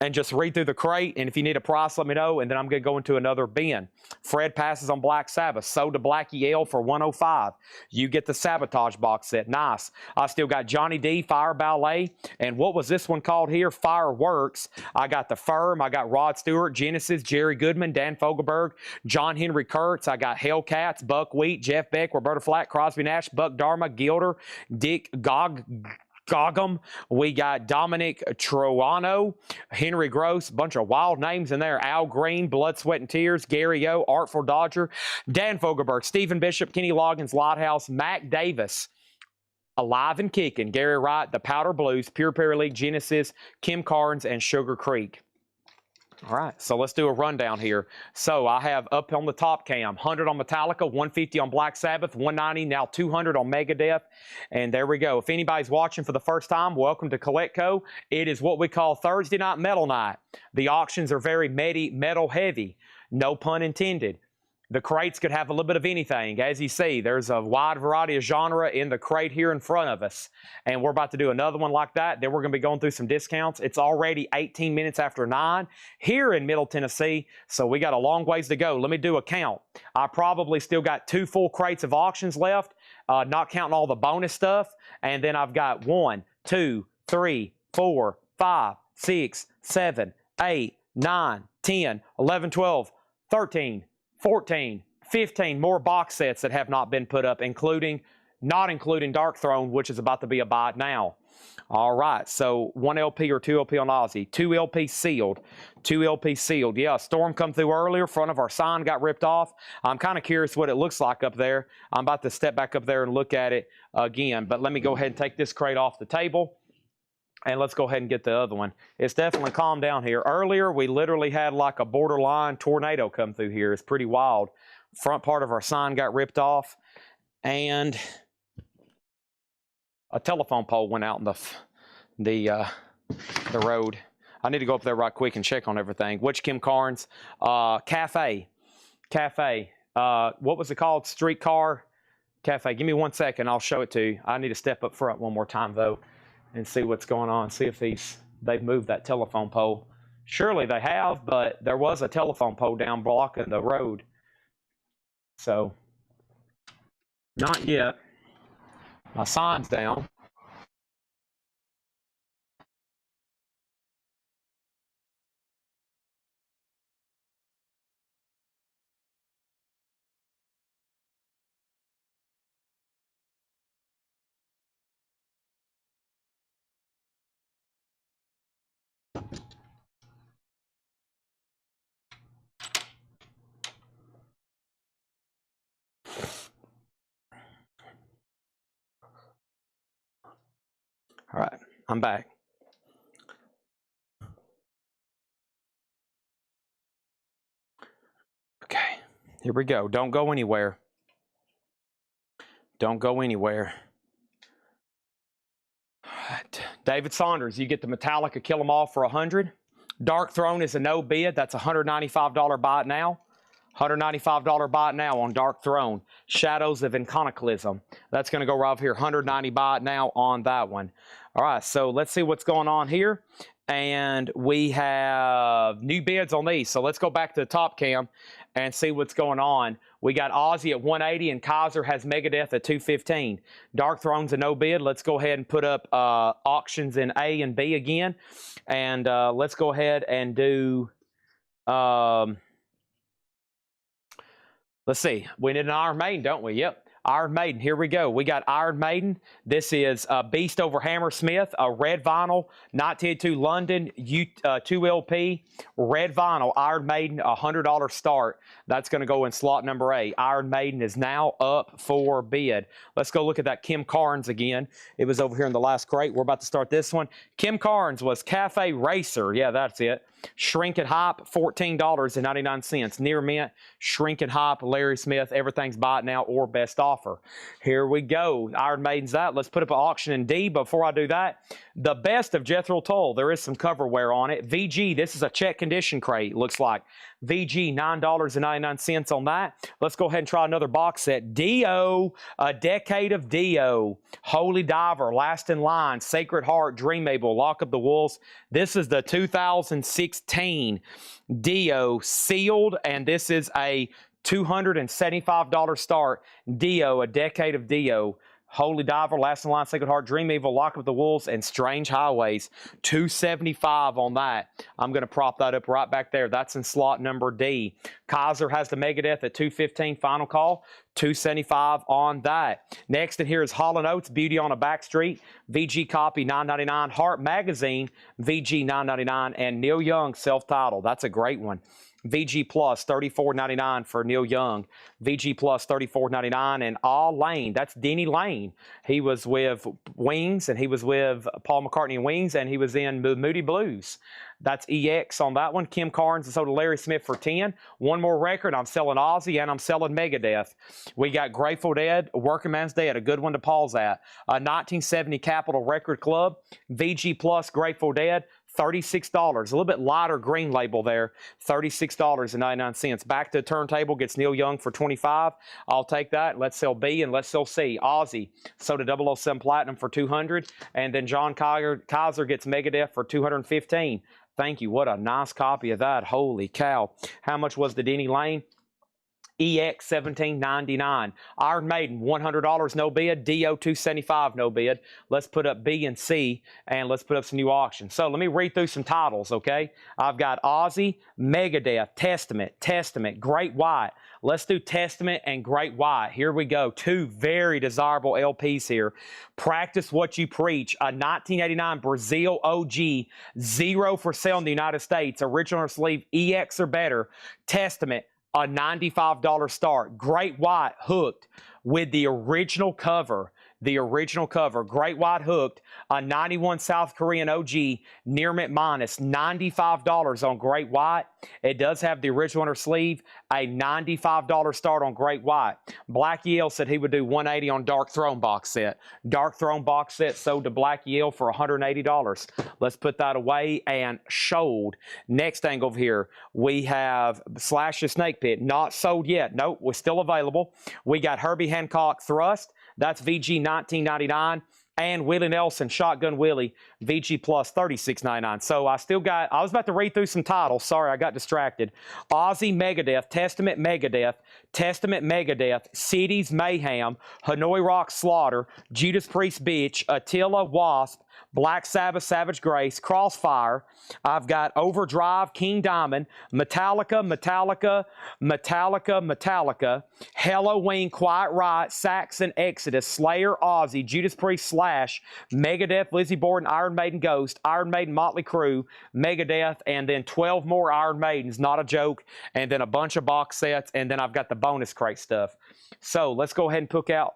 and just read through the crate, and if you need a price, let me know, and then I'm going to go into another bin. Fred passes on Black Sabbath, sold to Blackie L for $105. You get the Sabotage box set. Nice. I still got Johnny D, Fire Ballet, and what was this one called here? Fireworks. I got The Firm. I got Rod Stewart, Genesis, Jerry Goodman, Dan Fogelberg, John Henry Kurtz. I got Hellcats, Buckwheat, Jeff Beck, Roberta Flack, Crosby Nash, Buck Dharma, Gilder, Dick Goggum. We got Dominic Troano, Henry Gross, bunch of wild names in there. Al Green, Blood, Sweat, and Tears, Gary O, Artful Dodger, Dan Fogelberg, Stephen Bishop, Kenny Loggins, Lighthouse, Mac Davis, Alive and Kicking, Gary Wright, The Powder Blues, Pure Paraleague, Genesis, Kim Carnes, and Sugar Creek. All right, so let's do a rundown here. So I have up on the top cam, 100 on Metallica, 150 on Black Sabbath, 190, now 200 on Megadeth. And there we go. If anybody's watching for the first time, welcome to Collectco. It is what we call Thursday Night Metal Night. The auctions are very metal heavy, no pun intended. The crates could have a little bit of anything. As you see, there's a wide variety of genre in the crate here in front of us. And we're about to do another one like that. Then we're going to be going through some discounts. It's already 18 minutes after 9 here in Middle Tennessee. So we got a long ways to go. Let me do a count. I probably still got 2 full crates of auctions left, not counting all the bonus stuff. And then I've got 1, 2, 3, 4, 5, 6, 7, 8, 9, 10, 11, 12, 13, 14, 15 more box sets that have not been put up, not including Dark Throne, which is about to be a buy now. All right, so 1 LP or 2 LP on Ozzy. 2 LP sealed. 2 LP sealed. Yeah, a storm come through earlier. Front of our sign got ripped off. I'm kind of curious what it looks like up there. I'm about to step back up there and look at it again. But let me go ahead and take this crate off the table. And let's go ahead and get the other one. It's definitely calmed down here. Earlier, we literally had like a borderline tornado come through here. It's pretty wild. Front part of our sign got ripped off. And a telephone pole went out in the road. I need to go up there right quick and check on everything. Which Kim Carnes? Cafe. What was it called? Streetcar Cafe. Give me 1 second. I'll show it to you. I need to step up front one more time, though, and see what's going on. See if they've moved that telephone pole. Surely they have, but there was a telephone pole down blocking the road. So, not yet. My sign's down. All right, I'm back. Okay, here we go. Don't go anywhere. Don't go anywhere. All right. David Saunders, you get the Metallica Kill 'Em All for 100. Dark Throne is a no bid. That's a $195 buy it now. $195 buy it now on Dark Throne. Shadows of Iconoclasm. That's going to go right over here. $190 buy it now on that one. All right, so let's see what's going on here. And we have new bids on these. So let's go back to the top cam. and see what's going on. We got Ozzy at 180 and Kaiser has Megadeth at 215. Dark Throne's a no bid. Let's go ahead and put up auctions in A and B again. And let's go ahead and do, let's see. We need an Iron Maiden, don't we? Yep. Iron Maiden, here we go. We got Iron Maiden. This is Beast over Hammersmith, a red vinyl, 1982 London, 2LP, red vinyl, Iron Maiden, $100 start. That's going to go in slot number A. Iron Maiden is now up for bid. Let's go look at that Kim Carnes again. It was over here in the last crate. We're about to start this one. Kim Carnes was Cafe Racer. Yeah, that's it. Shrink and Hop, $14.99. Near Mint, Shrink and Hop, Larry Smith, everything's buy it now or best offer. Here we go. Iron Maiden's out. Let's put up an auction in D. Before I do that, the best of Jethro Tull. There is some cover wear on it. VG, this is a check condition crate, looks like. VG, $9.99 on that. Let's go ahead and try another box set. Dio, A Decade of Dio, Holy Diver, Last in Line, Sacred Heart, Dreamable, Lock of the Wolves. This is the 2016 Dio sealed, and this is a $275 start. Dio, A Decade of Dio, Holy Diver, Last in Line, Sacred Heart, Dream Evil, Lock of the Wolves, and Strange Highways. $275 on that. I'm going to prop that up right back there. That's in slot number D. Kaiser has the Megadeth at $215. Final call. $275 on that. Next in here is Hall & Oates, Beauty on a Backstreet, VG copy, $9.99. Heart Magazine, VG, $9.99. And Neil Young, self-titled. That's a great one. VG Plus, $34.99 for Neil Young. VG Plus, $34.99. And All Lane, that's Denny Lane. He was with Wings, and he was with Paul McCartney and Wings, and he was in Moody Blues. That's EX on that one. Kim Carnes and so to Larry Smith for 10. One more record. I'm selling Ozzy and I'm selling Megadeth. We got Grateful Dead, Working Man's Dead, a good one to pause at. 1970 Capitol Record Club, VG Plus, Grateful Dead, $36. A little bit lighter green label there, $36.99. Back to the turntable, gets Neil Young for 25. I'll take that. Let's sell B and let's sell C. Ozzy, sold a 007 Platinum for 200. And then John Kaiser gets Megadeth for 215. Thank you. What a nice copy of that. Holy cow. How much was the Denny Lane? EX $17.99. Iron Maiden $100 no bid. DO $275 no bid. Let's put up B and C and let's put up some new auctions. So let me read through some titles, okay? I've got Ozzy, Megadeth, Testament, Great White. Let's do Testament and Great White. Here we go. Two very desirable LPs here. Practice What You Preach, a 1989 Brazil OG, 0 for sale in the United States. Original or sleeve, EX or better. Testament, a $95 start. Great White, Hooked, with the original cover. Great White Hooked, a 91 South Korean OG, near mint minus, $95 on Great White. It does have the original inner sleeve, a $95 start on Great White. Black Yale said he would do 180 on Dark Throne box set. Dark Throne box set sold to Black Yale for $180. Let's put that away and sold. Next thing over here, we have Slash the Snake Pit, not sold yet. Nope, we're still available. We got Herbie Hancock Thrust. That's VG $19.99. And Willie Nelson, Shotgun Willie, VG Plus $36.99. So I was about to read through some titles. Sorry, I got distracted. Ozzy Megadeth, Testament Megadeth, Cities Mayhem, Hanoi Rock Slaughter, Judas Priest Bitch, Attila Wasp, Black Sabbath Savage Grace, Crossfire. I've got Overdrive, King Diamond, Metallica, Halloween, Quiet Riot, Saxon, Exodus, Slayer, Ozzy, Judas Priest, Slash, Megadeth, Lizzie Borden, Iron Maiden, Ghost, Iron Maiden, Motley Crue, Megadeth, and then 12 more Iron Maidens, not a joke, and then a bunch of box sets, and then I've got the bonus crate stuff. So let's go ahead and pick out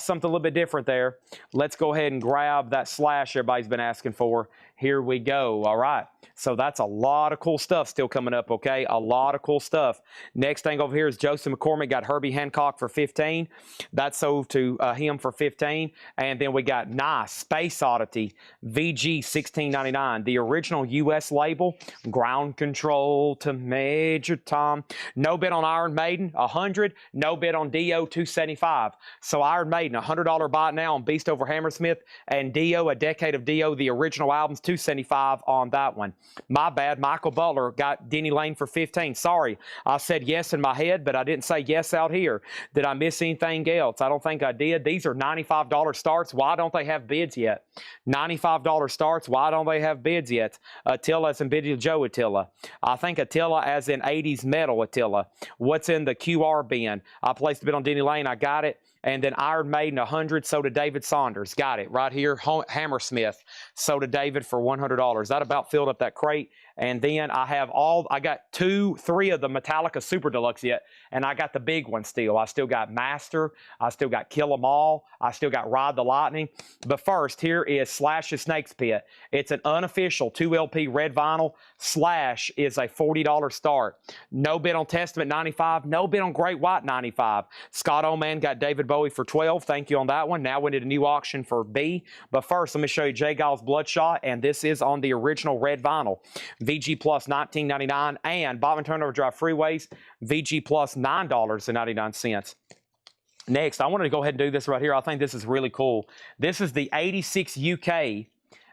something a little bit different there. Let's go ahead and grab that Slash everybody's been asking for. Here we go. All right. So that's a lot of cool stuff still coming up, okay? A lot of cool stuff. Next thing over here is Joseph McCormick got Herbie Hancock for 15. That sold to him for 15. And then we got Nice Space Oddity VG $16.99. The original U.S. label, Ground Control to Major Tom. No bid on Iron Maiden, 100. No bid on Dio, 275. So Iron Maiden, $100 buy now on Beast over Hammersmith, and Dio, A Decade of Dio, the original albums, $275 on that one. My bad. Michael Butler got Denny Lane for $15. Sorry, I said yes in my head, but I didn't say yes out here. Did I miss anything else? I don't think I did. These are $95 starts. Why don't they have bids yet? $95 starts. Why don't they have bids yet? Attila as in Billy Joe Attila. I think Attila as in 80s metal Attila. What's in the QR bin? I placed a bid on Denny Lane. I got it. And then Iron Maiden 100, so did David Saunders. Got it right here. Hammersmith, so did David for $100. That about filled up that crate. And then I got 3 of the Metallica Super Deluxe yet, and I got the big one still. I still got Master. I still got Kill 'Em All. I still got Ride the Lightning. But first, here is Slash's Snake's Pit. It's an unofficial 2LP red vinyl. Slash is a $40 start. No bid on Testament 95. No bid on Great White 95. Scott Oman got David Bowie for 12. Thank you on that one. Now we need a new auction for B. But first, let me show you J. Giles Bloodshot, and this is on the original red vinyl. VG Plus $19.99, and Bob Turnover Drive Freeways, VG Plus $9.99. Next, I wanted to go ahead and do this right here. I think this is really cool. This is the 86 UK.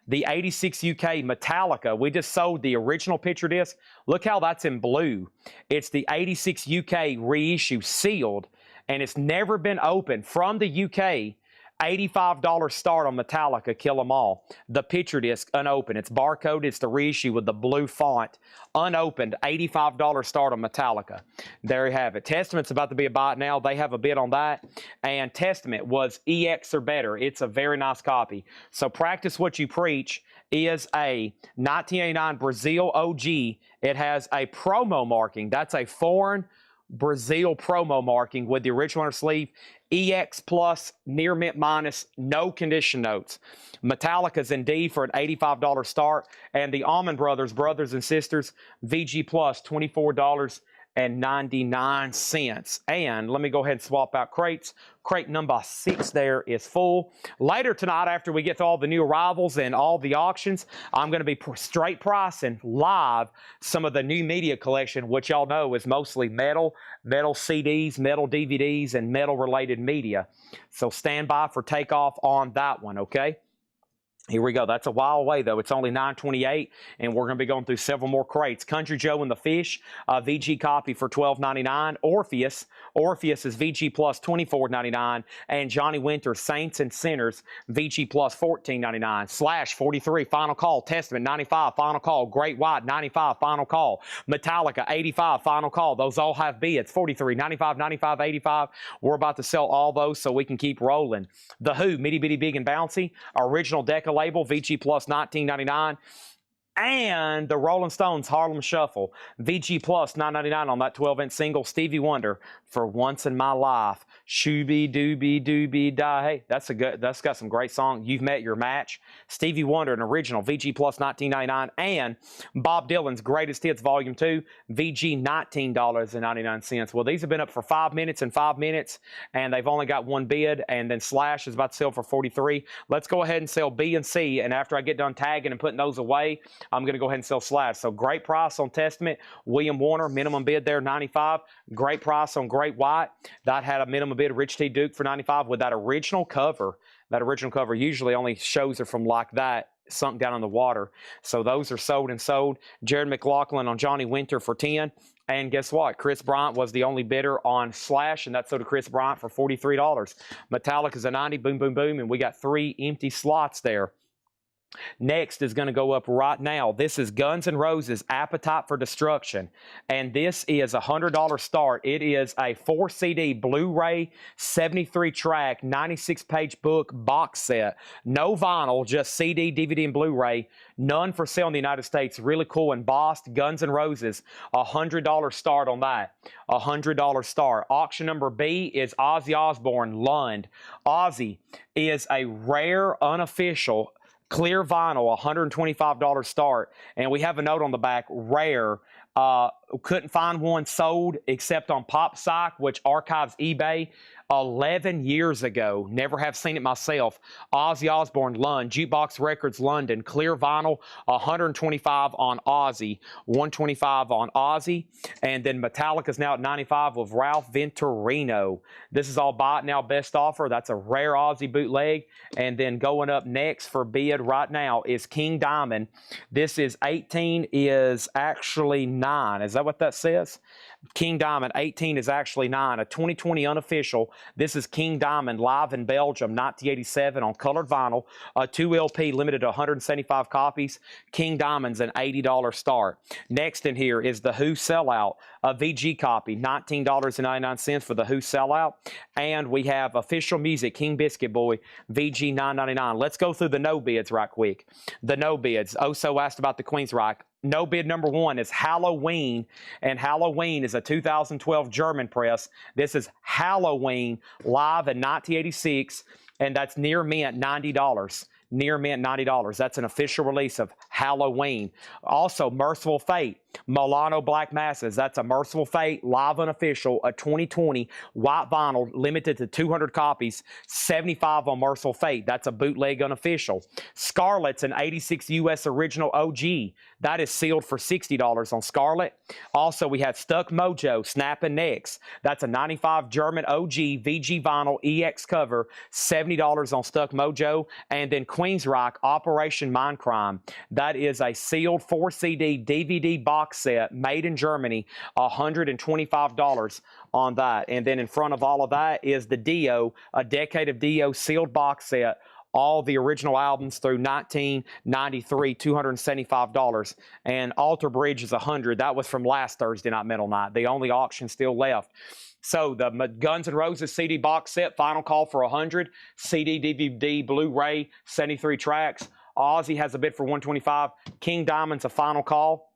The 86 UK Metallica. We just sold the original picture disc. Look how that's in blue. It's the 86 UK reissue sealed, and it's never been opened from the UK. $85 start on Metallica, Kill 'Em All. The picture disc, unopened. It's barcode. It's the reissue with the blue font. Unopened, $85 start on Metallica. There you have it. Testament's about to be a buy now. They have a bid on that. And Testament was EX or better. It's a very nice copy. So Practice What You Preach is a 1989 Brazil OG. It has a promo marking. That's a foreign Brazil promo marking with the original inner sleeve. EX plus, near mint minus, no condition notes. Metallica's in D for an $85 start. And the Allman Brothers, brothers and sisters, VG plus, $24.99. And let me go ahead and swap out crates. Crate number 6 there is full. Later tonight, after we get to all the new arrivals and all the auctions, I'm going to be straight pricing live some of the new media collection, which y'all know is mostly metal CDs, metal DVDs, and metal-related media. So stand by for takeoff on that one, okay? Here we go. That's a while away, though. It's only 9:28, and we're going to be going through several more crates. Country Joe and the Fish, VG copy for $12.99. Orpheus is VG plus $24.99. And Johnny Winter, Saints and Sinners, VG plus $14.99. Slash 43, final call. Testament 95, final call. Great White 95, final call. Metallica 85, final call. Those all have bids. 43, 95, 95, 85. We're about to sell all those so we can keep rolling. The Who, Mitty Bitty Big and Bouncy, original Decca label, VG plus $19.99. And the Rolling Stones Harlem Shuffle, VG plus $9.99 on that 12-inch single. Stevie Wonder, For Once in My Life. Shooby dooby dooby die. Hey, that's got some great song. You've Met Your Match. Stevie Wonder, an original, VG plus $19.99. And Bob Dylan's Greatest Hits Volume 2, VG $19.99. Well, these have been up for 5 minutes and 5 minutes, and they've only got one bid, and then Slash is about to sell for 43. Let's go ahead and sell B and C, and after I get done tagging and putting those away, I'm going to go ahead and sell Slash. So great price on Testament. William Warner, minimum bid there, 95. Great price on Great White. That had a minimum bid, Rich T. Duke for 95 with that original cover. That original cover usually only shows her from like that, sunk down in the water. So those are sold and sold. Jared McLaughlin on Johnny Winter for 10. And guess what? Chris Bryant was the only bidder on Slash, and that's sold to Chris Bryant for $43. Metallica's a 90, boom, boom, boom, and we got 3 empty slots there. Next is going to go up right now. This is Guns N' Roses, Appetite for Destruction. And this is a $100 start. It is a 4-CD Blu-ray, 73-track, 96-page book box set. No vinyl, just CD, DVD, and Blu-ray. None for sale in the United States. Really cool, embossed. Guns N' Roses, $100 start on that. $100 start. Auction number B is Ozzy Osbourne, Lund. Ozzy is a rare, unofficial clear vinyl, $125 start. And we have a note on the back, rare. Couldn't find one sold except on PopSock, which archives eBay. 11 years ago. Never have seen it myself. Ozzy Osbourne, Lund, Jukebox Records, London, clear vinyl, 125 on Ozzy, 125 on Ozzy, and then Metallica's now at 95 with Ralph Venturino. This is all buy it now, best offer. That's a rare Ozzy bootleg. And then going up next for bid right now is King Diamond. This is 18 is actually 9. Is that what that says? King Diamond 18 is actually 9. A 2020 unofficial. This is King Diamond live in Belgium, 1987 on colored vinyl. A 2 LP limited to 175 copies. King Diamond's an $80 start. Next in here is the Who Sellout, a VG copy, $19.99 for the Who Sellout. And we have Official Music, King Biscuit Boy, VG $9.99. Let's go through the no bids right quick. The no bids. Oso asked about the Queensryche. No bid number 1 is Halloween, and Halloween is a 2012 German press. This is Halloween live in 1986, and that's near mint $90. Near mint $90. That's an official release of Halloween. Also, Merciful Fate, Milano Black Masses. That's a Merciful Fate live unofficial, a 2020 white vinyl, limited to 200 copies, 75 on Merciful Fate. That's a bootleg unofficial. Scarlet's an 86 US original OG. That is sealed for $60 on Scarlet. Also, we have Stuck Mojo, Snapping Necks. That's a 95 German OG VG vinyl EX cover, $70 on Stuck Mojo. And then Queensryche, Operation Mindcrime. That is a sealed 4-CD DVD box set made in Germany, $125 on that. And then in front of all of that is the Dio, a Decade of Dio sealed box set. All the original albums through 1993, $275. And Alter Bridge is $100. That was from last Thursday Night Metal Night. The only auction still left. So the Guns N' Roses CD box set, final call for $100. CD, DVD, Blu-ray, 73 tracks. Ozzy has a bid for $125. King Diamond's a final call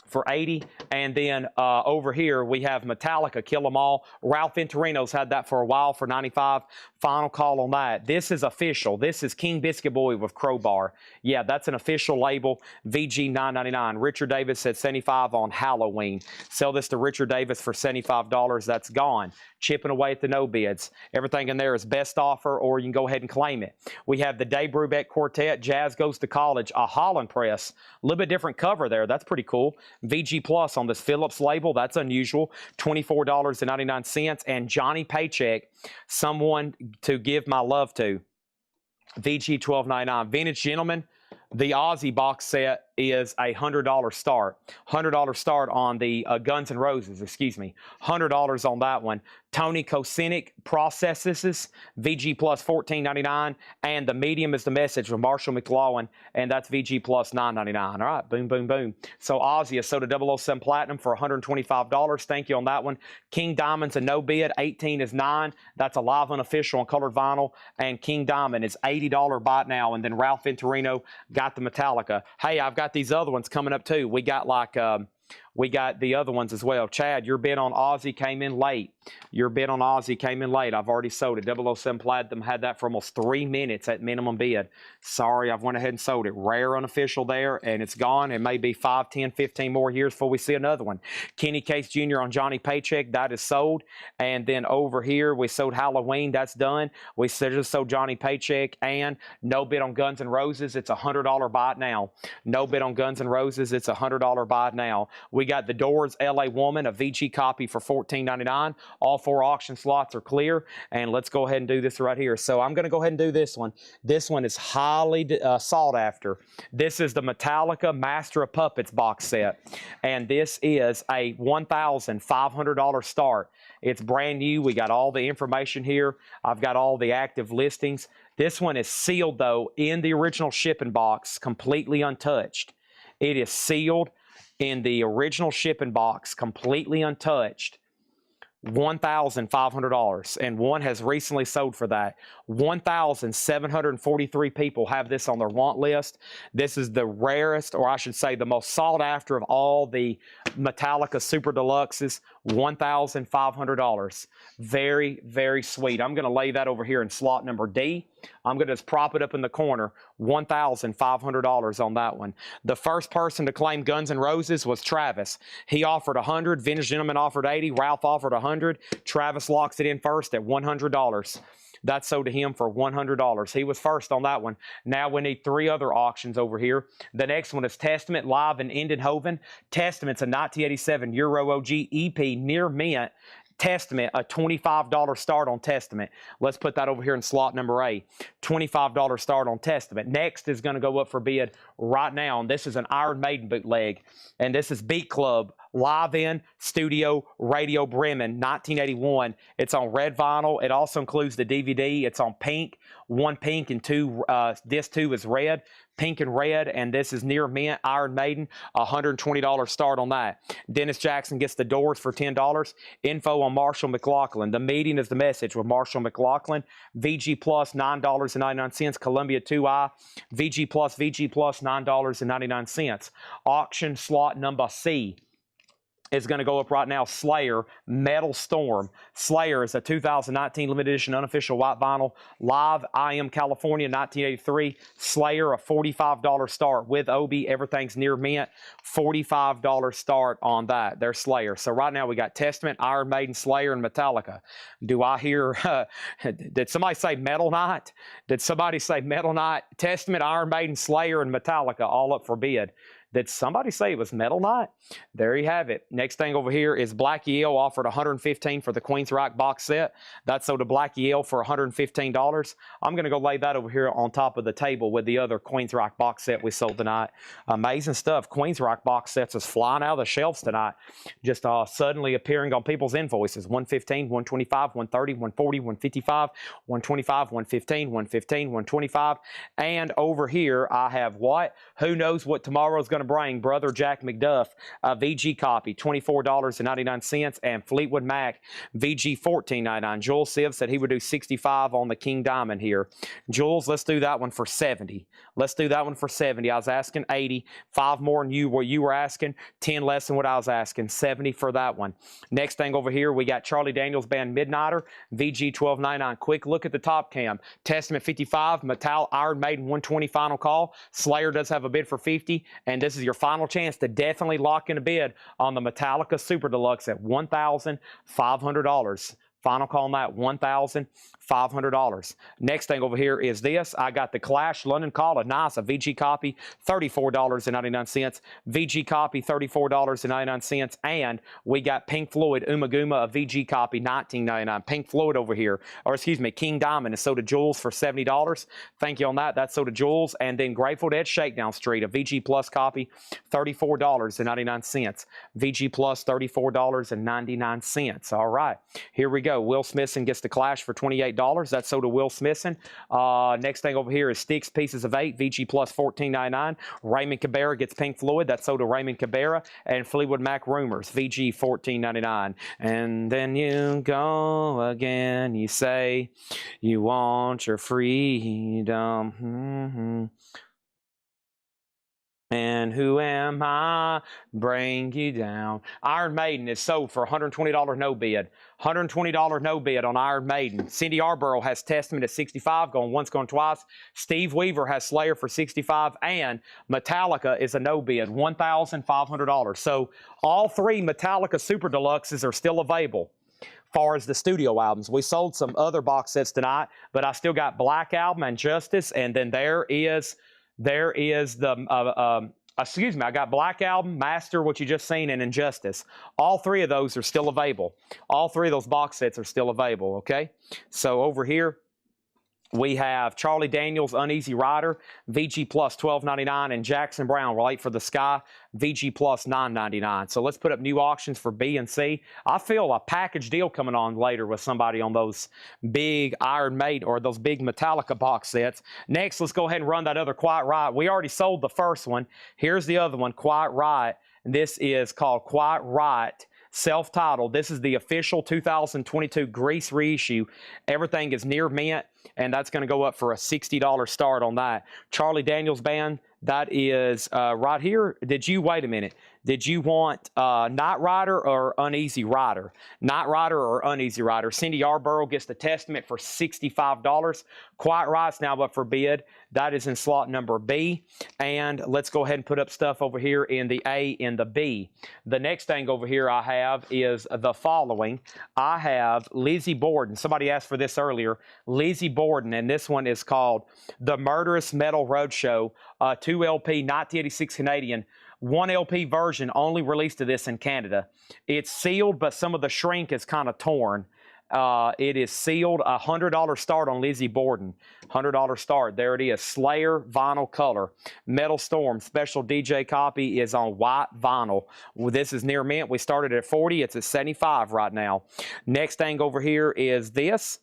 for $80. And then over here we have Metallica, Kill 'Em All. Ralph Venturino's had that for a while for $95. Final call on that. This is official. This is King Biscuit Boy with Crowbar. Yeah, that's an official label. VG $9.99. Richard Davis said $75 on Halloween. Sell this to Richard Davis for $75. That's gone. Chipping away at the no bids. Everything in there is best offer, or you can go ahead and claim it. We have the Dave Brubeck Quartet, Jazz Goes to College, a Holland press. A little bit different cover there. That's pretty cool. VG Plus on this Phillips label. That's unusual. $24.99. And Johnny Paycheck, Someone to Give My Love To. VG $12.99. Vintage Gentleman. The Ozzy box set is a $100 start. $100 start on the Guns N' Roses, excuse me. $100 on that one. Tony Kosinick Processes, VG Plus $14.99. And the medium is the message with Marshall McLuhan, and that's VG Plus $9.99. All right, boom, boom, boom. So Ozzy, a Soda 007 Platinum for $125. Thank you on that one. King Diamond's a no bid. 18 is 9. That's a live unofficial on colored vinyl. And King Diamond is $80 buy it now. And then Ralph Venturino got the Metallica. Hey, I've got these other ones coming up too. We got we got the other ones as well. Chad, your bid on Ozzy came in late. Your bid on Ozzy came in late. I've already sold it. 007 Platinum had that for almost 3 minutes at minimum bid. Sorry, I've went ahead and sold it. Rare unofficial there, and it's gone. It may be 5, 10, 15 more years before we see another one. Kenny Case Jr. on Johnny Paycheck, that is sold. And then over here, we sold Halloween. That's done. We just sold Johnny Paycheck, and no bid on Guns N' Roses. It's a $100 buy it now. No bid on Guns N' Roses. It's a $100 buy it now. We got The Doors, LA Woman, a VG copy for $14.99. All 4 auction slots are clear, and let's go ahead and do this right here. So I'm going to go ahead and do this one. This one is highly sought after. This is the Metallica Master of Puppets box set, and this is a $1,500 start. It's brand new. We got all the information here. I've got all the active listings. This one is sealed, though, in the original shipping box, completely untouched. It is sealed in the original shipping box, completely untouched. $1,500, and one has recently sold for that. 1,743 people have this on their want list. This is the rarest, or I should say the most sought after of all the Metallica Super Deluxes. $1,500. Very, very sweet. I'm going to lay that over here in slot number D. I'm going to just prop it up in the corner. $1,500 on that one. The first person to claim Guns N' Roses was Travis. He offered 100. Vintage Gentleman offered 80. Ralph offered 100. Travis locks it in first at $100. That sold to him for $100. He was first on that one. Now we need 3 other auctions over here. The next one is Testament live in Eindhoven. Testament's a 1987 Euro OG EP near mint. Testament, a $25 start on Testament. Let's put that over here in slot number A. $25 start on Testament. Next is going to go up for bid right now. And this is an Iron Maiden bootleg. And this is Beat Club live in studio Radio Bremen 1981. It's on red vinyl. It also includes the DVD. It's on pink, 1 pink and 2 this 2 is red, pink and red, and this is near mint Iron Maiden, $120 start on that. Dennis Jackson gets the Doors for $10. Info on Marshall McLaughlin. The meeting is the message with Marshall McLaughlin. VG Plus $9.99. Columbia 2i. VG Plus $9.99. Auction slot number C is going to go up right now. Slayer Metal Storm. Slayer is a 2019 limited edition unofficial white vinyl. Live I Am California 1983. Slayer, a $45 start with Obi. Everything's near mint. $45 start on that. There's Slayer. So right now we got Testament, Iron Maiden, Slayer, and Metallica. Do I hear, did somebody say Metal Knight? Did somebody say Metal Knight? Testament, Iron Maiden, Slayer, and Metallica all up for bid. Did somebody say it was Metal Knight? There you have it. Next thing over here is Black Yale offered $115 for the Queensryche box set. That sold to Black Yale for $115. I'm going to go lay that over here on top of the table with the other Queensryche box set we sold tonight. Amazing stuff. Queensryche box sets is flying out of the shelves tonight. Just suddenly appearing on people's invoices. $115, $125, $130, $140, $155, $125, $115, $115, $125. And over here I have what? Who knows what tomorrow's going to bring? Brother Jack McDuff, a VG copy, $24.99, and Fleetwood Mac, VG $14.99. Jules Siv said he would do 65 on the King Diamond here. Jules, let's do that one for 70. Let's do that one for 70. I was asking 80, 5 more than you were asking, 10 less than what I was asking, 70 for that one. Next thing over here, we got Charlie Daniels Band Midnighter, VG $12.99. Quick look at the top cam. Testament 55, Metal Iron Maiden 120 final call. Slayer does have a bid for 50, and this is your final chance to definitely lock in a bid on the Metallica Super Deluxe at $1,500. Final call on that, $1,500. Next thing over here is this. I got the Clash London Calling. Nice, a VG copy, $34.99. VG copy, $34.99. And we got Pink Floyd Umaguma, a VG copy, $19.99. Pink Floyd over here, or excuse me, King Diamond is sold to Jules for $70. Thank you on that. That's sold to Jules. And then Grateful Dead Shakedown Street, a VG Plus copy, $34.99. VG Plus, $34.99. All right, here we go. Will Smithson gets the Clash for $28. That's sold to Will Smithson. Next thing over here is Sticks Pieces of 8, VG Plus $14.99. Raymond Cabrera gets Pink Floyd. That's sold to Raymond Cabrera. And Fleetwood Mac Rumors, VG $14.99. And then you go again. You say you want your freedom. And who am I? Bring you down. Iron Maiden is sold for $120 no bid. $120 no bid on Iron Maiden. Cindy Arborough has Testament at $65, going once, going twice. Steve Weaver has Slayer for $65, and Metallica is a no bid, $1,500. So all 3 Metallica Super Deluxes are still available. Far as the studio albums, we sold some other box sets tonight, but I still got Black Album and Justice, and then there is the excuse me, I got Black Album, Master, what you just seen, and Injustice. All 3 of those are still available. All 3 of those box sets are still available, okay? So over here, we have Charlie Daniels, Uneasy Rider, VG Plus $12.99, and Jackson Brown, Light for the Sky, VG Plus $9.99. So let's put up new auctions for B and C. I feel a package deal coming on later with somebody on those big Iron Maiden or those big Metallica box sets. Next, let's go ahead and run that other Quiet Riot. We already sold the first one. Here's the other one, Quiet Riot. This is called Quiet Riot. Self-titled. This is the official 2022 Grease reissue. Everything is near mint, and that's going to go up for a $60 start on that. Charlie Daniels Band, that is right here. Wait a minute. Did you want Knight Rider or Uneasy Rider? Knight Rider or Uneasy Rider? Cindy Yarborough gets the Testament for $65. Quiet Right's now up for bid. That is in slot number B. And let's go ahead and put up stuff over here in the A and the B. The next thing over here I have is the following. I have Lizzie Borden. Somebody asked for this earlier. Lizzie Borden, and this one is called The Murderous Metal Roadshow, 2 LP, 1986 Canadian. 1 LP version only released to this in Canada. It's sealed, but some of the shrink is kind of torn. It is sealed, $100 start on Lizzie Borden. $100 start. There it is. Slayer vinyl color. Metal Storm special DJ copy is on white vinyl. Well, this is near mint. We started at 40. It's at 75 right now. Next thing over here is this.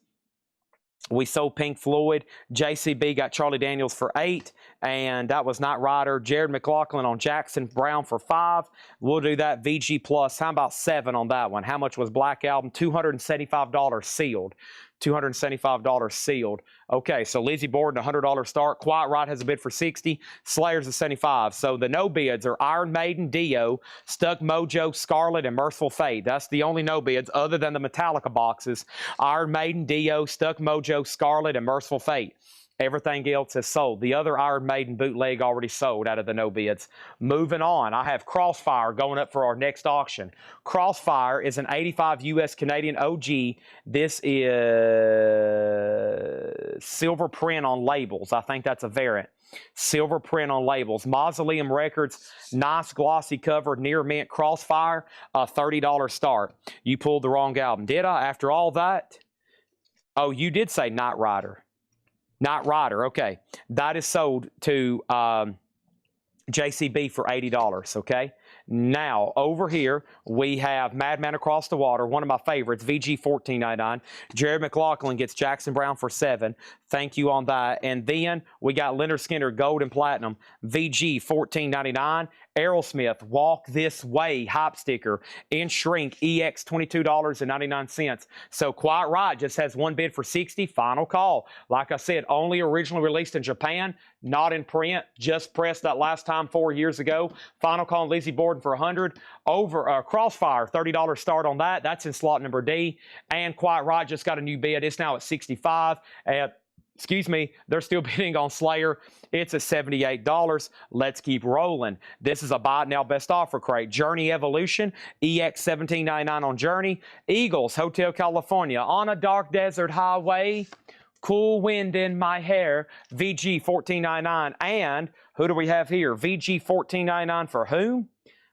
We sold Pink Floyd. JCB got Charlie Daniels for 8, and that was Knight Rider. Jared McLaughlin on Jackson Brown for 5. We'll do that VG plus. How about 7 on that one? How much was Black Album? $275 sealed. $275 sealed. Okay, so Lizzie Borden, $100 start. Quiet Right has a bid for 60. Slayer's a 75. So the no bids are Iron Maiden, Dio, Stuck Mojo, Scarlet, and Merciful Fate. That's the only no bids other than the Metallica boxes. Iron Maiden, Dio, Stuck Mojo, Scarlet, and Merciful Fate. Everything else is sold. The other Iron Maiden bootleg already sold out of the no bids. Moving on, I have Crossfire going up for our next auction. Crossfire is an 85 US Canadian OG. This is silver print on labels. I think that's a variant. Silver print on labels. Mausoleum Records, nice glossy cover, near mint. Crossfire, a $30 start. You pulled the wrong album. Did I? After all that? Oh, you did say Knight Rider. Knight Rider, okay. That is sold to JCB for $80, okay? Now, over here, we have Madman Across the Water, one of my favorites, VG $14.99. Jared McLaughlin gets Jackson Brown for 7. Thank you on that. And then we got Leonard Skinner Gold and Platinum, VG $14.99. Aerosmith, Walk This Way, hype sticker, in shrink, EX $22.99. So Quiet Right just has one bid for 60, final call. Like I said, only originally released in Japan, not in print, just pressed that last time 4 years ago. Final call on Lizzie Borden for 100. Over Crossfire, $30 start on that. That's in slot number D. And Quiet Right just got a new bid. It's now at 65. Excuse me, they're still bidding on Slayer. It's at $78. Let's keep rolling. This is a buy it now best offer crate. Journey Evolution, EX $17.99 on Journey. Eagles, Hotel California, On a Dark Desert Highway. Cool Wind in My Hair, VG $14.99. And who do we have here? VG $14.99 for whom?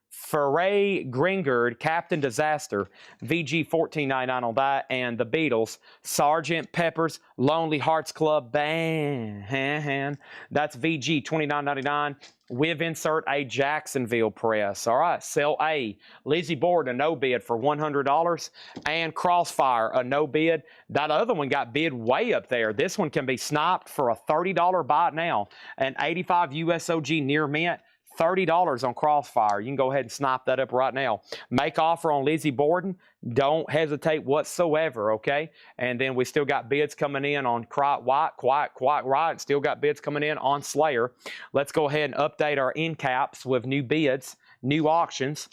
Foray Gringard, Captain Disaster, VG $14.99 on that. And the Beatles, Sgt. Pepper's Lonely Hearts Club Band. That's VG $29.99 with insert a Jacksonville press. All right, sell A. Lizzie Borden, a no bid for $100. And Crossfire, a no bid. That other one got bid way up there. This one can be sniped for a $30 buy now. An 85 USOG near mint. $30 on Crossfire. You can go ahead and snipe that up right now. Make offer on Lizzie Borden. Don't hesitate whatsoever, okay? And then we still got bids coming in on Quiet Right. Still got bids coming in on Slayer. Let's go ahead and update our end caps with new bids, new auctions.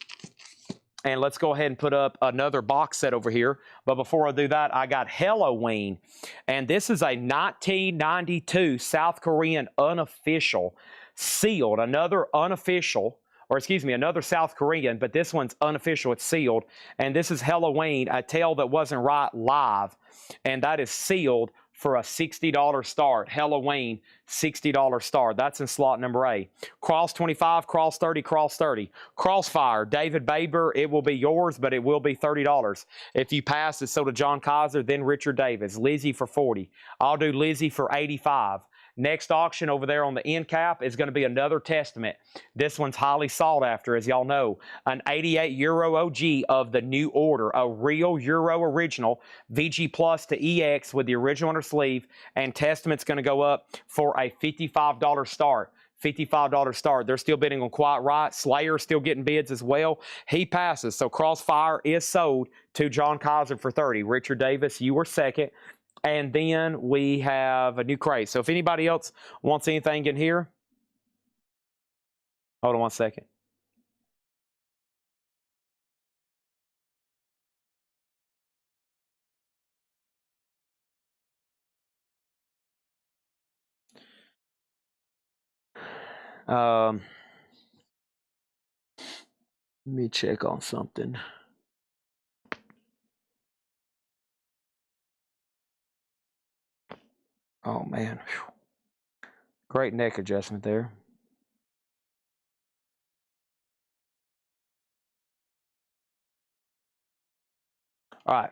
And let's go ahead and put up another box set over here. But before I do that, I got Halloween. And this is a 1992 South Korean unofficial sealed, another unofficial, or excuse me, another South Korean, but this one's unofficial, it's sealed. And this is Halloween, a tale that wasn't right live. And that is sealed for a $60 start. Halloween, $60 start. That's in slot number A. Cross 25, Cross 30, Cross 30. Crossfire, David Baber, it will be yours, but it will be $30. If you pass, it's sold to John Kaiser, then Richard Davis. Lizzie for 40. I'll do Lizzie for 85. Next auction over there on the end cap is going to be another Testament. This one's highly sought after, as y'all know. An 88 Euro OG of the New Order, a real Euro original, VG Plus to EX with the original on her sleeve, and Testament's going to go up for a $55 start. $55 start. They're still bidding on Quiet Right. Slayer's still getting bids as well. He passes, so Crossfire is sold to John Kaiser for 30. Richard Davis, you were second. And then we have a new crate. So if anybody else wants anything in here, hold on one second. Let me check on something. Oh man, whew. Great neck adjustment there. All right.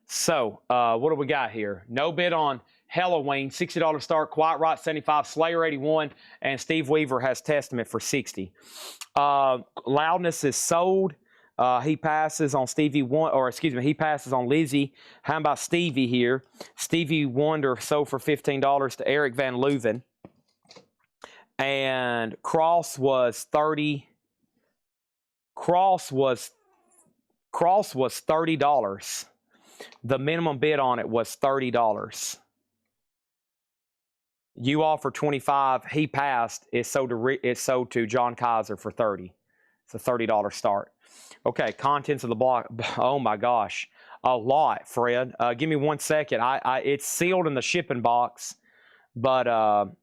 So, what do we got here? No bid on Halloween, $60 start, Quiet Right 75, Slayer 81, and Steve Weaver has Testament for 60. Loudness is sold. He passes on Stevie Wonder, or excuse me, he passes on Lizzie. How about Stevie here? Stevie Wonder sold for $15 to Eric Van Leuven. And Cross was 30. Cross was $30. The minimum bid on it was $30. You offered 25. He passed. It's sold to John Kaiser for 30. It's a $30 start. Okay, contents of the block. Oh my gosh, a lot, Fred. Give me 1 second. It's sealed in the shipping box, but oh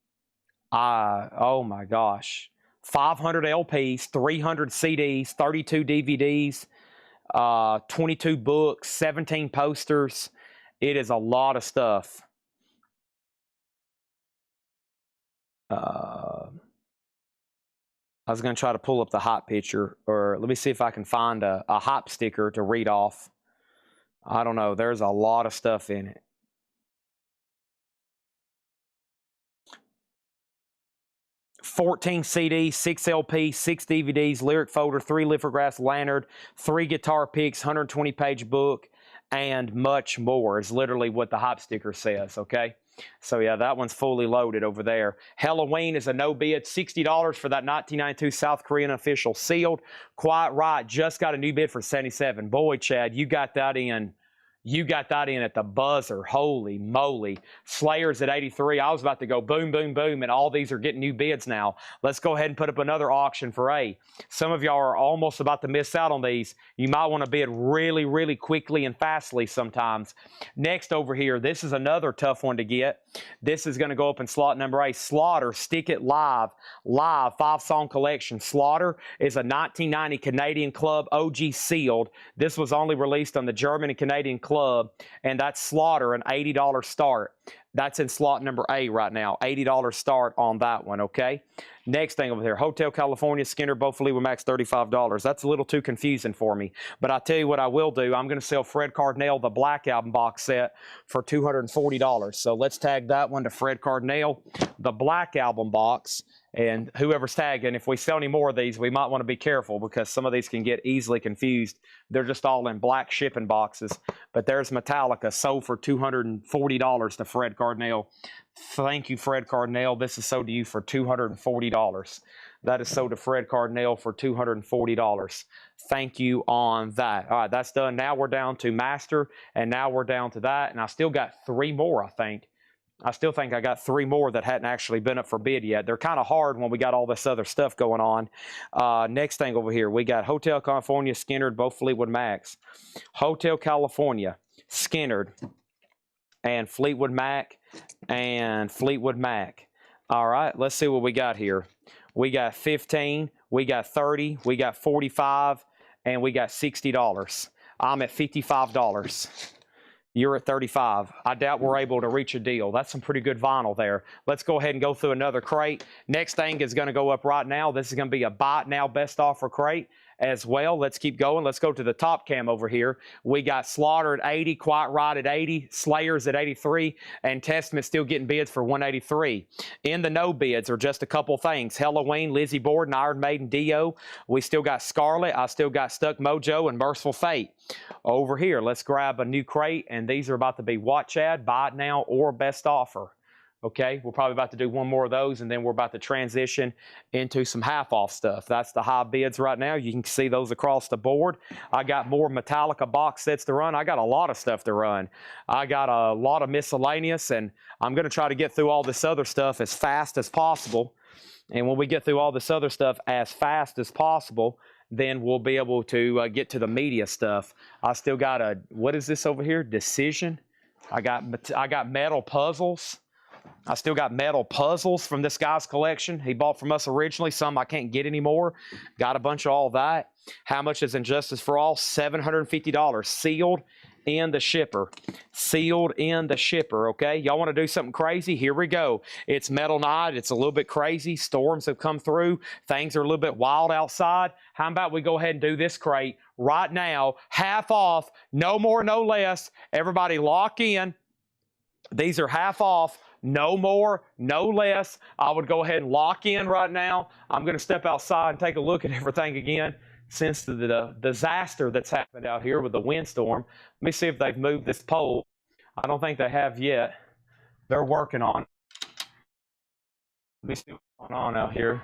my gosh, 500 LPs, 300 CDs, 32 DVDs. 22 books, 17 posters. It is a lot of stuff. I was going to try to pull up the hot picture, or let me see if I can find a hop sticker to read off. I don't know. There's a lot of stuff in it. $14 CDs, 6 LPs, 6 DVDs, lyric folder, 3 lithographs, lanyard, 3 guitar picks, 120-page book, and much more is literally what the hop sticker says, okay? So, yeah, that one's fully loaded over there. Halloween is a no bid, $60 for that 1992 South Korean official sealed. Quiet Right just got a new bid for $77. Boy, Chad, you got that in. You got that in at the buzzer. Holy moly. Slayer's at 83. I was about to go boom, boom, boom, and all these are getting new bids now. Let's go ahead and put up another auction for A. Some of y'all are almost about to miss out on these. You might want to bid really, really quickly and fastly sometimes. Next over here, this is another tough one to get. This is going to go up in slot number A. Slaughter, Stick It Live. Live, 5-song collection. Slaughter is a 1990 Canadian Club OG sealed. This was only released on the German and Canadian Club. And that's Slaughter, an $80 start. That's in slot number A right now. $80 start on that one, okay? Next thing over here, Hotel California, Skinner, both Fleetwood Macs, $35. That's a little too confusing for me. But I tell you what I will do. I'm going to sell Fred Cardinale, the Black Album box set, for $240. So let's tag that one to Fred Cardinale, the Black Album box. And whoever's tagging, if we sell any more of these, we might want to be careful because some of these can get easily confused. They're just all in black shipping boxes. But there's Metallica, sold for $240 to Fred Cardinale. Thank you, Fred Cardinale. This is sold to you for $240. That is sold to Fred Cardinale for $240. Thank you on that. All right, that's done. Now we're down to Master, and now we're down to that. And I still got 3 more, I think. I still think I got 3 more that hadn't actually been up for bid yet. They're kind of hard when we got all this other stuff going on. Next thing over here, we got Hotel California, Skinnerd, both Fleetwood Macs. Hotel California, Skinnerd, and Fleetwood Mac, and Fleetwood Mac. All right, let's see what we got here. We got 15, we got 30, we got 45, and we got $60. I'm at $55. You're at 35. I doubt we're able to reach a deal. That's some pretty good vinyl there. Let's go ahead and go through another crate. Next thing is going to go up right now. This is going to be a buy it now best offer crate as well. Let's keep going. Let's go to the top cam over here. We got Slaughter at 80, Quiet Right at 80, Slayers at 83, and Testament still getting bids for 183. In the no bids are just a couple things. Halloween, Lizzie Borden, Iron Maiden, Dio. We still got Scarlet. I still got Stuck Mojo and Merciful Fate. Over here, let's grab a new crate, and these are about to be watch ad, buy it now, or best offer. Okay, we're probably about to do one more of those, and then we're about to transition into some half-off stuff. That's the high bids right now. You can see those across the board. I got more Metallica box sets to run. I got a lot of stuff to run. I got a lot of miscellaneous, and I'm going to try to get through all this other stuff as fast as possible. And when we get through all this other stuff as fast as possible, then we'll be able to get to the media stuff. I still got a, what is this over here? Decision. I got metal puzzles. I still got metal puzzles from this guy's collection. He bought from us originally. Some I can't get anymore. Got a bunch of all that. How much is Injustice for All? $750. Sealed in the shipper. Sealed in the shipper, okay? Y'all want to do something crazy? Here we go. It's Metal Night. It's a little bit crazy. Storms have come through. Things are a little bit wild outside. How about we go ahead and do this crate right now? Half off. No more, no less. Everybody lock in. These are half off. No more, no less. I would go ahead and lock in right now. I'm going to step outside and take a look at everything again since the disaster that's happened out here with the windstorm. Let me see if they've moved this pole. I don't think they have yet. They're working on it. Let me see what's going on out here.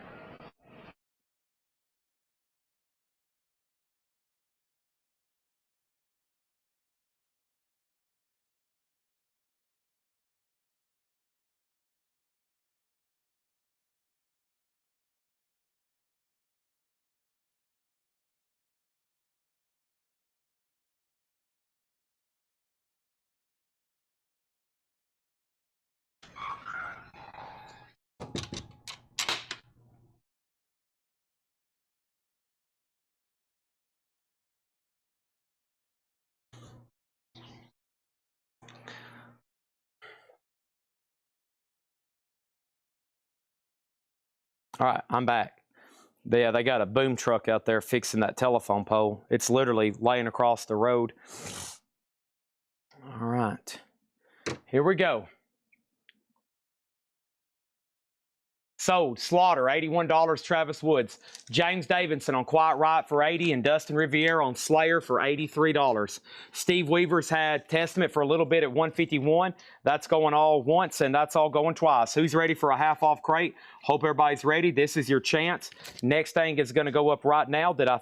All right, I'm back. Yeah, they got a boom truck out there fixing that telephone pole. It's literally laying across the road. All right, here we go. Sold, Slaughter, $81, Travis Woods. James Davidson on Quiet Riot for $80, and Dustin Riviere on Slayer for $83. Steve Weaver's had Testament for a little bit at $151. That's going all once, and that's all going twice. Who's ready for a half-off crate? Hope everybody's ready. This is your chance. Next thing is going to go up right now. Did I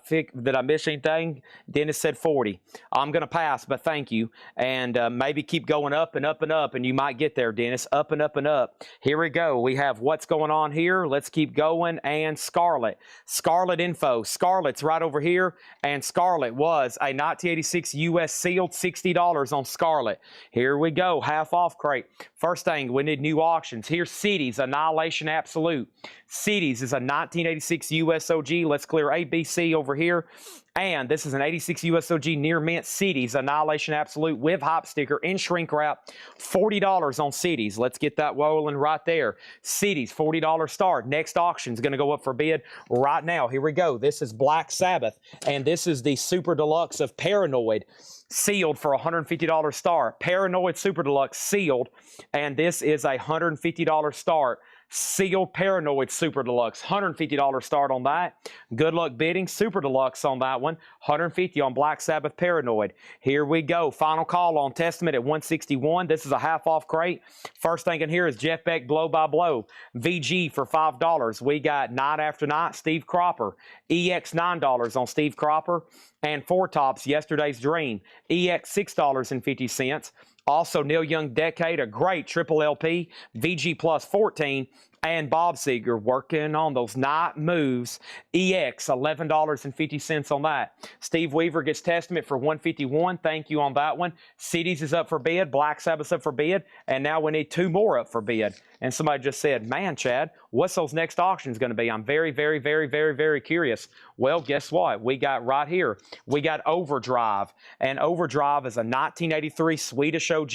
miss anything? Dennis said 40. I'm going to pass, but thank you. And maybe keep going up and up and up, and you might get there, Dennis. Up and up and up. Here we go. We have what's going on here. Let's keep going. And Scarlet. Scarlet info. Scarlet's right over here. And Scarlet was a 1986 U.S. sealed, $60 on Scarlet. Here we go. Half off crate. First thing, we need new auctions. Here's Cities, Annihilation Absolute. Cities is a 1986 USOG. Let's clear ABC over here. And this is an 86 USOG near mint. Cities, Annihilation Absolute with hop sticker in shrink wrap. $40 on Cities. Let's get that rolling right there. Cities, $40 start. Next auction is going to go up for bid right now. Here we go. This is Black Sabbath. And this is the Super Deluxe of Paranoid. Sealed for $150 start. Paranoid Super Deluxe sealed. And this is a $150 start. Sealed Paranoid Super Deluxe, $150 start on that. Good luck bidding. Super Deluxe on that one, $150 on Black Sabbath Paranoid. Here we go. Final call on Testament at $161. This is a half off crate. First thing in here is Jeff Beck Blow by Blow. VG for $5. We got Night After Night, Steve Cropper. EX $9 on Steve Cropper. And Four Tops, Yesterday's Dream. EX $6.50. Also, Neil Young Decade, a great triple LP, VG Plus 14, and Bob Seger working on those night moves. EX, $11.50 on that. Steve Weaver gets Testament for $151. Thank you on that one. Cities is up for bid. Black Sabbath's up for bid. And now we need two more up for bid. And somebody just said, man, Chad, what's those next auctions going to be? I'm very, very, very, very, very curious. Well, guess what? We got right here. We got Overdrive. And Overdrive is a 1983 Swedish OG.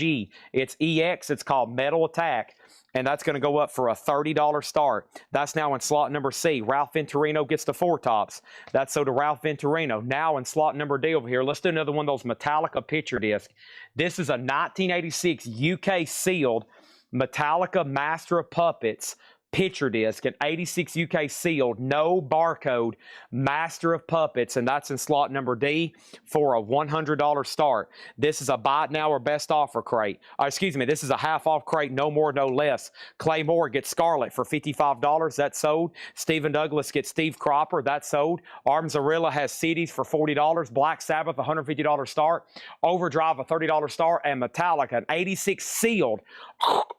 It's EX. It's called Metal Attack. And that's going to go up for a $30 start. That's now in slot number C. Ralph Venturino gets the Four Tops. That's so to Ralph Venturino. Now in slot number D over here. Let's do another one of those Metallica picture disc. This is a 1986 UK sealed Metallica Master of Puppets picture disc, an 86 UK sealed, no barcode, Master of Puppets, and that's in slot number D for a $100 start. This is a buy it now or best offer crate. This is a half off crate, no more, no less. Clay Moore gets Scarlet for $55. That's sold. Stephen Douglas gets Steve Cropper. That's sold. Armzarilla has Cities for $40. Black Sabbath, $150 start. Overdrive, a $30 start. And Metallica, an 86 sealed,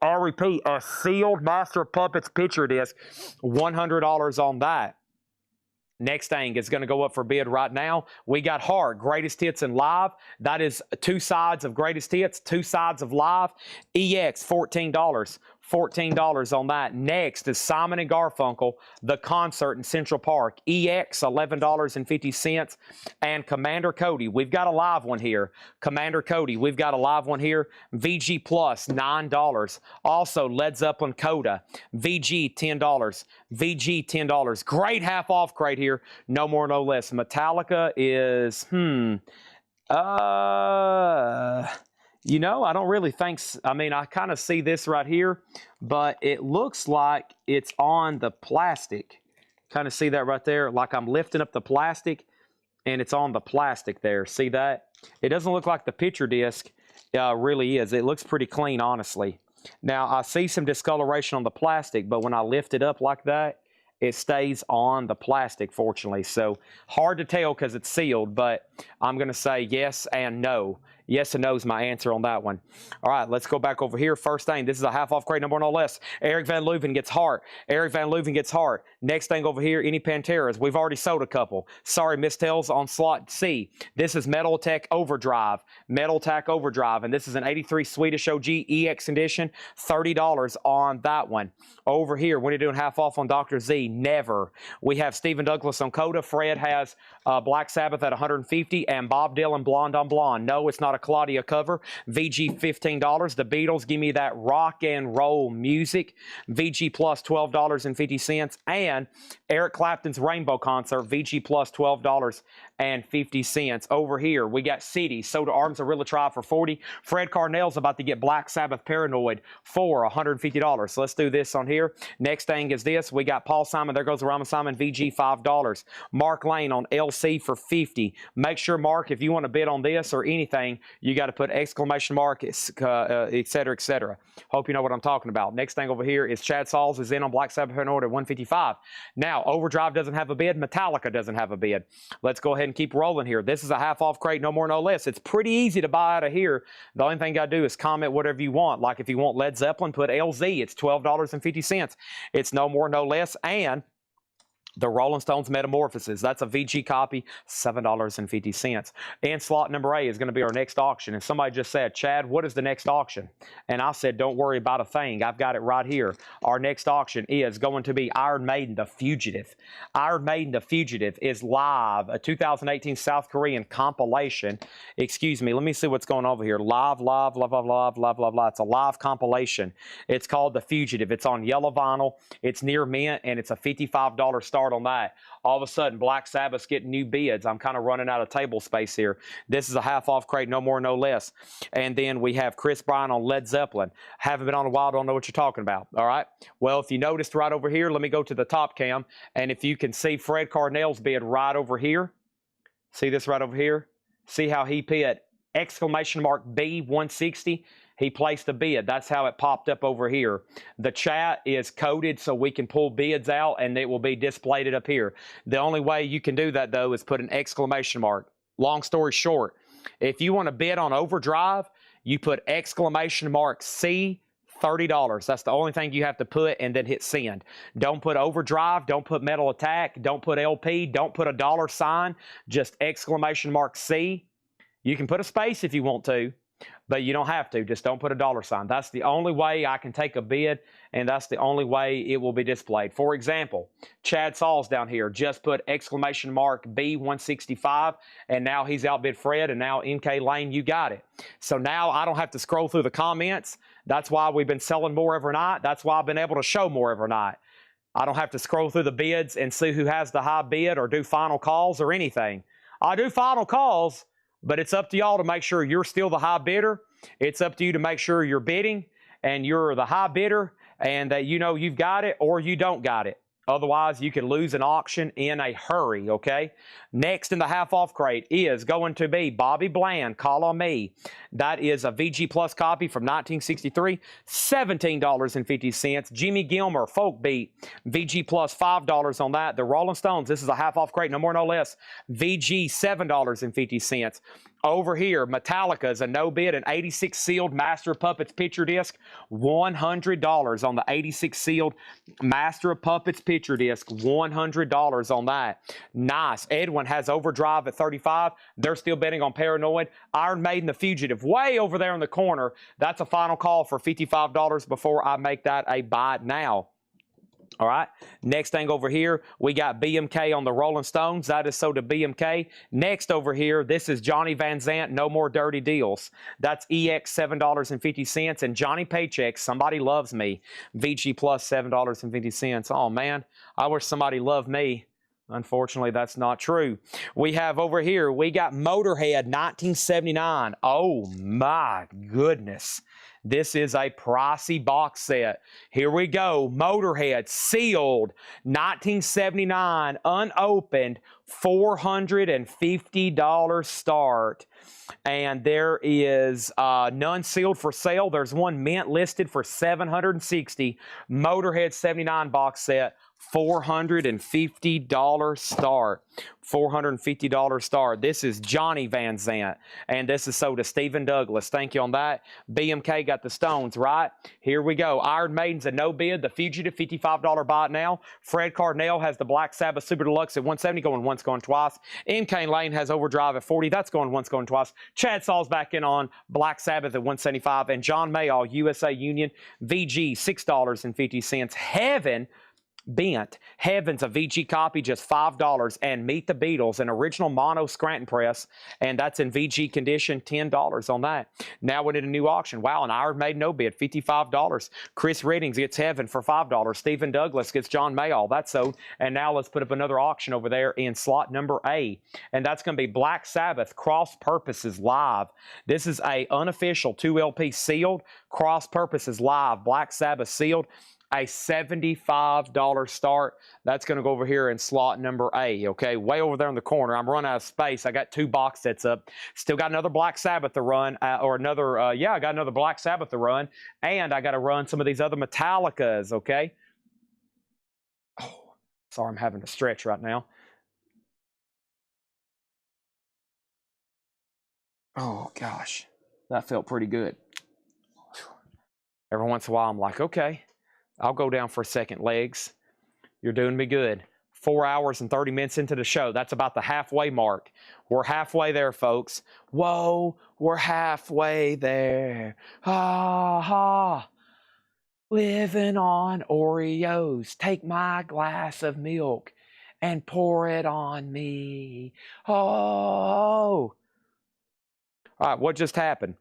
I repeat, a sealed Master of Puppets picture disc, $100 on that. Next thing is going to go up for bid right now. We got Hard, Greatest Hits and Live. That is two sides of Greatest Hits, two sides of Live. EX, $14. $14 on that. Next is Simon and Garfunkel, The Concert in Central Park. EX, $11.50. And Commander Cody, we've got a live one here. Commander Cody, we've got a live one here. VG Plus, $9. Also, Led Zeppelin Coda, VG, $10. VG, $10. Great half off crate here. No more, no less. Metallica is, you know, I don't really think, I mean, I kind of see this right here, but it looks like it's on the plastic. Kind of see that right there? Like I'm lifting up the plastic and it's on the plastic there. See that? It doesn't look like the picture disc really is. It looks pretty clean, honestly. Now, I see some discoloration on the plastic, but when I lift it up like that, it stays on the plastic, fortunately. So hard to tell because it's sealed, but I'm going to say yes and no. Yes and no is my answer on that one. All right, let's go back over here. First thing, this is a half off crate, no more, no less. Eric Van Leuven gets heart. Eric Van Leuven gets heart. Next thing over here, any Panteras. We've already sold a couple. Sorry, Mistel's on slot C. This is Metal Tech Overdrive. Metal Tech Overdrive, and this is an 83 Swedish OG EX edition. $30 on that one. Over here, when you're doing half off on Dr. Z, never. We have Stephen Douglas on Coda. Fred has Black Sabbath at $150, and Bob Dylan Blonde on Blonde. No, it's not a Claudia cover. VG, $15. The Beatles, give me that rock and roll music. VG Plus, $12.50. And Eric Clapton's Rainbow Concert, VG Plus, $12.50. Over here, we got City, Soda Arms, Gorilla Tribe for $40. Fred Carnell's about to get Black Sabbath Paranoid for $150. So let's do this on here. Next thing is this. We got Paul Simon. There goes the Ramen Simon, VG, $5. Mark Lane on LC for $50. Make sure, Mark, if you want to bid on this or anything, you got to put exclamation mark, et cetera, et cetera. Hope you know what I'm talking about. Next thing over here is Chad Sauls is in on Black Sabbath Paranoid at $155. Now, Overdrive doesn't have a bid. Metallica doesn't have a bid. Let's go ahead and keep rolling here. This is a half off crate, no more, no less. It's pretty easy to buy out of here. The only thing you got to do is comment whatever you want. Like if you want Led Zeppelin, put LZ. It's $12.50. It's no more, no less. And the Rolling Stones Metamorphoses. That's a VG copy, $7.50. And slot number A is going to be our next auction. And somebody just said, Chad, what is the next auction? And I said, don't worry about a thing. I've got it right here. Our next auction is going to be Iron Maiden, The Fugitive. Iron Maiden, The Fugitive is live, a 2018 South Korean compilation. Excuse me, let me see what's going on over here. Live. It's a live compilation. It's called The Fugitive. It's on yellow vinyl. It's near mint, and it's a $55 start on that. All of a sudden, Black Sabbath's getting new bids. I'm kind of running out of table space here. This is a half off crate, no more, no less. And then we have Chris Bryan on Led Zeppelin. Haven't been on a while, don't know what you're talking about. All right. Well, if you noticed right over here, let me go to the top cam. And if you can see Fred Carnell's bid right over here. See this right over here? See how he put exclamation mark B160? He placed a bid. That's how it popped up over here. The chat is coded so we can pull bids out and it will be displayed up here. The only way you can do that, though, is put an exclamation mark. Long story short, if you want to bid on Overdrive, you put exclamation mark C, $30. That's the only thing you have to put, and then hit send. Don't put Overdrive. Don't put Metal Attack. Don't put LP. Don't put a $sign. Just exclamation mark C. You can put a space if you want to, but you don't have to. Just don't put a $sign. That's the only way I can take a bid, and that's the only way it will be displayed. For example, Chad Sauls down here just put exclamation mark B165, and now he's outbid Fred, and now NK Lane, you got it. So now I don't have to scroll through the comments. That's why we've been selling more every night. That's why I've been able to show more every night. I don't have to scroll through the bids and see who has the high bid or do final calls or anything. I do final calls, but it's up to y'all to make sure you're still the high bidder. It's up to you to make sure you're bidding and you're the high bidder and that you know you've got it or you don't got it. Otherwise, you can lose an auction in a hurry, okay? Next in the half-off crate is going to be Bobby Bland, Call on Me. That is a VG Plus copy from 1963, $17.50. Jimmy Gilmer, Folk Beat, VG Plus, $5 on that. The Rolling Stones, this is a half-off crate, no more, no less. VG, $7.50. Over here, Metallica is a no bid, an 86 sealed Master of Puppets picture disc, $100 on the 86 sealed Master of Puppets picture disc, $100 on that. Nice. Edwin has Overdrive at 35. They're still betting on Paranoid. Iron Maiden, The Fugitive, way over there in the corner. That's a final call for $55 before I make that a buy now. All right, next thing over here, we got BMK on the Rolling Stones. That is sold to BMK. Next over here, this is Johnny Van Zant, No More Dirty Deals. That's EX, $7.50. And Johnny Paycheck, Somebody Loves Me, VG Plus, $7.50. Oh, man, I wish somebody loved me. Unfortunately, that's not true. We have over here, we got Motorhead, 1979. Oh, my goodness. This is a pricey box set. Here we go. Motorhead, sealed, 1979, unopened, $450 start. And there is none sealed for sale. There's one mint listed for $760. Motorhead 79 box set, $450 start. $450 start. This is Johnny Van Zant, and this is sold to Stephen Douglas. Thank you on that. BMK got the Stones, right? Here we go. Iron Maiden's a no bid. The Fugitive, $55 buy it now. Fred Cardinale has the Black Sabbath Super Deluxe at $170, going once, going twice. M. Kane Lane has Overdrive at $40. That's going once, going twice. Chad Saul's back in on Black Sabbath at $175, and John Mayall, USA Union, VG, $6.50. Heaven Bent. Heaven's a VG copy, just $5. And Meet the Beatles, an original mono Scranton press, and that's in VG condition, $10 on that. Now we did a new auction. Wow, an Iron Maiden no bid, $55. Chris Reddings gets Heaven for $5. Stephen Douglas gets John Mayall. That's sold. And now let's put up another auction over there in slot number A. And that's going to be Black Sabbath Cross Purposes Live. This is a unofficial 2 LP sealed. Cross Purposes Live. Black Sabbath sealed. A $75 start. That's going to go over here in slot number A, okay? Way over there in the corner. I'm running out of space. I got 2 box sets up. Still got another Black Sabbath to run, I got another Black Sabbath to run, and I got to run some of these other Metallicas, okay? Oh, sorry, I'm having to stretch right now. Oh, gosh. That felt pretty good. Every once in a while, I'm like, okay, I'll go down for a second, legs. You're doing me good. 4 hours and 30 minutes into the show. That's about the halfway mark. We're halfway there, folks. Whoa, we're halfway there. Ha ha. Living on Oreos. Take my glass of milk and pour it on me. Oh. All right, what just happened?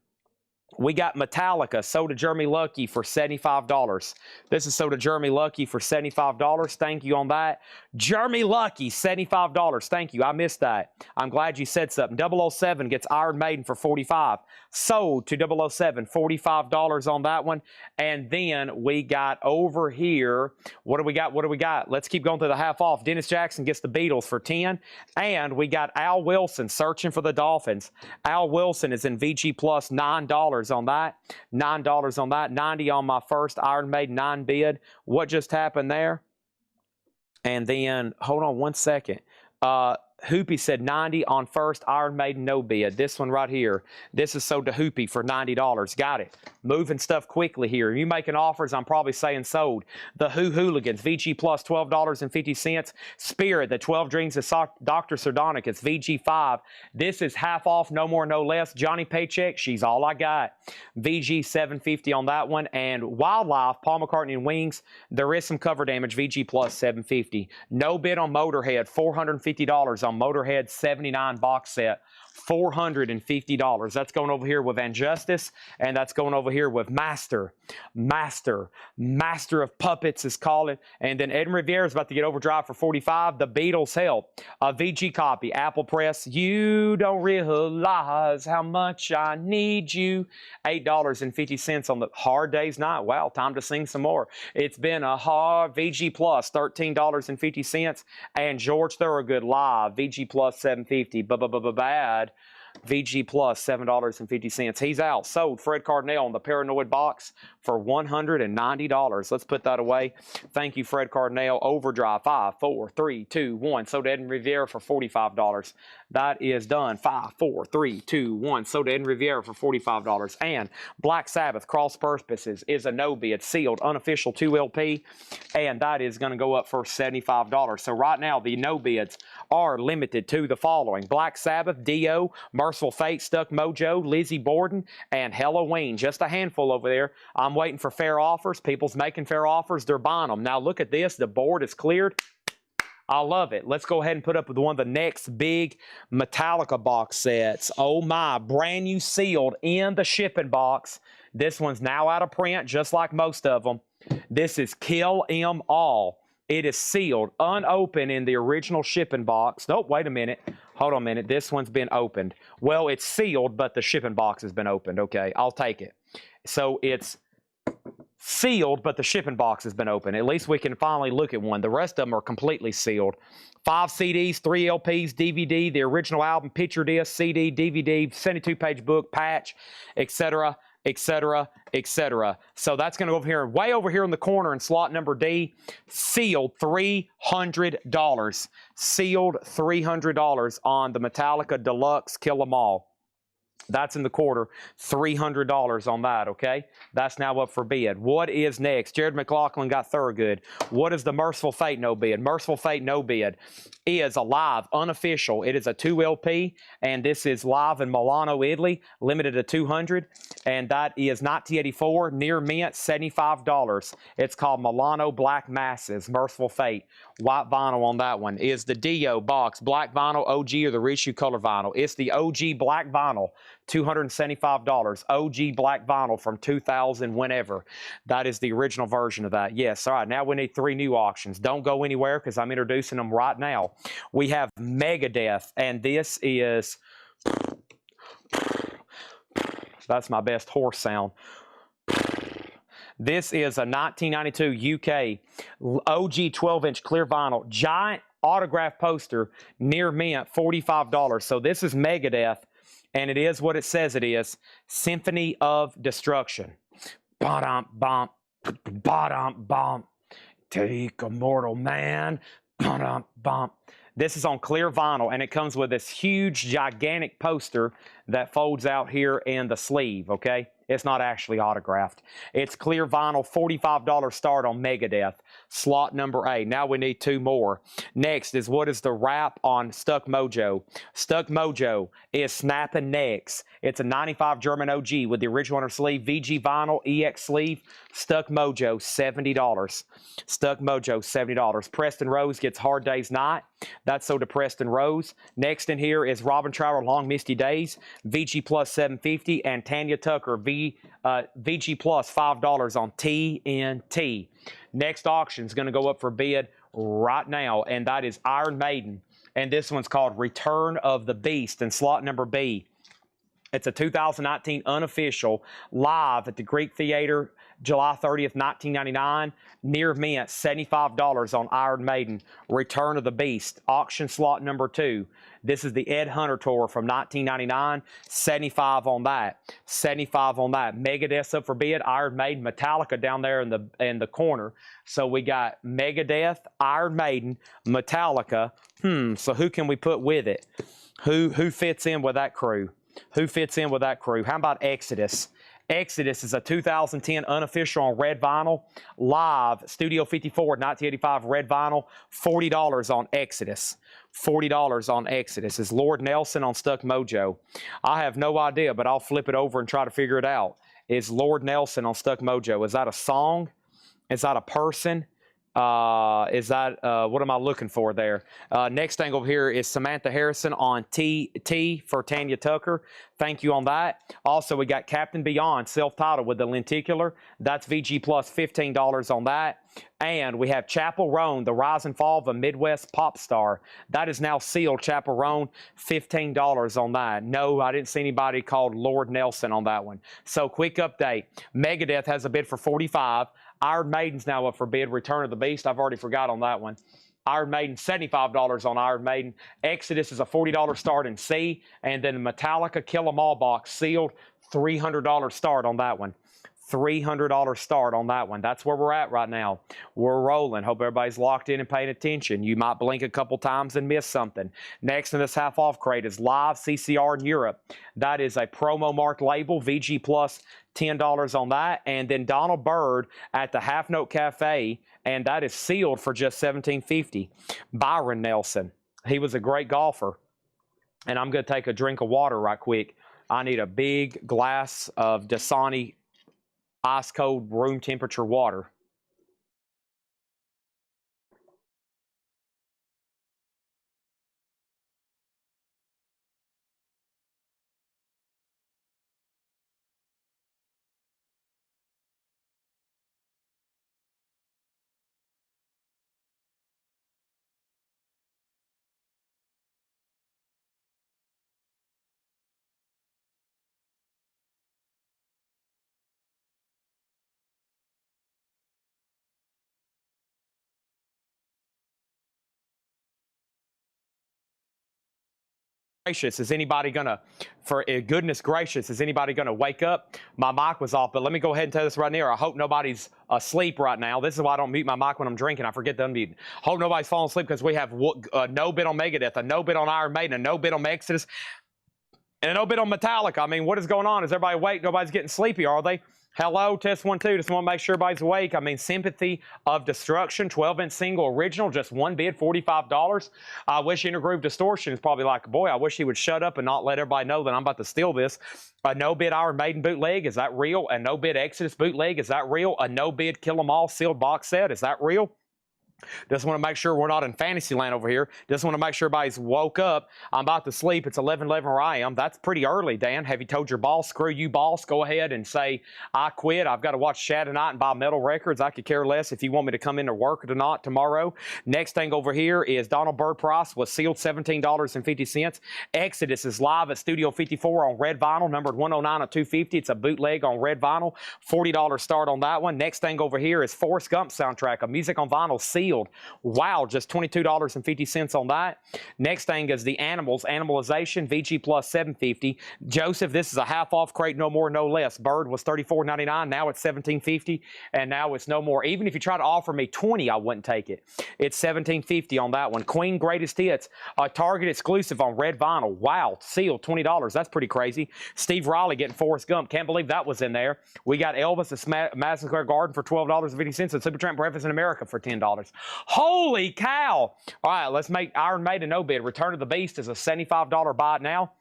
We got Metallica, sold to Jeremy Lucky for $75. This is sold to Jeremy Lucky for $75. Thank you on that. Jeremy Lucky, $75. Thank you. I missed that. I'm glad you said something. 007 gets Iron Maiden for $45. Sold to 007, $45 on that one. And then we got over here, what do we got? What do we got? Let's keep going to the half off. Dennis Jackson gets the Beatles for $10. And we got Al Wilson, Searching for the Dolphins. Al Wilson is in VG Plus, $9 on that. $9 on that. 90 on my first Iron Maiden 9 bid. What just happened there? And then, hold on one second. Hoopy said 90 on first Iron Maiden no bid. This one right here. This is sold to Hoopy for $90. Got it. Moving stuff quickly here. You making offers, I'm probably saying sold. The Who Hooligans, VG Plus, $12.50. Spirit, the 12 Dreams of Dr. Sardonic, it's VG 5. This is half off, no more, no less. Johnny Paycheck, She's All I Got. VG $7.50 on that one. And Wildlife, Paul McCartney and Wings, there is some cover damage, VG Plus $7.50. No bid on Motorhead, $450 on Motorhead 79 box set. $450. That's going over here with Injustice, and that's going over here with Master of Puppets is calling. And then Ed Rivera is about to get Overdrive for $45. The Beatles Help, a VG copy, Apple Press. You don't realize how much I need you. $8.50 on the Hard Day's Night. Wow, time to sing some more. It's been a hard VG Plus, $13.50. And George Thorogood Live, VG Plus $7.50. Bad. VG Plus $7.50. He's out. Sold Fred Cardinale on the Paranoid box for $190. Let's put that away. Thank you, Fred Cardinale. Overdrive, 5, 4, 3, 2, 1. Soda Ed and Riviera for $45. That is done. 5, 4, 3, 2, 1. Soda Ed and Riviera for $45. And Black Sabbath, Cross Purposes, is a no bid, sealed, unofficial 2 LP, and that is going to go up for $75. So right now, the no bids are limited to the following: Black Sabbath, Dio, Merciful Fate, Stuck Mojo, Lizzie Borden, and Halloween. Just a handful over there. I'm waiting for fair offers. People's making fair offers. They're buying them. Now look at this. The board is cleared. I love it. Let's go ahead and put up with one of the next big Metallica box sets. Oh my, brand new sealed in the shipping box. This one's now out of print, just like most of them. This is Kill 'Em All. It is sealed, unopened in the original shipping box. Nope, wait a minute. Hold on a minute. This one's been opened. Well, it's sealed, but the shipping box has been opened. Okay, I'll take it. So it's sealed, but the shipping box has been opened. At least we can finally look at one. The rest of them are completely sealed. 5 CDs, 3 LPs, DVD, the original album, picture disc, CD, DVD, 72-page book, patch, etc., etc., etc. So that's going to go over here, way over here in the corner in slot number D. Sealed, $300. Sealed, $300 on the Metallica Deluxe Kill 'Em All. That's in the quarter, $300 on that, okay? That's now up for bid. What is next? Jared McLaughlin got Thorogood. What is the Merciful Fate no bid? Merciful Fate no bid is a live, unofficial. It is a 2 LP, and this is live in Milano, Italy, limited to 200, and that is 1984, near mint, $75. It's called Milano Black Masses, Merciful Fate. White vinyl on that one. Is the Dio box black vinyl OG or the reissue color vinyl? It's the OG black vinyl, $275. OG black vinyl from 2000, whenever. That is the original version of that. Yes, all right, now we need 3 new auctions. Don't go anywhere because I'm introducing them right now. We have Megadeth, and this is... That's my best horse sound. This is a 1992 UK OG 12-inch clear vinyl, giant autograph poster, near mint, $45. So this is Megadeth, and it is what it says it is, Symphony of Destruction. Ba-dum, bump, ba-dum, bump, take a mortal man, ba-dum, bump. This is on clear vinyl, and it comes with this huge, gigantic poster that folds out here in the sleeve, okay? It's not actually autographed. It's clear vinyl, $45 start on Megadeth. Slot number A. Now we need 2 more. Next is what is the wrap on Stuck Mojo. Stuck Mojo is Snapping Necks. It's a 95 German OG with the original inner sleeve, VG vinyl, EX sleeve. Stuck Mojo, $70. Stuck Mojo, $70. Preston Rose gets Hard Day's Night. That's sold to Preston Rose. Next in here is Robin Trower, Long Misty Days, VG Plus $750, and Tanya Tucker, VG Plus $5 on TNT. Next auction is going to go up for bid right now, and that is Iron Maiden. And this one's called Return of the Beast in slot number B. It's a 2019 unofficial, live at the Greek Theater, July 30th, 1999. Near mint, $75 on Iron Maiden. Return of the Beast. Auction slot number 2. This is the Ed Hunter tour from 1999. $75 on that. $75 on that. Megadeth's up for bid. Iron Maiden, Metallica down there in the corner. So we got Megadeth, Iron Maiden, Metallica. So who can we put with it? Who fits in with that crew? Who fits in with that crew? How about Exodus? Exodus is a 2010 unofficial on red vinyl, live, Studio 54, 1985 red vinyl, $40 on Exodus. $40 on Exodus. Is Lord Nelson on Stuck Mojo? I have no idea, but I'll flip it over and try to figure it out. Is Lord Nelson on Stuck Mojo? Is that a song? Is that a person? Is that, what am I looking for there? Next thing over here is Samantha Harrison on T for Tanya Tucker. Thank you on that. Also, we got Captain Beyond, self-titled with the lenticular. That's VG Plus $15 on that. And we have Chapel Roan, the rise and fall of a Midwest pop star. That is now sealed, Chapel Roan, $15 on that. No, I didn't see anybody called Lord Nelson on that one. So, quick update. Megadeth has a bid for $45. Iron Maiden's now up for bid. Return of the Beast, I've already forgot on that one. Iron Maiden, $75 on Iron Maiden. Exodus is a $40 start in C. And then Metallica Kill 'Em All box, sealed, $300 start on that one. $300 start on that one. That's where we're at right now. We're rolling. Hope everybody's locked in and paying attention. You might blink a couple times and miss something. Next in this half-off crate is Live CCR in Europe. That is a promo marked label, VG plus $10 on that. And then Donald Byrd at the Half Note Cafe, and that is sealed for just $17.50. Byron Nelson. He was a great golfer. And I'm going to take a drink of water right quick. I need a big glass of Dasani ice cold room temperature water. Gracious, is anybody gonna, for goodness gracious, is anybody gonna wake up? My mic was off, but let me go ahead and tell this right now. I hope nobody's asleep right now. This is why I don't mute my mic when I'm drinking. I forget to unmute. Hope nobody's falling asleep, because we have a no bid on Megadeth, a no bid on Iron Maiden, a no bid on Exodus, and a no bid on Metallica. I mean, what is going on? Is everybody awake? Nobody's getting sleepy, are they? Hello, test 1, 2. Just want to make sure everybody's awake. I mean, Sympathy of Destruction, 12-inch single original, just one bid, $45. I wish Intergroove Distortion is probably like, boy, I wish he would shut up and not let everybody know that I'm about to steal this. A no-bid Iron Maiden bootleg, is that real? A no-bid Exodus bootleg, is that real? A no-bid Kill 'Em All sealed box set, is that real? Just want to make sure we're not in fantasy land over here. Just want to make sure everybody's woke up. I'm about to sleep. It's 11:11 where I am. That's pretty early, Dan. Have you told your boss, screw you, boss? Go ahead and say, I quit. I've got to watch Shad tonight and buy metal records. I could care less if you want me to come into work or not tomorrow. Next thing over here is Donald Byrd Price was sealed $17.50. Exodus is live at Studio 54 on red vinyl, numbered 109 of 250. It's a bootleg on red vinyl. $40 start on that one. Next thing over here is Forrest Gump soundtrack, a music on vinyl sealed. Wow, just $22.50 on that. Next thing is the Animals, Animalization, VG plus $7.50. Joseph, this is a half-off crate, no more, no less. Bird was $34.99, now it's $17.50, and now it's no more. Even if you try to offer me $20, I wouldn't take it. It's $17.50 on that one. Queen Greatest Hits, a Target exclusive on red vinyl. Wow, sealed, $20. That's pretty crazy. Steve Riley getting Forrest Gump. Can't believe that was in there. We got Elvis at Madison Square Garden for $12.50 and Supertramp Breakfast in America for $10. Holy cow! All right, let's make Iron Maiden no bid. Return of the Beast is a $75 buy now.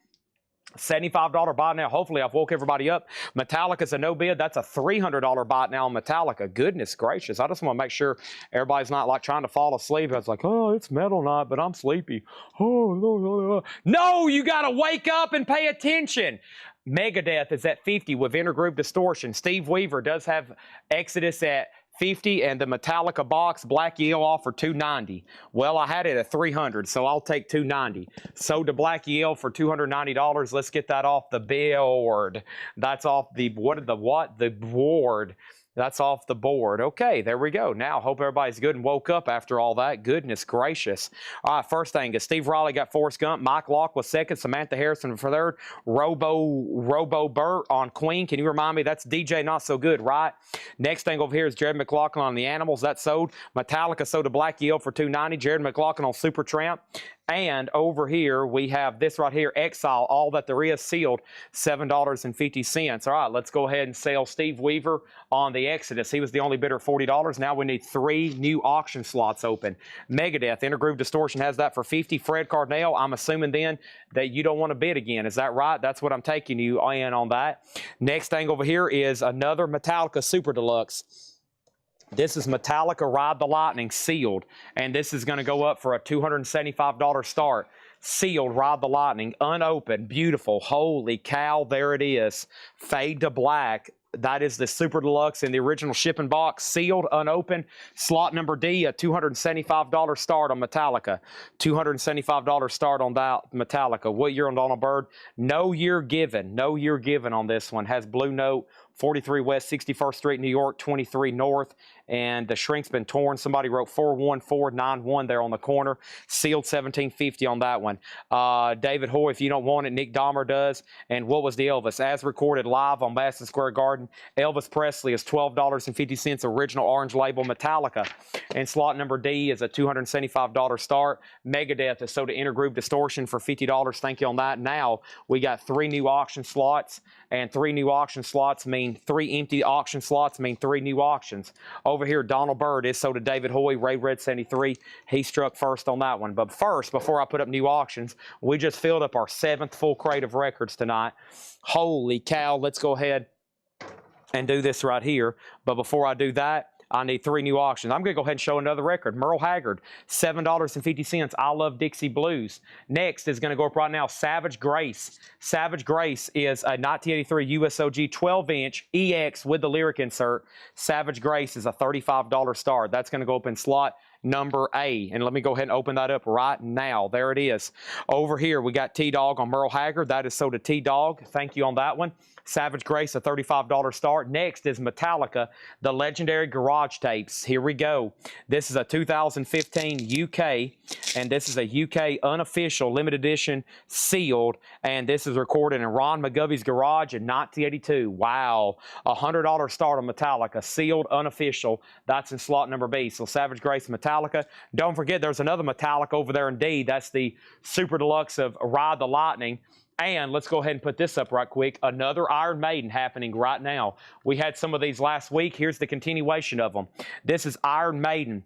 $75 buy now. Hopefully, I've woke everybody up. Metallica's a no bid. That's a $300 buy now on Metallica. Goodness gracious. I just want to make sure everybody's not like trying to fall asleep. It's like, oh, it's metal night, but I'm sleepy. Oh, no, you got to wake up and pay attention. Megadeth is at 50 with Intergroove Distortion. Steve Weaver does have Exodus at 50 and the Metallica box Black Yale off for $290. Well, I had it at $300, so I'll take $290. Sold to Black Yale for $290. Let's get that off the board. That's off the the board. That's off the board. Okay, there we go. Now, hope everybody's good and woke up after all that. Goodness gracious. All right, first thing is Steve Riley got Forrest Gump. Mike Locke was second. Samantha Harrison for third. Robo Burt on Queen. Can you remind me? That's DJ Not So Good, right? Next thing over here is Jared McLaughlin on the Animals. That's sold. Metallica sold to Black Yale for $290. Jared McLaughlin on Supertramp. And over here, we have this right here, Exile, All That There Is, sealed, $7.50. All right, let's go ahead and sell Steve Weaver on the Exodus. He was the only bidder at $40. Now we need 3 new auction slots open. Megadeth, Intergroove Distortion has that for $50. Fred Cardinale, I'm assuming then that you don't want to bid again. Is that right? That's what I'm taking you in on that. Next thing over here is another Metallica Super Deluxe. This is Metallica Ride the Lightning sealed, and this is going to go up for a $275 start. Sealed Ride the Lightning, unopened, beautiful. Holy cow, there it is. Fade to black. That is the Super Deluxe in the original shipping box, sealed, unopened. Slot number D, a $275 start on Metallica. $275 start on that Metallica. What year on Donald Byrd? No year given. No year given on this one. Has Blue Note, 43 West, 61st Street, New York, 23 North, and the shrink's been torn. Somebody wrote 41491 there on the corner. Sealed $17.50 on that one. David Hoy, if you don't want it, Nick Dahmer does. And what was the Elvis? As recorded live on Madison Square Garden, Elvis Presley is $12.50, original orange label Metallica. And slot number D is a $275 start. Megadeth is sold to Intergroove Distortion for $50. Thank you on that. Now we got 3 new auction slots, and 3 new auction slots mean 3 empty auction slots mean 3 new auctions. Over here, Donald Byrd is sold to David Hoy, Ray Red 73. He struck first on that one. But first, before I put up new auctions, we just filled up our 7th full crate of records tonight. Holy cow, let's go ahead and do this right here. But before I do that, I need 3 new auctions. I'm going to go ahead and show another record. Merle Haggard, $7.50. I Love Dixie Blues. Next is going to go up right now, Savage Grace. Savage Grace is a 1983 USOG 12-inch EX with the lyric insert. Savage Grace is a $35 start. That's going to go up in slot number A. And let me go ahead and open that up right now. There it is. Over here, we got T-Dog on Merle Haggard. That is sold to T-Dog. Thank you on that one. Savage Grace, a $35 start. Next is Metallica, the legendary Garage Tapes. Here we go. This is a 2015 UK, and this is a UK unofficial limited edition sealed, and this is recorded in Ron McGovey's garage in 1982. Wow. A $100 start on Metallica, sealed, unofficial. That's in slot number B. So Savage Grace, Metallica. Don't forget, there's another Metallica over there in D. That's the Super Deluxe of Ride the Lightning. And let's go ahead and put this up right quick. Another Iron Maiden happening right now. We had some of these last week. Here's the continuation of them. This is Iron Maiden.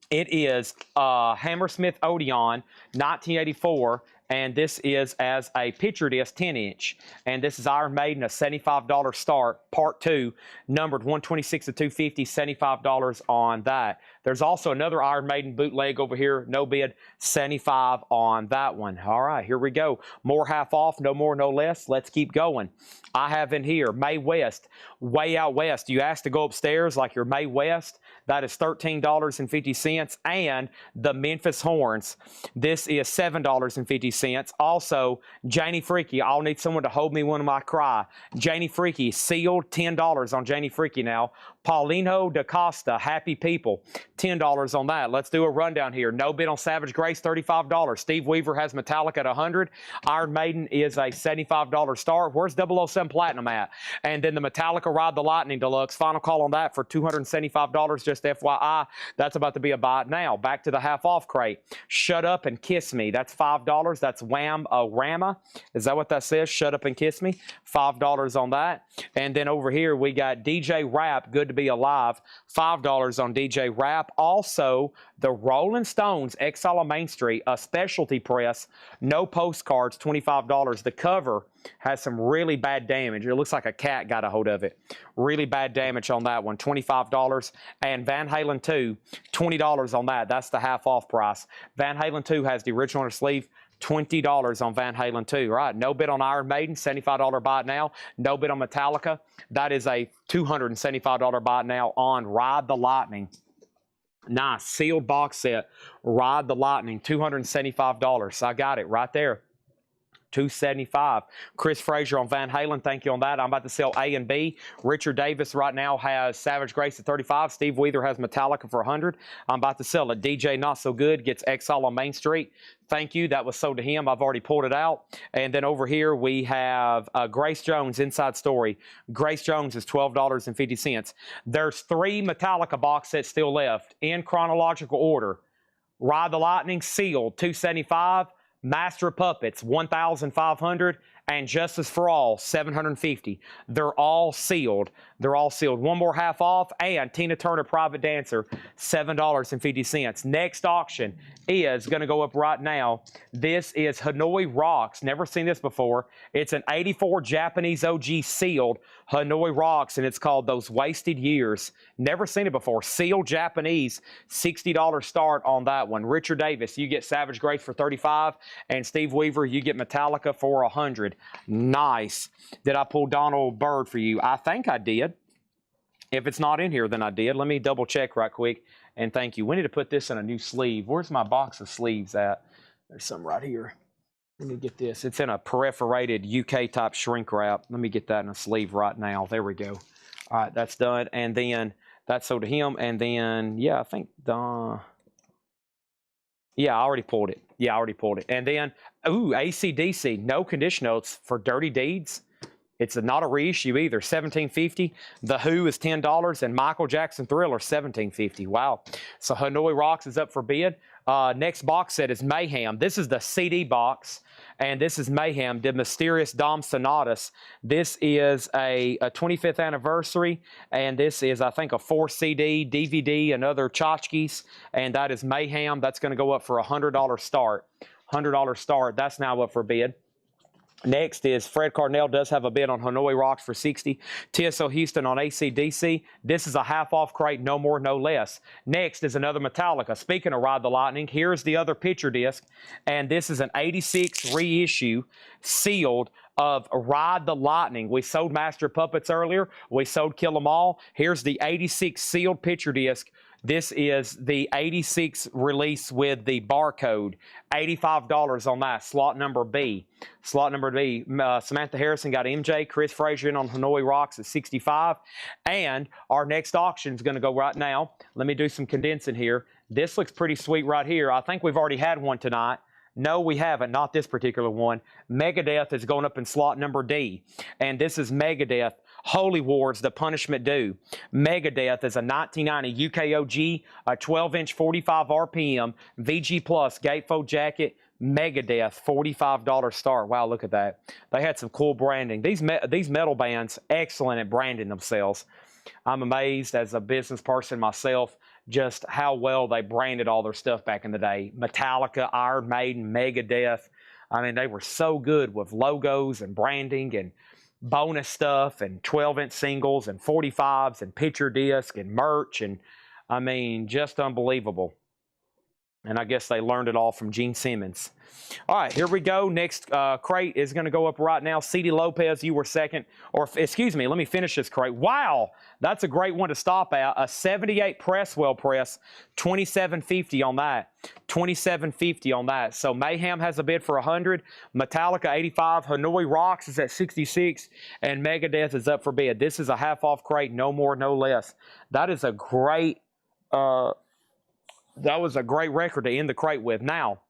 It is Hammersmith Odeon, 1984. And this is as a picture disc, 10-inch. And this is Iron Maiden, a $75 start, part 2, numbered 126 to 250, $75 on that. There's also another Iron Maiden bootleg over here, no bid, $75 on that one. All right, here we go. More half off, no more, no less. Let's keep going. I have in here Mae West, Way Out West. You asked to go upstairs like your Mae West. That is $13.50. And the Memphis Horns. This is $7.50. Also, Janie Freaky. I'll need someone to hold me when I cry. Janie Freaky, sealed, $10 on Janie Freaky now. Paulino da Costa, Happy People, $10 on that. Let's do a rundown here. No bid on Savage Grace, $35. Steve Weaver has Metallica at $100. Iron Maiden is a $75 start. Where's 007 Platinum at? And then the Metallica Ride the Lightning Deluxe. Final call on that for $275, just FYI. That's about to be a buy now. Back to the half off crate. Shut Up and Kiss Me. That's $5. That's Wham Rama. Is that what that says? Shut Up and Kiss Me. $5 on that. And then over here we got DJ Rap, Good to Be Alive. $5 on DJ Rap. Also, the Rolling Stones, Exile on Main Street, a specialty press, no postcards, $25. The cover has some really bad damage. It looks like a cat got a hold of it. Really bad damage on that one, $25. And Van Halen 2, $20 on that. That's the half off price. Van Halen 2 has the original on the sleeve, $20 on Van Halen 2. Right, no bid on Iron Maiden, $75 buy it now. No bid on Metallica. That is a $275 buy it now on Ride the Lightning. Nice, sealed box set, Ride the Lightning, $275. I got it right there. $275. Chris Frazier on Van Halen, thank you on that. I'm about to sell A and B. Richard Davis right now has Savage Grace at $35. Steve Weaver has Metallica for $100. I'm about to sell it. DJ Not So Good gets Exile on Main Street. Thank you. That was sold to him. I've already pulled it out. And then over here we have Grace Jones, Inside Story. Grace Jones is $12.50. There's 3 Metallica box sets still left in chronological order. Ride the Lightning, sealed, $275. Master of Puppets, $1,500, and Justice for All, $750. They're all sealed. They're all sealed. One more half off, and Tina Turner Private Dancer, $7.50. Next auction is going to go up right now. This is Hanoi Rocks. Never seen this before. It's an 84 Japanese OG sealed Hanoi Rocks, and it's called Those Wasted Years. Never seen it before. Sealed Japanese, $60 start on that one. Richard Davis, you get Savage Grace for $35, and Steve Weaver, you get Metallica for $100. Nice. Did I pull Donald Byrd for you? I think I did. If it's not in here, then I did. Let me double check right quick, and thank you. We need to put this in a new sleeve. Where's my box of sleeves at? There's some right here. Let me get this. It's in a perforated UK type shrink wrap. Let me get that in a sleeve right now. There we go. All right, that's done. And then That's sold to him. And then, yeah, I think yeah, I already pulled it. Yeah, I already pulled it. And then, ooh, AC/DC, no condition notes for Dirty Deeds. It's not a reissue either. $17.50. The Who is $10, and Michael Jackson Thriller $17.50. Wow. So Hanoi Rocks is up for bid. Next box set is Mayhem. This is the CD box, and this is Mayhem, the Mysterious Dom Sonatas. This is a 25th anniversary, and this is, I think, a 4 CD, DVD, and other tchotchkes, and that is Mayhem. That's going to go up for a $100 start. $100 start. That's now up for bid. Next is Fred Carnell does have a bid on Hanoi Rocks for $60. TSO Houston on AC/DC. This is a half-off crate, no more, no less. Next is another Metallica. Speaking of Ride the Lightning, here's the other picture disc, and this is an 86 reissue sealed of Ride the Lightning. We sold Master Puppets earlier. We sold Kill 'Em All. Here's the 86 sealed picture disc. This is the 86 release with the barcode. $85 on that. Slot number B. Slot number B. Samantha Harrison got MJ. Chris Frazier in on Hanoi Rocks at $65. And our next auction is going to go right now. Let me do some condensing here. This looks pretty sweet right here. I think we've already had one tonight. No, we haven't. Not this particular one. Megadeth is going up in slot number D. And this is Megadeth. Holy Wars, The Punishment Due. Megadeth is a 1990 UKOG, a 12-inch 45 RPM, VG Plus, gatefold jacket, Megadeth, $45 start. Wow, look at that. They had some cool branding. These metal bands, excellent at branding themselves. I'm amazed as a business person myself just how well they branded all their stuff back in the day. Metallica, Iron Maiden, Megadeth. I mean, they were so good with logos and branding and bonus stuff and 12-inch singles and 45s and picture disc and merch, and I mean, just unbelievable. And I guess they learned it all from Gene Simmons. All right, here we go. Next crate is going to go up right now. C.D. Lopez, you were second. Or, excuse me, let me finish this crate. Wow, that's a great one to stop at. A 78 Presswell press, $27.50 on that. $27.50 on that. So Mayhem has a bid for $100. Metallica, $85. Hanoi Rocks is at $66. And Megadeth is up for bid. This is a half-off crate, no more, no less. That is a great... that was a great record to end the crate with. Now,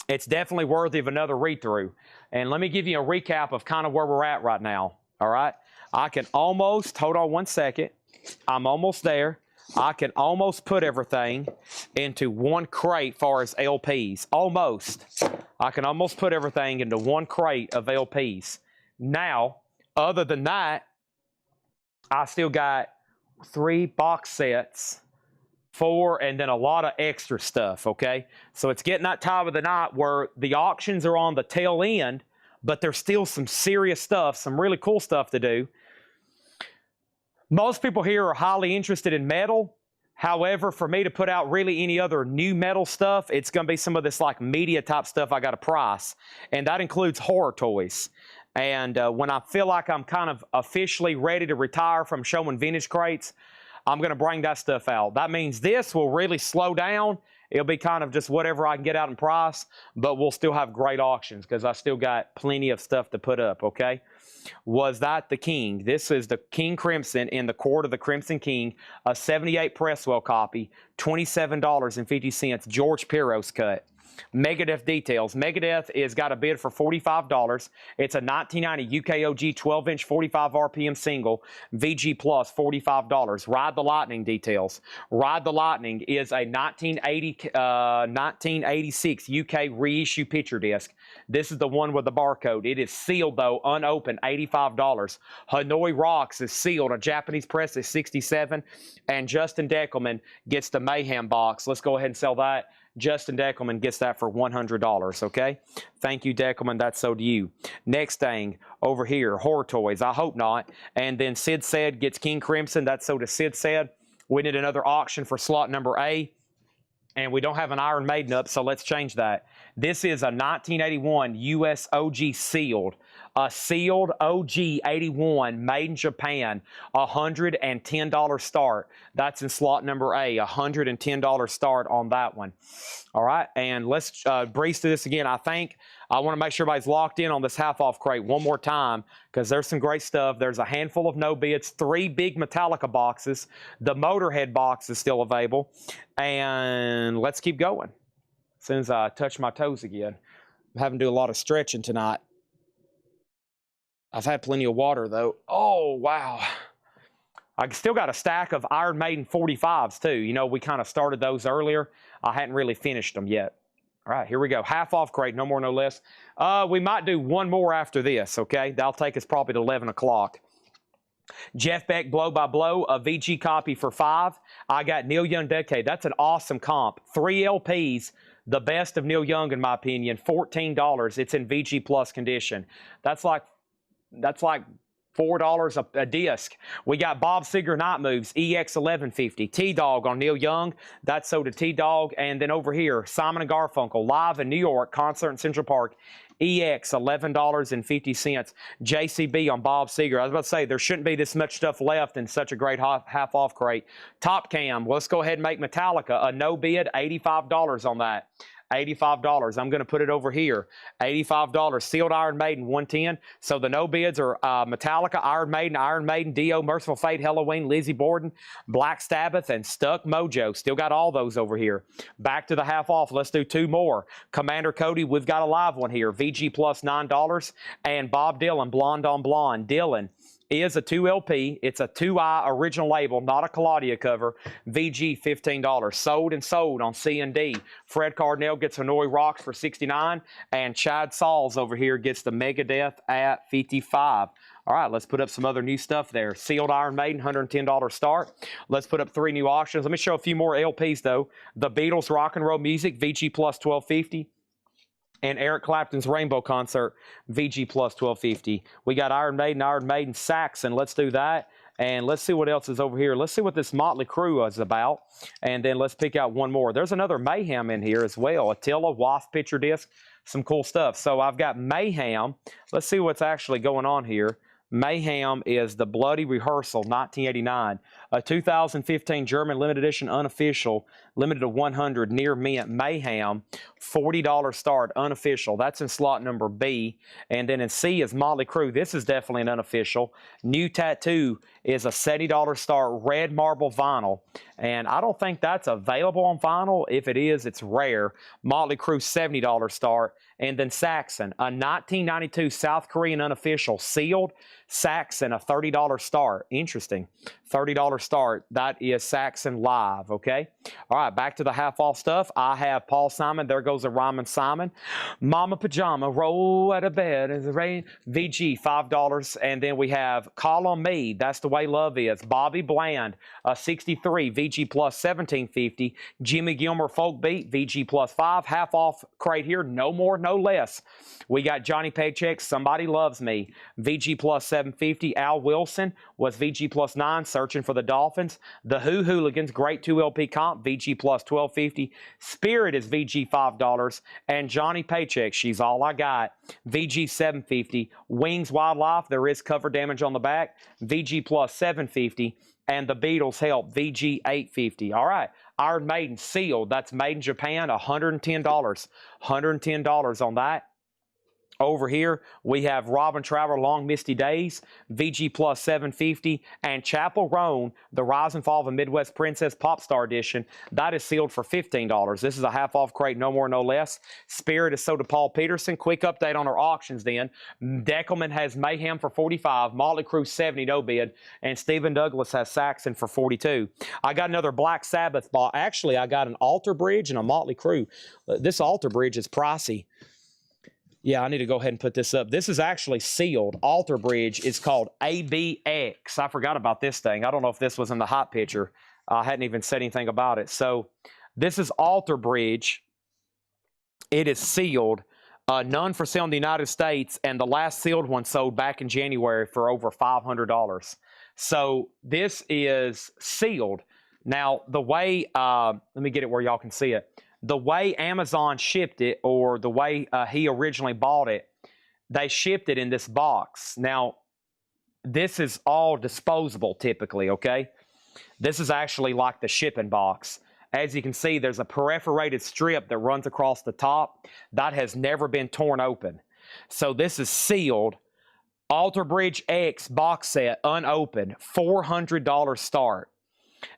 it's definitely worthy of another read-through. And let me give you a recap of kind of where we're at right now. All right? I can almost, hold on one second. I'm almost there. I can almost put everything into one crate far as LPs. Almost. I can almost put everything into one crate of LPs. Now, other than that, I still got 3 box sets, 4, and then a lot of extra stuff, okay? So it's getting that time of the night where the auctions are on the tail end, but there's still some serious stuff, some really cool stuff to do. Most people here are highly interested in metal. However, for me to put out really any other new metal stuff, it's going to be some of this like media type stuff I got to price. And that includes horror toys. And when I feel like I'm kind of officially ready to retire from showing vintage crates, I'm going to bring that stuff out. That means this will really slow down. It'll be kind of just whatever I can get out in price, but we'll still have great auctions because I still got plenty of stuff to put up, okay? Was that the King? This is the King Crimson in the Court of the Crimson King, a 78 Presswell copy, $27.50, George Piros cut. Megadeth details. Megadeth is got a bid for $45. It's a 1990 UKOG 12-inch 45 RPM single, VG Plus, $45. Ride the Lightning details. Ride the Lightning is a 1986 UK reissue picture disc. This is the one with the barcode. It is sealed, though, unopened, $85. Hanoi Rocks is sealed. A Japanese press is $67. And Justin Deckelman gets the Mayhem box. Let's go ahead and sell that. Justin Deckelman gets that for $100, okay? Thank you, Deckelman. That's so to you. Next thing, over here, horror toys. I hope not. And then Sid Said gets King Crimson. That's so to Sid Said. We need another auction for slot number A. And we don't have an Iron Maiden up, so let's change that. This is a 1981 US OG sealed A sealed OG 81, made in Japan, $110 start. That's in slot number A, $110 start on that one. All right, and let's breeze through this again. I want to make sure everybody's locked in on this half-off crate one more time because there's some great stuff. There's a handful of no bids, 3 big Metallica boxes. The Motorhead box is still available. And let's keep going. As soon as I touch my toes again. I'm having to do a lot of stretching tonight. I've had plenty of water, though. Oh, wow. I still got a stack of Iron Maiden 45s, too. You know, we kind of started those earlier. I hadn't really finished them yet. All right, here we go. Half off crate, no more, no less. We might do one more after this, okay? That'll take us probably to 11 o'clock. Jeff Beck, Blow by Blow, a VG copy for $5. I got Neil Young Decade. That's an awesome comp. 3 LPs, the best of Neil Young, in my opinion. $14. It's in VG Plus condition. That's like $4 a disc. We got Bob Seger Night Moves, EX 1150. T-Dog on Neil Young. That's sold to T-Dog. And then over here, Simon & Garfunkel, live in New York, concert in Central Park. EX, $11.50. JCB on Bob Seger. I was about to say, there shouldn't be this much stuff left in such a great half-off crate. Top Cam, let's go ahead and make Metallica a no bid, $85 on that. $85. I'm going to put it over here. $85. Sealed Iron Maiden, 110. So the no bids are Metallica, Iron Maiden, Dio, Merciful Fate, Halloween, Lizzie Borden, Black Sabbath, and Stuck Mojo. Still got all those over here. Back to the half off. Let's do 2 more. Commander Cody, we've got a live one here. VG Plus, $9. And Bob Dylan, Blonde on Blonde. Dylan is a 2 LP. It's a 2i original label, not a Claudia cover. VG, $15. Sold and sold on C&D. Fred Cardinal gets Hanoi Rocks for $69. And Chad Sauls over here gets the Megadeth at $55. All right, let's put up some other new stuff there. Sealed Iron Maiden, $110 start. Let's put up 3 new auctions. Let me show a few more LPs, though. The Beatles Rock and Roll Music, VG Plus, $12.50. And Eric Clapton's Rainbow Concert, VG Plus, $12.50. We got Iron Maiden, Saxon. Let's do that. And let's see what else is over here. Let's see what this Motley Crue is about. And then let's pick out one more. There's another Mayhem in here as well. Attila, Wasp picture disc, some cool stuff. So I've got Mayhem. Let's see what's actually going on here. Mayhem is the Bloody Rehearsal, 1989. A 2015 German limited edition unofficial, limited to 100, near mint. Mayhem, $40 start, unofficial. That's in slot number B. And then in C is Motley Crue. This is definitely an unofficial. New Tattoo is a $70 start, red marble vinyl. And I don't think that's available on vinyl. If it is, it's rare. Motley Crue, $70 start. And then Saxon, a 1992 South Korean unofficial, sealed. Saxon, a $30 start. Interesting. $30 start. That is Saxon live, okay? All right, back to the half-off stuff. I have Paul Simon. There goes a Ryman Simon. Mama Pajama, roll out of bed as the rain. VG, $5. And then we have Call on Me. That's the way love is. Bobby Bland, 63. VG plus $17.50. Jimmy Gilmer Folk Beat, VG plus $5. Half-off crate here. No more, no less. We got Johnny Paycheck, Somebody Loves Me. VG plus $7.50. Al Wilson was VG plus $9, Searching for the Dolphins. The Who Hooligans, great 2 LP comp, VG plus $12.50. Spirit is VG $5. And Johnny Paycheck, She's All I Got, VG $7.50. Wings Wildlife, there is cover damage on the back, VG plus $7.50. And the Beatles Help, VG $8.50. All right, Iron Maiden sealed, that's made in Japan, $110. $110 on that. Over here, we have Robin Traveler, Long Misty Days, VG plus $7.50, and Chapel Roan, The Rise and Fall of a Midwest Princess Pop Star Edition. That is sealed for $15. This is a half-off crate, no more, no less. Spirit is sold to Paul Peterson. Quick update on our auctions then. Deckelman has Mayhem for $45, Motley Crue $70, no bid, and Stephen Douglas has Saxon for $42. I got another Black Sabbath ball. Actually, I got an Alter Bridge and a Motley Crue. This Alter Bridge is pricey. Yeah, I need to go ahead and put this up. This is actually sealed. Alter Bridge is called ABX. I forgot about this thing. I don't know if this was in the hot picture. I hadn't even said anything about it. So this is Alter Bridge. It is sealed. None for sale in the United States. And the last sealed one sold back in January for over $500. So this is sealed. Now, the way, let me get it where y'all can see it. The way Amazon shipped it, or the way he originally bought it, they shipped it in this box. Now, this is all disposable typically, okay? This is actually like the shipping box. As you can see, there's a perforated strip that runs across the top. That has never been torn open. So this is sealed. Alter Bridge X box set, unopened, $400 start.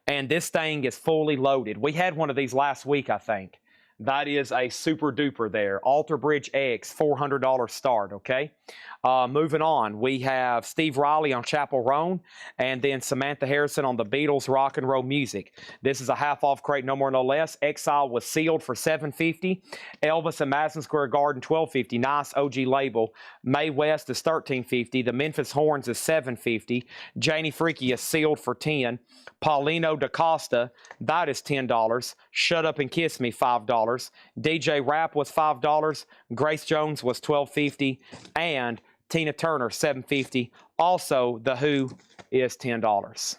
And this thing is fully loaded. We had one of these last week, I think. That is a super duper there. Alter Bridge X, $400 start, okay? Moving on, we have Steve Riley on Chapel Roan, and then Samantha Harrison on the Beatles Rock and Roll Music. This is a half-off crate, no more, no less. Exile was sealed for $750. Elvis and Madison Square Garden, $1250. Nice OG label. Mae West is $1350. The Memphis Horns is $750. Janie Freaky is sealed for $10. Paulino DaCosta, that is $10. Shut Up and Kiss Me, $5. DJ Rap was $5. Grace Jones was $12.50. And Tina Turner, $7.50. Also, The Who is $10.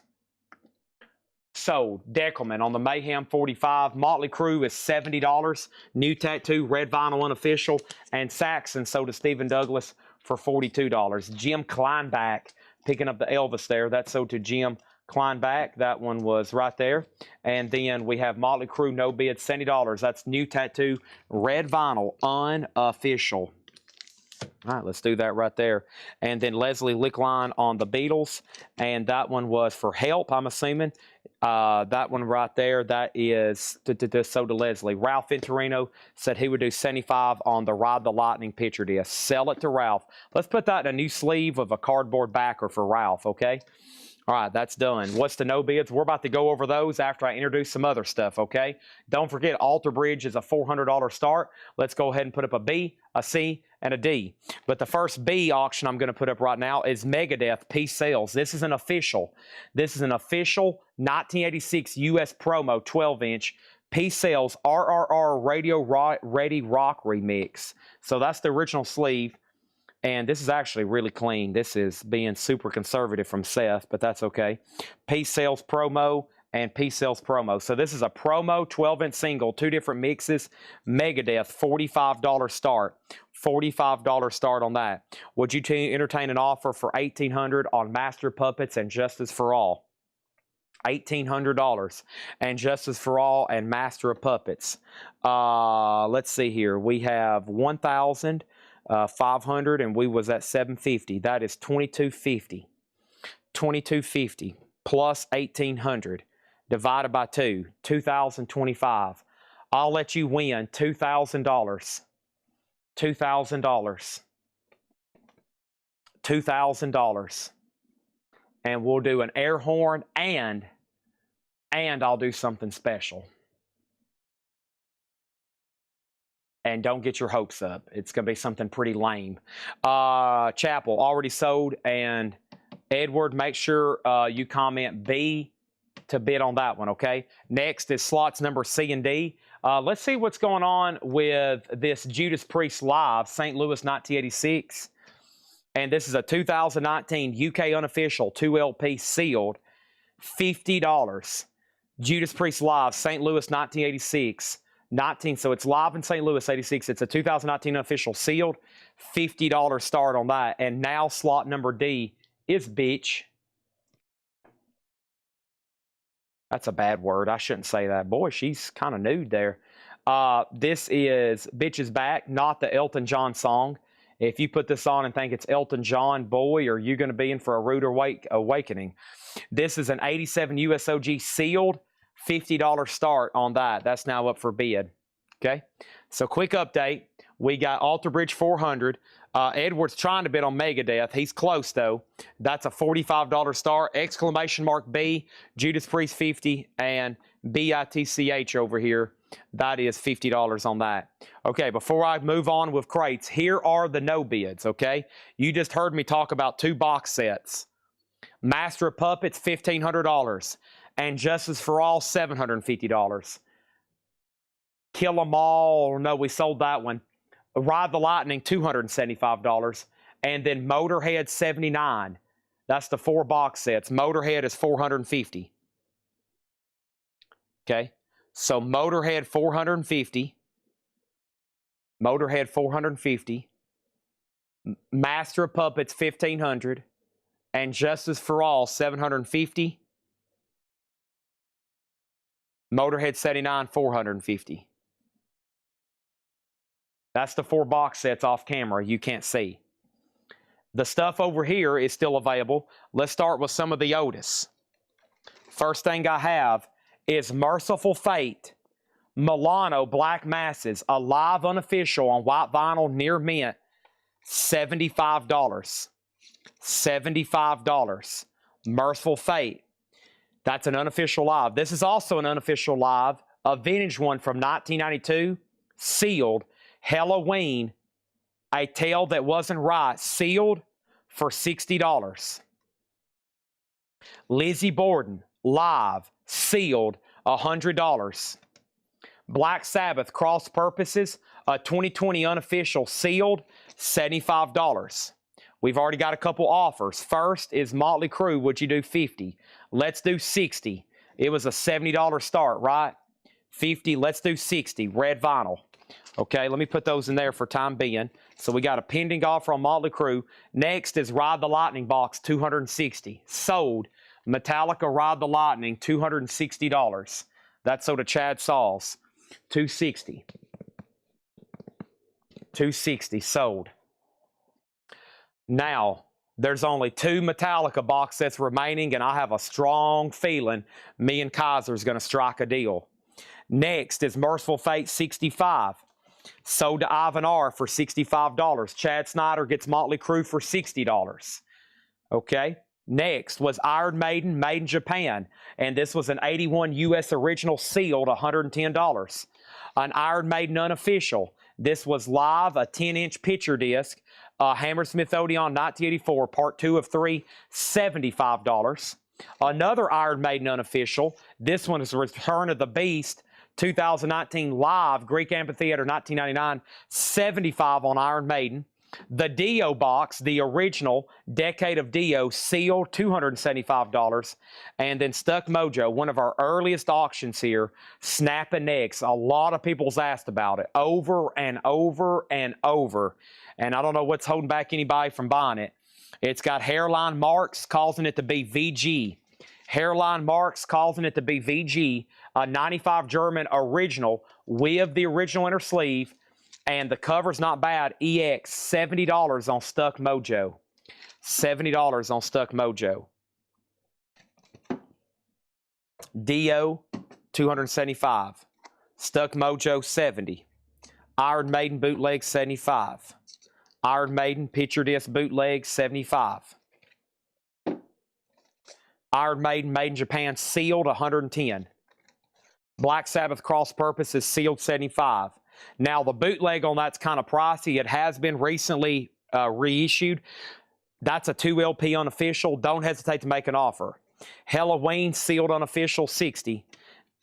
Sold. Deckelman on the Mayhem 45. Motley Crue is $70. New Tattoo, red vinyl unofficial. And Saxon sold to Stephen Douglas for $42. Jim Kleinback picking up the Elvis there. That's sold to Jim Kleinback. That one was right there. And then we have Motley Crue, no bid, $70. That's New Tattoo, red vinyl unofficial. All right, let's do that right there. And then Leslie Lickline on the Beatles. And that one was for Help, I'm assuming. That one right there, that is so to Leslie. Ralph Venturino said he would do 75 on the Ride the Lightning picture disc. Sell it to Ralph. Let's put that in a new sleeve of a cardboard backer for Ralph, okay? All right, that's done. What's the no bids? We're about to go over those after I introduce some other stuff, okay? Don't forget, Alter Bridge is a $400 start. Let's go ahead and put up a B, a C, and a D. But the first B auction I'm going to put up right now is Megadeth Peace Sales. This is an official. This is an official 1986 US promo 12-inch Peace Sales RRR Radio Ready Rock remix. So that's the original sleeve. And this is actually really clean. This is being super conservative from Seth, but that's okay. Peace Sales promo and Peace Sales promo. So this is a promo 12-inch single, two different mixes. Megadeth, $45 start. $45 start on that. Would you entertain an offer for $1,800 on Master Puppets and Justice for All? $1,800 and Justice for All and Master of Puppets. Let's see here. We have 1,000. 500 and we was at 750. That is 2250. 2250 plus 1800 divided by 2, 2025. I'll let you win $2,000. $2,000. $2,000. And we'll do an air horn and I'll do something special. And don't get your hopes up. It's going to be something pretty lame. Chapel, already sold. And Edward, make sure you comment B to bid on that one, okay? Next is slots number C and D. Let's see what's going on with this Judas Priest Live, St. Louis 1986. And this is a 2019 UK unofficial 2LP sealed. $50. Judas Priest Live, St. Louis 1986. So it's live in St. Louis 86. It's a 2019 official sealed. $50 start on that. And now slot number D is bitch. That's a bad word. I shouldn't say that. Boy, she's kind of nude there. This is Bitch is Back, not the Elton John song. If you put this on and think it's Elton John, boy, are you going to be in for a rude awakening. This is an 87 USOG sealed. $50 start on that. That's now up for bid. Okay. So quick update. We got Alter Bridge 400. Edward's trying to bid on Megadeth. He's close though. That's a $45 start. Exclamation mark B. Judas Priest 50 and BITCH over here. That is $50 on that. Okay. Before I move on with crates, here are the no bids. Okay. You just heard me talk about two box sets. Master of Puppets, $1,500. And Justice for All, $750. Kill 'Em All, no, we sold that one. Ride the Lightning, $275. And then Motorhead, $79. That's the 4 box sets. Motorhead is $450. Okay, so Motorhead, $450. Motorhead, $450. Master of Puppets, $1,500. And Justice for All, $750. Motorhead 79, $450. That's the 4 box sets off camera you can't see. The stuff over here is still available. Let's start with some of the Otis. First thing I have is Merciful Fate, Milano Black Masses, a live unofficial on white vinyl near mint, $75. $75. Merciful Fate. That's an unofficial live. This is also an unofficial live, a vintage one from 1992, sealed, Halloween, A Tale That Wasn't Right, sealed for $60. Lizzie Borden, live, sealed, $100. Black Sabbath, Cross Purposes, a 2020 unofficial, sealed, $75. We've already got a couple offers. First is Motley Crue, would you do 50? Let's do 60. It was a $70 start, right? 50, let's do 60, red vinyl. Okay, let me put those in there for time being. So we got a pending offer on Motley Crue. Next is Ride the Lightning box, $260. Sold. Metallica Ride the Lightning, $260. That's sold to Chad Sauls. $260. $260 sold. Now, there's only 2 Metallica box sets remaining, and I have a strong feeling me and Kaiser's going to strike a deal. Next is Merciful Fate 65. Sold to Ivan R. for $65. Chad Snyder gets Motley Crue for $60. Okay. Next was Iron Maiden, made in Japan. And this was an 81 U.S. original, sealed, $110. An Iron Maiden unofficial. This was live, a 10-inch picture disc. Hammersmith Odeon 1984, part 2 of 3, $75. Another Iron Maiden unofficial. This one is Return of the Beast, 2019 live, Greek Amphitheater 1999, $75 on Iron Maiden. The Dio box, the original Decade of Dio, sealed, $275. And then Stuck Mojo, one of our earliest auctions here, Snapping Necks. A lot of people's asked about it over and over and over. And I don't know what's holding back anybody from buying it. It's got hairline marks, causing it to be VG. Hairline marks, causing it to be VG. A 95 German original with the original inner sleeve. And the cover's not bad. EX, $70 on Stuck Mojo. $70 on Stuck Mojo. Dio, $275. Stuck Mojo, $70. Iron Maiden bootleg, $75. Iron Maiden picture disc bootleg, $75. Iron Maiden made in Japan, sealed, $110. Black Sabbath Cross Purposes, sealed, $75. Now, the bootleg on that's kind of pricey. It has been recently reissued. That's a 2 LP unofficial. Don't hesitate to make an offer. Halloween, sealed unofficial, $60.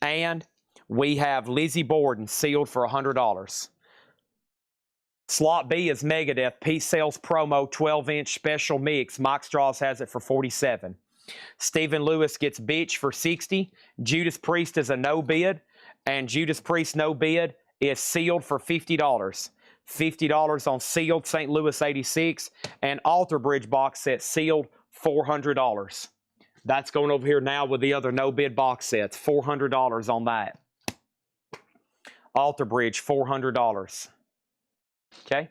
And we have Lizzie Borden, sealed for $100. Slot B is Megadeth, Peace Sales Promo, 12-inch special mix. Mike Strauss has it for $47. Stephen Lewis gets Bitch for $60. Judas Priest is a no bid. And Judas Priest no bid is sealed for $50. $50 on sealed St. Louis 86. And Alter Bridge box set sealed, $400. That's going over here now with the other no bid box sets. $400 on that. Alter Bridge, $400. Okay.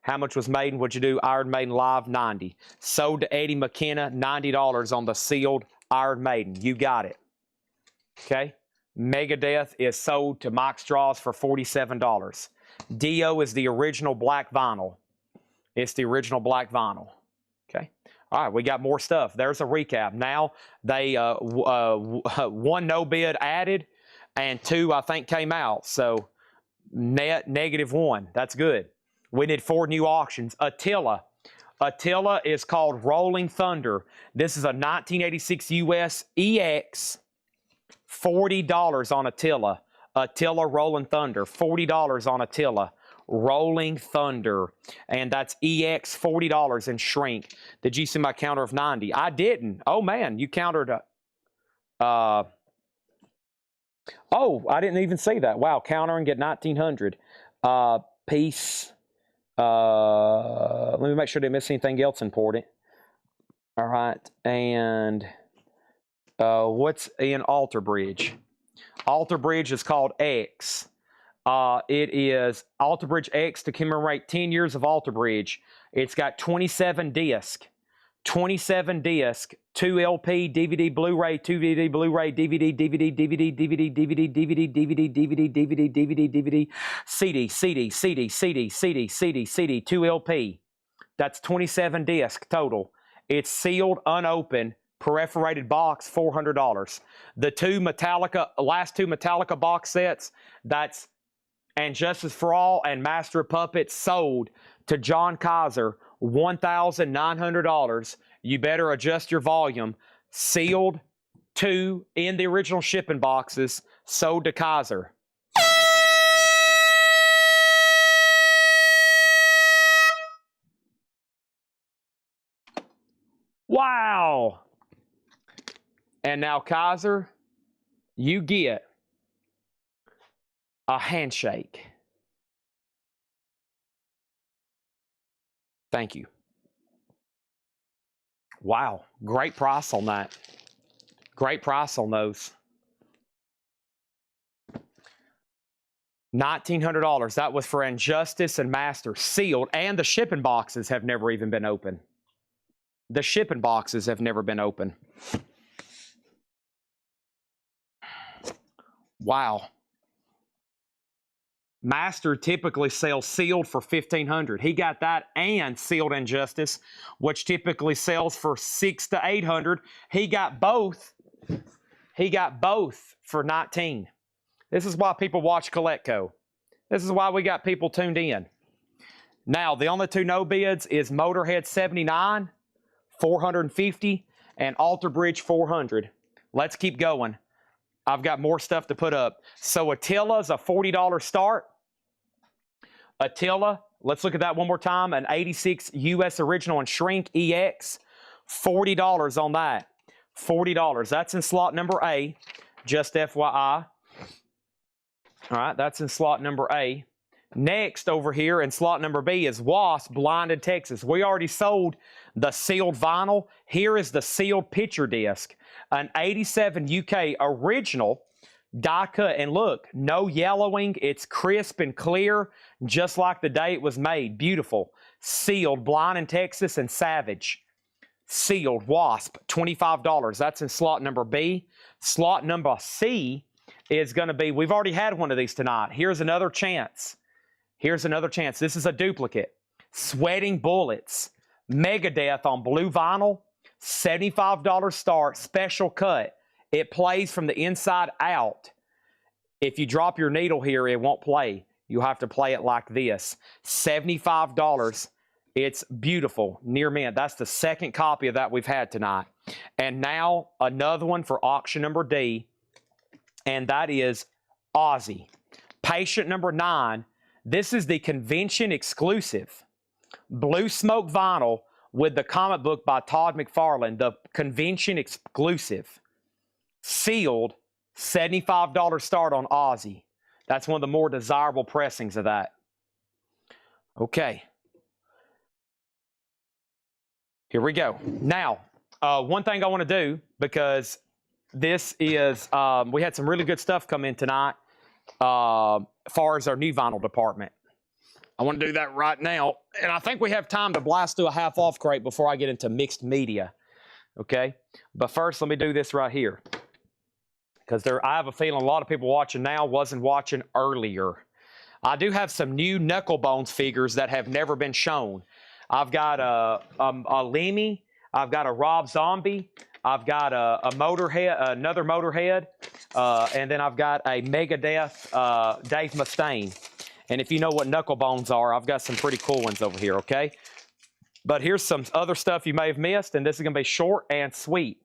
How much was Maiden? What'd you do? Iron Maiden Live, $90. Sold to Eddie McKenna, $90 on the sealed Iron Maiden. You got it. Okay. Megadeth is sold to Mike Strauss for $47. Dio is the original black vinyl. It's the original black vinyl. Okay. All right, we got more stuff. There's a recap. Now, they one no bid added, and 2, I think, came out. So, net -1. That's good. We did 4 new auctions. Attila. Attila is called Rolling Thunder. This is a 1986 US EX. $40 on Attila. Attila Rolling Thunder. $40 on Attila. Rolling Thunder. And that's EX, $40 and shrink. Did you see my counter of 90? I didn't. Oh, man, you countered. Oh, I didn't even see that. Wow, counter and get 1900. Peace. Let me make sure I didn't miss anything else important. All right, and what's in Alter Bridge? Alter Bridge is called X. It is Alter Bridge X to commemorate 10 years of Alter Bridge. It's got 27 disc, 2 LP, DVD, Blu-ray, 2 DVD, Blu-ray, DVD, DVD, DVD, DVD, DVD, DVD, DVD, DVD, DVD, DVD, DVD, CD, CD, CD, CD, CD, CD, CD, 2 LP. That's 27 disc total. It's sealed, unopened, perforated box, $400. The last two Metallica box sets, that's And Justice for All and Master of Puppets, sold to John Kaiser, $1,900. You better adjust your volume. Sealed, 2 in the original shipping boxes, sold to Kaiser. Wow. And now, Kaiser, you get a handshake. Thank you. Wow. Great price on that. Great price on those. $1,900. That was for Injustice and Master, sealed, and the shipping boxes have never even been open. The shipping boxes have never been open. Wow. Master typically sells sealed for $1,500. He got that and sealed Injustice, which typically sells for $600 to $800. He got both. He got both for $19. This is why people watch Collecco. This is why we got people tuned in. Now, the only two no bids is Motorhead 79, $450, and Alter Bridge 400. Let's keep going. I've got more stuff to put up. So Attila's a $40 start. Attila, let's look at that one more time. An 86 US original and shrink EX, $40 on that. $40. That's in slot number A, just FYI. All right, that's in slot number A. Next over here in slot number B is Wasp, Blinded Texas. We already sold the sealed vinyl. Here is the sealed picture disc. An 87 UK original die cut. And look, no yellowing. It's crisp and clear, just like the day it was made. Beautiful. Sealed, Blinded Texas and Savage. Sealed, Wasp, $25. That's in slot number B. Slot number C is going to be, we've already had one of these tonight. Here's another chance. Here's another chance. This is a duplicate. Sweating Bullets, Megadeth on blue vinyl, $75 start, special cut. It plays from the inside out. If you drop your needle here, it won't play. You'll have to play it like this. $75. It's beautiful, near mint. That's the second copy of that we've had tonight. And now another one for auction number D, and that is Ozzy. Patient number 9. This is the convention exclusive. Blue Smoke vinyl with the comic book by Todd McFarlane, the convention exclusive. Sealed, $75 start on Ozzy. That's one of the more desirable pressings of that. Okay. Here we go. Now, one thing I want to do, because this is, we had some really good stuff come in tonight as far as our new vinyl department. I want to do that right now. And I think we have time to blast through a half-off crate before I get into mixed media. Okay? But first, let me do this right here. Because I have a feeling a lot of people watching now wasn't watching earlier. I do have some new Knuckle Bones figures that have never been shown. I've got a Lemmy. I've got a Rob Zombie. I've got a Motorhead, another Motorhead. And then I've got a Megadeth Dave Mustaine. And if you know what Knuckle Bones are, I've got some pretty cool ones over here, okay? But here's some other stuff you may have missed, and this is going to be short and sweet.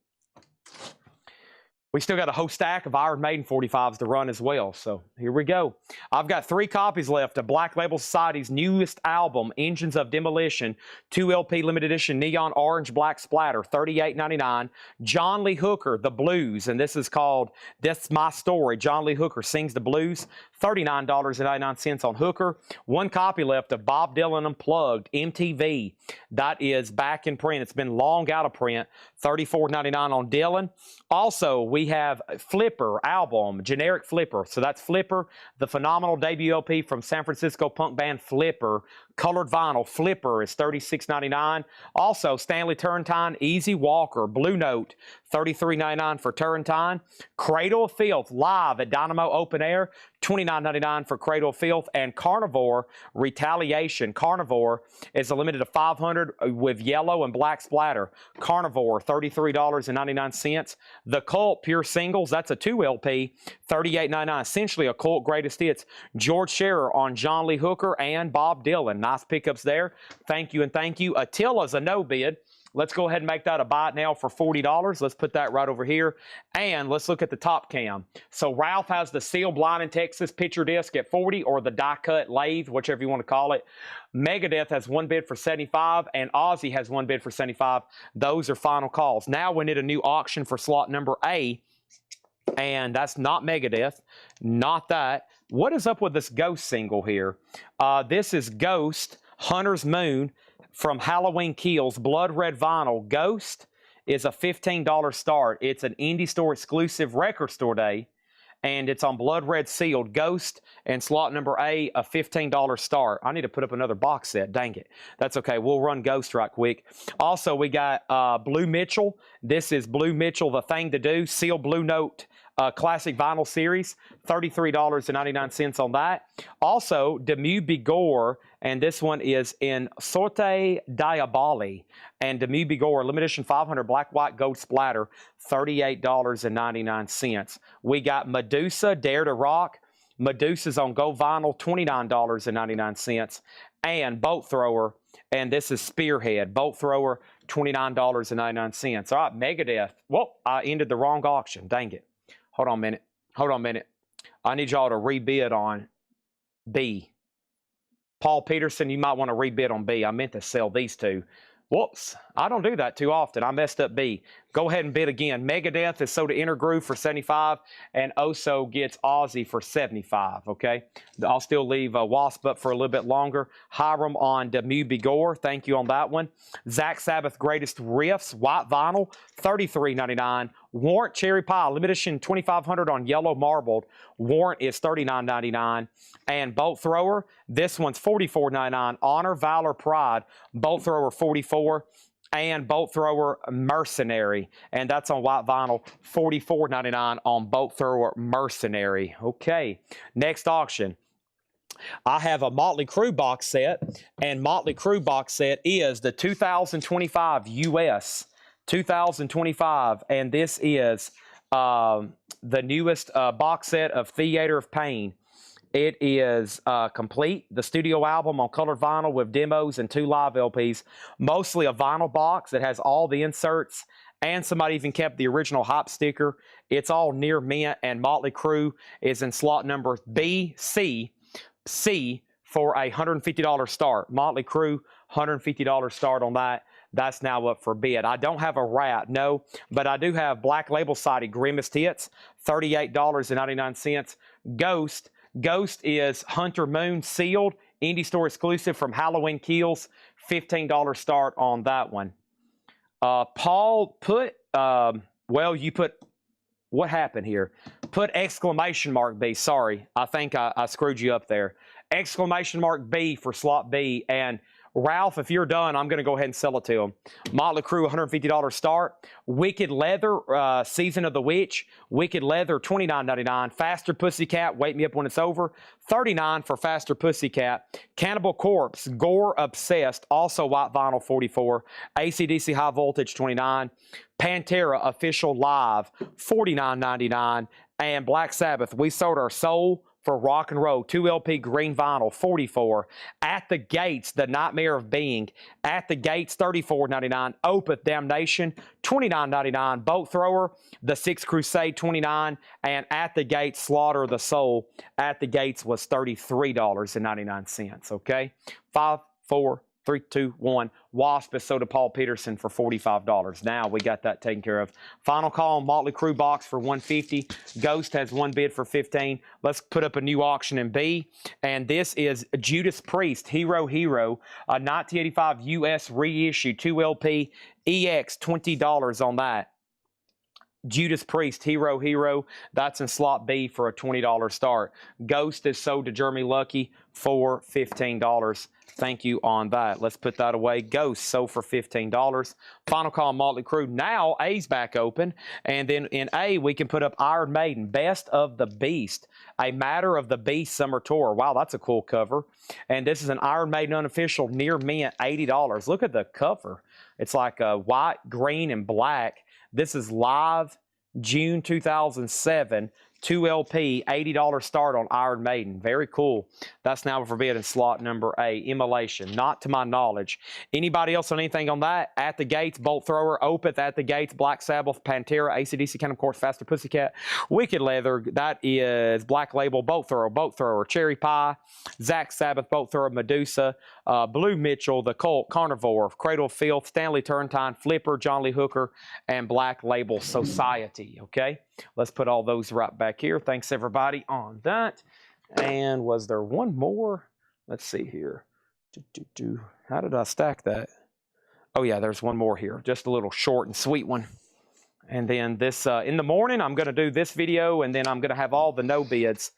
We still got a whole stack of Iron Maiden 45s to run as well. So here we go. I've got 3 copies left of Black Label Society's newest album, Engines of Demolition, 2 LP limited edition neon orange black splatter, $38.99. John Lee Hooker, The Blues, and this is called That's My Story. John Lee Hooker sings the blues, $39.99 on Hooker. 1 copy left of Bob Dylan Unplugged, MTV. That is back in print. It's been long out of print, $34.99 on Dylan. Also, we have Flipper album, Generic Flipper. So that's Flipper, the phenomenal debut LP from San Francisco punk band Flipper. Colored vinyl, Flipper is $36.99. Also, Stanley Turrentine, Easy Walker, Blue Note, $33.99 for Turrentine. Cradle of Filth, live at Dynamo Open Air, $29.99 for Cradle of Filth. And Carnivore, Retaliation. Carnivore is a limited of 500 with yellow and black splatter. Carnivore, $33.99. The Cult Pure Singles, that's a 2 LP, $38.99. Essentially a Cult greatest hits. George Scherer on John Lee Hooker and Bob Dylan. Nice pickups there. Thank you and thank you. Attila's a no bid. Let's go ahead and make that a buy it now for $40. Let's put that right over here. And let's look at the top cam. So Ralph has the Seal Blind in Texas picture disc at 40, or the die cut lathe, whichever you want to call it. Megadeth has 1 bid for 75, and Ozzy has 1 bid for 75. Those are final calls. Now we need a new auction for slot number A, and that's not Megadeth, not that. What is up with this Ghost single here? This is Ghost, Hunter's Moon, from Halloween Kills, Blood Red Vinyl. Ghost is a $15 start. It's an indie store exclusive record store day, and it's on Blood Red sealed. Ghost and slot number A, a $15 start. I need to put up another box set. Dang it. That's okay. We'll run Ghost right quick. Also, we got Blue Mitchell. This is Blue Mitchell, The Thing to Do, sealed Blue Note classic vinyl series, $33.99 on that. Also, Demu Bigore, and this one is in Sorte Diaboli. And Demu Bigore, limited edition 500 black, white, gold splatter, $38.99. We got Medusa, Dare to Rock. Medusa's on gold vinyl, $29.99. And Bolt Thrower, and this is Spearhead. Bolt Thrower, $29.99. All right, Megadeth. Well, I ended the wrong auction. Dang it. Hold on a minute. Hold on a minute. I need y'all to rebid on B. Paul Peterson, you might want to rebid on B. I meant to sell these 2. Whoops. I don't do that too often. I messed up B. Go ahead and bid again. Megadeth is sold to Intergroove for 75, and Oso gets Ozzy for 75, okay? I'll still leave Wasp up for a little bit longer. Hiram on Demu Bigore. Thank you on that one. Zach Sabbath Greatest Riffs, white vinyl, $33.99. Warrant Cherry Pie, limited edition 2500 on yellow marbled. Warrant is $39.99. And Bolt Thrower, this one's $44.99. Honor, Valor, Pride, Bolt Thrower $44. And Bolt Thrower Mercenary, and that's on white vinyl, $44.99 on Bolt Thrower Mercenary. Okay, next auction. I have a Motley Crue box set, and Motley Crue box set is the 2025 US 2025, and this is the newest box set of Theater of Pain. It is complete, the studio album on colored vinyl with demos and 2 live LPs. Mostly a vinyl box that has all the inserts, and somebody even kept the original hype sticker. It's all near mint, and Motley Crue is in slot number B, C for a $150 start. Motley Crue, $150 start on that. That's now up for bid. I don't have a Rat, no, but I do have Black Label Society Grimmest Hits, $38.99. Ghost is Hunter Moon sealed, indie store exclusive from Halloween Kills, $15 start on that one. Paul put, you put, what happened here? Put exclamation mark B, sorry. I think I screwed you up there. Exclamation mark B for slot B, and Ralph, if you're done, I'm going to go ahead and sell it to him. Motley Crue, $150 start. Wicked Leather, Season of the Witch. Wicked Leather, $29.99. Faster Pussycat, Wake Me Up When It's Over, $39 for Faster Pussycat. Cannibal Corpse, Gore Obsessed, also white vinyl, $44. AC/DC High Voltage, $29. Pantera Official Live, $49.99. And Black Sabbath, We Sold Our Soul, for Rock and Roll, 2 LP green vinyl, $44. At the Gates, The Nightmare of Being, At the Gates, $34.99. Opeth, Damnation, $29.99. Bolt Thrower, The Sixth Crusade, $29. And At the Gates, Slaughter of the Soul, At the Gates was $33.99. Okay, 5, 4, 3, 2, 1. Wasp is sold to Paul Peterson for $45. Now we got that taken care of. Final call on Motley Crue box for $150. Ghost has one bid for $15. Let's put up a new auction in B. And this is Judas Priest, Hero Hero, a 1985 US reissue, 2 LP, EX, $20 on that. Judas Priest, Hero Hero, that's in slot B for a $20 start. Ghost is sold to Jeremy Lucky for $15. Thank you on that. Let's put that away. Ghost sold for $15. Final call on Motley Crue. Now A's back open. And then in A, we can put up Iron Maiden, Best of the Beast, A Matter of the Beast Summer Tour. Wow, that's a cool cover. And this is an Iron Maiden unofficial near mint, $80. Look at the cover. It's like white, green, and black. This is live June 2007, 2 LP, $80 start on Iron Maiden. Very cool. That's now forbidden slot number A. Immolation, not to my knowledge. Anybody else on anything on that? At the Gates, Bolt Thrower, Opeth, At the Gates, Black Sabbath, Pantera, AC/DC, Cannibal Corpse, Faster Pussycat, Wicked Leather. That is Black Label, Bolt Thrower, Cherry Pie, Zach Sabbath, Bolt Thrower, Medusa, Blue Mitchell, The Cult, Carnivore, Cradle of Filth, Stanley Turrentine, Flipper, John Lee Hooker, and Black Label Society. Okay, let's put all those right back here. Thanks everybody on that. And was there one more? Let's see here. How did I stack that? Oh yeah, there's one more here. Just a little short and sweet one. And then this, in the morning, I'm going to do this video, and then I'm going to have all the no bids.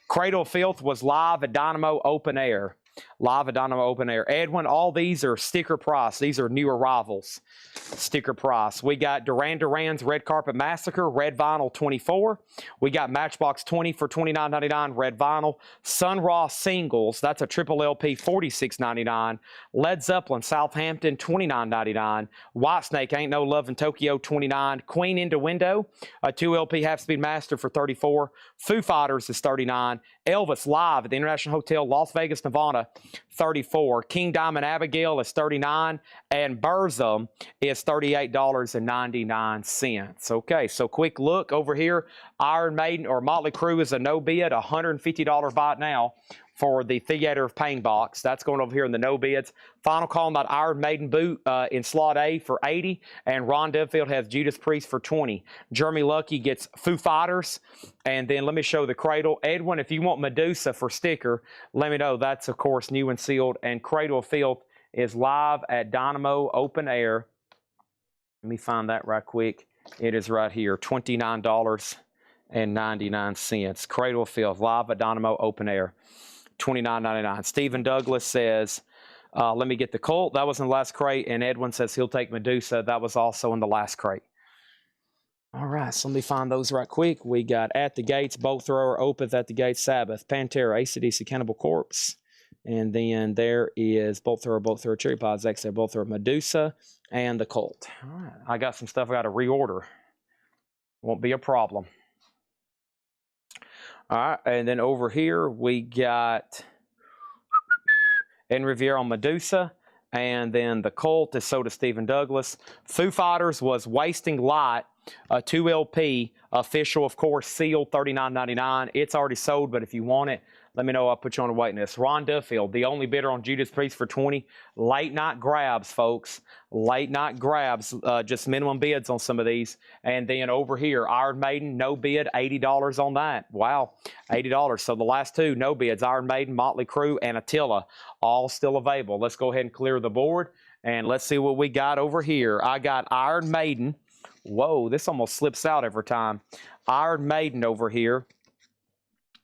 Cradle of Filth was live at Dynamo Open Air. Live at Dynamo Open Air. Edwin, all these are sticker price. These are new arrivals. Sticker price. We got Duran Duran's Red Carpet Massacre, red vinyl, $24. We got Matchbox 20 for $29.99, red vinyl. Sun Ra Singles, that's a triple LP, $46.99. Led Zeppelin, Southampton, $29.99. Whitesnake, Ain't No Love in Tokyo, $29. Queen Into Window, a 2 LP half-speed master for $34. Foo Fighters is $39. Elvis live at the International Hotel, Las Vegas, Nevada, $34. King Diamond Abigail is $39. And Burzum is $38.99. Okay, so quick look over here. Iron Maiden or Motley Crue is a no bid, $150 buy now for the Theater of Pain box. That's going over here in the no bids. Final call on that Iron Maiden boot in slot A for $80. And Ron Duffield has Judas Priest for $20. Jeremy Lucky gets Foo Fighters. And then let me show the Cradle. Edwin, if you want Medusa for sticker, let me know. That's, of course, new and sealed. And Cradle of Filth is live at Dynamo Open Air. Let me find that right quick. It is right here, $29.99. Cradle of Filth, live at Dynamo Open Air, $29.99. Stephen Douglas says, let me get the Cult. That was in the last crate. And Edwin says he'll take Medusa. That was also in the last crate. All right, so let me find those right quick. We got At the Gates, Bolt Thrower, Opeth, At the Gates, Sabbath, Pantera, AC/DC, Cannibal Corpse. And then there is Bolt Thrower, Cherry Pie, Zach Sabbath, Bolt Thrower, Medusa, and the Cult. All right, I got some stuff I got to reorder. Won't be a problem. All right, and then over here we got En Riviera on Medusa, and then the Cult is sold to Stephen Douglas. Foo Fighters was Wasting Light, a 2 LP, official, of course, sealed, $39.99. It's already sold, but if you want it, let me know. I'll put you on a waiting list. Ron Duffield, the only bidder on Judas Priest for $20. Late night grabs, folks. Late night grabs. Just minimum bids on some of these. And then over here, Iron Maiden, no bid, $80 on that. Wow, $80. So the last two, no bids. Iron Maiden, Motley Crue, and Attila, all still available. Let's go ahead and clear the board. And let's see what we got over here. I got Iron Maiden. Whoa, this almost slips out every time. Iron Maiden over here.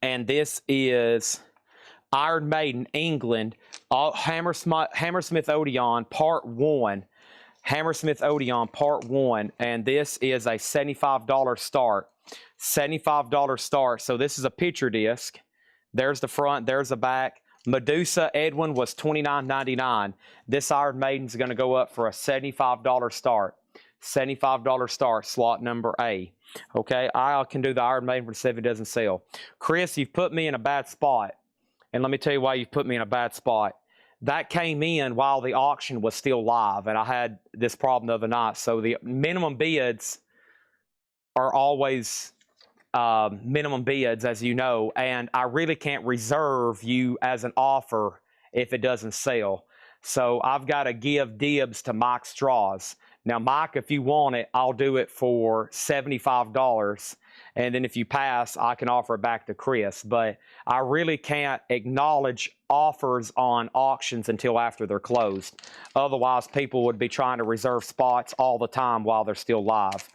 And this is Iron Maiden, England, Hammersmith Odeon, Part 1. Hammersmith Odeon, Part 1. And this is a $75 start. $75 start. So this is a picture disc. There's the front, there's the back. Medusa, Edwin, was $29.99. This Iron Maiden's going to go up for a $75 start. $75 start, slot number A. Okay, I can do the Iron Maiden for see if it doesn't sell. Chris, you've put me in a bad spot. And let me tell you why you've put me in a bad spot. That came in while the auction was still live, and I had this problem the other night. So the minimum bids are always minimum bids, as you know, and I really can't reserve you as an offer if it doesn't sell. So I've got to give dibs to Mike Straws. Now, Mike, if you want it, I'll do it for $75. And then if you pass, I can offer it back to Chris. But I really can't acknowledge offers on auctions until after they're closed. Otherwise, people would be trying to reserve spots all the time while they're still live.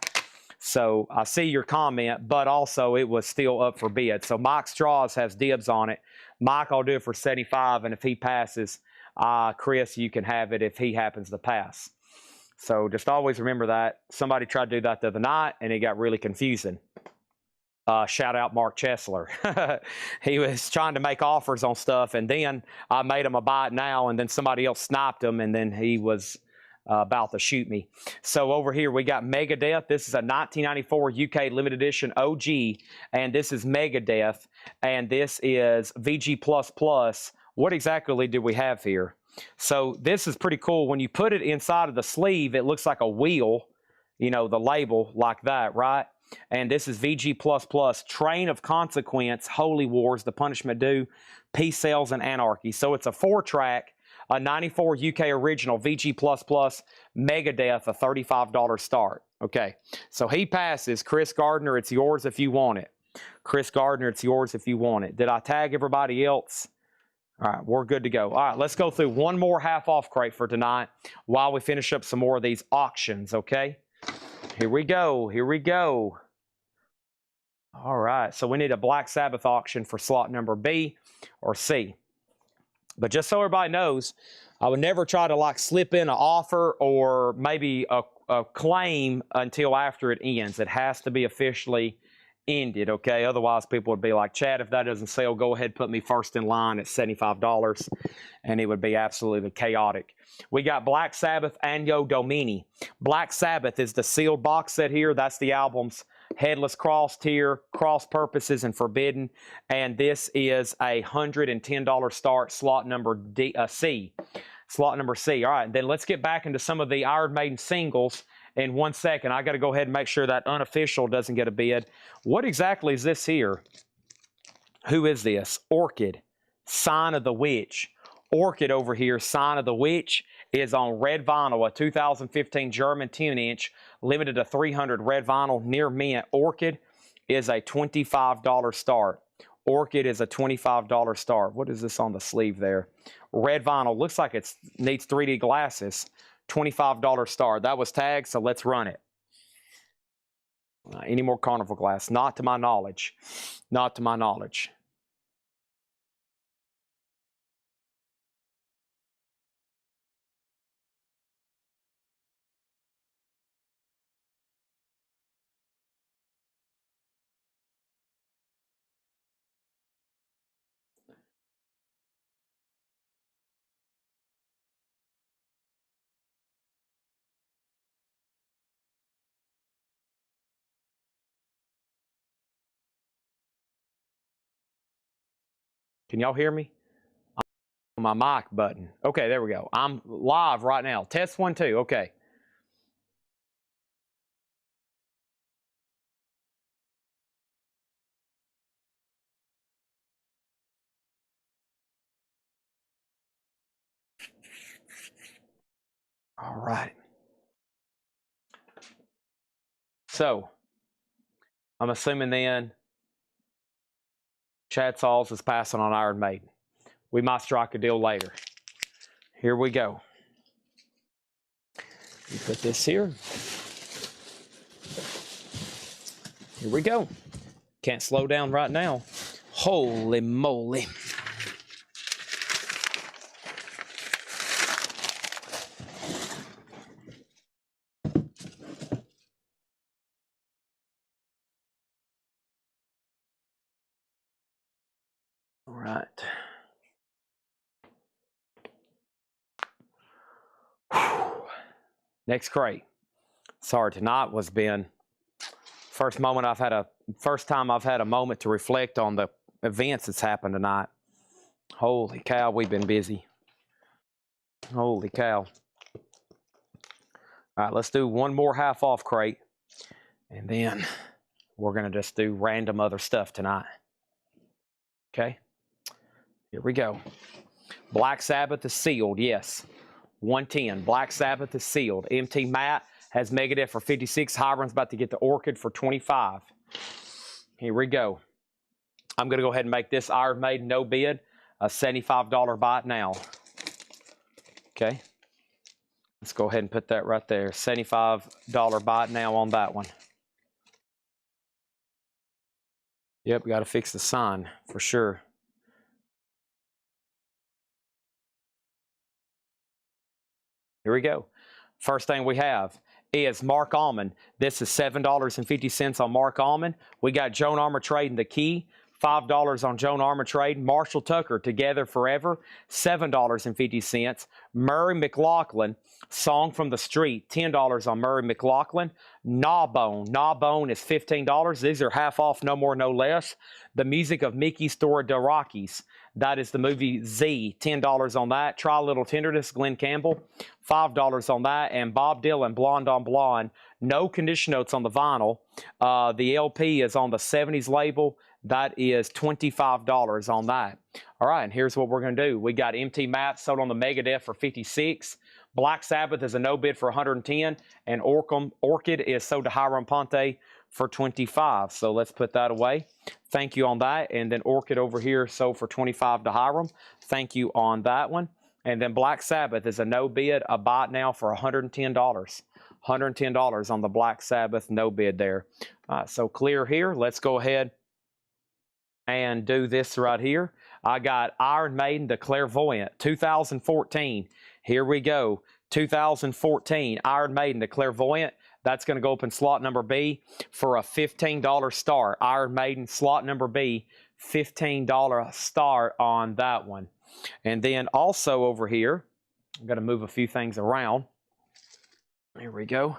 So I see your comment, but also it was still up for bid. So Mike Straws has dibs on it. Mike, I'll do it for 75, and if he passes, Chris, you can have it if he happens to pass. So just always remember that. Somebody tried to do that the other night, and it got really confusing. Shout out Mark Chesler. He was trying to make offers on stuff, and then I made him a buy it now, and then somebody else sniped him, and then he was about to shoot me. So over here we got Megadeth. This is a 1994 UK limited edition OG, and this is Megadeth, and this is VG++. What exactly do we have here? So this is pretty cool. When you put it inside of the sleeve, it looks like a wheel, you know, the label like that, right? And this is VG++, Train of Consequence, Holy Wars, The Punishment Due, Peace Sales, and Anarchy. So it's a 4-track, a 94 UK original, VG++, Megadeth, a $35 start. Okay, so he passes. Chris Gardner, it's yours if you want it. Chris Gardner, it's yours if you want it. Did I tag everybody else? All right, we're good to go. All right, let's go through one more half-off crate for tonight while we finish up some more of these auctions, okay? Here we go. Here we go. All right, so we need a Black Sabbath auction for slot number B or C. But just so everybody knows, I would never try to like slip in an offer or maybe a claim until after it ends. It has to be officially ended, okay? Otherwise, people would be like, Chad, if that doesn't sell, go ahead, put me first in line at $75, and it would be absolutely chaotic. We got Black Sabbath, Anno Domini. Black Sabbath is the sealed box set here. That's the album's Headless Cross tier, Cross Purposes, and Forbidden. And this is a $110 start, slot number C. Slot number C. All right, then let's get back into some of the Iron Maiden singles in 1 second. I got to go ahead and make sure that unofficial doesn't get a bid. What exactly is this here? Who is this? Orchid, Sign of the Witch. Orchid over here, Sign of the Witch, is on red vinyl, a 2015 German 10-inch, limited to 300 red vinyl, near mint. Orchid is a $25 start. Orchid is a $25 start. What is this on the sleeve there? Red vinyl. Looks like it needs 3D glasses. $25 start. That was tagged, so let's run it. Any more carnival glass? Not to my knowledge. Not to my knowledge. Can y'all hear me? On my mic button. Okay, there we go. I'm live right now. Test 1, 2. Okay. All right. So, I'm assuming then Chad Sauls is passing on Iron Maiden. We might strike a deal later. Here we go. You put this here. Here we go. Can't slow down right now. Holy moly. All right. Whew. Next crate. Sorry, tonight was been First time I've had a moment to reflect on the events that's happened tonight. Holy cow, we've been busy. Holy cow. All right, let's do one more half off crate, and then we're going to just do random other stuff tonight. Okay, here we go. Black Sabbath is sealed, yes. 110. Black Sabbath is sealed. MT Matt has Megadeth for 56. Hiram's about to get the Orchid for 25. Here we go. I'm going to go ahead and make this Iron Maiden no bid a $75 buy it now. Okay. Let's go ahead and put that right there. $75 buy it now on that one. Yep, got to fix the sign for sure. Here we go. First thing we have is Mark Almond. This is $7.50 on Mark Almond. We got Joan Armour trading the key. $5 on Joan Armour trade. Marshall Tucker, Together Forever, $7.50. Murray McLaughlin, Song from the Street, $10 on Murray McLaughlin. Gnawbone is $15. These are half off, no more, no less. The Music of Mickey Store the Rockies. That is the movie Z, $10 on that. Try a Little Tenderness, Glenn Campbell, $5 on that. And Bob Dylan, Blonde on Blonde. No condition notes on the vinyl. The LP is on the 70s label. That is $25 on that. All right, and here's what we're going to do. We got MT Matt sold on the Megadeth for 56. Black Sabbath is a no bid for 110. And Orchid is sold to Hiram Ponte for 25. So let's put that away. Thank you on that. And then Orchid over here sold for 25 to Hiram. Thank you on that one. And then Black Sabbath is a no bid, a buy it now for $110. $110 on the Black Sabbath no bid there. All right, so clear here. Let's go ahead and do this right here. I got Iron Maiden, The Clairvoyant, 2014. Here we go. 2014, Iron Maiden, The Clairvoyant. That's going to go up in slot number B for a $15 start. Iron Maiden, slot number B, $15 start on that one. And then also over here, I'm going to move a few things around. Here we go.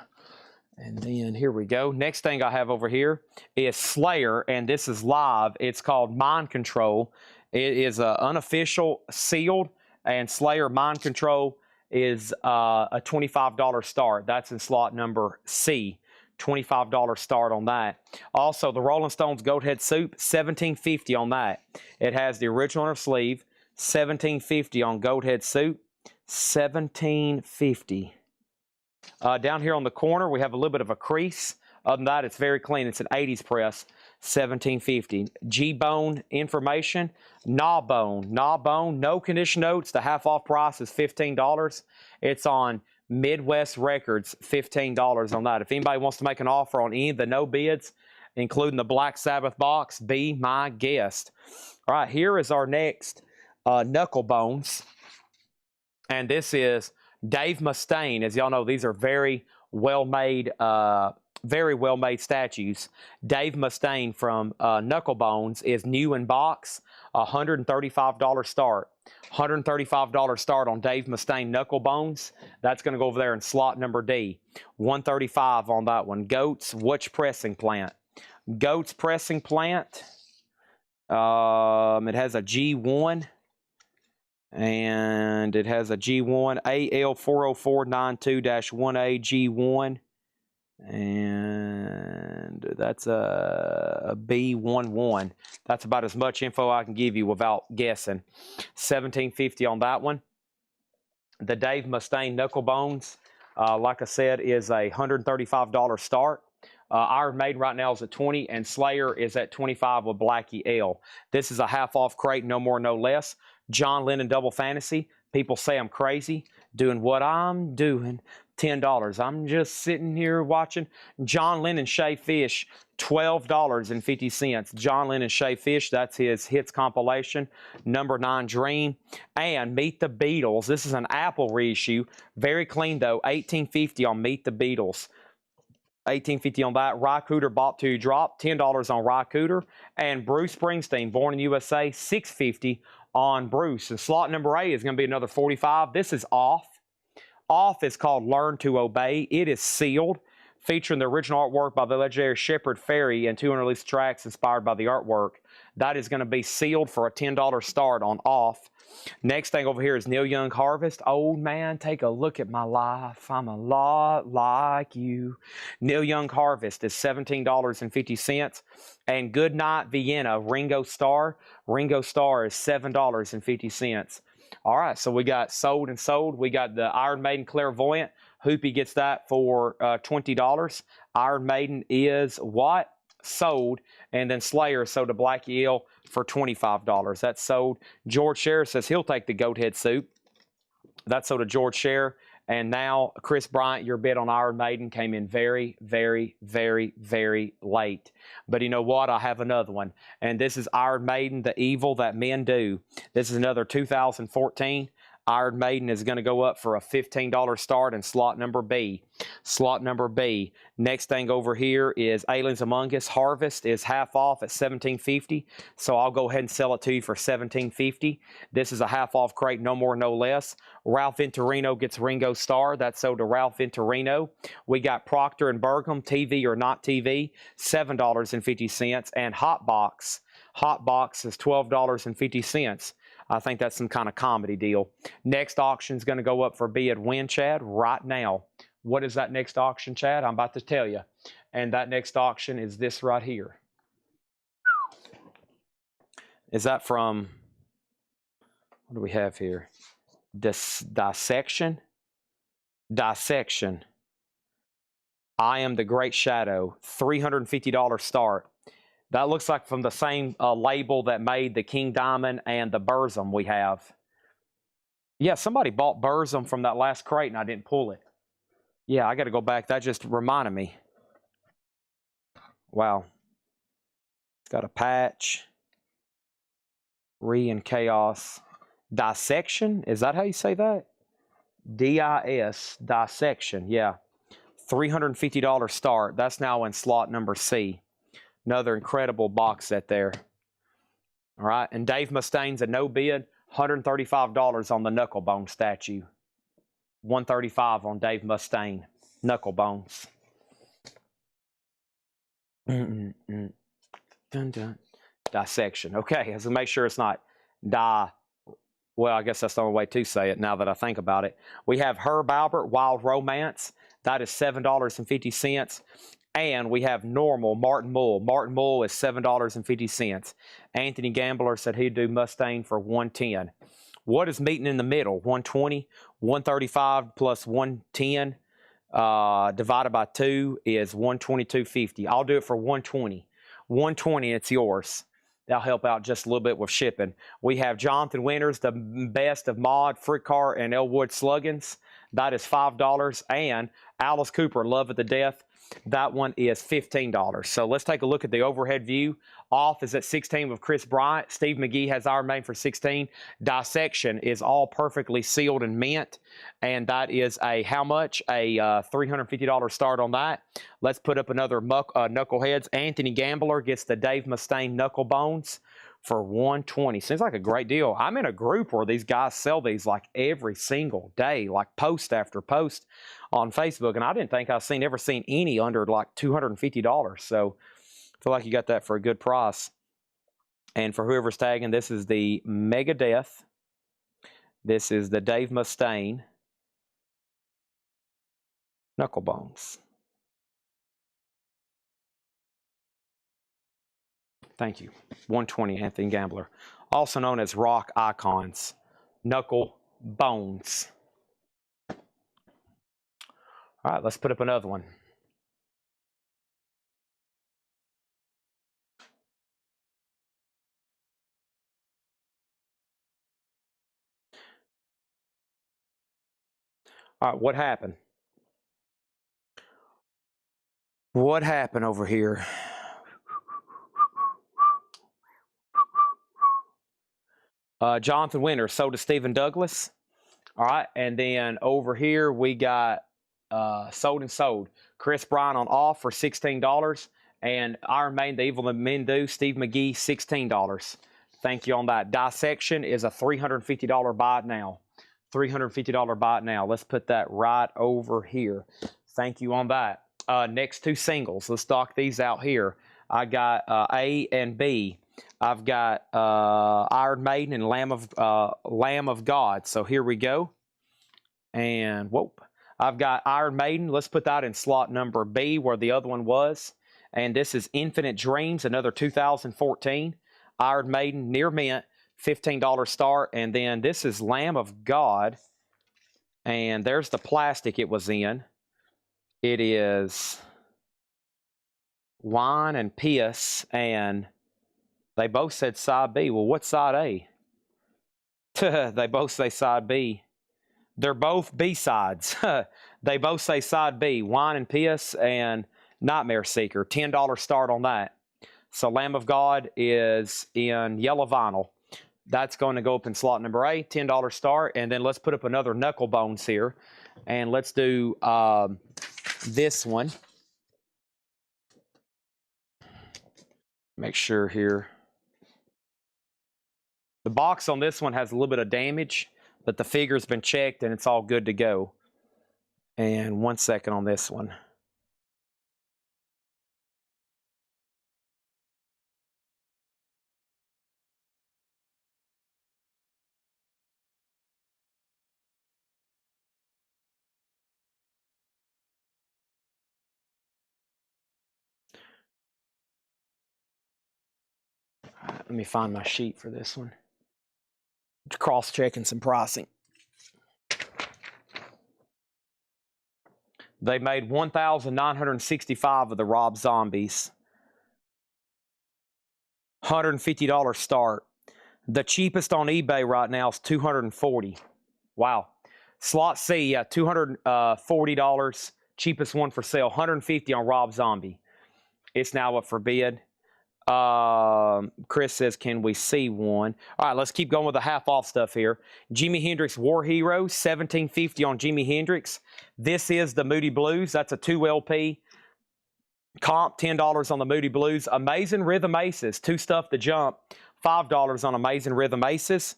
And then here we go. Next thing I have over here is Slayer, and this is live. It's called Mind Control. It is unofficial, sealed, and Slayer Mind Control is a $25 start. That's in slot number C. $25 start on that. Also, the Rolling Stones Goat Head Soup, $17.50 on that. It has the original inner sleeve, $17.50 on Goat Head Soup, $17.50. Down here on the corner, we have a little bit of a crease. Other than that, it's very clean. It's an 80s press, $17.50. G-Bone information, Gnawbone, no condition notes. The half-off price is $15. It's on Midwest Records, $15 on that. If anybody wants to make an offer on any of the no bids, including the Black Sabbath box, be my guest. All right, here is our next Knuckle Bones. And this is Dave Mustaine. As y'all know, these are very well-made statues. Dave Mustaine from Knuckle Bones is new in box, $135 start. $135 start on Dave Mustaine Knuckle Bones. That's going to go over there in slot number D. $135 on that one. Goats, which pressing plant? Goats pressing plant. It has a G1. And it has a G1 AL40492-1A G1, and that's a B11. That's about as much info I can give you without guessing. $17.50 on that one. The Dave Mustaine Knuckle Bones, like I said, is a $135 start. Iron Maiden right now is at 20, and Slayer is at 25 with Blackie L. This is a half-off crate, no more, no less. John Lennon Double Fantasy. People say I'm crazy doing what I'm doing. $10. I'm just sitting here watching. John Lennon Shay Fish, $12.50. John Lennon Shay Fish, that's his hits compilation. Number 9 Dream. And Meet the Beatles. This is an Apple reissue. Very clean though. $18.50 on Meet the Beatles. $18.50 on that. Ry Cooter Bop to Drop. $10 on Ry Cooter. And Bruce Springsteen, Born in USA, $6.50 on Bruce. And slot number A is going to be another $45. This is off. Off is called Learn to Obey. It is sealed. featuring the original artwork by the legendary Shepherd Ferry and 2 unreleased tracks inspired by the artwork. That is going to be sealed for a $10 start on off. Next thing over here is Neil Young Harvest. Old man, take a look at my life. I'm a lot like you. Neil Young Harvest is $17.50. And Goodnight Vienna Ringo Starr. Ringo Starr is $7.50. All right, so we got sold and sold. We got the Iron Maiden Clairvoyant. Hoopy gets that for $20. Iron Maiden is what? Sold. And then Slayer sold to Black Eel for $25. That's sold. George Scher says he'll take the goat head soup. That's sold to George Scher. And now, Chris Bryant, your bid on Iron Maiden came in very, very, very, very late. But you know what? I have another one. And this is Iron Maiden, The Evil That Men Do. This is another 2014. Iron Maiden is going to go up for a $15 start in slot number B. Slot number B. Next thing over here is Aliens Among Us. Harvest is half off at $17.50. So I'll go ahead and sell it to you for $17.50. This is a half off crate, no more, no less. Ralph Venturino gets Ringo Starr. That's sold to Ralph Venturino. We got Procter and Burgum, TV or not TV, $7.50. And Hotbox. Hotbox is $12.50. I think that's some kind of comedy deal. Next auction is going to go up for bid win, Chad, right now. What is that next auction, Chad? I'm about to tell you. And that next auction is this right here. Is that from, what do we have here? Dissection? Dissection. I Am the Great Shadow. $350 start. That looks like from the same label that made the King Diamond and the Burzum we have. Yeah, somebody bought Burzum from that last crate and I didn't pull it. Yeah, I got to go back. That just reminded me. Wow. It's got a patch. Re and Chaos. Dissection? Is that how you say that? D-I-S. Dissection. Yeah. $350 start. That's now in slot number C. Another incredible box set there. All right, and Dave Mustaine's a no bid, $135 on the Knucklebone statue. $135 on Dave Mustaine, Knucklebones. Dun, dun. Dissection. Okay, let's make sure it's not well, I guess that's the only way to say it now that I think about it. We have Herb Albert, Wild Romance. That is $7.50. And we have normal Martin Mull. Martin Mull is $7.50. Anthony Gambler said he'd do Mustaine for $110. What is meeting in the middle? $120, $135 plus $110 divided by 2 is $122.50. I'll do it for $120. $120, it's yours. That'll help out just a little bit with shipping. We have Jonathan Winters, the best of Mod, Frickart, and Elwood Sluggins. That is $5. And Alice Cooper, Love at the Death. That one is $15. So let's take a look at the overhead view. Off is at 16 with Chris Bryant. Steve McGee has Iron Maiden for 16. Dissection is all perfectly sealed and mint. And that is a how much? A $350 start on that. Let's put up another Knuckleheads. Anthony Gambler gets the Dave Mustaine Knucklebones for $120. Seems like a great deal. I'm in a group where these guys sell these like every single day, like post after post on Facebook, and I didn't think I've ever seen any under like $250. So I feel like you got that for a good price. And for whoever's tagging, this is the Megadeth. This is the Dave Mustaine Knucklebones. Thank you. 120, Anthony Gambler. Also known as Rock Icons. Knuckle Bones. All right, let's put up another one. All right, what happened? What happened over here? Jonathan Winters sold to Stephen Douglas. All right, and then over here we got sold and sold. Chris Bryant on off for $16. And Iron Maiden, The Evil That Men Do, Steve McGee, $16. Thank you on that. Dissection is a $350 buy it now. $350 buy it now. Let's put that right over here. Thank you on that. next two singles. Let's knock these out here. I got A and B. I've got Iron Maiden and Lamb of God. So here we go. And whoop. I've got Iron Maiden. Let's put that in slot number B where the other one was. And this is Infinite Dreams, another 2014. Iron Maiden, near mint, $15 start. And then this is Lamb of God. And there's the plastic it was in. It is Wine and Piss. And they both said side B. Well, what's side A? They both say side B. They're both B-sides. They both say side B. Wine and Piss and Nightmare Seeker. $10 start on that. So Lamb of God is in yellow vinyl. That's going to go up in slot number A. $10 start. And then let's put up another Knuckle Bones here. And let's do this one. Make sure here. The box on this one has a little bit of damage, but the figure's been checked and it's all good to go. And 1 second on this one. Let me find my sheet for this one. Cross-checking some pricing. They made 1,965 of the Rob Zombies. $150 start. The cheapest on eBay right now is $240. Wow. Slot C, yeah, $240. Cheapest one for sale. $150 on Rob Zombie. It's now up for bid. Chris says, can we see one? All right, let's keep going with the half off stuff here. Jimi Hendrix War Hero, $17.50 on Jimi Hendrix. This is the Moody Blues. That's a 2 LP comp, $10 on the Moody Blues. Amazing Rhythm Aces, 2 Stuff to Jump, $5 on Amazing Rhythm Aces.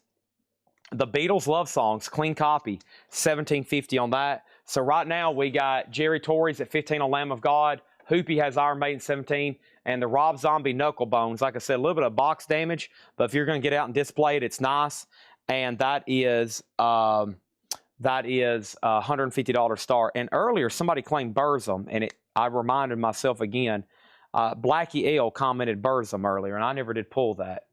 The Beatles Love Songs, clean copy, $17.50 on that. So right now we got Jerry Torres at $15 on Lamb of God. Hoopy has Iron Maiden 17, and the Rob Zombie Knuckle Bones. Like I said, a little bit of box damage, but if you're going to get out and display it, it's nice. And that is $150 start. And earlier, somebody claimed Burzum, and I reminded myself again. Blackie L commented Burzum earlier, and I never did pull that.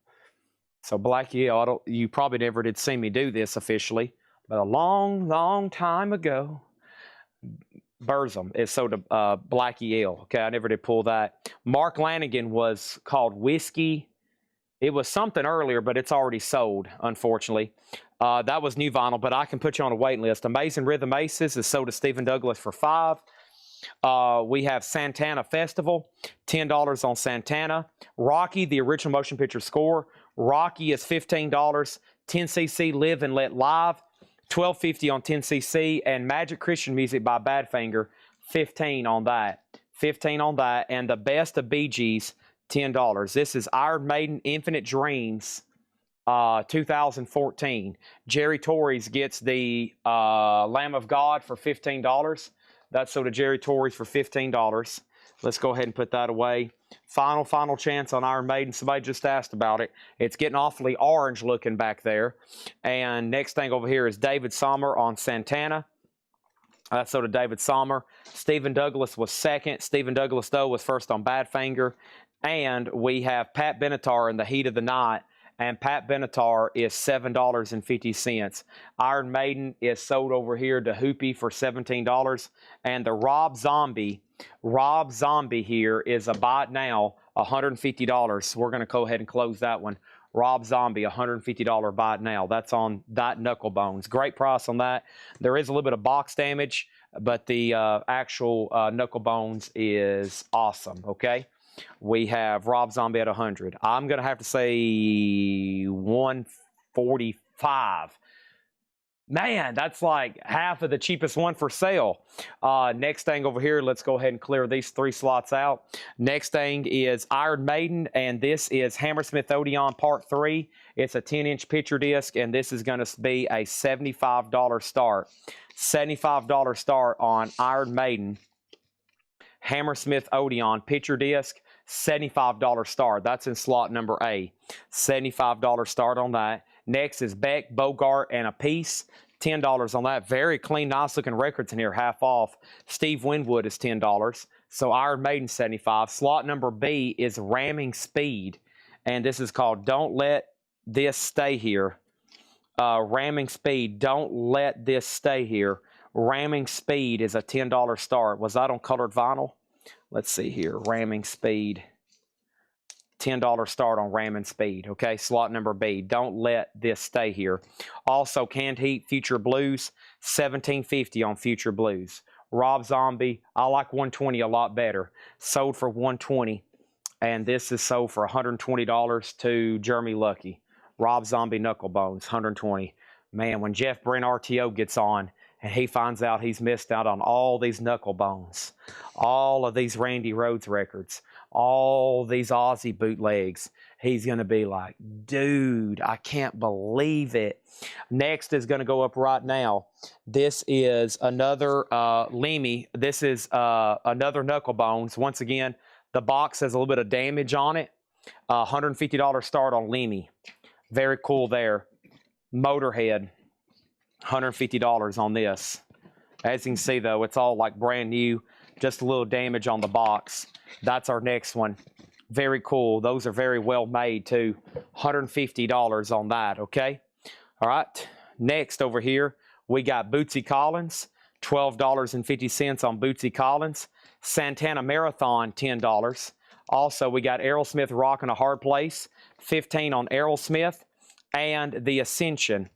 So Blackie L, you probably never did see me do this officially, but a long, long time ago. Burzum is sold to Blackie L. Okay, I never did pull that. Mark Lanigan was called Whiskey. It was something earlier, but it's already sold, unfortunately. That was new vinyl, but I can put you on a waiting list. Amazing Rhythm Aces is sold to Stephen Douglas for $5. We have Santana Festival, $10 on Santana. Rocky, the original motion picture score. Rocky is $15. 10cc Live and Let Live. $12.50 on 10cc, and Magic Christian Music by Badfinger, $15 on that. $15 on that, and the Best of Bee Gees, $10. This is Iron Maiden Infinite Dreams, 2014. Jerry Torres gets the Lamb of God for $15. That's sold to Jerry Torres for $15. Let's go ahead and put that away. Final chance on Iron Maiden. Somebody just asked about it. It's getting awfully orange looking back there. And next thing over here is David Sommer on Santana. That's sold to David Sommer. Stephen Douglas was second. Stephen Douglas, though, was first on Badfinger. And we have Pat Benatar in The Heat of the Night. And Pat Benatar is $7.50. Iron Maiden is sold over here to Hoopy for $17. And the Rob Zombie here is a buy it now, $150. We're going to go ahead and close that one. Rob Zombie, $150 buy it now. That's on that Knuckle Bones. Great price on that. There is a little bit of box damage, but the actual Knuckle Bones is awesome, okay? We have Rob Zombie at 100. I'm going to have to say 145. Man, that's like half of the cheapest one for sale. Next thing over here, let's go ahead and clear these 3 slots out. Next thing is Iron Maiden, and this is Hammersmith Odeon Part 3. It's a 10-inch picture disc, and this is going to be a $75 start. $75 start on Iron Maiden. Hammersmith Odeon picture disc, $75 start. That's in slot number A. $75 start on that. Next is Beck, Bogart, and a piece. $10 on that. Very clean, nice looking records in here, half off. Steve Winwood is $10. So Iron Maiden 75. Slot number B is Ramming Speed. And this is called Don't Let This Stay Here. Ramming Speed, Don't Let This Stay Here. Ramming Speed is a $10 start. Was that on colored vinyl? Let's see here. Ramming Speed. $10 start on Ramming Speed. Okay, slot number B. Don't Let This Stay Here. Also, Canned Heat Future Blues. $17.50 on Future Blues. Rob Zombie. I like 120 a lot better. Sold for 120, and this is sold for $120 to Jeremy Lucky. Rob Zombie Knucklebones, 120. Man, when Jeff Brent RTO gets on and he finds out he's missed out on all these Knucklebones, all of these Randy Rhoads records, all these Aussie bootlegs, he's going to be like, dude, I can't believe it. Next is going to go up right now. This is another Lemmy. This is another Knucklebones. Once again, the box has a little bit of damage on it. $150 start on Lemmy. Very cool there. Motorhead, $150 on this. As you can see, though, it's all like brand new. Just a little damage on the box. That's our next one. Very cool. Those are very well made, too. $150 on that, okay? All right. Next over here, we got Bootsy Collins. $12.50 on Bootsy Collins. Santana Marathon, $10. Also, we got Aerosmith Rockin' a Hard Place. $15 on Aerosmith. And the Ascension.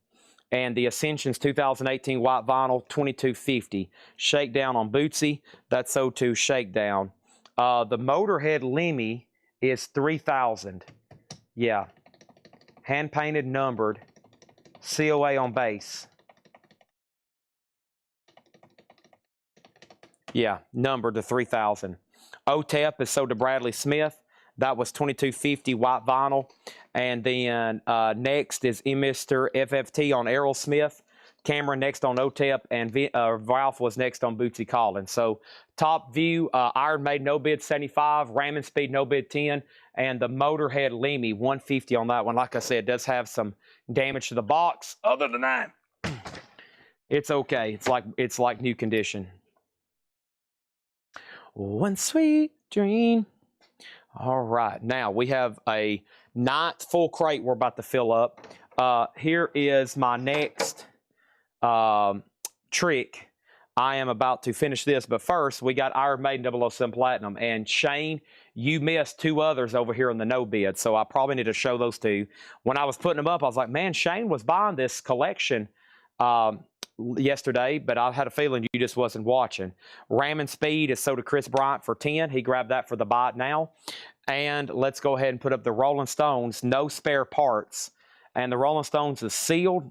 And the Ascension's 2018 white vinyl, $22.50. Shakedown on Bootsy. That's sold to Shakedown. The Motorhead Lemmy is $3,000. Yeah. Hand-painted, numbered. COA on base. Yeah, numbered to $3,000. OTEP is sold to Bradley Smith. That was $22.50 white vinyl. And then next is Mr. FFT on Aerosmith. Cameron next on OTEP. And Ralph was next on Bootsy Collins. So top view, Iron Maiden no bid 75. Ramming Speed no bid 10. And the Motorhead Lemmy 150 on that one. Like I said, does have some damage to the box. Other than that, it's okay. It's like new condition. One sweet dream. All right, now we have a ninth full crate we're about to fill up. Here is my next trick. I am about to finish this, but first we got Iron Maiden 007 Platinum. And Shane, you missed two others over here in the no bid, so I probably need to show those two. When I was putting them up, I was like, man, Shane was buying this collection yesterday, but I had a feeling you just wasn't watching. Ramming Speed is sold to Chris Bryant for 10. He grabbed that for the buy it now. And let's go ahead and put up the Rolling Stones, no spare parts. And the Rolling Stones is sealed,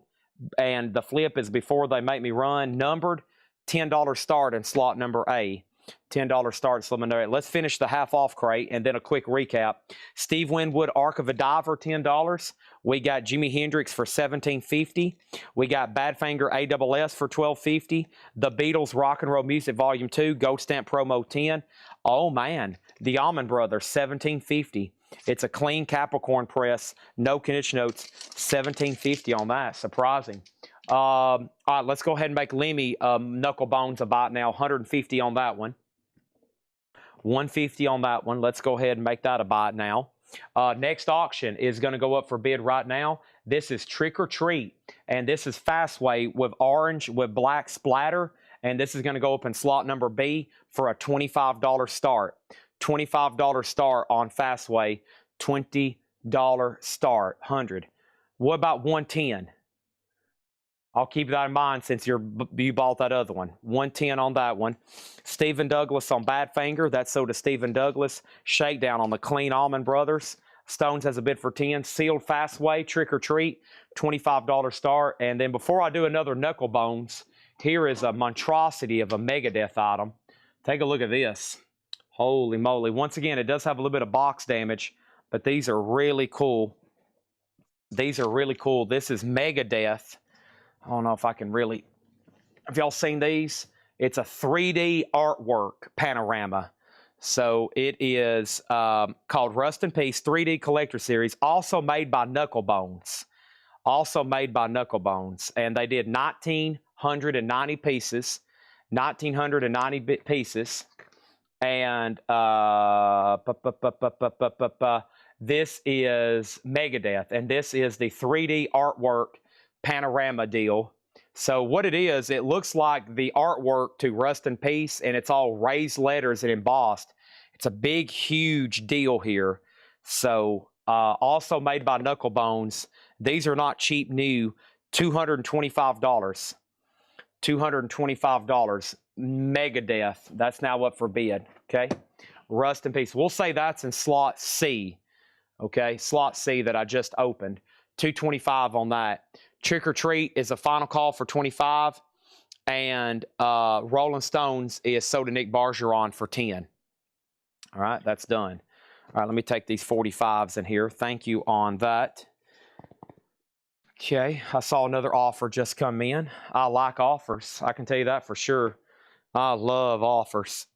and the flip is Before They Make Me Run, numbered, $10 start in slot number A. $10 start in slot number A. Let's finish the half-off crate, and then a quick recap. Steve Winwood, Ark of a Diver, $10. We got Jimi Hendrix for $17.50. We got Badfinger ASS for $12.50. The Beatles Rock and Roll Music Volume 2, Gold Stamp Promo 10. Oh, man. The Allman Brothers, $17.50. It's a clean Capricorn press, no condition notes, $17.50 on that. Surprising. All right, let's go ahead and make Lemmy Knucklebones a buy now. $150 on that one. $150 on that one. Let's go ahead and make that a buy now. Next auction is going to go up for bid right now. This is Trick or Treat, and this is Fastway with orange with black splatter, and this is going to go up in slot number B for a $25 start. $25 start on Fastway. $20 start. 100. What about 110? I'll keep that in mind since you bought that other one. 110 on that one. Stephen Douglas on Badfinger. That's sold to Stephen Douglas. Shakedown on the Clean Allman Brothers. Stones has a bid for 10. Sealed Fastway, Trick or Treat, $25 start. And then before I do another Knucklebones, here is a monstrosity of a Megadeth item. Take a look at this. Holy moly. Once again, it does have a little bit of box damage, but these are really cool. These are really cool. This is Megadeth. I don't know if I can really... Have y'all seen these? It's a 3D artwork panorama. So it is called Rust in Peace 3D Collector Series, also made by Knucklebones. Also made by Knucklebones. And they did 1,990 pieces. 1,990 pieces. And this is Megadeth. And this is the 3D artwork panorama deal. So what it is, it looks like the artwork to Rust in Peace, and it's all raised letters and embossed. It's a big, huge deal here. So also made by Knucklebones. These are not cheap new. $225. $225. Megadeth. That's now up for bid. Okay. Rust in Peace. We'll say that's in slot C. Okay. Slot C that I just opened. $225 on that. Trick or Treat is a final call for $25, and Rolling Stones is sold to Nick Bargeron for $10. All right, that's done. All right, let me take these 45s in here. Thank you on that. Okay, I saw another offer just come in. I like offers. I can tell you that for sure. I love offers.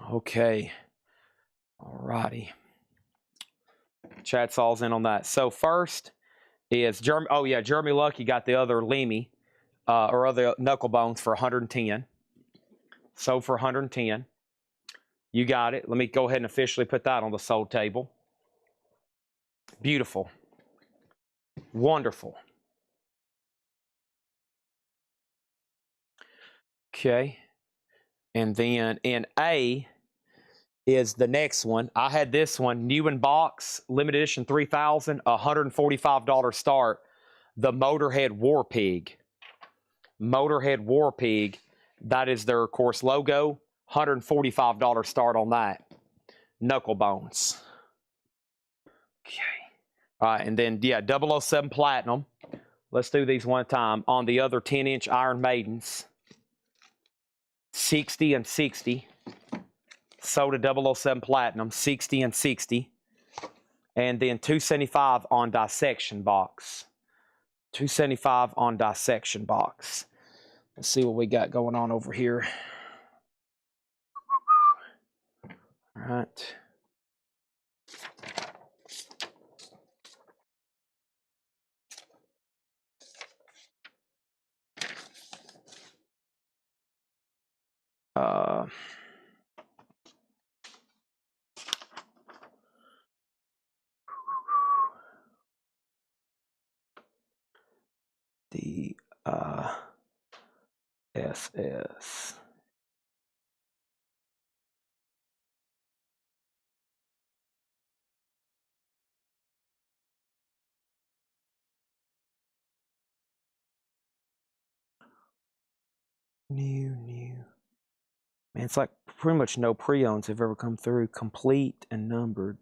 Okay. All righty. Chad Saul's in on that. So first is Jeremy. Oh yeah, Jeremy Lucky got the other Lemmy or other Knucklebones for 110. Sold for 110. You got it. Let me go ahead and officially put that on the sold table. Beautiful. Wonderful. Okay. And then in A is the next one. I had this one, new in box, limited edition 3000, $145 start. The Motorhead War Pig. Motorhead War Pig. That is their, of course, logo. $145 start on that. Knucklebones. Okay. All right, and then, yeah, 007 Platinum. Let's do these one time. On the other 10-inch Iron Maidens. 60 and 60. Sold a 007 Platinum, 60 and 60. And then 275 on dissection box. 275 on dissection box. Let's see what we got going on over here. All right. The SS. New. Man, it's like pretty much no pre-owns have ever come through. Complete and numbered.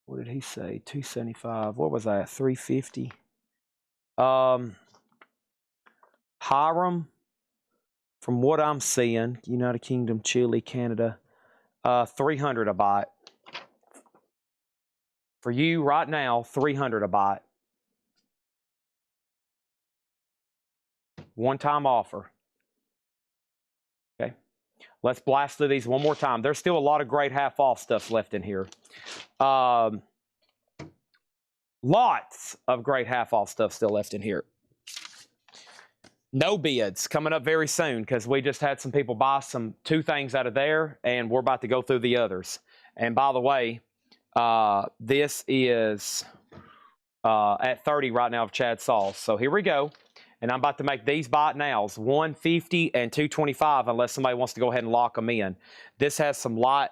What did he say? 275. What was that? 350. Hiram, from what I'm seeing, United Kingdom, Chile, Canada, 300 a bite. For you right now, 300 a bite. One-time offer. Okay. Let's blast through these one more time. There's still a lot of great half-off stuff left in here. Lots of great half-off stuff still left in here. No bids coming up very soon because we just had some people buy two things out of there, and we're about to go through the others. And by the way, this is at 30 right now of Chad Sauce. So here we go. And I'm about to make these bite nows, 150 and 225, unless somebody wants to go ahead and lock them in. This has some light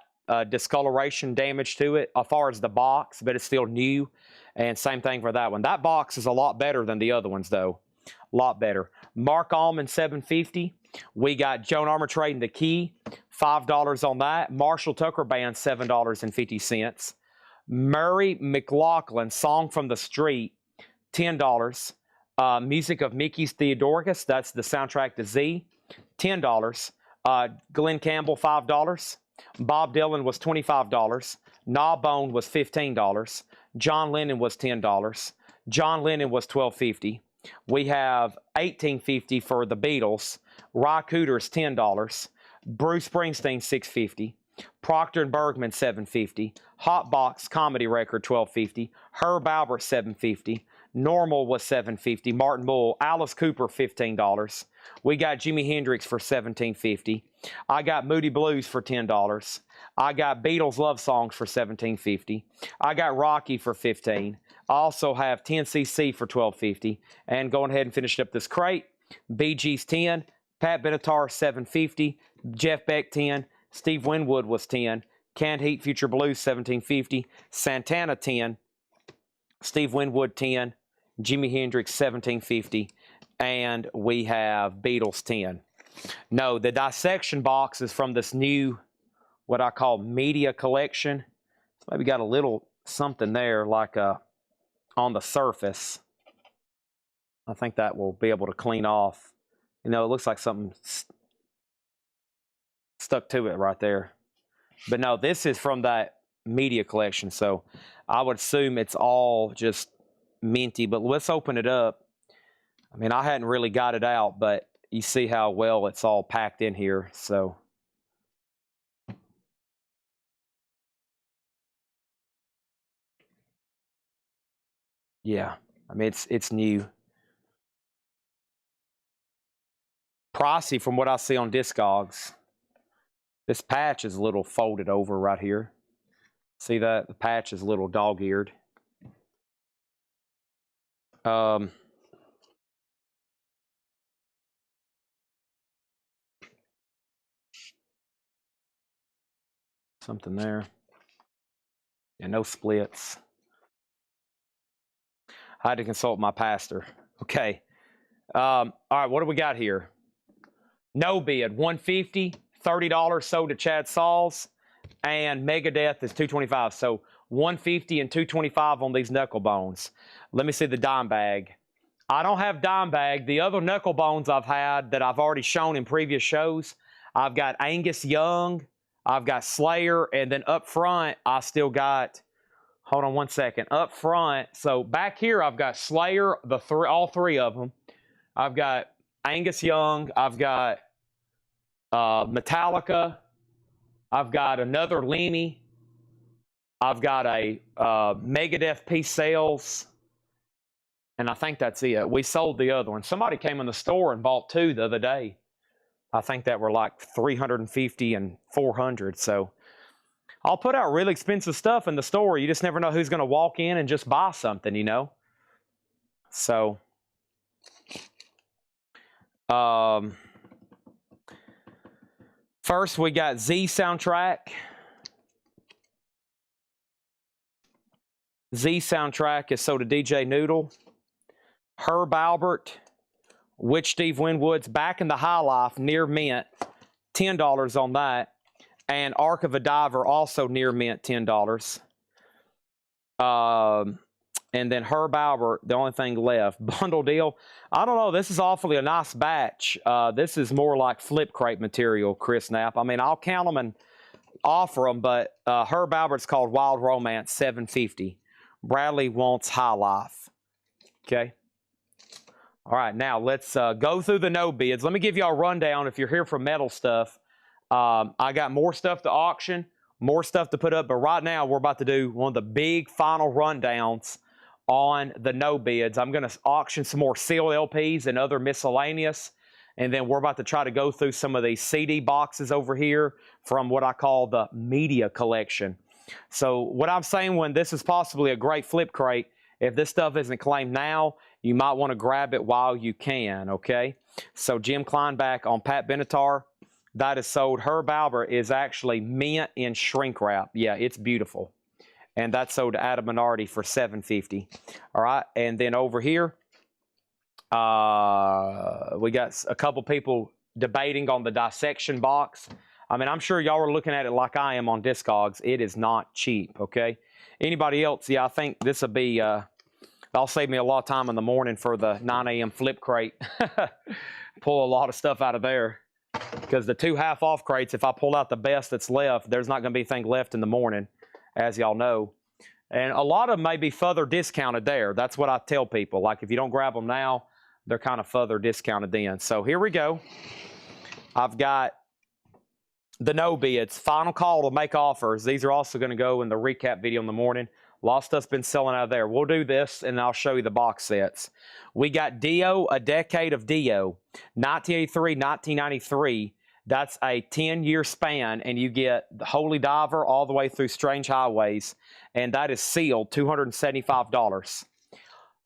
discoloration damage to it as far as the box, but it's still new. And same thing for that one. That box is a lot better than the other ones, though. A lot better. Mark Allman, 750. We got Joan Armatrading the Key, $5 on that. Marshall Tucker Band, $7.50. Murray McLaughlin, Song from the Street, $10. Music of Mickey's Theodoricus, that's the soundtrack to Z, $10. Glenn Campbell, $5. Bob Dylan was $25. Gnawbone was $15. John Lennon was $10. John Lennon was $12.50. We have $18.50 for the Beatles. Ry Cooder's $10. Bruce Springsteen, $6.50. Procter & Bergman, $7.50. Hot Box Comedy Record, $12.50. Herb Albert, $7.50. Normal was $7.50. Martin Mull. Alice Cooper, $15. We got Jimi Hendrix for $17.50. I got Moody Blues for $10. I got Beatles Love Songs for $17.50. I got Rocky for $15. I also have 10cc for $12.50. And going ahead and finishing up this crate, Bee Gees 10, Pat Benatar $7.50, Jeff Beck 10, Steve Winwood was 10, Canned Heat Future Blues $17.50, Santana 10, Steve Winwood 10, Jimi Hendrix $17.50, and we have Beatles 10. No, the dissection box is from this new, what I call media collection. It's maybe got a little something there like on the surface. I think that will be able to clean off. You know, it looks like something stuck to it right there. But no, this is from that media collection, so I would assume it's all just minty. But let's open it up. I mean, I hadn't really got it out, but you see how well it's all packed in here, so. Yeah, I mean, it's new. Pricey from what I see on Discogs. This patch is a little folded over right here. See that? The patch is a little dog-eared. Something there. Yeah, no splits. I had to consult my pastor. Okay. All right, what do we got here? No bid, $150, $30 sold to Chad Sauls, and Megadeth is $225. So $150 and $225 on these knuckle bones. Let me see the dime bag. I don't have dime bag. The other knuckle bones I've had that I've already shown in previous shows, I've got Angus Young, I've got Slayer, and then up front, I still got, hold on one second, up front, so back here I've got Slayer, all three of them. I've got Angus Young, I've got Metallica, I've got another Lemmy, I've got a Megadeth Peace Sales, and I think that's it. We sold the other one. Somebody came in the store and bought two the other day. I think that were like $350 and $400. So I'll put out really expensive stuff in the store. You just never know who's going to walk in and just buy something, you know. So first we got Z Soundtrack. Z Soundtrack is sold to DJ Noodle. Herb Albert, which Steve Winwood's Back in the High Life, near mint, $10 on that. And Ark of a Diver, also near mint, $10. And then Herb Albert, the only thing left. Bundle deal. I don't know. This is awfully a nice batch. This is more like flip crate material, Chris Knapp. I mean, I'll count them and offer them, but Herb Albert's called Wild Romance, $7.50. Bradley wants High Life. Okay. All right, now let's go through the no bids. Let me give you a rundown if you're here for metal stuff. I got more stuff to auction, more stuff to put up, but right now we're about to do one of the big final rundowns on the no bids. I'm going to auction some more sealed LPs and other miscellaneous, and then we're about to try to go through some of these CD boxes over here from what I call the media collection. So what I'm saying, when this is possibly a great flip crate, if this stuff isn't claimed now, you might want to grab it while you can, okay? So Jim Kleinback on Pat Benatar, that is sold. Herb Albert is actually mint in shrink wrap. Yeah, it's beautiful. And that's sold to Adam Minardi for $7.50. All right, and then over here, we got a couple people debating on the dissection box. I mean, I'm sure y'all are looking at it like I am on Discogs. It is not cheap, okay? Anybody else? Yeah, I think this will be, that'll save me a lot of time in the morning for the 9 a.m. flip crate. Pull a lot of stuff out of there. Because the two half-off crates, if I pull out the best that's left, there's not going to be anything left in the morning, as y'all know. And a lot of them may be further discounted there. That's what I tell people. Like, if you don't grab them now, they're kind of further discounted then. So here we go. I've got the no bids. Final call to make offers. These are also going to go in the recap video in the morning. A lot of stuff's been selling out of there. We'll do this, and I'll show you the box sets. We got Dio, A Decade of Dio, 1983, 1993. That's a 10-year span, and you get the Holy Diver all the way through Strange Highways, and that is sealed, $275.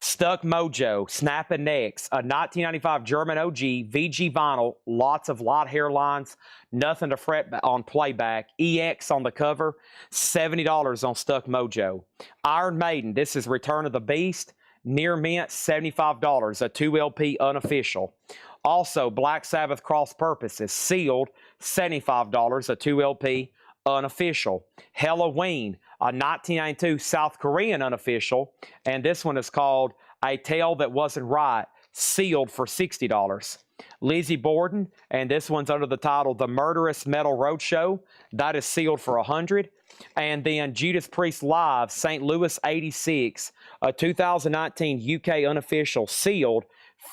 Stuck Mojo, Snappin' Necks, a 1995 German OG, VG vinyl, lots of light hairlines, nothing to fret on playback. EX on the cover, $70 on Stuck Mojo. Iron Maiden, this is Return of the Beast, near mint, $75, a 2LP unofficial. Also, Black Sabbath Cross Purposes, sealed, $75, a 2LP unofficial. Halloween, a 1992 South Korean unofficial, and this one is called A Tale That Wasn't Right, sealed for $60. Lizzie Borden, and this one's under the title The Murderous Metal Roadshow, that is sealed for $100. And then Judas Priest Live, St. Louis 86, a 2019 UK unofficial, sealed,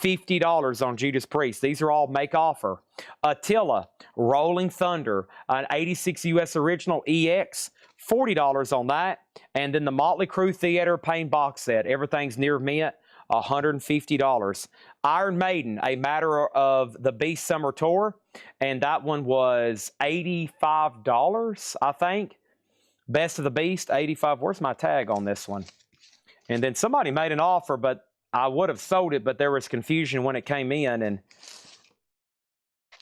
$50 on Judas Priest. These are all make offer. Attila, Rolling Thunder, an 86 US original EX, $40 on that. And then the Motley Crue Theater Pain box set. Everything's near mint, $150. Iron Maiden, A Matter of the Beast Summer Tour. And that one was $85, I think. Best of the Beast, $85. Where's my tag on this one? And then somebody made an offer, but I would have sold it, but there was confusion when it came in, and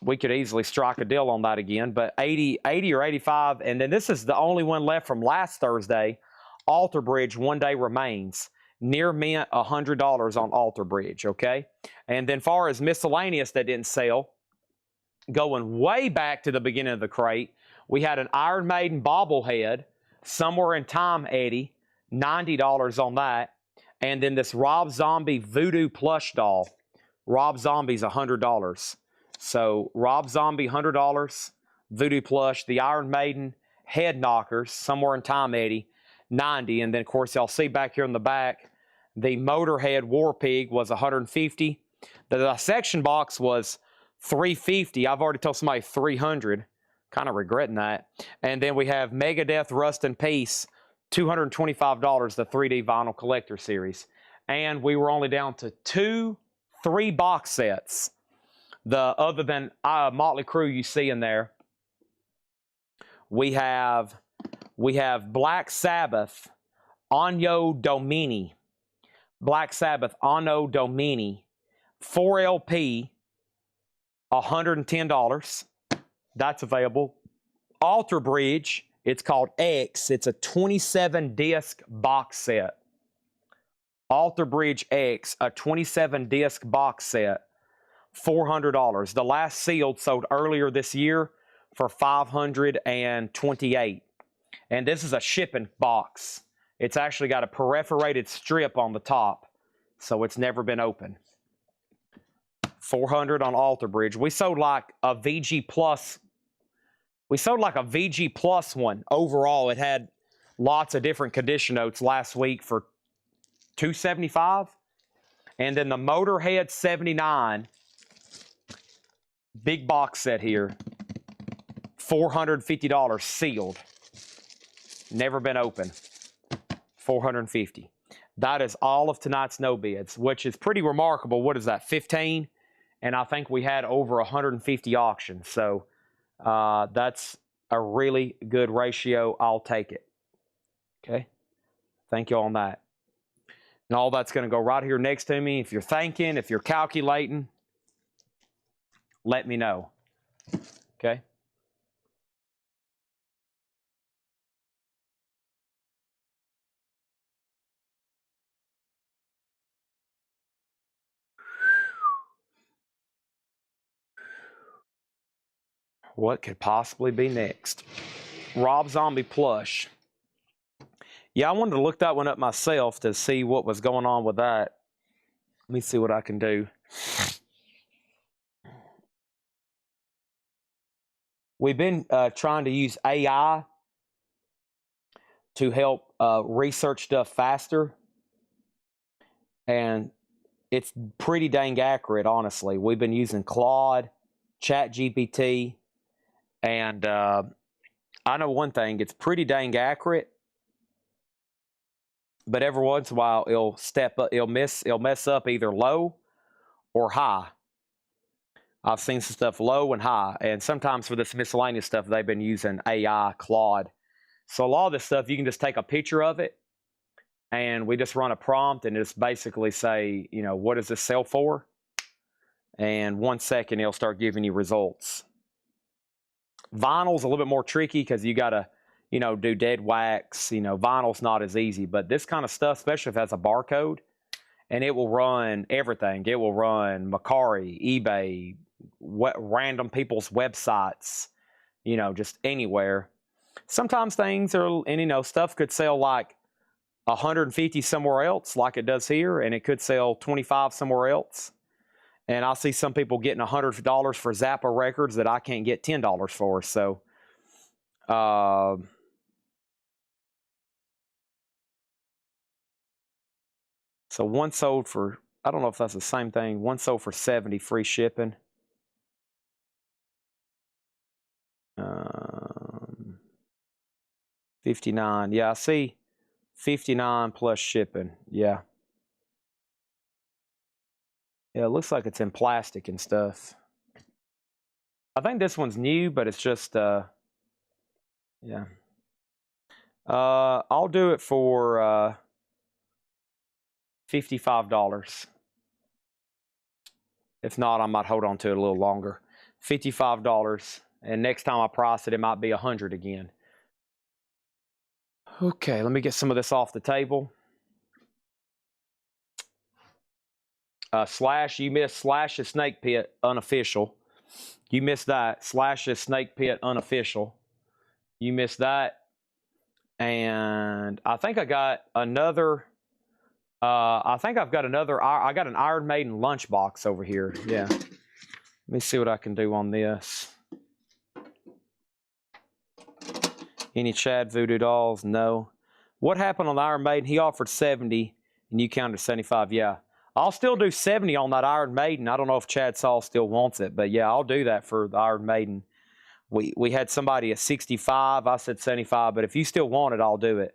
we could easily strike a deal on that again. But 80 or 85, and then this is the only one left from last Thursday. Alter Bridge, One Day Remains. Near mint, $100 on Alter Bridge, okay? And then far as miscellaneous that didn't sell, going way back to the beginning of the crate, we had an Iron Maiden bobblehead, Somewhere in Time Eddie, $90 on that. And then this Rob Zombie Voodoo plush doll. Rob Zombie's $100. So Rob Zombie, $100. Voodoo plush. The Iron Maiden head knockers, Somewhere in Time Eddie, $90. And then, of course, y'all see back here in the back, the Motorhead War Pig was $150. The dissection box was $350. I've already told somebody $300. Kind of regretting that. And then we have Megadeth Rust in Peace, $225, the 3D vinyl collector series. And we were only down to 3 box sets. The other than Motley Crue you see in there, we have Black Sabbath Anno Domini. Black Sabbath Anno Domini, 4LP, $110. That's available. Alter Bridge, it's called X. It's a 27-disc box set. Alter Bridge X, a 27-disc box set, $400. The last sealed sold earlier this year for $528. And this is a shipping box. It's actually got a perforated strip on the top, so it's never been opened. $400 on Alter Bridge. We sold like a VG Plus. We sold like a VG Plus one. Overall, it had lots of different condition notes last week for $275. And then the Motorhead 79, big box set here, $450 sealed. Never been open. $450. That is all of tonight's no bids, which is pretty remarkable. What is that, 15? And I think we had over 150 auctions. So that's a really good ratio. I'll take it. Okay. Thank you on that. And all that's going to go right here next to me. If you're thinking, if you're calculating, let me know. Okay. What could possibly be next? Rob Zombie plush. Yeah, I wanted to look that one up myself to see what was going on with that. Let me see what I can do. We've been trying to use AI to help research stuff faster. And it's pretty dang accurate, honestly. We've been using Claude, ChatGPT, And I know one thing, it's pretty dang accurate, but every once in a while it'll step up, it'll mess up either low or high. I've seen some stuff low and high, and sometimes for this miscellaneous stuff they've been using AI Claude. So a lot of this stuff you can just take a picture of it, and we just run a prompt and just basically say, you know, what does this sell for? And 1 second it'll start giving you results. Vinyl's a little bit more tricky because you got to, you know, do dead wax. You know, vinyl's not as easy, but this kind of stuff, especially if it has a barcode, and it will run everything. It will run Macari, eBay, random people's websites, you know, just anywhere. Sometimes things are, and you know, stuff could sell like 150 somewhere else, like it does here, and it could sell 25 somewhere else. And I see some people getting $100 for Zappa records that I can't get $10 for. So, so one sold for, I don't know if that's the same thing. One sold for 70, free shipping. 59. Yeah, I see 59 plus shipping. Yeah. Yeah, it looks like it's in plastic and stuff. I think this one's new, but it's just, yeah. I'll do it for $55. If not, I might hold on to it a little longer. $55, and next time I price it, it might be $100 again. Okay, let me get some of this off the table. Slash, you missed Slash's Snake Pit unofficial. You missed that. Slash's Snake Pit unofficial. You missed that. And I think I got another. I think I've got another. I got an Iron Maiden lunchbox over here. Yeah. Let me see what I can do on this. Any Chad Voodoo dolls? No. What happened on the Iron Maiden? He offered 70, and you counted 75. Yeah. I'll still do 70 on that Iron Maiden. I don't know if Chad Saul still wants it, but yeah, I'll do that for the Iron Maiden. We had somebody at 65. I said 75, but if you still want it, I'll do it.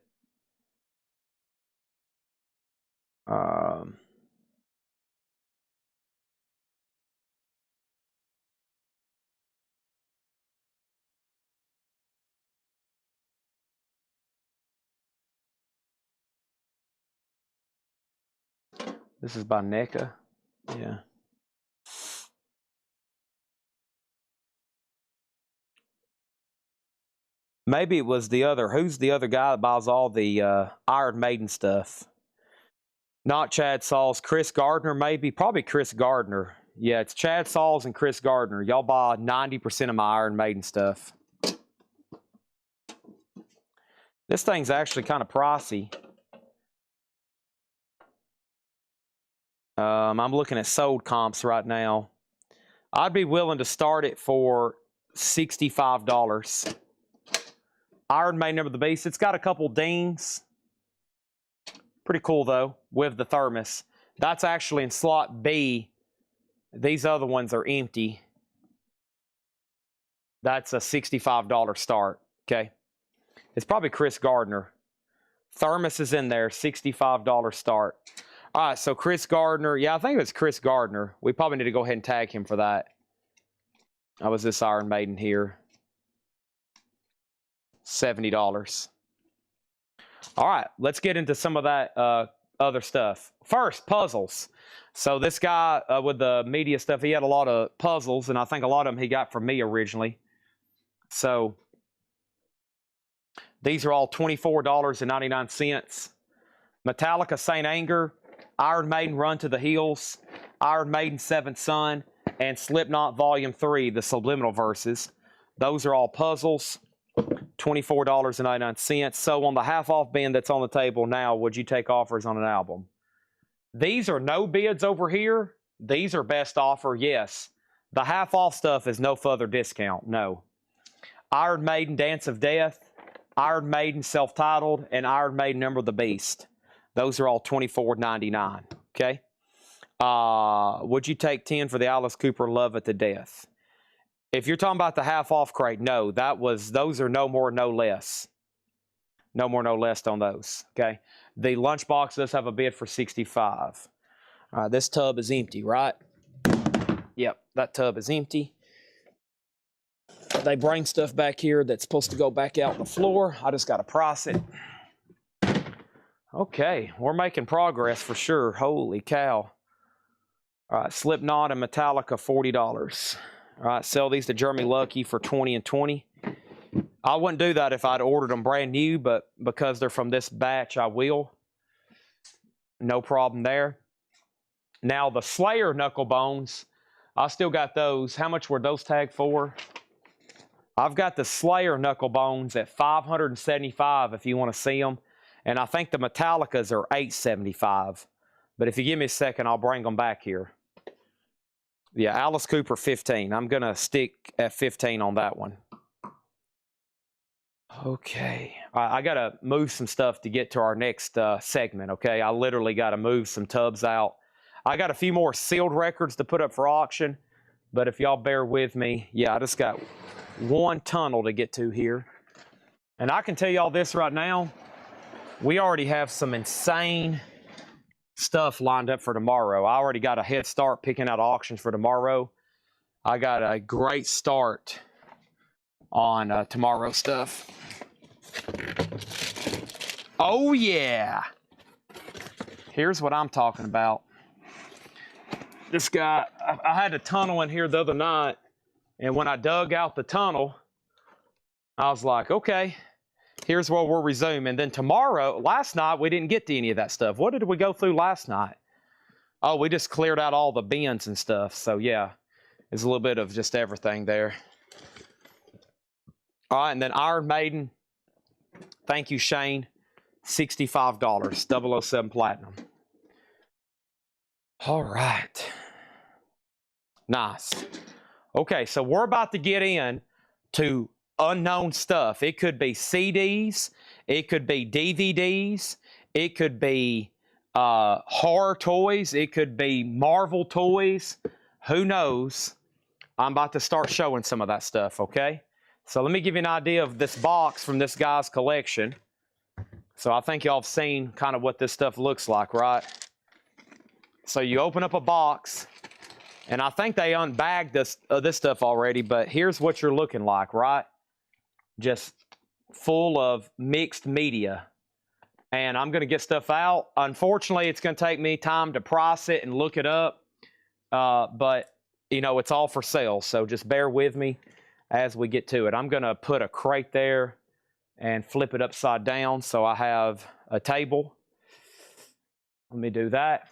This is by NECA. Yeah. Maybe it was the other. Who's the other guy that buys all the Iron Maiden stuff? Not Chad Sauls. Chris Gardner, maybe. Probably Chris Gardner. Yeah, it's Chad Sauls and Chris Gardner. Y'all buy 90% of my Iron Maiden stuff. This thing's actually kind of pricey. I'm looking at sold comps right now. I'd be willing to start it for $65. Iron Maiden Number of the Beast. It's got a couple dings. Pretty cool, though, with the thermos. That's actually in slot B. These other ones are empty. That's a $65 start, okay? It's probably Chris Gardner. Thermos is in there, $65 start. All right, so Chris Gardner. Yeah, I think it was Chris Gardner. We probably need to go ahead and tag him for that. That was this Iron Maiden here. $70. All right, let's get into some of that other stuff. First, puzzles. So this guy with the media stuff, he had a lot of puzzles, and I think a lot of them he got from me originally. So these are all $24.99. Metallica Saint Anger, Iron Maiden Run to the Hills, Iron Maiden Seventh Son, and Slipknot Volume 3, the Subliminal Verses. Those are all puzzles, $24.99. So on the half-off bin that's on the table now, would you take offers on an album? These are no bids over here. These are best offer, yes. The half-off stuff is no further discount, no. Iron Maiden Dance of Death, Iron Maiden Self-Titled, and Iron Maiden Number of the Beast. Those are all $24.99, okay? Would you take 10 for the Alice Cooper Love It to Death? If you're talking about the half off crate, no, those are no more, no less. No more, no less on those. Okay. The lunchbox does have a bid for $65. All right, this tub is empty, right? Yep, that tub is empty. They bring stuff back here that's supposed to go back out on the floor. I just got to price it. Okay, we're making progress for sure. Holy cow. All right, Slipknot and Metallica, $40. All right, sell these to Jeremy Lucky for $20 and $20. I wouldn't do that if I'd ordered them brand new, but because they're from this batch, I will. No problem there. Now, the Slayer knuckle bones, I still got those. How much were those tagged for? I've got the Slayer knuckle bones at $575 if you want to see them. And I think the Metallicas are $875. But if you give me a second, I'll bring them back here. Yeah, Alice Cooper, 15. I'm going to stick at 15 on that one. Okay. I got to move some stuff to get to our next segment, okay? I literally got to move some tubs out. I got a few more sealed records to put up for auction. But if y'all bear with me, yeah, I just got one tunnel to get to here. And I can tell y'all this right now. We already have some insane stuff lined up for tomorrow. I already got a head start picking out auctions for tomorrow. I got a great start on tomorrow's stuff. Oh yeah. Here's what I'm talking about. This guy, I had a tunnel in here the other night, and when I dug out the tunnel, I was like, okay, here's where we'll resume. And then tomorrow, last night, we didn't get to any of that stuff. What did we go through last night? Oh, we just cleared out all the bins and stuff. So, yeah, there's a little bit of just everything there. All right, and then Iron Maiden. Thank you, Shane. $65, 007 Platinum. All right. Nice. Okay, so we're about to get in to unknown stuff. It could be CDs. It could be DVDs. It could be horror toys. It could be Marvel toys. Who knows? I'm about to start showing some of that stuff, okay? So let me give you an idea of this box from this guy's collection. So I think y'all have seen kind of what this stuff looks like, right? So you open up a box, and I think they unbagged this stuff already, but here's what you're looking like, right? Just full of mixed media. And I'm going to get stuff out. Unfortunately, it's going to take me time to price it and look it up. But, you know, it's all for sale, so just bear with me as we get to it. I'm going to put a crate there and flip it upside down so I have a table. Let me do that.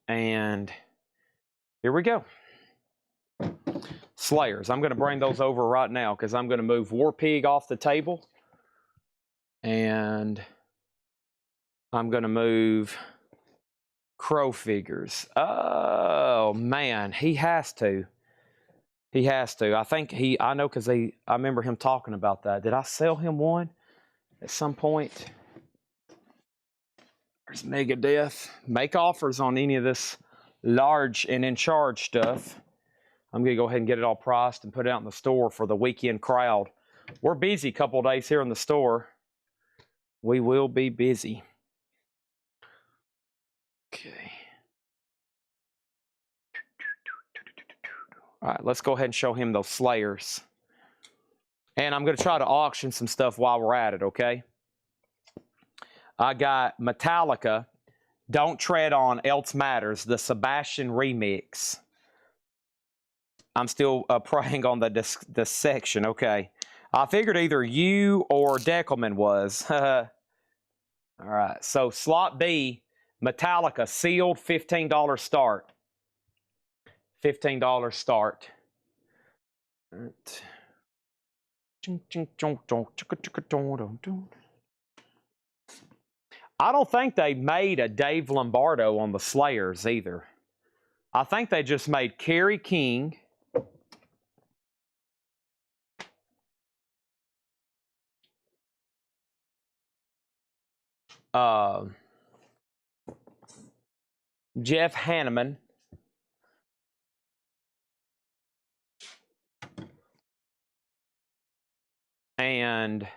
And here we go. Slayers. I'm going to bring those over right now because I'm going to move War Pig off the table. And I'm going to move Crow figures. Oh, man. He has to. He has to. I know because I remember him talking about that. Did I sell him one at some point? There's Megadeth. Make offers on any of this large and in charge stuff. I'm going to go ahead and get it all priced and put it out in the store for the weekend crowd. We're busy a couple of days here in the store. We will be busy. Okay. All right, let's go ahead and show him those Slayers. And I'm going to try to auction some stuff while we're at it, okay? I got Metallica, Don't Tread On Else Matters, the Sebastian remix. I'm still praying on the section, okay. I figured either you or Deckelman was. All right, so slot B, Metallica, sealed, $15 start. $15 start. All right. I don't think they made a Dave Lombardo on the Slayers either. I think they just made Kerry King. Jeff Hanneman. and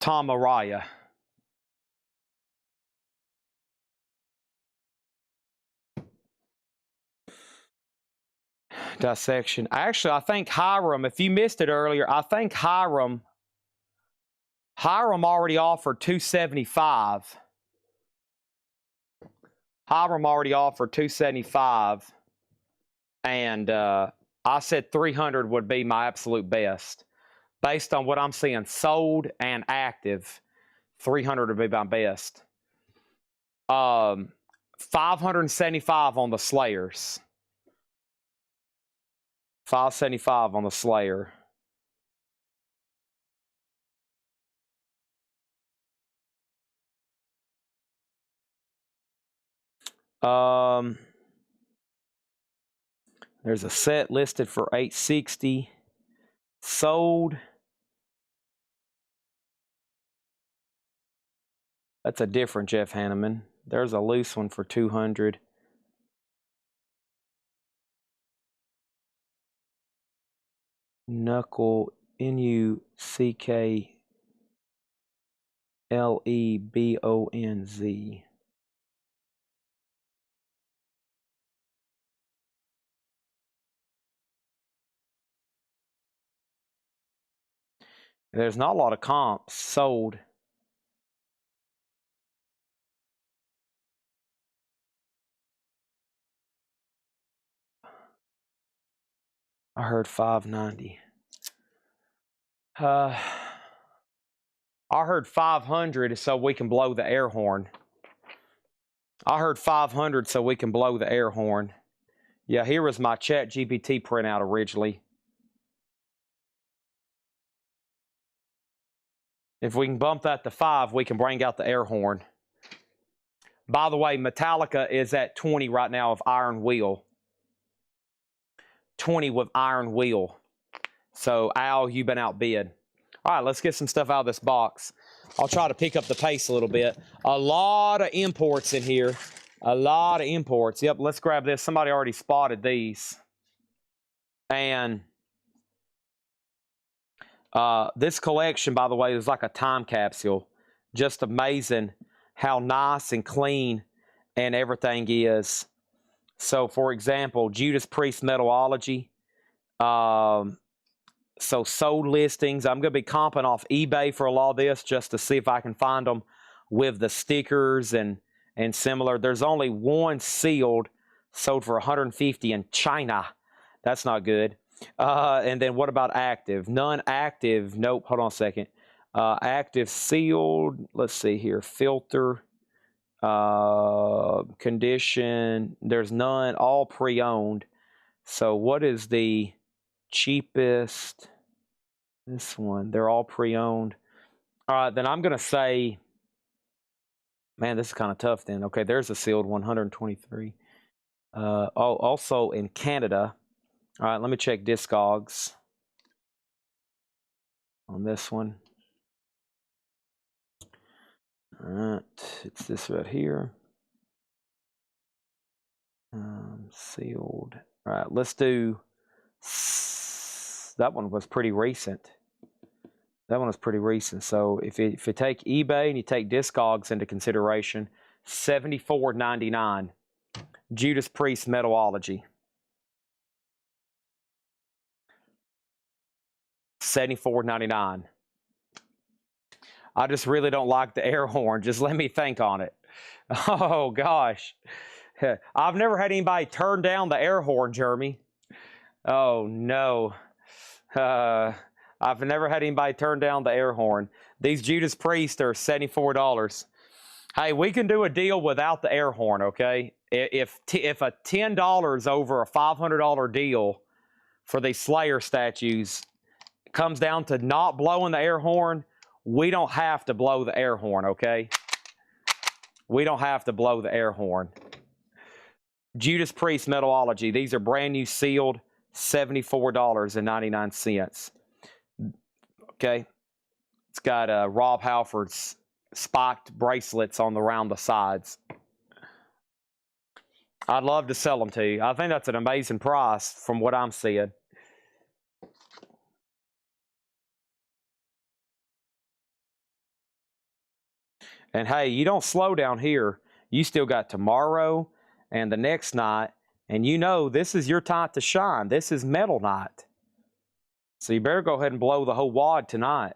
Tom Araya. Dissection. Actually, I think Hiram, if you missed it earlier, I think Hiram already offered $275. Hiram already offered $275, and I said $300 would be my absolute best. Based on what I'm seeing sold and active, $300 would be my best. 575 on the Slayers. 575 on the Slayer. There's a set listed for $860. Sold. That's a different Jeff Hanneman. There's a loose one for $200. Knuckle, Nucklebonz. There's not a lot of comps sold. I heard 590. I heard 500 so we can blow the air horn. I heard 500 so we can blow the air horn. Yeah, here was my ChatGPT printout originally. If we can bump that to 5, we can bring out the air horn. By the way, Metallica is at 20 right now of Iron Wheel. 20 with Iron Wheel. So, Al, you've been outbid. All right, let's get some stuff out of this box. I'll try to pick up the pace a little bit. A lot of imports in here. A lot of imports. Yep, let's grab this. Somebody already spotted these. And this collection, by the way, is like a time capsule. Just amazing how nice and clean and everything is. So, for example, Judas Priest Metalology. So, sold listings. I'm going to be comping off eBay for a lot of this just to see if I can find them with the stickers and similar. There's only one sealed, sold for $150 in China. That's not good. And then what about active? None active. Nope. Hold on a second. Active sealed. Let's see here. Filter. Condition. There's none. All pre-owned. So what is the cheapest? This one. They're all pre-owned. All right. Then I'm going to say, man, this is kind of tough then. Okay. There's a sealed 123. Also in Canada. All right, let me check Discogs on this one. All right, it's this right here. Sealed. All right, let's do. That one was pretty recent. That one was pretty recent. So if you take eBay and you take Discogs into consideration, $74.99. Judas Priest Metalology. $74.99. I just really don't like the air horn. Just let me think on it. Oh, gosh. I've never had anybody turn down the air horn, Jeremy. Oh, no. I've never had anybody turn down the air horn. These Judas Priest are $74. Hey, we can do a deal without the air horn, okay? If a $10 over a $500 deal for these Slayer statues comes down to not blowing the air horn, we don't have to blow the air horn, okay? We don't have to blow the air horn. Judas Priest Metalology. These are brand new sealed, $74.99. Okay? It's got Rob Halford's spiked bracelets on around the sides. I'd love to sell them to you. I think that's an amazing price from what I'm seeing. And hey, you don't slow down here. You still got tomorrow and the next night. And you know this is your time to shine. This is metal night. So you better go ahead and blow the whole wad tonight.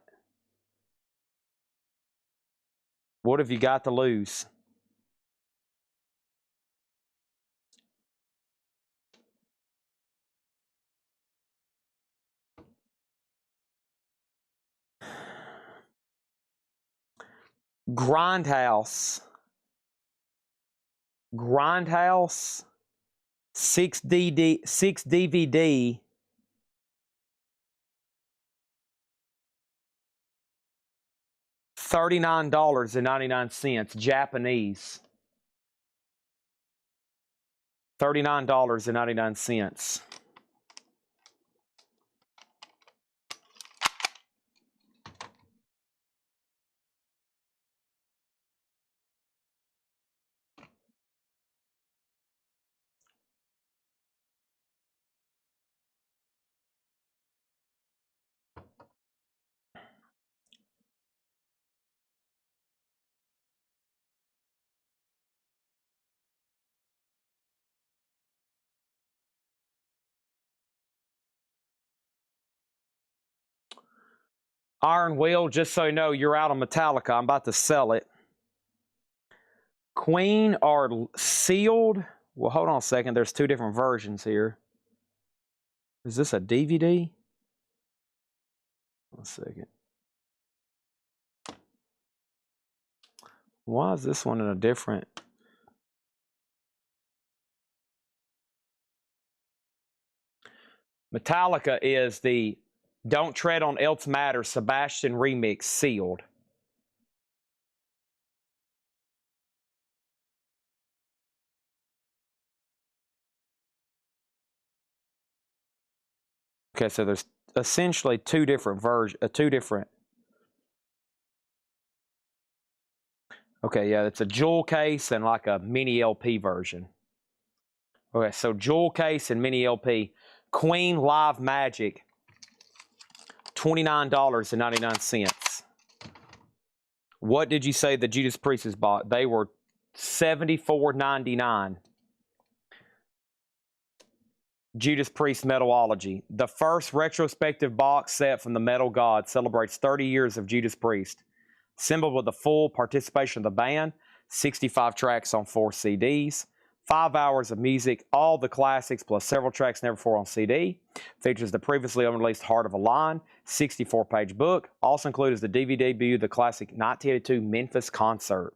What have you got to lose? Grindhouse. Grindhouse. 6 DVD. $39.99. Japanese. $39.99. Iron Will, just so you know, you're out on Metallica. I'm about to sell it. Queen are sealed. Well, hold on a second. There's two different versions here. Is this a DVD? One second. Why is this one in a different? Metallica is the Don't Tread on Else Matter Sebastian remix sealed. Okay, so there's essentially two different versions, Okay, yeah, it's a jewel case and like a mini LP version. Okay, so jewel case and mini LP. Queen Live Magic, $29.99. What did you say the Judas Priest's bought? They were $74.99. Judas Priest Metalology. The first retrospective box set from the Metal God celebrates 30 years of Judas Priest. Assembled with the full participation of the band, 65 tracks on 4 CDs, 5 hours of music, all the classics plus several tracks never before on CD. Features the previously unreleased Heart of a Lion, 64-page book. Also included is the DVD debut of the classic 1982 Memphis concert.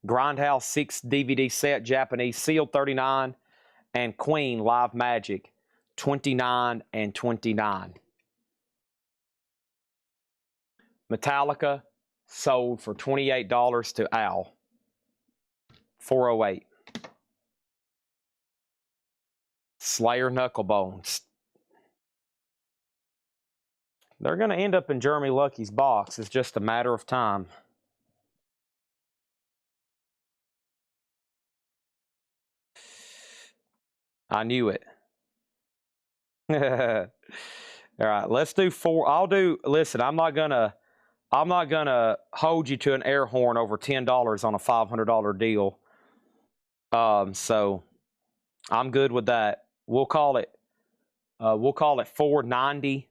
Grindhouse 6 DVD set, Japanese, sealed $39, and Queen Live Magic, $29 and $29. Metallica sold for $28 to Al, $408. Slayer Knucklebones. They're going to end up in Jeremy Lucky's box. It's just a matter of time. I knew it. All right, let's do 4. Listen, I'm not gonna hold you to an air horn over $10 on a $500 deal. So I'm good with that. We'll call it $490,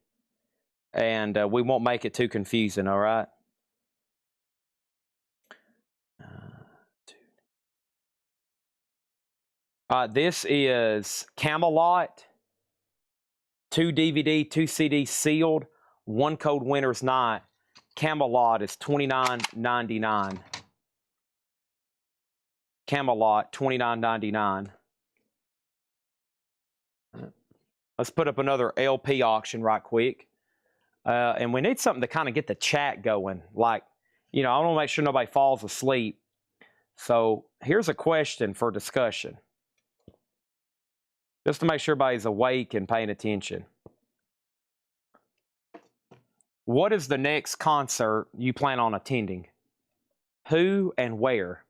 and we won't make it too confusing. All right. This is Camelot. 2 DVD, 2 CD sealed. 1 code winner's night. Camelot is $29.99. Camelot, $29.99. Let's put up another LP auction right quick. And we need something to kind of get the chat going. Like, I want to make sure nobody falls asleep. So here's a question for discussion. Just to make sure everybody's awake and paying attention. What is the next concert you plan on attending? Who and where?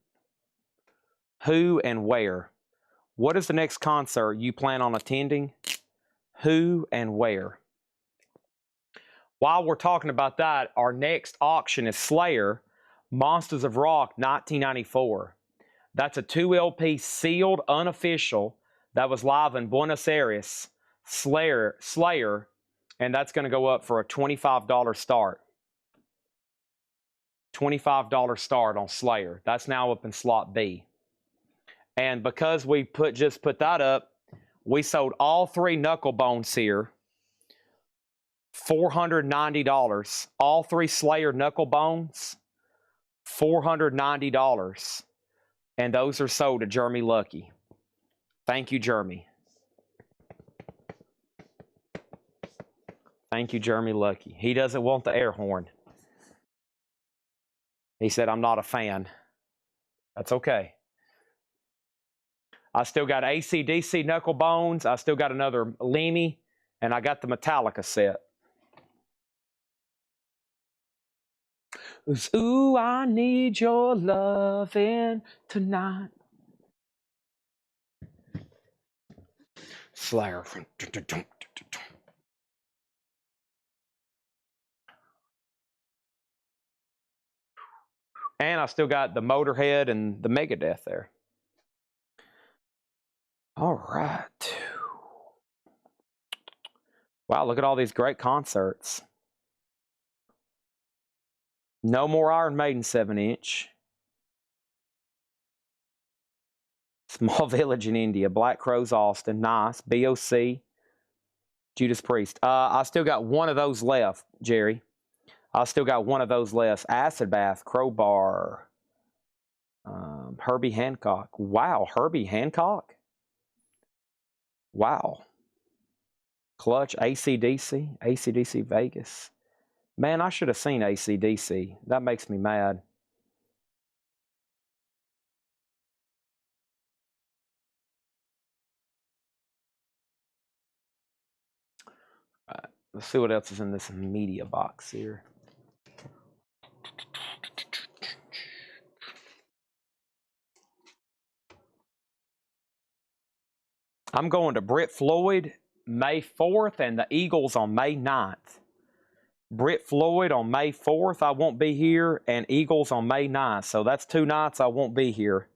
Who and where? What is the next concert you plan on attending? Who and where? While we're talking about that, our next auction is Slayer, Monsters of Rock 1994. That's a 2 LP sealed, unofficial, that was live in Buenos Aires, Slayer, and that's going to go up for a $25 start. $25 start on Slayer. That's now up in slot B. And because we just put that up, we sold all 3 knuckle bones here. $490. All 3 Slayer knuckle bones, $490. And those are sold to Jeremy Lucky. Thank you, Jeremy. Thank you, Jeremy Lucky. He doesn't want the air horn. He said, I'm not a fan. That's okay. I still got AC/DC knuckle bones. I still got another Lemmy, and I got the Metallica set. Ooh, I need your loving tonight. Slayer. And I still got the Motorhead and the Megadeth there. All right. Wow, look at all these great concerts. No more Iron Maiden 7-inch. Small Village in India. Black Crowes Austin. Nice. BOC. Judas Priest. I still got one of those left, Jerry. I still got one of those left. Acid Bath. Crowbar. Herbie Hancock. Wow, Herbie Hancock? Wow. Clutch. AC/DC. AC/DC Vegas. Man, I should have seen AC/DC. That makes me mad. All right, let's see what else is in this media box here. I'm going to Britt Floyd May 4th and the Eagles on May 9th. Britt Floyd on May 4th, I won't be here, and Eagles on May 9th. So that's 2 nights I won't be here.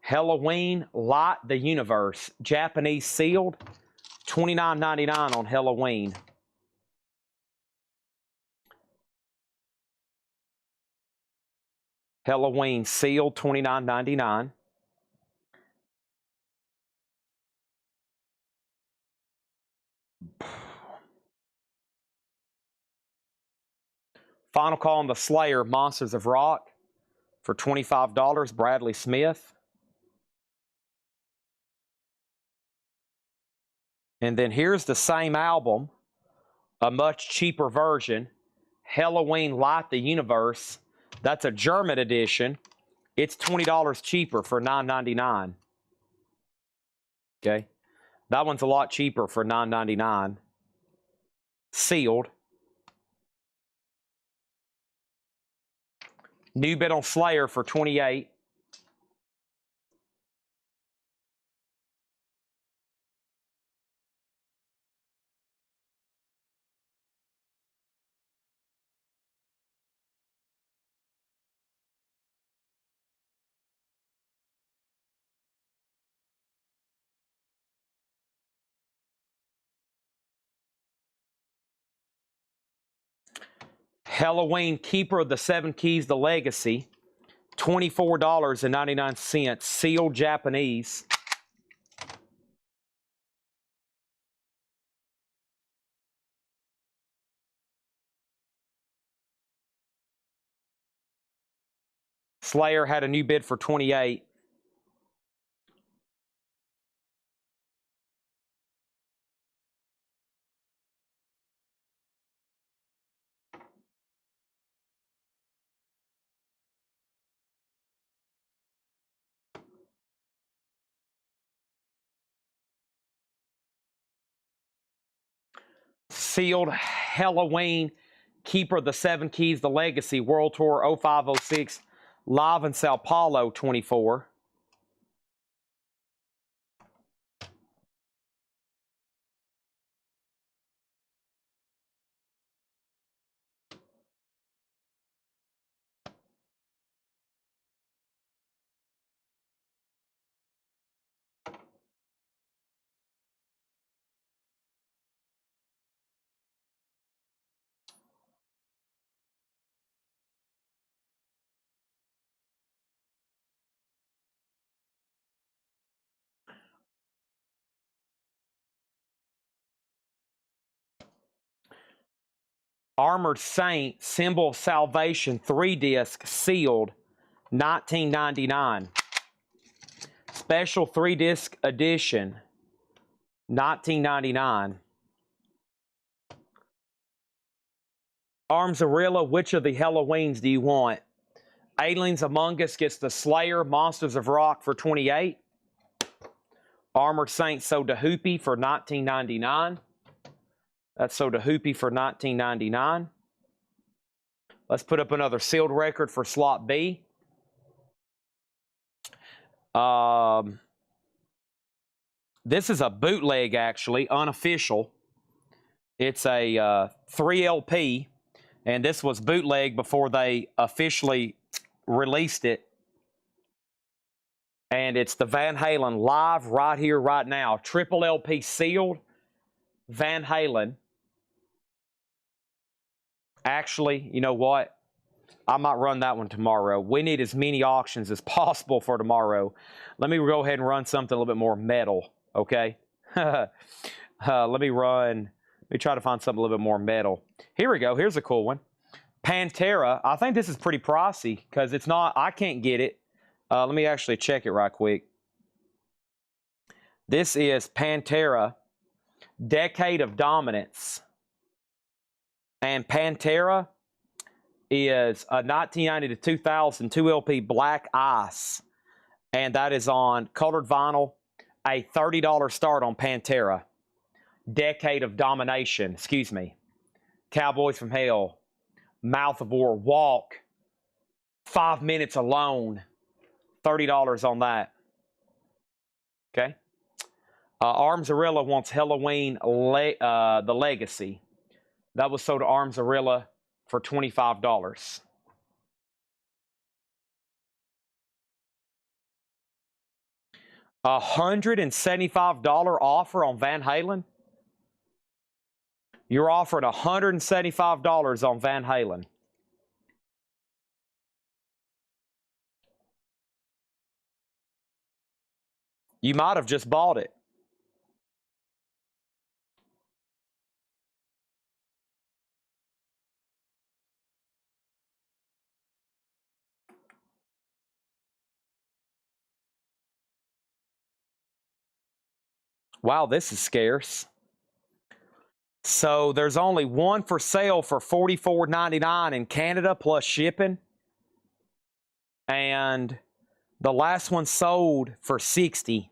Halloween Light the Universe. Japanese sealed. $29.99 on Halloween. Halloween sealed. $29.99. Final call on the Slayer Monsters of Rock for $25. Bradley Smith. And then here's the same album, a much cheaper version. Halloween Light the Universe. That's a German edition. It's $20 cheaper for $9.99. Okay. That one's a lot cheaper for $9.99. Sealed. New bid on Slayer for $28. Halloween Keeper of the Seven Keys, The Legacy. $24.99. Sealed Japanese. Slayer had a new bid for $28. Sealed Halloween Keeper of the Seven Keys, The Legacy, World Tour 05-06, live in Sao Paulo 24. Armored Saint, Symbol of Salvation, 3-disc, sealed, 1999. Special 3-disc edition, 1999. Armzarilla, which of the Halloweens do you want? Aliens Among Us gets the Slayer, Monsters of Rock for 28. Armored Saint Soda Hoopy for 1999. That's Soda Hoopy for 1999. Let's put up another sealed record for slot B. This is a bootleg, actually, unofficial. It's a 3 LP, and this was bootleg before they officially released it. And it's the Van Halen live right here, right now. Triple LP sealed Van Halen. Actually, you know what? I might run that one tomorrow. We need as many auctions as possible for tomorrow. Let me go ahead and run something a little bit more metal, okay? Let me try to find something a little bit more metal. Here we go. Here's a cool one. Pantera. I think this is pretty pricey because it's not, I can't get it. Let me actually check it right quick. This is Pantera, Decade of Dominance. And Pantera is a 1990 to 2002 LP Black Ice. And that is on colored vinyl, a $30 start on Pantera. Decade of Domination, excuse me. Cowboys from Hell, Mouth of War, Walk, 5 Minutes Alone, $30 on that. Okay. Armzarilla wants Halloween, The Legacy. That was sold to Armzarilla for $25. $175 offer on Van Halen. You're offered $175 on Van Halen. You might have just bought it. Wow, this is scarce. So there's only one for sale for $44.99 in Canada plus shipping. And the last one sold for $60.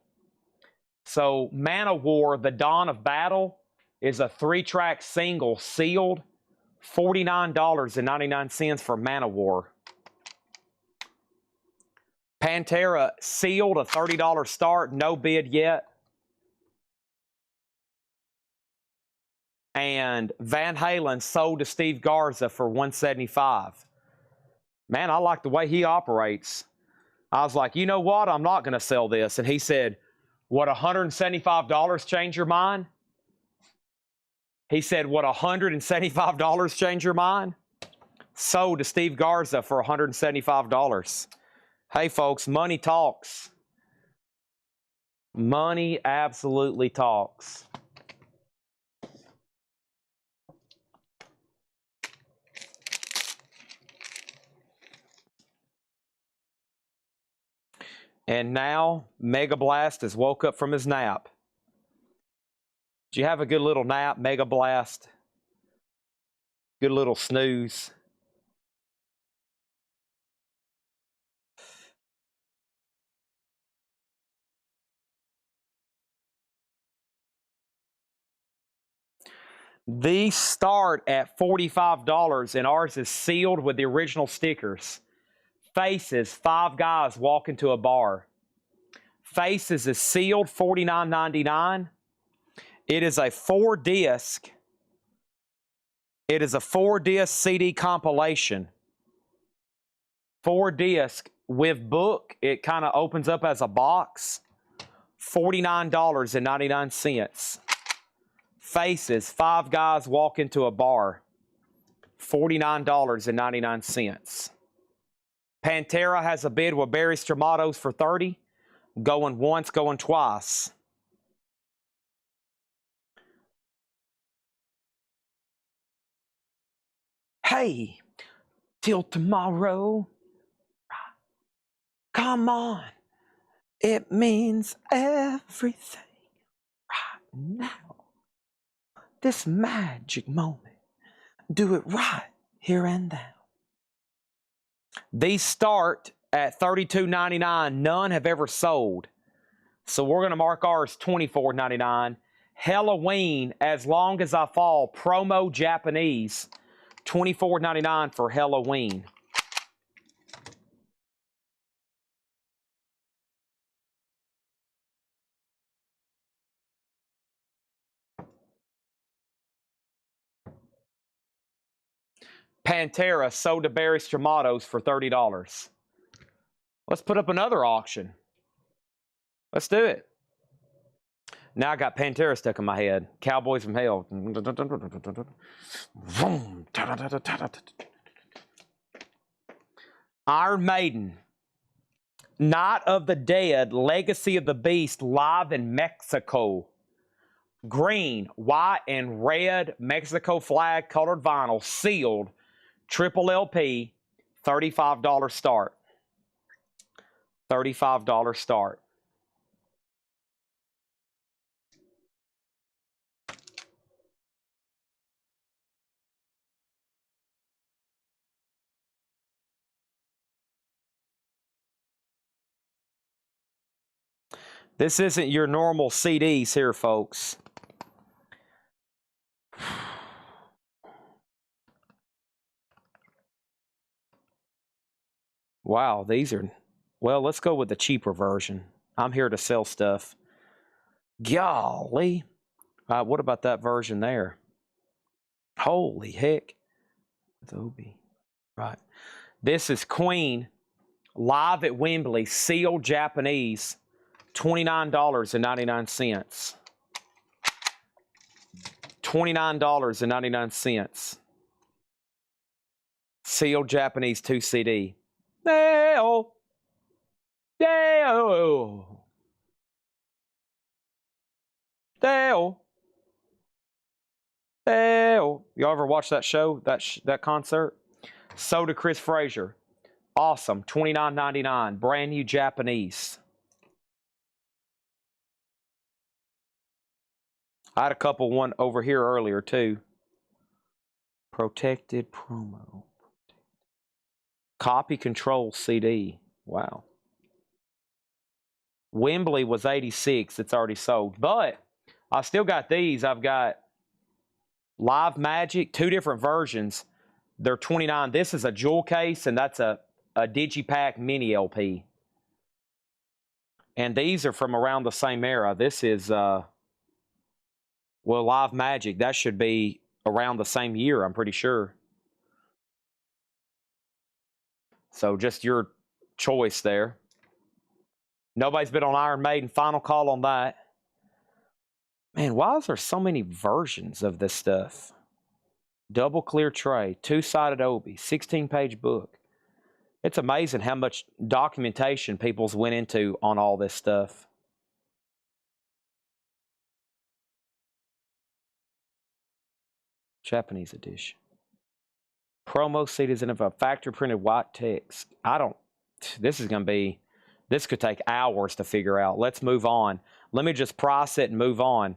So Man of War, The Dawn of Battle is a 3-track single sealed, $49.99 for Man of War. Pantera sealed, a $30 start, no bid yet. And Van Halen sold to Steve Garza for $175. Man, I like the way he operates. I was like, you know what? I'm not going to sell this. And he said, would $175 change your mind? He said, would $175 change your mind? Sold to Steve Garza for $175. Hey, folks, money talks. Money absolutely talks. And now, Mega Blast has woke up from his nap. Did you have a good little nap, Mega Blast? Good little snooze. These start at $45, and ours is sealed with the original stickers. Faces, 5 guys walk into a bar. Faces is sealed, $49.99. It is a 4-disc. It is a 4-disc CD compilation. 4-disc with book. It kind of opens up as a box. $49.99. Faces, 5 guys walk into a bar. $49.99. Pantera has a bid with Barry Stramatos for $30. Going once, going twice. Hey, till tomorrow. Come on. It means everything right now. This magic moment. Do it right here and now. These start at $32.99. None have ever sold. So we're going to mark ours $24.99. Halloween, As Long As I Fall, promo Japanese, $24.99 for Halloween. Pantera sold to Barry Stramatos for $30. Let's put up another auction. Let's do it. Now I got Pantera stuck in my head. Cowboys from Hell. Iron Maiden. Night of the Dead, Legacy of the Beast, live in Mexico. Green, white, and red Mexico flag colored vinyl, sealed, triple LP, $35 start. $35 start. This isn't your normal CDs here, folks. Wow, these are... Well, let's go with the cheaper version. I'm here to sell stuff. Golly. What about that version there? Holy heck. Adobe. Right. This is Queen, live at Wembley, sealed Japanese, $29.99. $29.99. Sealed Japanese 2 CD. Deo. Deo. Deo. Deo. Y'all ever watch that show, that concert? So did Chris Frazier. Awesome. $29.99. Brand new Japanese. I had a couple one over here earlier too. Protected promo. Copy Control CD. Wow. Wembley was 86. It's already sold. But I still got these. I've got Live Magic, 2 different versions. They're $29. This is a jewel case, and that's a Digipack mini LP. And these are from around the same era. This is, well, Live Magic. That should be around the same year, I'm pretty sure. So just your choice there. Nobody's been on Iron Maiden. Final call on that. Man, why is there so many versions of this stuff? Double clear tray, 2-sided Obi, 16-page book. It's amazing how much documentation people's went into on all this stuff. Japanese edition. Promo CDs in a factory printed white text. This is going to be, this could take hours to figure out. Let's move on. Let me just price it and move on.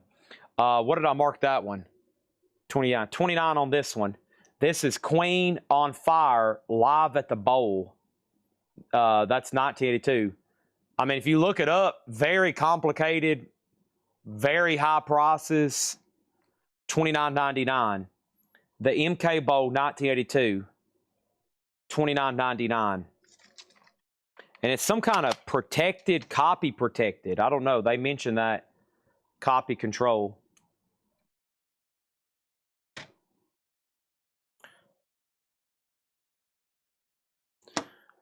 What did I mark that one? 29. 29 on this one. This is Queen on Fire, live at the Bowl. That's 1982. I mean, if you look it up, very complicated, very high prices. $29.99. The MK Bowl 1982, $29.99. And it's some kind of protected, copy protected. I don't know. They mentioned that copy control.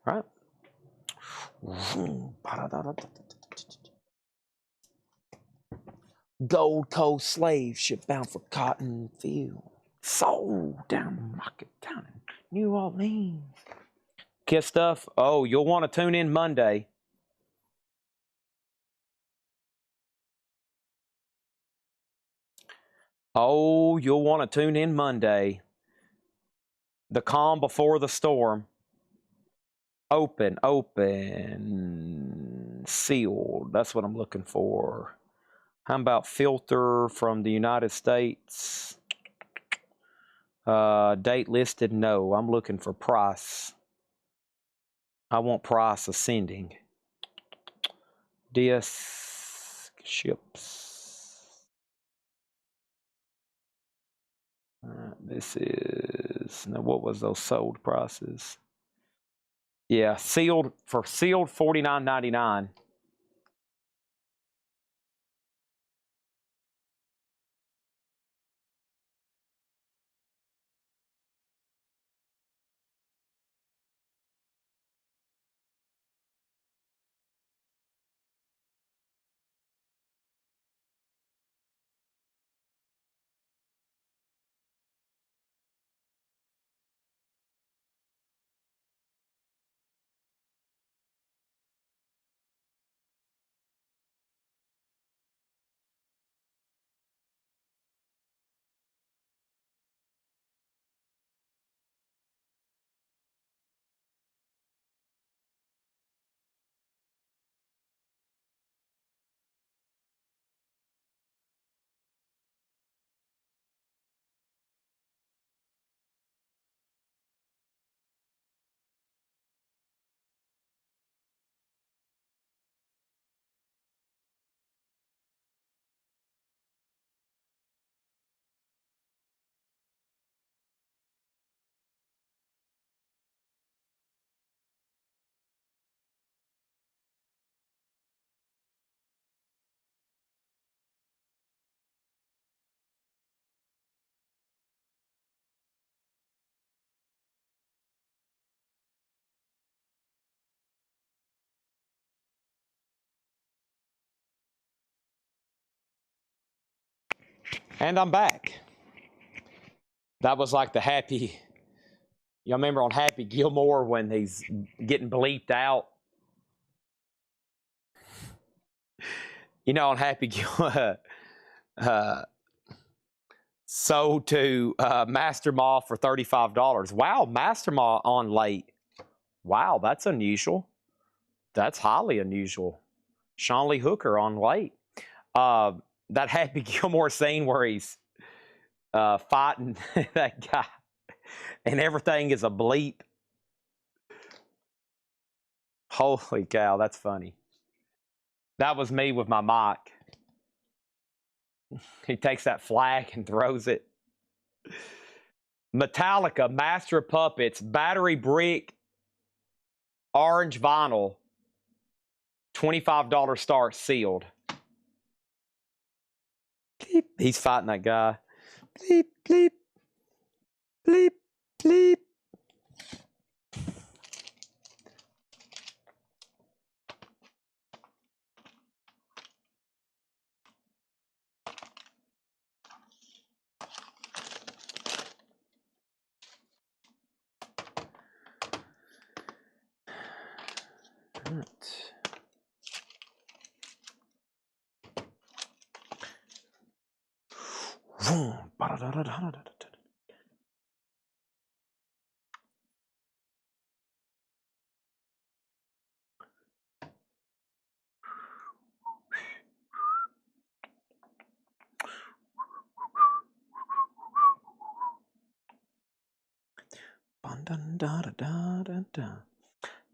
Right. Gold Coast slave ship bound for cotton field. Sold down market down in New Orleans. Kiss stuff. Oh, you'll want to tune in Monday. Oh, you'll want to tune in Monday. The calm before the storm. Open, open, sealed. That's what I'm looking for. How about filter from the United States? Date listed, no. I'm looking for price. I want price ascending. Disc ships. This is, now what was those sold prices? Yeah, sealed, for sealed $49.99. And I'm back. That was like the happy, y'all remember on Happy Gilmore when he's getting bleeped out? You know, on Happy Gilmore, sold to Master Mall for $35. Wow, Master Mall on late. Wow, that's unusual. That's highly unusual. Sean Lee Hooker on late. That Happy Gilmore scene where he's fighting that guy and everything is a bleep. Holy cow, that's funny. That was me with my mic. He takes that flag and throws it. Metallica, Master of Puppets, battery brick, orange vinyl, $25 start, sealed. Bleep. He's fighting that guy. Bleep, bleep, bleep, bleep.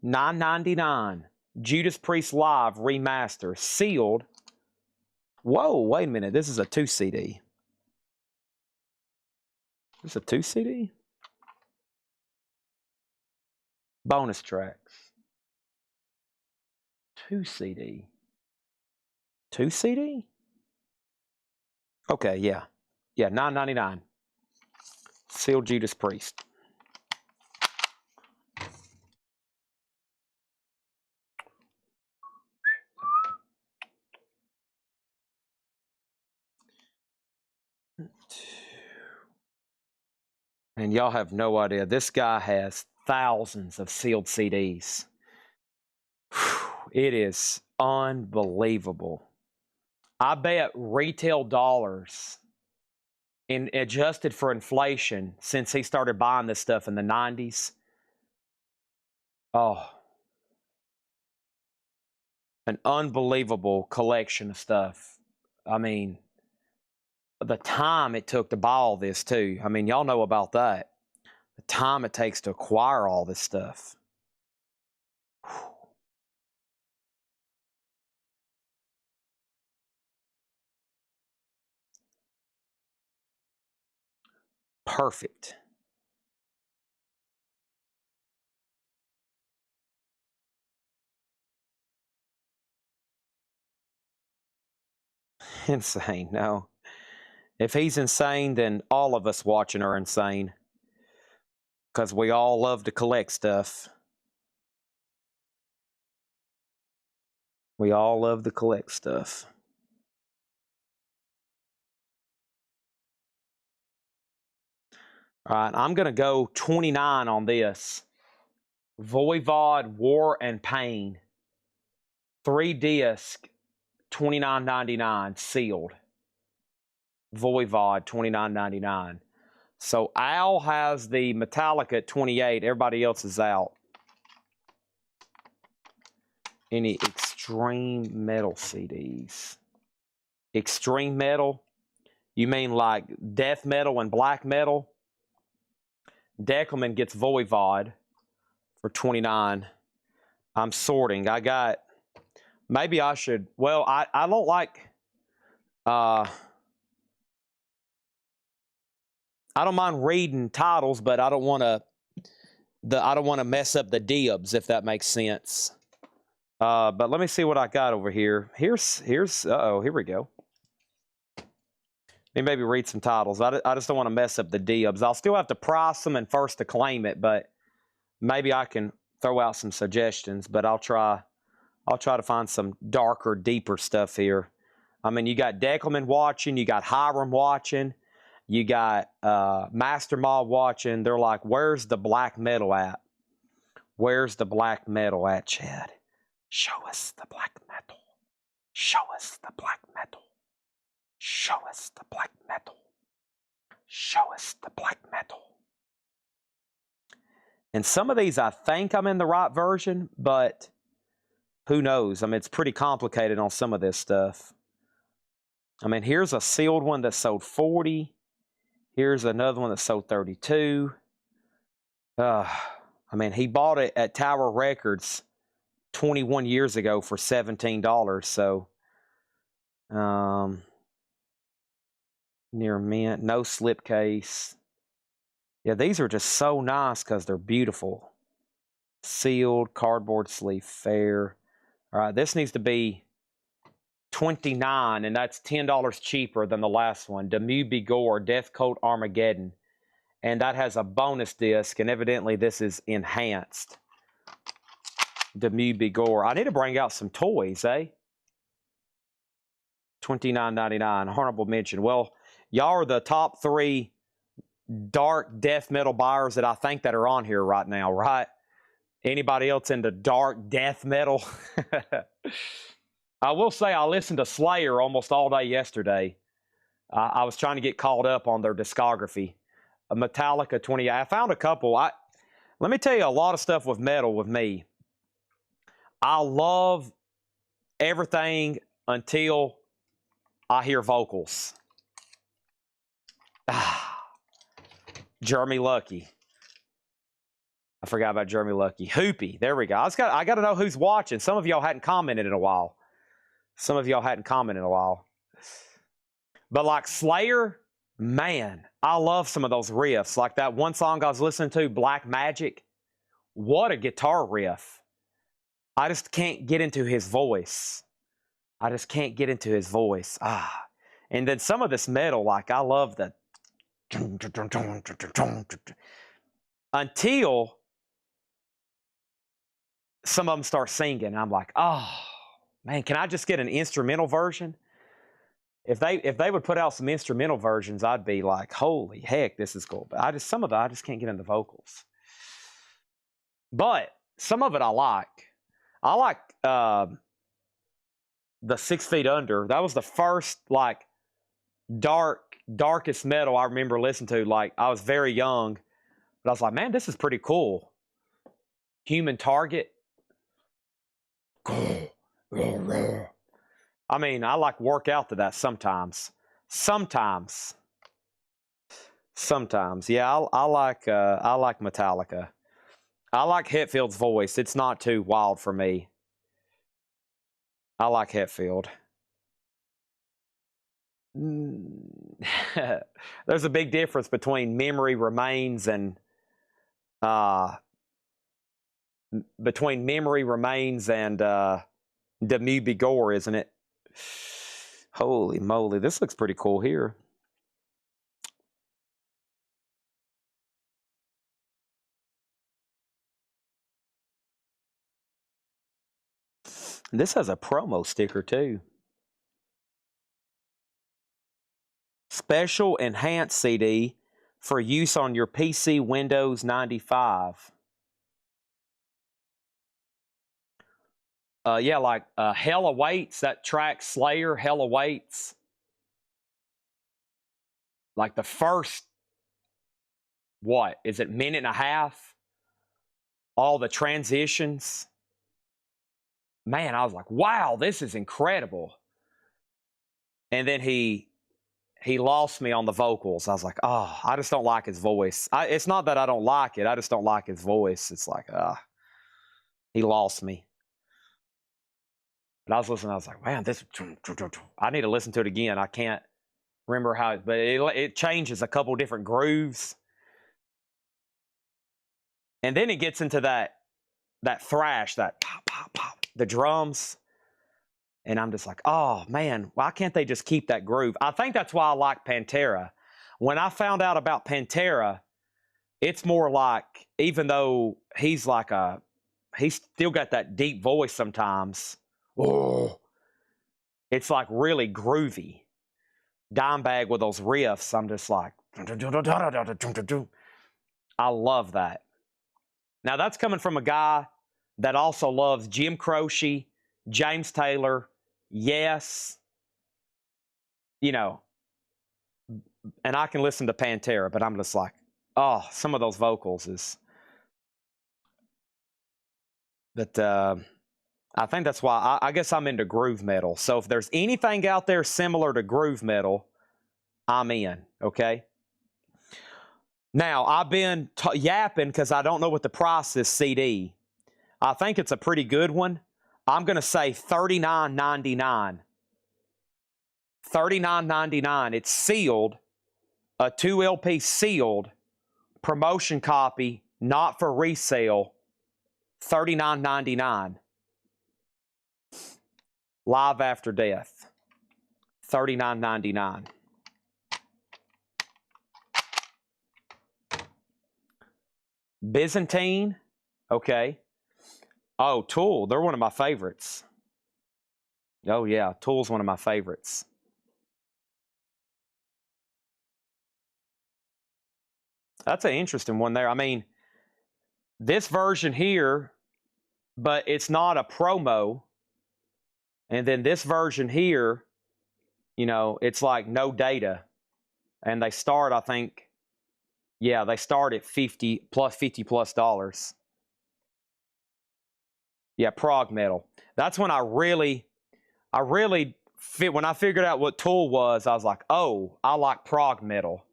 $9.99. Judas Priest Live remaster, sealed. Whoa, wait a minute. This is a 2 CD. Is this a 2 CD? Bonus tracks. 2 CD. 2 CD? Okay, yeah. Yeah, $9.99. Sealed Judas Priest. And y'all have no idea. This guy has thousands of sealed CDs. It is unbelievable. I bet retail dollars in adjusted for inflation since he started buying this stuff in the 90s. Oh, an unbelievable collection of stuff. I mean, the time it took to buy all this too. I mean, y'all know about that. The time it takes to acquire all this stuff. Perfect. Insane, no. If he's insane, then all of us watching are insane. Because we all love to collect stuff. We all love to collect stuff. All right, I'm going to go 29 on this. Voivod, War and Pain. 3 disc, $29.99, sealed. Voivod, $29.99. So Al has the Metallica at 28. Everybody else is out. Any extreme metal CDs? Extreme metal? You mean like death metal and black metal? Deckelman gets Voivod for 29. I'm sorting. I got, maybe I should, well, I don't like, I don't mind reading titles, but I don't want to mess up the dibs, if that makes sense. But let me see what I got over here. Here's uh-oh, here we go. Let me maybe read some titles. I just don't want to mess up the dibs. I'll still have to price them and first to claim it, but maybe I can throw out some suggestions, but I'll try to find some darker, deeper stuff here. I mean, you got Deckelman watching, you got Hiram watching, you got Master Mob watching. They're like, where's the black metal at? Where's the black metal at, Chad? Show us the black metal. Show us the black metal. Show us the black metal. Show us the black metal. And some of these, I think I'm in the right version, but who knows? I mean, it's pretty complicated on some of this stuff. I mean, here's a sealed one that sold 40. Here's another one that sold 32. I mean, he bought it at Tower Records 21 years ago for $17. So, near mint, no slipcase. Yeah, these are just so nice because they're beautiful. Sealed, cardboard sleeve, fair. All right, this needs to be 29, and that's $10 cheaper than the last one. Demu Bigor, Death Coat Armageddon. And that has a bonus disc, and evidently this is enhanced. Demu Bigor. I need to bring out some toys, eh? $29.99. Honorable mention. Well, y'all are the top 3 dark death metal buyers that I think that are on here right now, right? Anybody else into dark death metal? I will say I listened to Slayer almost all day yesterday. I was trying to get caught up on their discography. Metallica 20. I found a couple. Let me tell you a lot of stuff with metal with me. I love everything until I hear vocals. Jeremy Lucky. I forgot about Jeremy Lucky. Hoopy. There we go. I got to know who's watching. Some of y'all hadn't commented in a while. But like Slayer, Man, I love some of those riffs. Like that one song I was listening to, Black Magic. What a guitar riff. I just can't get into his voice. I just can't get into his voice. And then some of this metal, like I love the until some of them start singing. I'm like, oh man, can I just get an instrumental version? If they would put out some instrumental versions, I'd be like, holy heck, this is cool. But I just can't get into vocals. But some of it I like. I like the 6 Feet Under. That was the first like darkest metal I remember listening to. Like I was very young, but I was like, man, this is pretty cool. Human Target. I mean, I like work out to that sometimes. Sometimes. Yeah, I like Metallica. I like Hetfield's voice. It's not too wild for me. I like Hetfield. There's a big difference between Memory Remains and Demi Bigore, isn't it? Holy moly, this looks pretty cool here. This has a promo sticker too. Special enhanced CD for use on your PC Windows 95. Yeah, like Hell Awaits, that track Slayer, Hell Awaits. Like the first, what, is it minute and a half? All the transitions. Man, I was like, wow, this is incredible. And then he lost me on the vocals. I was like, oh, I just don't like his voice. It's not that I don't like it. I just don't like his voice. It's like, he lost me. But I was listening. I was like, man, this. I need to listen to it again. I can't remember how, but it changes a couple different grooves, and then it gets into that thrash, that pop, pop, pop, the drums, and I'm just like, oh man, why can't they just keep that groove? I think that's why I like Pantera. When I found out about Pantera, it's more like, even though he's still got that deep voice sometimes. Oh, it's like really groovy. Dimebag with those riffs, I'm just like, I love that. Now that's coming from a guy that also loves Jim Croce, James Taylor, Yes, and I can listen to Pantera, but I'm just like, oh, some of those vocals is. But I think that's why I guess I'm into groove metal. So if there's anything out there similar to groove metal, I'm in, okay? Now, I've been yapping because I don't know what the price is CD. I think it's a pretty good one. I'm going to say $39.99. $39.99. It's sealed, a 2 LP sealed, promotion copy, not for resale, $39.99. Live After Death, $39.99. Byzantine, okay. Oh, Tool, they're one of my favorites. Oh yeah, Tool's one of my favorites. That's an interesting one there. I mean, this version here, but it's not a promo. And then this version here, it's like no data. And they start, I think, they start at $50 plus. Yeah, prog metal. That's when when I figured out what Tool was, I was like, oh, I like prog metal.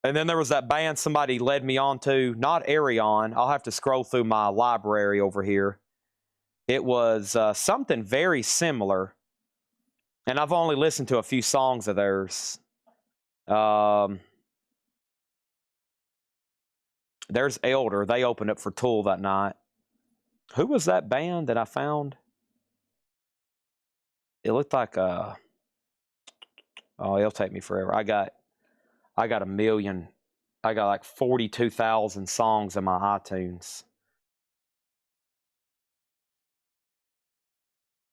And then there was that band somebody led me on to, not Arion. I'll have to scroll through my library over here. It was something very similar. And I've only listened to a few songs of theirs. There's Elder. They opened up for Tool that night. Who was that band that I found? It looked like oh, it'll take me forever. I got a million. I got like 42,000 songs in my iTunes.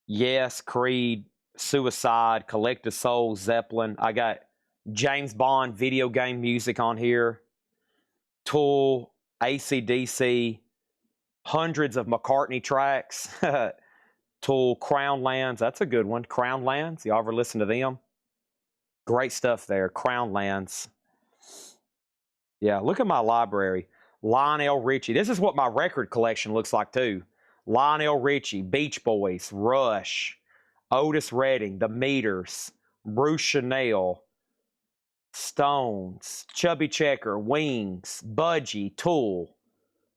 Yes, Creed, Suicide, Collective Soul, Zeppelin. I got James Bond video game music on here. Tool, AC/DC, hundreds of McCartney tracks. Tool, Crown Lands. That's a good one. Crown Lands. Y'all ever listen to them? Great stuff there. Crown Lands. Yeah, look at my library. Lionel Richie. This is what my record collection looks like too. Lionel Richie, Beach Boys, Rush, Otis Redding, The Meters, Bruce Chanel, Stones, Chubby Checker, Wings, Budgie, Tool,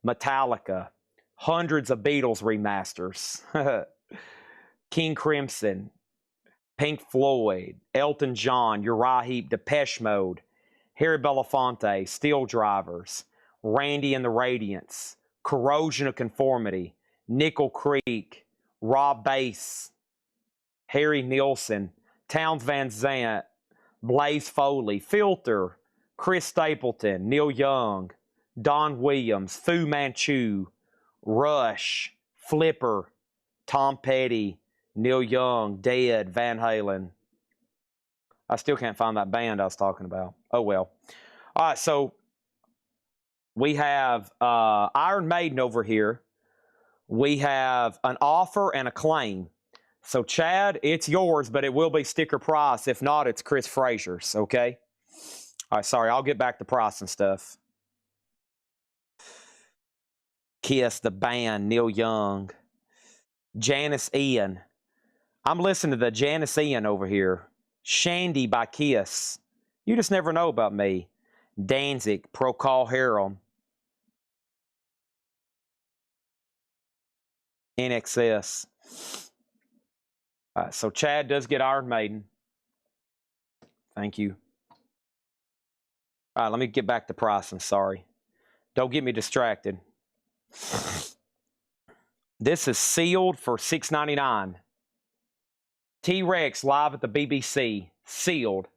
Metallica, hundreds of Beatles remasters, King Crimson, Pink Floyd, Elton John, Uriah Heep, Depeche Mode, Harry Belafonte, Steel Drivers, Randy and the Radiants, Corrosion of Conformity, Nickel Creek, Rob Bass, Harry Nilsson, Townes Van Zandt, Blaze Foley, Filter, Chris Stapleton, Neil Young, Don Williams, Fu Manchu, Rush, Flipper, Tom Petty, Neil Young, Dead, Van Halen. I still can't find that band I was talking about. Oh, well. All right, so we have Iron Maiden over here. We have an offer and a claim. So, Chad, it's yours, but it will be sticker price. If not, it's Chris Frazier's, okay? All right, sorry, I'll get back to price and stuff. Kiss, the band, Neil Young. Janice Ian. I'm listening to the Janice Ian over here. Shandy by Kiss. You just never know about me. Danzig, Procol Harum. NXS. So Chad does get Iron Maiden. Thank you. All right, let me get back to pricing. Sorry. Don't get me distracted. This is sealed for $6.99. T-Rex live at the BBC. Sealed.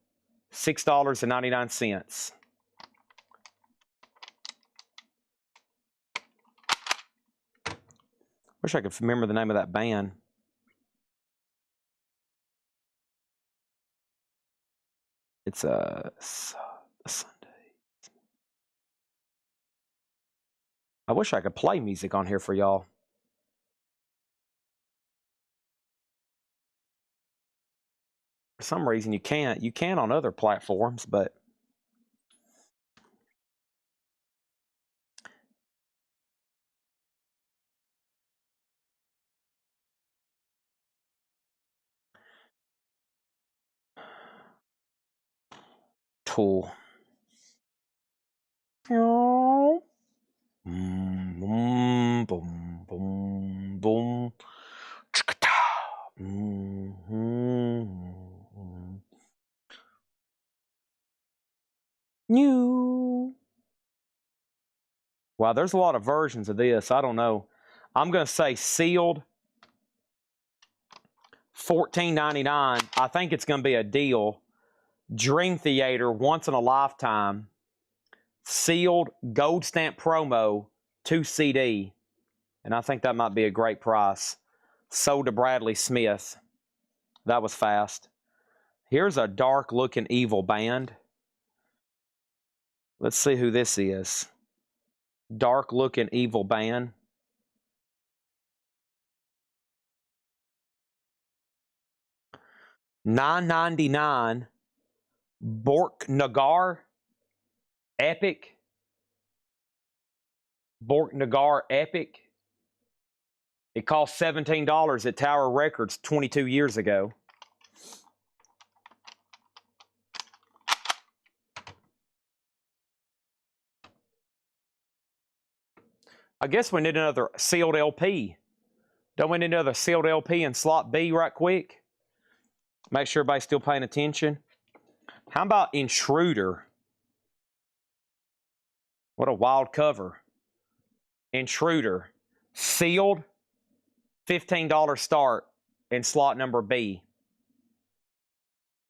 $6.99. Wish I could remember the name of that band. It's a Sunday. I wish I could play music on here for y'all. For some reason you can't. You can on other platforms, but Tool. Boom, boom, boom, boom, boom. New. Wow, there's a lot of versions of this. I don't know. I'm going to say sealed. $14.99. I think it's going to be a deal. Dream Theater, once in a lifetime. Sealed, gold stamp promo, 2 CD. And I think that might be a great price. Sold to Bradley Smith. That was fast. Here's a dark looking evil band. Let's see who this is. Dark looking evil band. $9.99. Bork Nagar Epic. Bork Nagar Epic. It cost $17 at Tower Records 22 years ago. I guess we need another sealed LP. Don't we need another sealed LP in slot B right quick? Make sure everybody's still paying attention. How about Intruder? What a wild cover. Intruder. Sealed. $15 start in slot number B.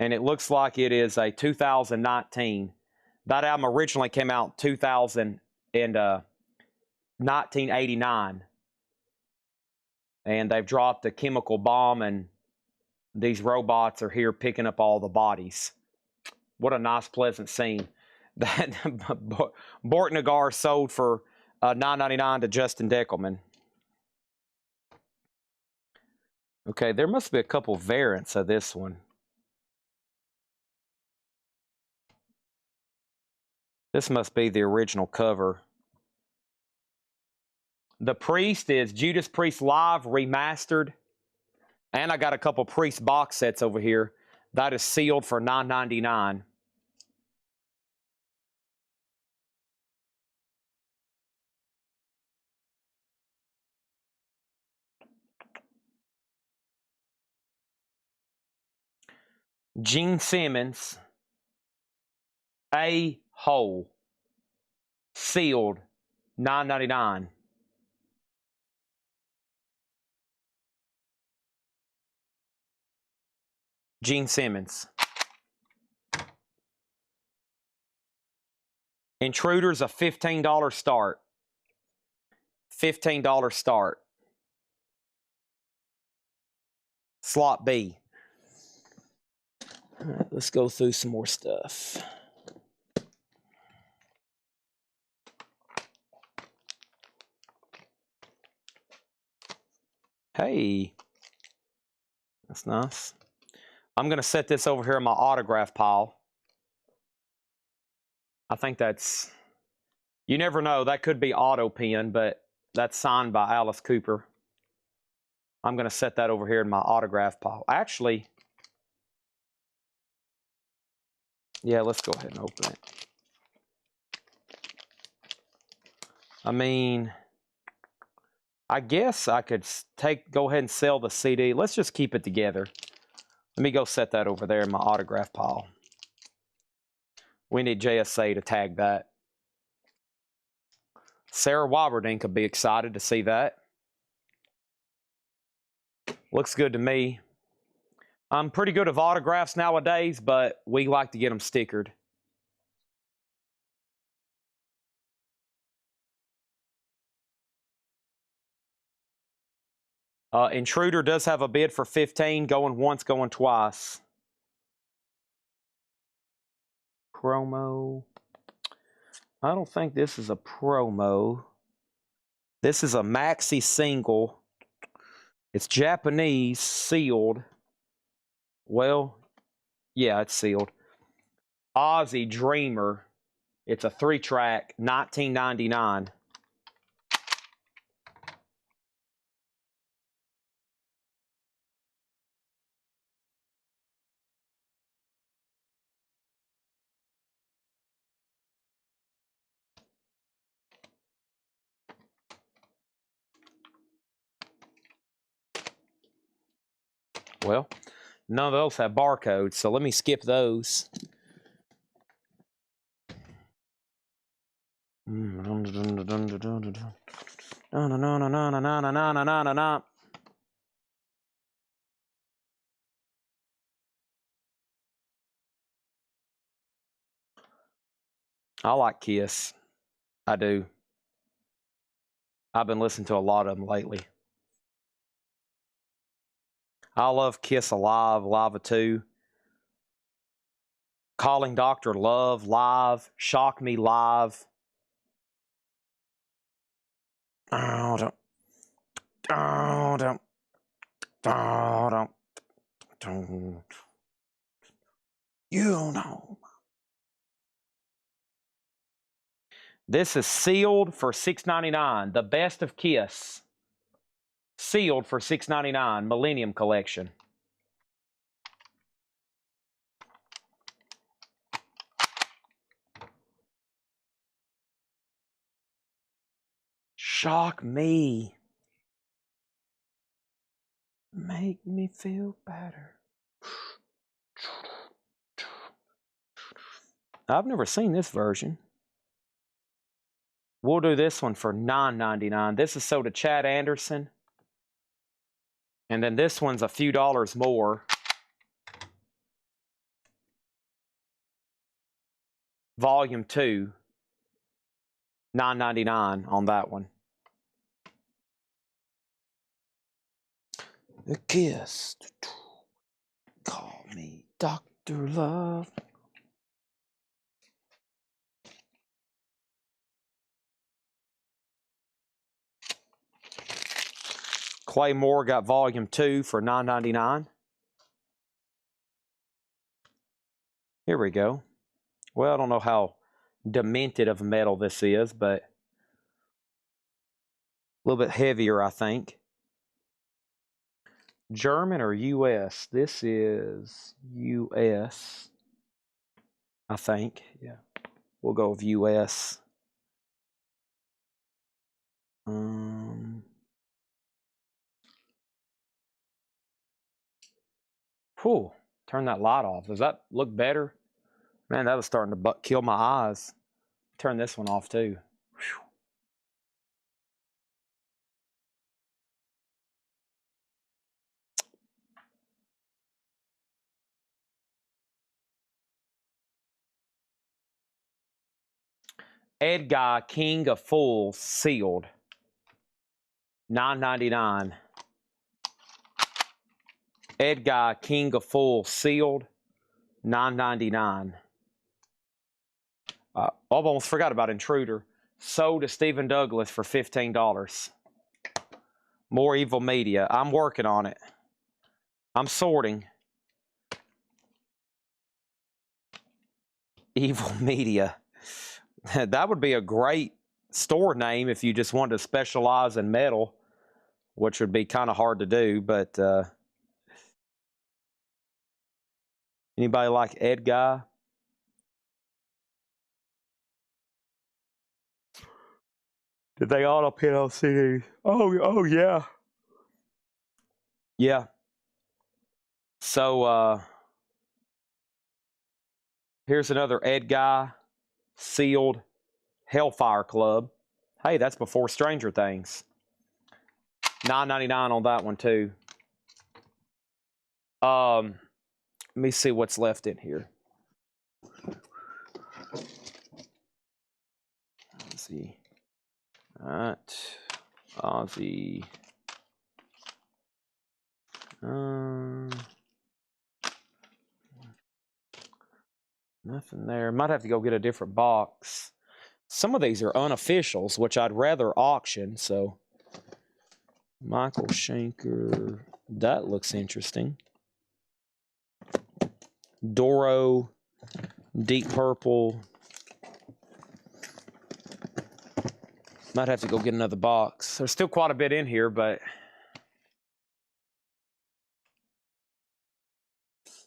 And it looks like it is a 2019. That album originally came out in 1989. And they've dropped a chemical bomb, and these robots are here picking up all the bodies. What a nice, pleasant scene. That Bortnagar sold for $9.99 to Justin Deckelman. Okay, there must be a couple variants of this one. This must be the original cover. The Priest is Judas Priest Live Remastered. And I got a couple Priest box sets over here. That is sealed for $9.99. Gene Simmons, A Hole, sealed, $9.99. Gene Simmons. Intruder's a $15 start. $15 start. Slot B. All right, let's go through some more stuff. Hey, that's nice. I'm going to set this over here in my autograph pile. I think that's, you never know, that could be auto pen, but that's signed by Alice Cooper. I'm going to set that over here in my autograph pile. Actually, yeah, let's go ahead and open it. I mean, I guess I could go ahead and sell the CD. Let's just keep it together. Let me go set that over there in my autograph pile. We need JSA to tag that. Sarah Woberding could be excited to see that. Looks good to me. I'm pretty good at autographs nowadays, but we like to get them stickered. Intruder does have a bid for $15, going once, going twice. Promo. I don't think this is a promo. This is a maxi single. It's Japanese, sealed. Well, yeah, it's sealed. Ozzy Dreamer. It's a 3-track, $19.99. Well, none of those have barcodes, so let me skip those. I like Kiss. I do. I've been listening to a lot of them lately. I love Kiss Alive, Lava 2. Calling Dr. Love, live. Shock Me, live. You know. This is sealed for $6.99. The Best of Kiss. Sealed for $6.99. Millennium Collection. Shock me. Make me feel better. I've never seen this version. We'll do this one for $9.99. This is sold to Chad Anderson. And then this one's a few dollars more. Volume 2, $9.99 on that one. A kiss. Call me Dr. Love. Claymore got volume 2 for $9.99. Here we go. Well, I don't know how demented of metal this is, but a little bit heavier, I think. German or US? This is US, I think. Yeah, we'll go with US. Whew, turn that light off. Does that look better? Man, that was starting to kill my eyes. Turn this one off too. Whew. Edguy, King of Fools, sealed. $9.99. Edguy, King of Fools, sealed. $9.99. Almost forgot about Intruder. Sold to Stephen Douglas for $15. More Evil Media. I'm working on it. I'm sorting. Evil Media. That would be a great store name if you just wanted to specialize in metal, which would be kind of hard to do, but anybody like Edguy? Did they auto pin on CDs? Oh yeah. Yeah. So here's another Edguy sealed Hellfire Club. Hey, that's before Stranger Things. $9.99 on that one too. Let me see what's left in here. Let's see. All right. Ozzy. Nothing there. Might have to go get a different box. Some of these are unofficials, which I'd rather auction. So, Michael Schenker. That looks interesting. Doro. Deep Purple. Might have to go get another box. There's still quite a bit in here, but let's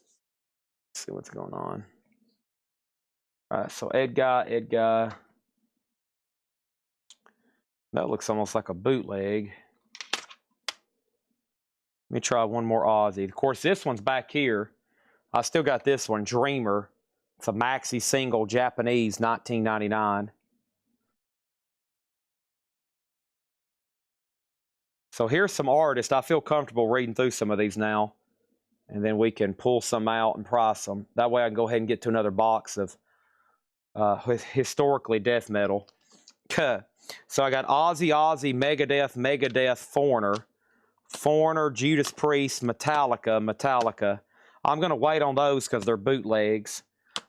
see what's going on. All right, so Edguy. That looks almost like a bootleg. Let me try one more Aussie. Of course, this one's back here. I still got this one, Dreamer. It's a maxi single, Japanese, $19.99. So here's some artists. I feel comfortable reading through some of these now, and then we can pull some out and price them. That way I can go ahead and get to another box of historically death metal. So I got Ozzy, Megadeth, Foreigner, Judas Priest, Metallica. I'm going to wait on those because they're bootlegs.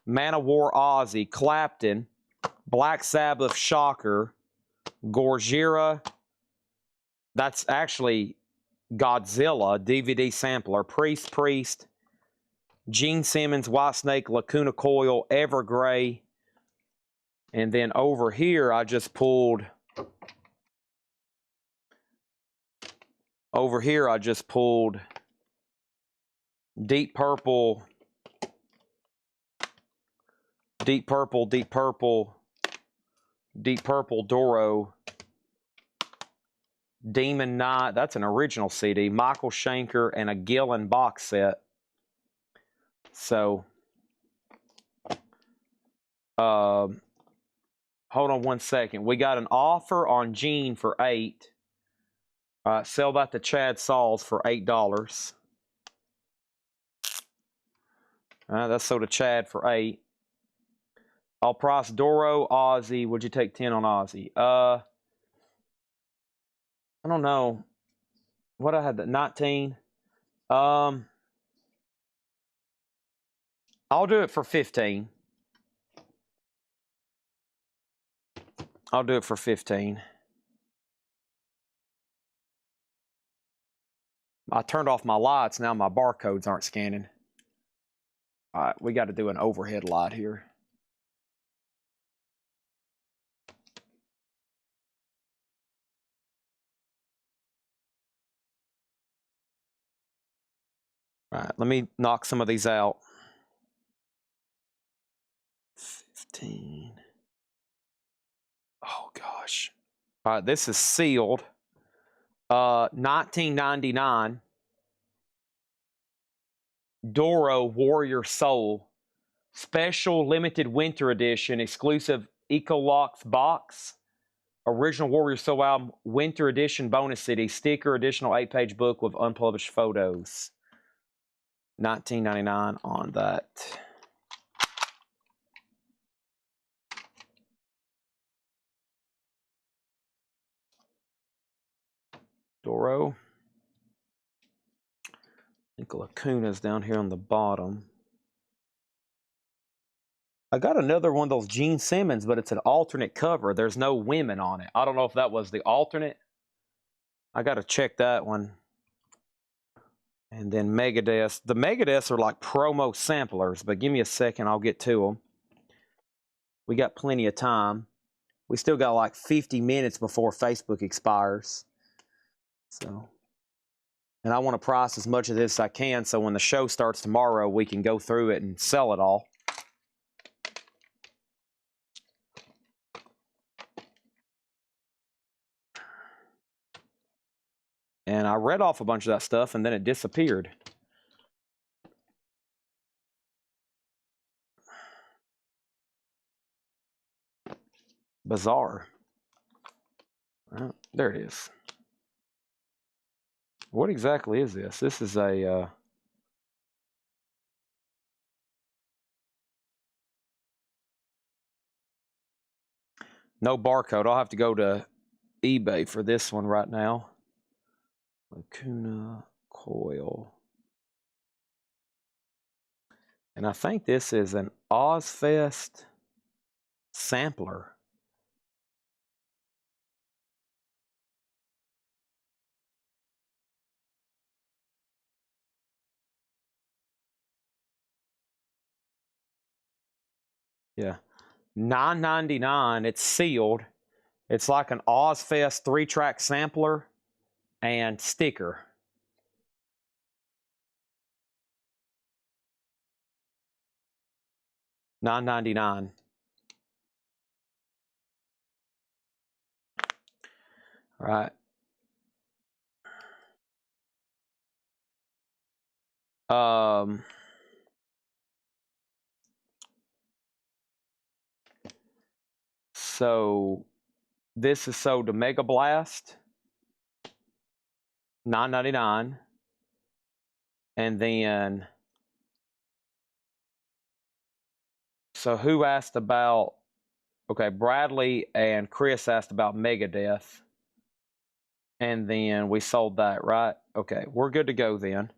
Manowar, Ozzy, Clapton, Black Sabbath, Shocker, Gojira. That's actually Godzilla, DVD sampler. Priest, Gene Simmons, Whitesnake, Lacuna Coil, Evergrey. And then over here, I just pulled Deep Purple, Doro, Demon Knight. That's an original CD. Michael Schenker and a Gillan box set. So Hold on one second. We got an offer on Gene for $8. Sell that to Chad Sauls for $8. That's sold to Chad for $8. I'll price Doro, Aussie. Would you take 10 on Aussie? I don't know. What I had, that 19. I'll do it for 15. I'll do it for 15. I turned off my lights. Now my barcodes aren't scanning. All right, we got to do an overhead light here. All right, let me knock some of these out. 15. Oh, gosh. All right, this is sealed. 1999. Doro Warrior Soul. Special limited winter edition. Exclusive Ecolux box. Original Warrior Soul album. Winter edition bonus CD. Sticker. Additional 8-page book with unpublished photos. $19.99 on that. Doro. I think Lacuna's down here on the bottom. I got another one of those Gene Simmons, but it's an alternate cover. There's no women on it. I don't know if that was the alternate. I got to check that one. And then Megadeth. The Megadeths are like promo samplers, but give me a second. I'll get to them. We got plenty of time. We still got like 50 minutes before Facebook expires. So, and I want to price as much of this as I can, so when the show starts tomorrow, we can go through it and sell it all. And I read off a bunch of that stuff, and then it disappeared. Bizarre. There it is. What exactly is this? This is a... no barcode. I'll have to go to eBay for this one right now. Lacuna coil. And I think this is an Ozfest sampler. Yeah. $9.99. It's sealed. It's like an Ozfest 3-track sampler and sticker. $9.99. All right. So this is sold to Mega Blast, $9.99. And then, so who asked about, okay, Bradley and Chris asked about Megadeth. And then we sold that, right? Okay, we're good to go then.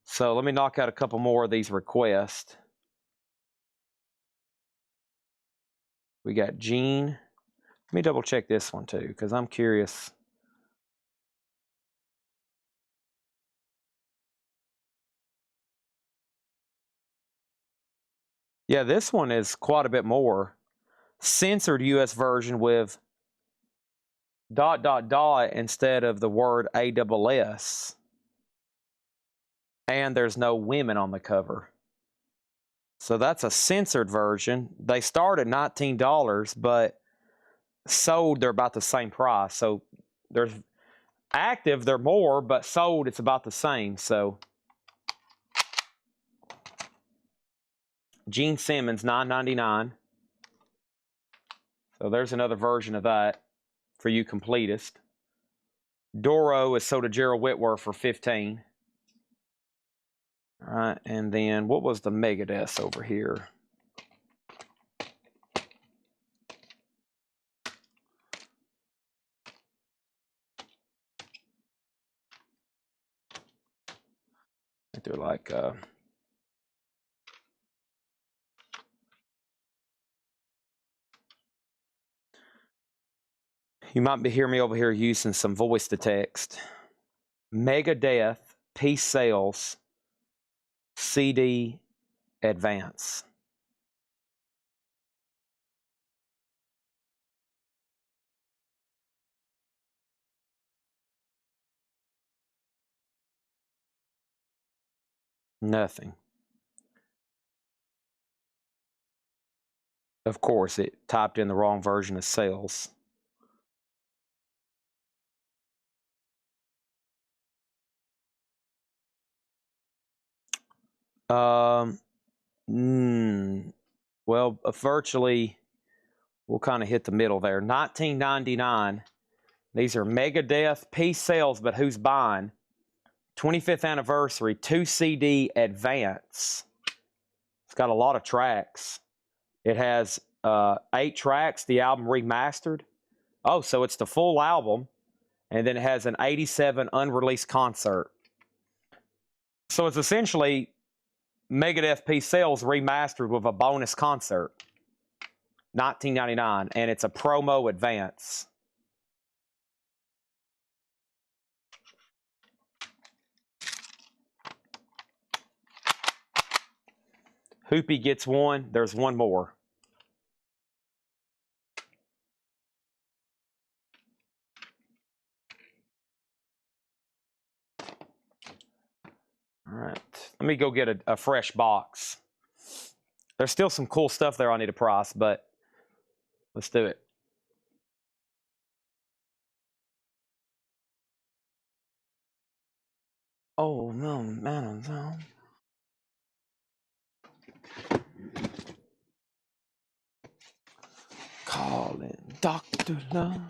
So let me knock out a couple more of these requests. We got Gene. Let me double check this one too, because I'm curious. Yeah, this one is quite a bit more. Censored US version with ... instead of the word ASS. And there's no women on the cover. So that's a censored version. They start at $19, but sold, they're about the same price. So there's active, they're more, but sold, it's about the same. So Gene Simmons, $9.99. So there's another version of that for you completists. Doro is sold to Gerald Whitworth for 15. All right, and then what was the Megadeth over here? I think they're like you might be hearing me over here using some voice to text. Megadeth Peace Sales CD Advance. Nothing. Of course, it typed in the wrong version of sales. Well, virtually, we'll kind of hit the middle there. $19.99. These are Megadeth Peace Sales, but who's buying? 25th anniversary, 2 CD advance. It's got a lot of tracks. It has 8 tracks, the album remastered. Oh, so it's the full album, and then it has an 87 unreleased concert. So it's essentially Megadeth Peace Sales remastered with a bonus concert. $19.99, and it's a promo advance. Hoopy gets one. There's one more. All right. Let me go get a fresh box. There's still some cool stuff there I need to price, but let's do it. Oh, no, man, no. Calling Dr. Love.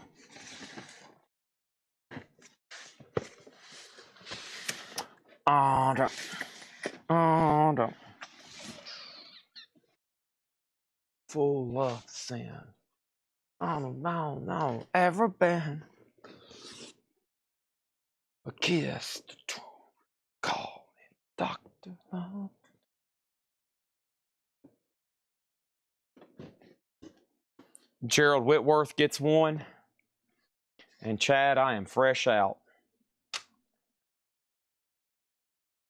Full of sin. No, ever been a kiss to calling Dr. Love. Gerald Whitworth gets one. And Chad, I am fresh out.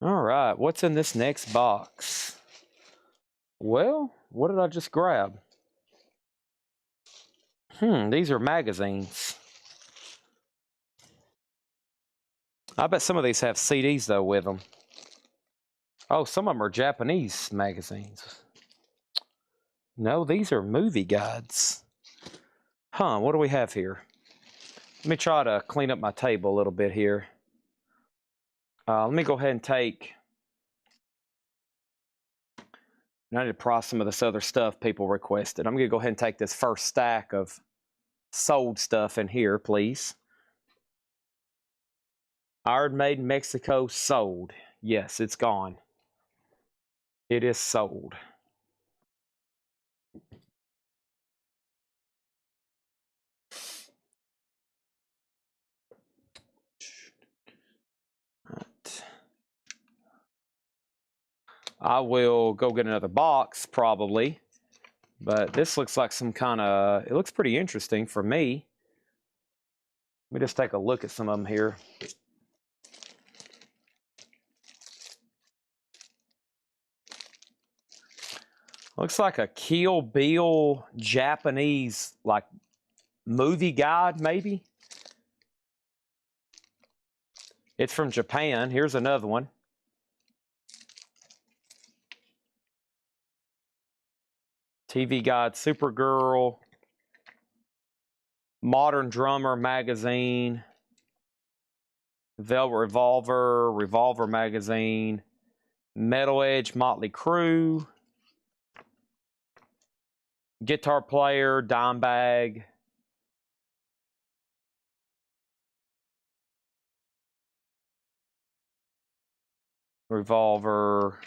All right, what's in this next box? Well, what did I just grab? These are magazines. I bet some of these have CDs, though, with them. Oh, some of them are Japanese magazines. No, these are movie guides. What do we have here? Let me try to clean up my table a little bit here. Let me go ahead and take... I need to price some of this other stuff people requested. I'm going to go ahead and take this first stack of sold stuff in here, please. Iron Maiden Mexico sold. Yes, it's gone. It is sold. Right. I will go get another box probably, but this looks like some kind of, it looks pretty interesting for me. Let me just take a look at some of them here. Looks like a Kill Bill Japanese, like, movie guide, maybe. It's from Japan. Here's another one. TV Guide, Supergirl, Modern Drummer Magazine, Velvet Revolver, Revolver Magazine, Metal Edge, Motley Crue, Guitar player, dime bag. Revolver.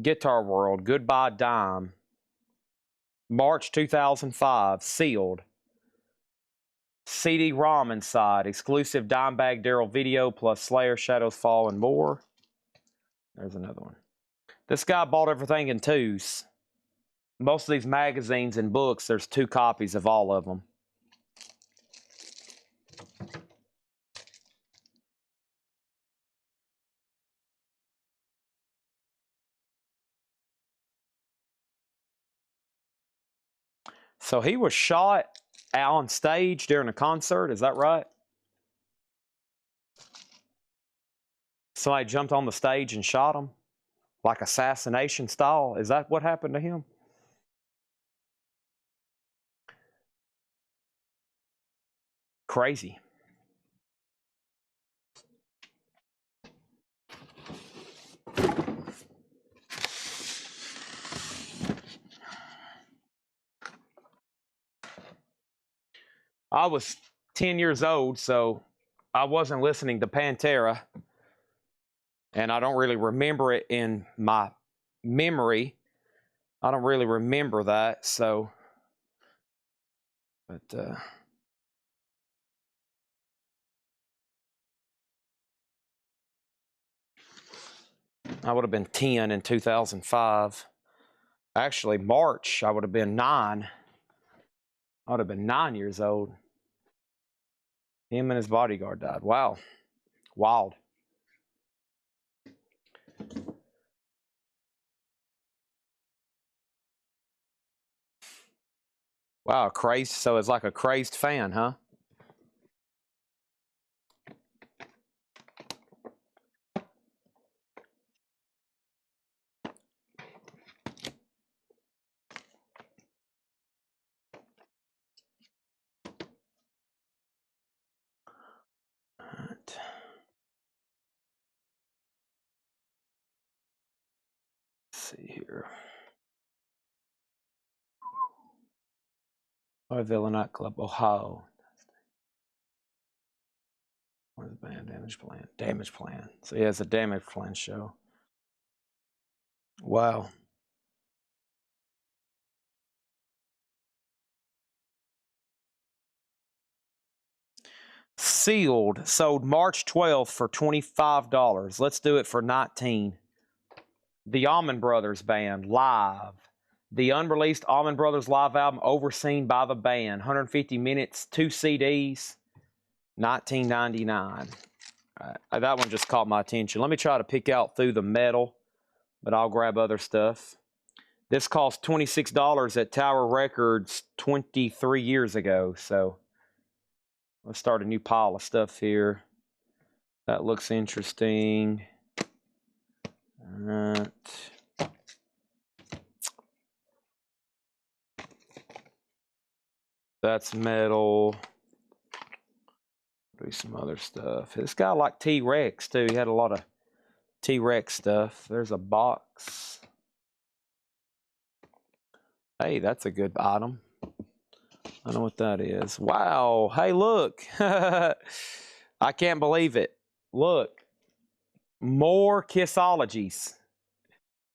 Guitar World, Goodbye Dime. March 2005, sealed. CD-ROM inside, exclusive dime bag Daryl video plus Slayer, Shadows Fall, and more. There's another one. This guy bought everything in twos. Most of these magazines and books, there's 2 copies of all of them. So he was shot on stage during a concert, is that right? Somebody jumped on the stage and shot him? Like assassination style? Is that what happened to him? Crazy. I was 10 years old, so I wasn't listening to Pantera. And I don't really remember it in my memory. I don't really remember that, so. But, I would have been 10 in 2005. Actually, March, I would have been 9. I would have been 9 years old. Him and his bodyguard died. Wow. Wild. Wow, crazed. So it's like a crazed fan, huh? Let's see here. Villa Nightclub, Ohio. Where's the band? Damage Plan. Damage Plan. So he has a Damage Plan show. Wow. Sealed. Sold March 12th for $25. Let's do it for $19. The Allman Brothers Band, live. The unreleased Allman Brothers live album overseen by the band. 150 minutes, 2 CDs, $19.99. That one just caught my attention. Let me try to pick out through the metal, but I'll grab other stuff. This cost $26 at Tower Records 23 years ago, so let's start a new pile of stuff here. That looks interesting. All right. That's metal. Do some other stuff. This guy liked T-Rex too. He had a lot of T-Rex stuff. There's a box. Hey, that's a good item. I know what that is. Wow. Hey, look. I can't believe it. Look. More Kissologies.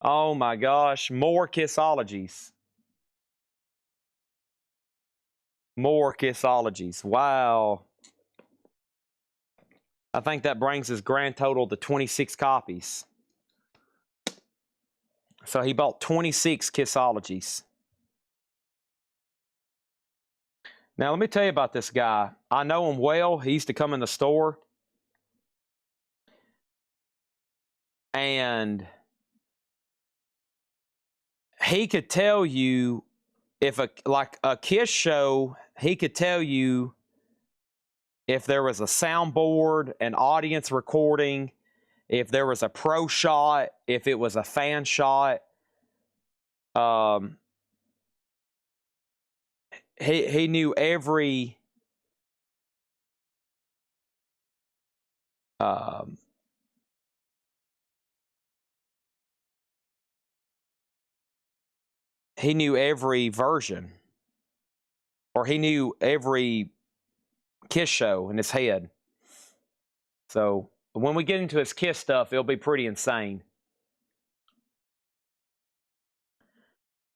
Oh my gosh. More Kissologies. More Kissologies. Wow. I think that brings his grand total to 26 copies. So he bought 26 Kissologies. Now, let me tell you about this guy. I know him well. He used to come in the store. And he could tell you if a Kiss show, he could tell you if there was a soundboard, an audience recording, if there was a pro shot, if it was a fan shot. He knew every he knew every version, or he knew every Kiss show in his head. So when we get into his Kiss stuff, it'll be pretty insane.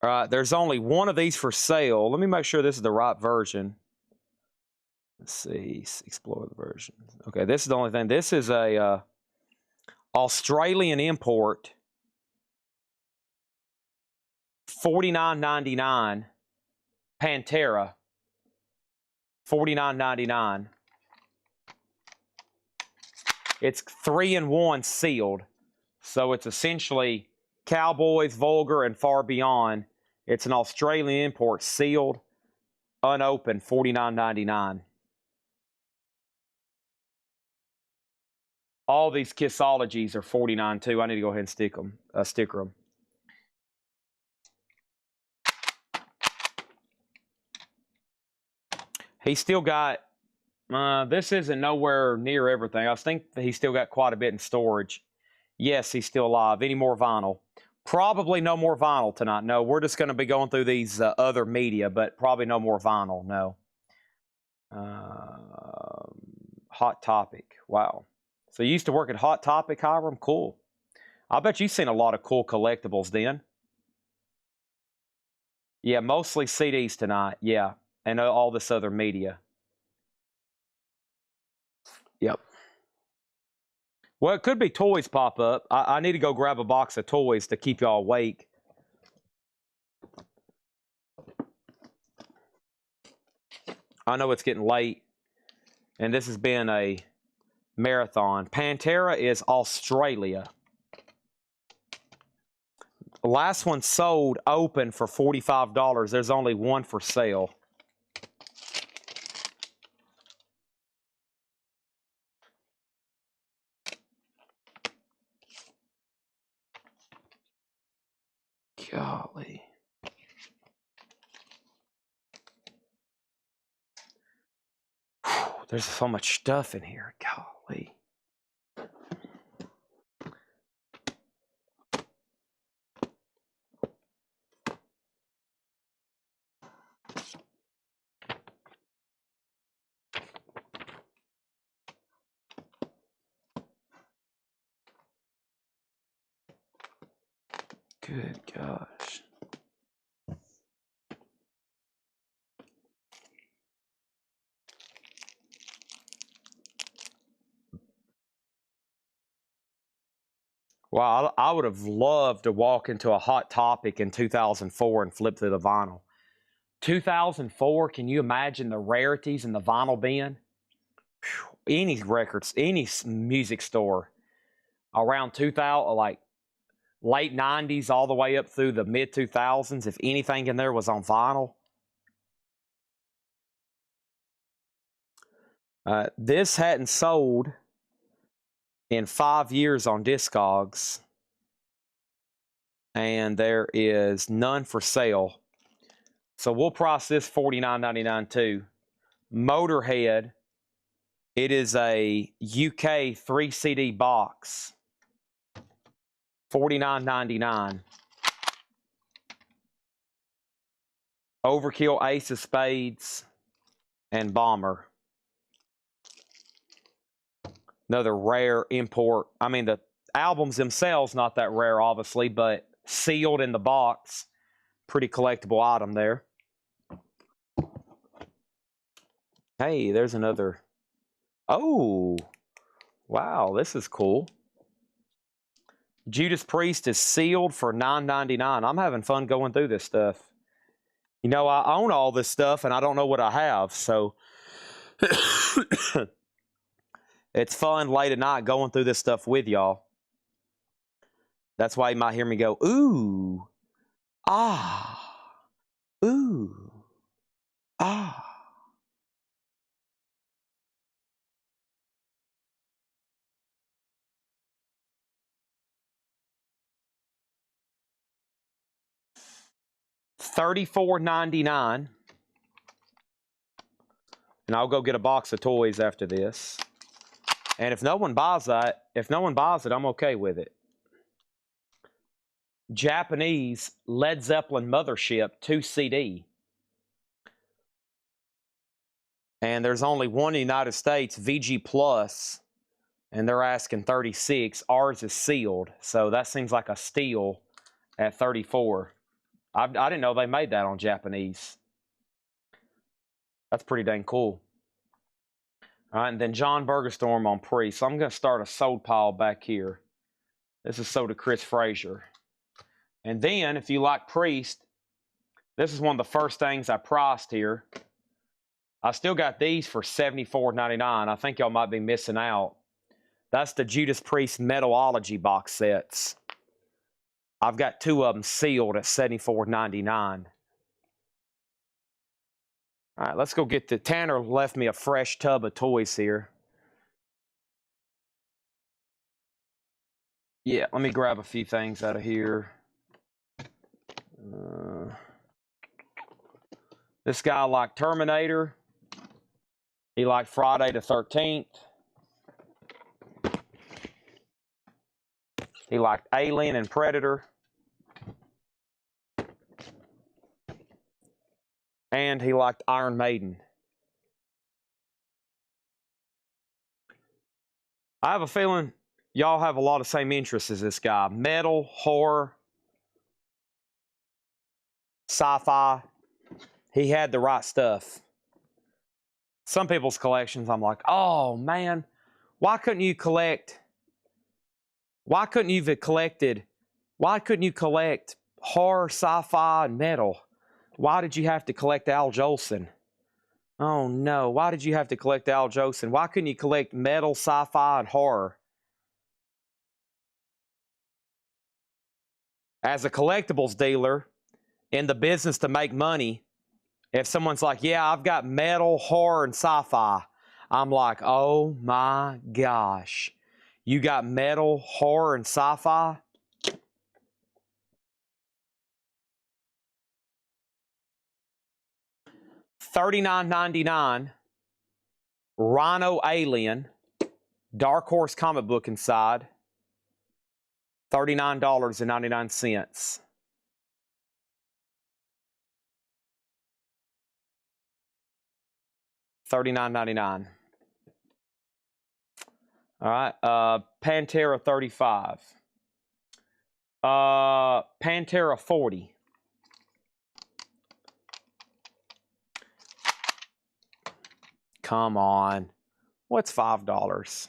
All right, there's only one of these for sale. Let me make sure this is the right version. Let's see, explore the versions. Okay, this is the only thing. This is a Australian import, $49.99. Pantera, $49.99. It's 3-in-1 sealed, so it's essentially Cowboys, Vulgar, and Far Beyond. It's an Australian import, sealed, unopened, $49.99. All these Kissologies are $49 too. I need to go ahead and sticker them. He's still got, this isn't nowhere near everything. I think he's still got quite a bit in storage. Yes, he's still alive. Any more vinyl? Probably no more vinyl tonight. No, we're just going to be going through these other media, but probably no more vinyl. No. Hot Topic. Wow. So you used to work at Hot Topic, Hiram? Cool. I bet you've seen a lot of cool collectibles then. Yeah, mostly CDs tonight. Yeah, and all this other media. Yep. Well, it could be toys pop up. I need to go grab a box of toys to keep y'all awake. I know it's getting late, and this has been a marathon. Pantera is Australia. The last one sold open for $45. There's only one for sale. Golly. Whew, there's so much stuff in here. Golly. Good gosh. Wow, I would have loved to walk into a Hot Topic in 2004 and flip through the vinyl. 2004, can you imagine the rarities in the vinyl bin? Whew, any records, any music store around 2000, like late 90s all the way up through the mid 2000s, if anything in there was on vinyl. This hadn't sold in 5 years on Discogs, and there is none for sale. So we'll price this $49.99 too. Motorhead, it is a UK 3 CD box, $49.99. Overkill, Ace of Spades, and Bomber. Another rare import. I mean, the albums themselves not that rare, obviously, but sealed in the box. Pretty collectible item there. Hey, there's another. Oh, wow, this is cool. Judas Priest is sealed for $9.99. I'm having fun going through this stuff. You know, I own all this stuff, and I don't know what I have, so it's fun late at night going through this stuff with y'all. That's why you might hear me go, ooh, ah, ooh, ah. $34.99. And I'll go get a box of toys after this. And if no one buys it, I'm okay with it. Japanese Led Zeppelin Mothership 2 CD. And there's only one in the United States, VG Plus, and they're asking 36. Ours is sealed, so that seems like a steal at 34. I didn't know they made that on Japanese. That's pretty dang cool. All right, and then John Burgerstorm on Priest. So I'm going to start a sold pile back here. This is sold to Chris Frazier. And then, if you like Priest, this is one of the first things I priced here. I still got these for $74.99. I think y'all might be missing out. That's the Judas Priest Metalology box sets. I've got 2 of them sealed at $74.99. All right, let's go get the... Tanner left me a fresh tub of toys here. Yeah, let me grab a few things out of here. This guy liked Terminator. He liked Friday the 13th. He liked Alien and Predator. And he liked Iron Maiden. I have a feeling y'all have a lot of same interests as this guy. Metal, horror, sci-fi. He had the right stuff. Some people's collections, I'm like, oh man, why couldn't you collect horror, sci-fi, and metal? Why did you have to collect Al Jolson? Oh no, why did you have to collect Al Jolson? Why couldn't you collect metal, sci-fi, and horror? As a collectibles dealer in the business to make money, if someone's like, yeah, I've got metal, horror, and sci-fi, I'm like, oh my gosh. You got metal, horror, and sci-fi? $39.99. Rhino Alien. Dark Horse comic book inside. $39.99. $39.99. All right. Pantera 35. Pantera 40. Come on. What's $5?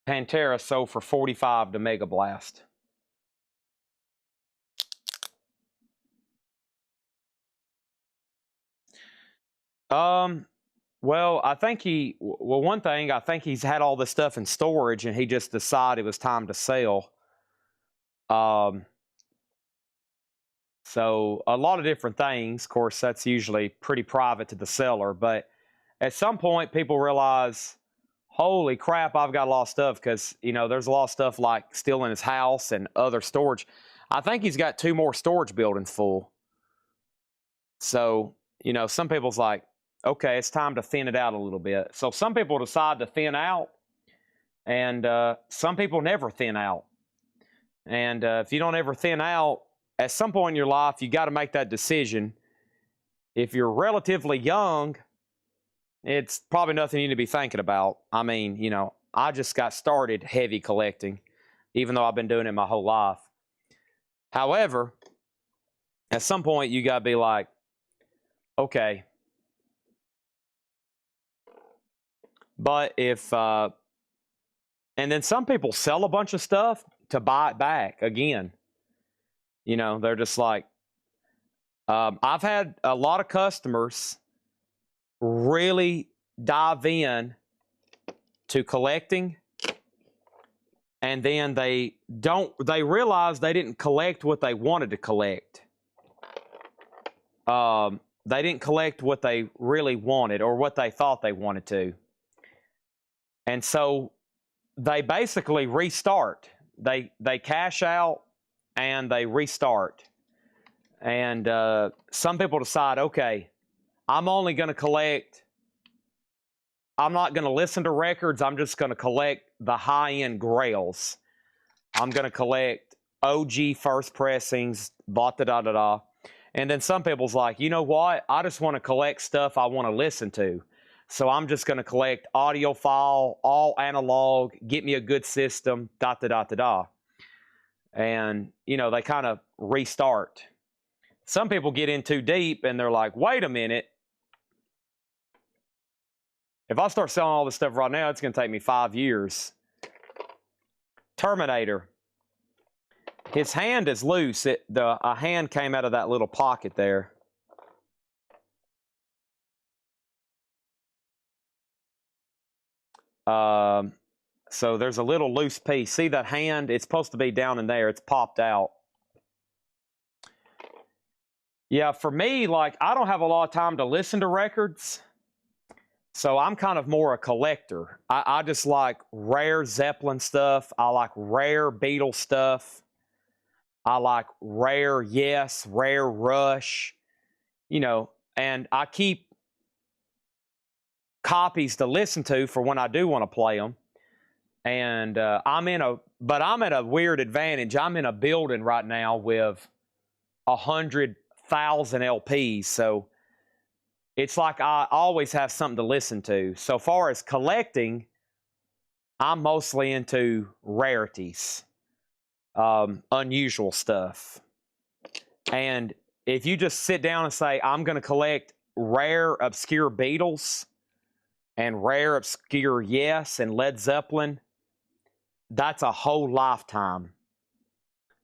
Pantera sold for $45 to Mega Blast. Well, I think one thing, I think he's had all this stuff in storage and he just decided it was time to sell. So a lot of different things. Of course, that's usually pretty private to the seller, but at some point people realize, holy crap, I've got a lot of stuff, because, you know, there's a lot of stuff like still in his house and other storage. I think he's got 2 more storage buildings full. So, you know, some people's like, okay, it's time to thin it out a little bit. So some people decide to thin out, and some people never thin out. And if you don't ever thin out, at some point in your life, you got to make that decision. If you're relatively young, it's probably nothing you need to be thinking about. I mean, you know, I just got started heavy collecting, even though I've been doing it my whole life. However, at some point, you got to be like, okay. But if, and then some people sell a bunch of stuff to buy it back again. You know, they're just like, I've had a lot of customers really dive in to collecting, and then they realize they didn't collect what they wanted to collect. They didn't collect what they really wanted or what they thought they wanted to. And so they basically restart. They cash out and they restart. And some people decide, okay, I'm only going to collect I'm not going to listen to records. I'm just going to collect the high-end grails. I'm going to collect OG first pressings, blah, da, da, da, da. And then some people's like, you know what? I just want to collect stuff I want to listen to. So I'm just going to collect audiophile, all analog, get me a good system, da, da, da, da, da. And, you know, they kind of restart. Some people get in too deep and they're like, wait a minute. If I start selling all this stuff right now, it's going to take me 5 years. Terminator. His hand is loose. A hand came out of that little pocket there. So there's a little loose piece. See that hand? It's supposed to be down in there. It's popped out. Yeah, for me, like, I don't have a lot of time to listen to records. So I'm kind of more a collector. I just like rare Zeppelin stuff. I like rare Beatles stuff. I like rare Yes, rare Rush, you know, and I keep copies to listen to for when I do want to play them. And I'm at a weird advantage. I'm in a building right now with 100,000 LPs. So it's like I always have something to listen to. So far as collecting, I'm mostly into rarities, unusual stuff. And if you just sit down and say, I'm going to collect rare, obscure Beatles and rare, obscure Yes and Led Zeppelin, that's a whole lifetime.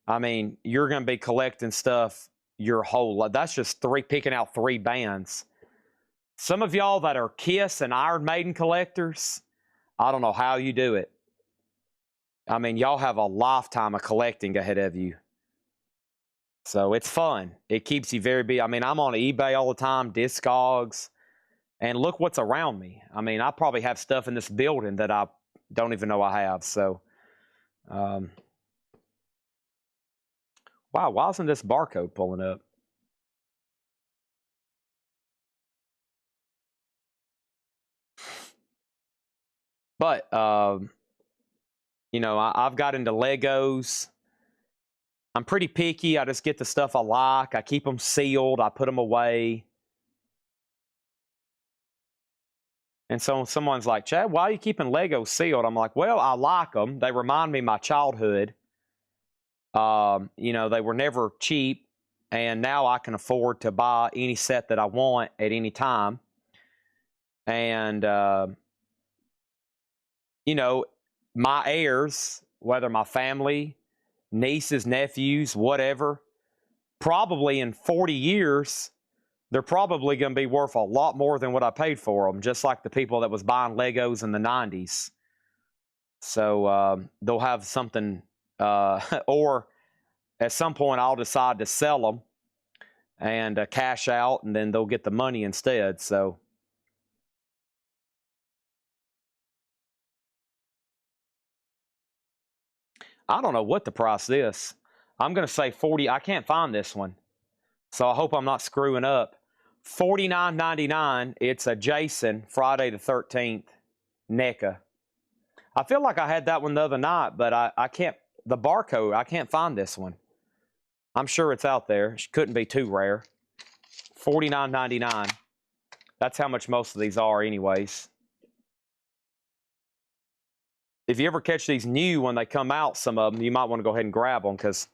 I mean, you're going to be collecting stuff your whole life. That's just picking out 3 bands. Some of y'all that are Kiss and Iron Maiden collectors, I don't know how you do it. I mean, y'all have a lifetime of collecting ahead of you. So it's fun. It keeps you very busy. I mean, I'm on eBay all the time, Discogs, and look what's around me. I mean, I probably have stuff in this building that I don't even know I have. So, wow, why isn't this barcode pulling up? But, you know, I've got into Legos. I'm pretty picky. I just get the stuff I like. I keep them sealed. I put them away. And so someone's like, Chad, why are you keeping Legos sealed? I'm like, well, I like them. They remind me of my childhood. You know, they were never cheap. And now I can afford to buy any set that I want at any time. And, you know, my heirs, whether my family, nieces, nephews, whatever, probably in 40 years, they're probably going to be worth a lot more than what I paid for them, just like the people that was buying Legos in the 90s. So they'll have something, or at some point I'll decide to sell them and cash out, and then they'll get the money instead. So I don't know what the price is. I'm going to say 40. I can't find this one, so I hope I'm not screwing up. $49.99. It's a Jason Friday the 13th NECA. I feel like I had that one the other night, but I can't. The barcode, I can't find this one. I'm sure it's out there. It couldn't be too rare. $49.99. That's how much most of these are anyways. If you ever catch these new when they come out, some of them, you might want to go ahead and grab them because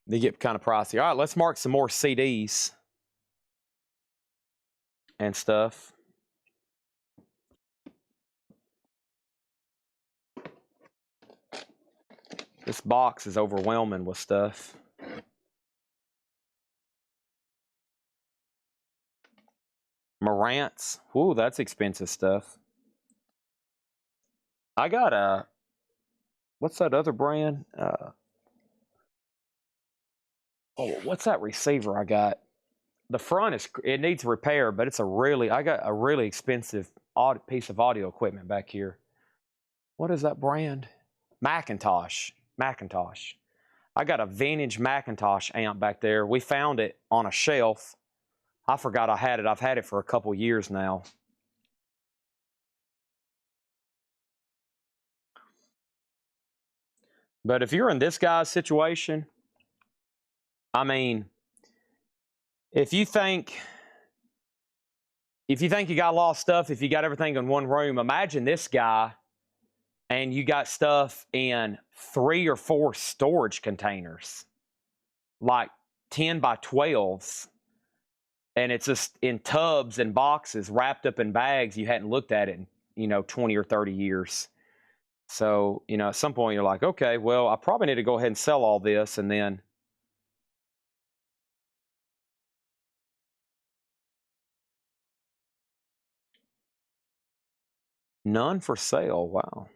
they get kind of pricey. All right, let's mark some more CDs and stuff. This box is overwhelming with stuff. Marantz. Ooh, that's expensive stuff. I got a, what's that other brand? What's that receiver I got? The front is, it needs repair, but it's I got a really expensive piece of audio equipment back here. What is that brand? Macintosh. I got a vintage Macintosh amp back there. We found it on a shelf. I forgot I had it. I've had it for a couple years now. But if you're in this guy's situation, I mean, if you think you got a lot of stuff, if you got everything in one room, imagine this guy and you got stuff in 3 or 4 storage containers, like 10 by 12s, and it's just in tubs and boxes wrapped up in bags you hadn't looked at it in 20 or 30 years. So at some point you're like, okay, well, I probably need to go ahead and sell all this. And then none for sale. Wow.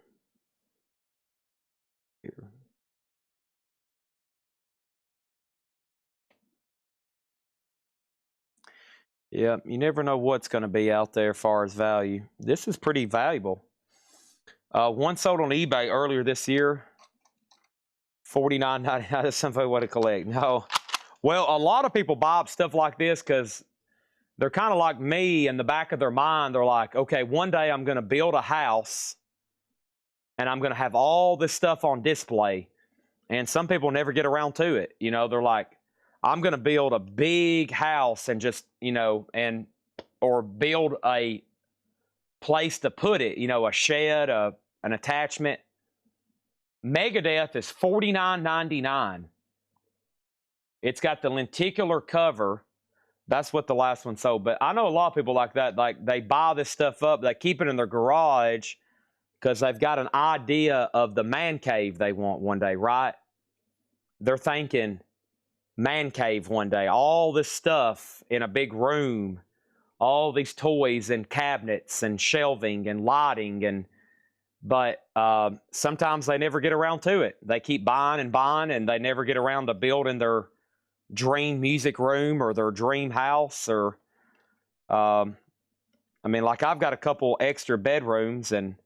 Here. Yeah, you never know what's going to be out there as far as value. This is pretty valuable. One sold on eBay earlier this year, $49.99. That's something I want to collect. No, well, a lot of people buy up stuff like this because they're kind of like me. In the back of their mind, they're like, okay, one day I'm going to build a house and I'm going to have all this stuff on display. And some people never get around to it. They're like, I'm going to build a big house and just, or build a place to put it, a shed, an attachment. Megadeth is $49.99. It's got the lenticular cover. That's what the last one sold. But I know a lot of people like that. Like, they buy this stuff up, they keep it in their garage because they've got an idea of the man cave they want one day, right? They're thinking man cave one day, all this stuff in a big room, all these toys and cabinets and shelving and lighting, but sometimes they never get around to it. They keep buying and they never get around to building their dream music room or their dream house. Or like, I've got a couple extra bedrooms, and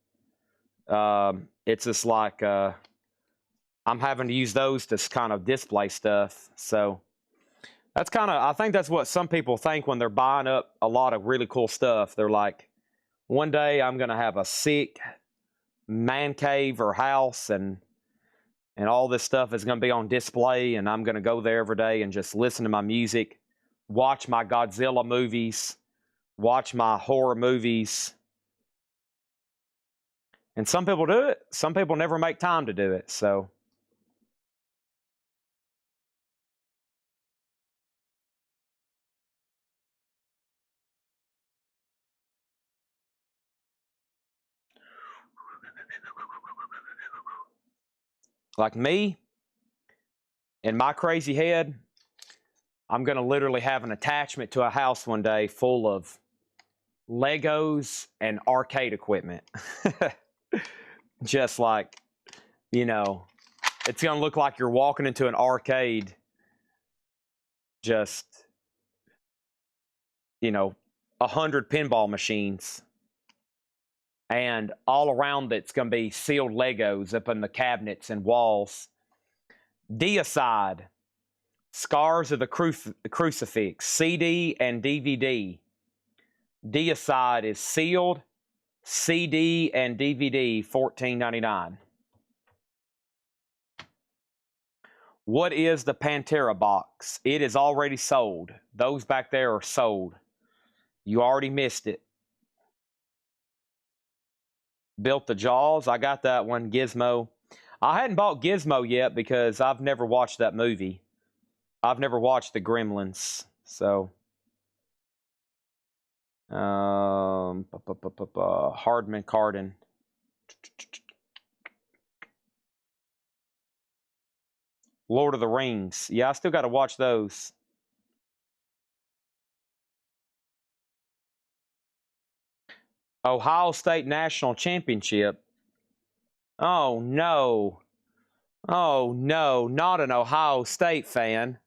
it's just like I'm having to use those to kind of display stuff. So that's I think that's what some people think when they're buying up a lot of really cool stuff. They're like, one day I'm going to have a sick man cave or house, and all this stuff is going to be on display, and I'm going to go there every day and just listen to my music, watch my Godzilla movies, watch my horror movies. And some people do it. Some people never make time to do it. So like me, in my crazy head, I'm going to literally have an attachment to a house one day full of Legos and arcade equipment. Just like, it's going to look like you're walking into an arcade. Just, 100 pinball machines. And all around it's going to be sealed Legos up in the cabinets and walls. Deicide, Scars of the Crucifix, CD and DVD. Deicide is sealed, CD and DVD, $14.99. What is the Pantera box? It is already sold. Those back there are sold. You already missed it. Built the Jaws. I got that one. Gizmo. I hadn't bought Gizmo yet because I've never watched that movie. I've never watched the Gremlins. So, Hardman Kardon. Lord of the Rings. Yeah, I still got to watch those. Ohio State National Championship. Oh, no. Oh, no. Not an Ohio State fan.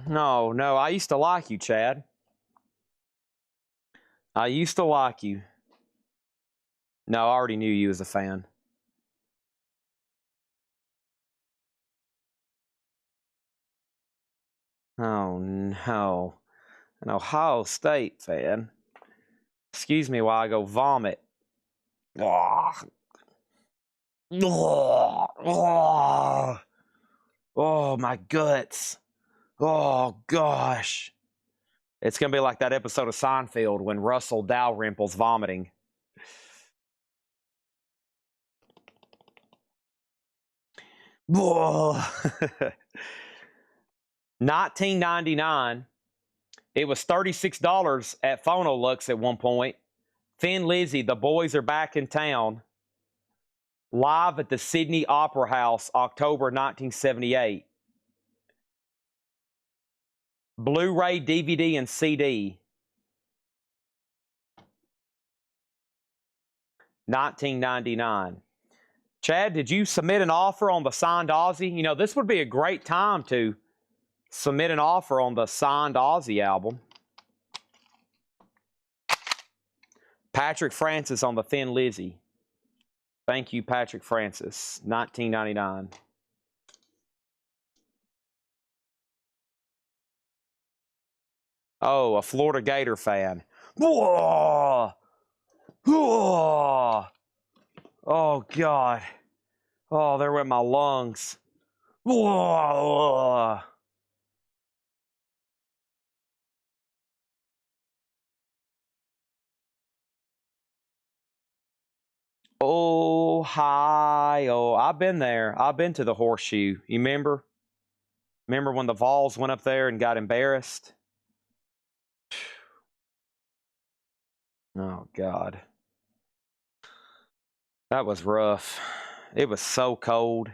No, no. I used to like you, Chad. I used to like you. No, I already knew you as a fan. Oh, no. An Ohio State fan. Excuse me while I go vomit. Ugh. Ugh. Oh, oh, my guts. Oh, gosh. It's going to be like that episode of Seinfeld when Russell Dalrymple's vomiting. Whoa. 1999. It was $36 at Phonolux at one point. Thin Lizzy, The Boys Are Back in Town. Live at the Sydney Opera House, October 1978. Blu-ray, DVD, and CD. 1999. Chad, did you submit an offer on the signed Ozzy? You know, this would be a great time to submit an offer on the signed Ozzy album. Patrick Francis on the Thin Lizzy. Thank you, Patrick Francis. 1999. Oh, a Florida Gator fan. Whoa! Whoa! Oh, God. Oh, there went my lungs. Whoa! Ohio. I've been there. I've been to the Horseshoe. You remember? Remember when the Vols went up there and got embarrassed? Oh, God. That was rough. It was so cold.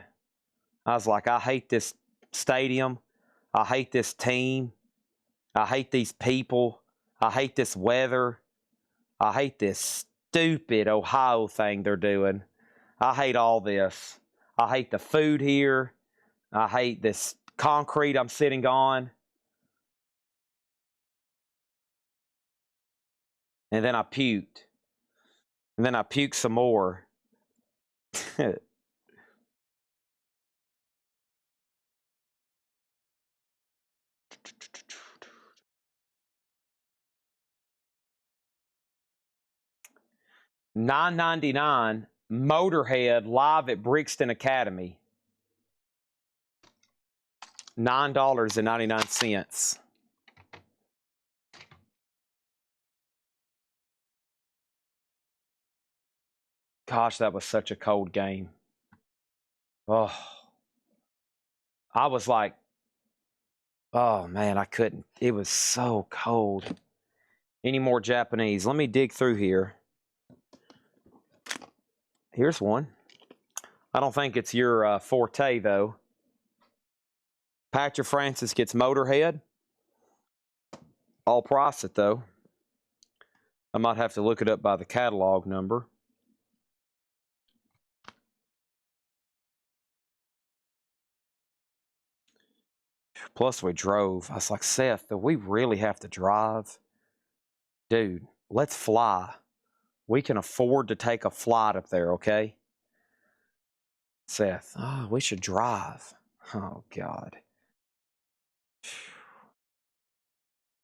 I was like, I hate this stadium. I hate this team. I hate these people. I hate this weather. I hate this stupid Ohio thing they're doing. I hate all this. I hate the food here. I hate this concrete I'm sitting on. And then I puked. And then I puked some more. $9.99 Motorhead live at Brixton Academy. $9.99. Gosh, that was such a cold game. Oh, I was like, oh man, I couldn't. It was so cold. Any more Japanese? Let me dig through here. Here's one. I don't think it's your forte, though. Patrick Francis gets Motorhead. I'll price it, though. I might have to look it up by the catalog number. Plus, we drove. I was like, Seth, do we really have to drive? Dude, let's fly. We can afford to take a flight up there, okay? Seth, oh, we should drive. Oh, God.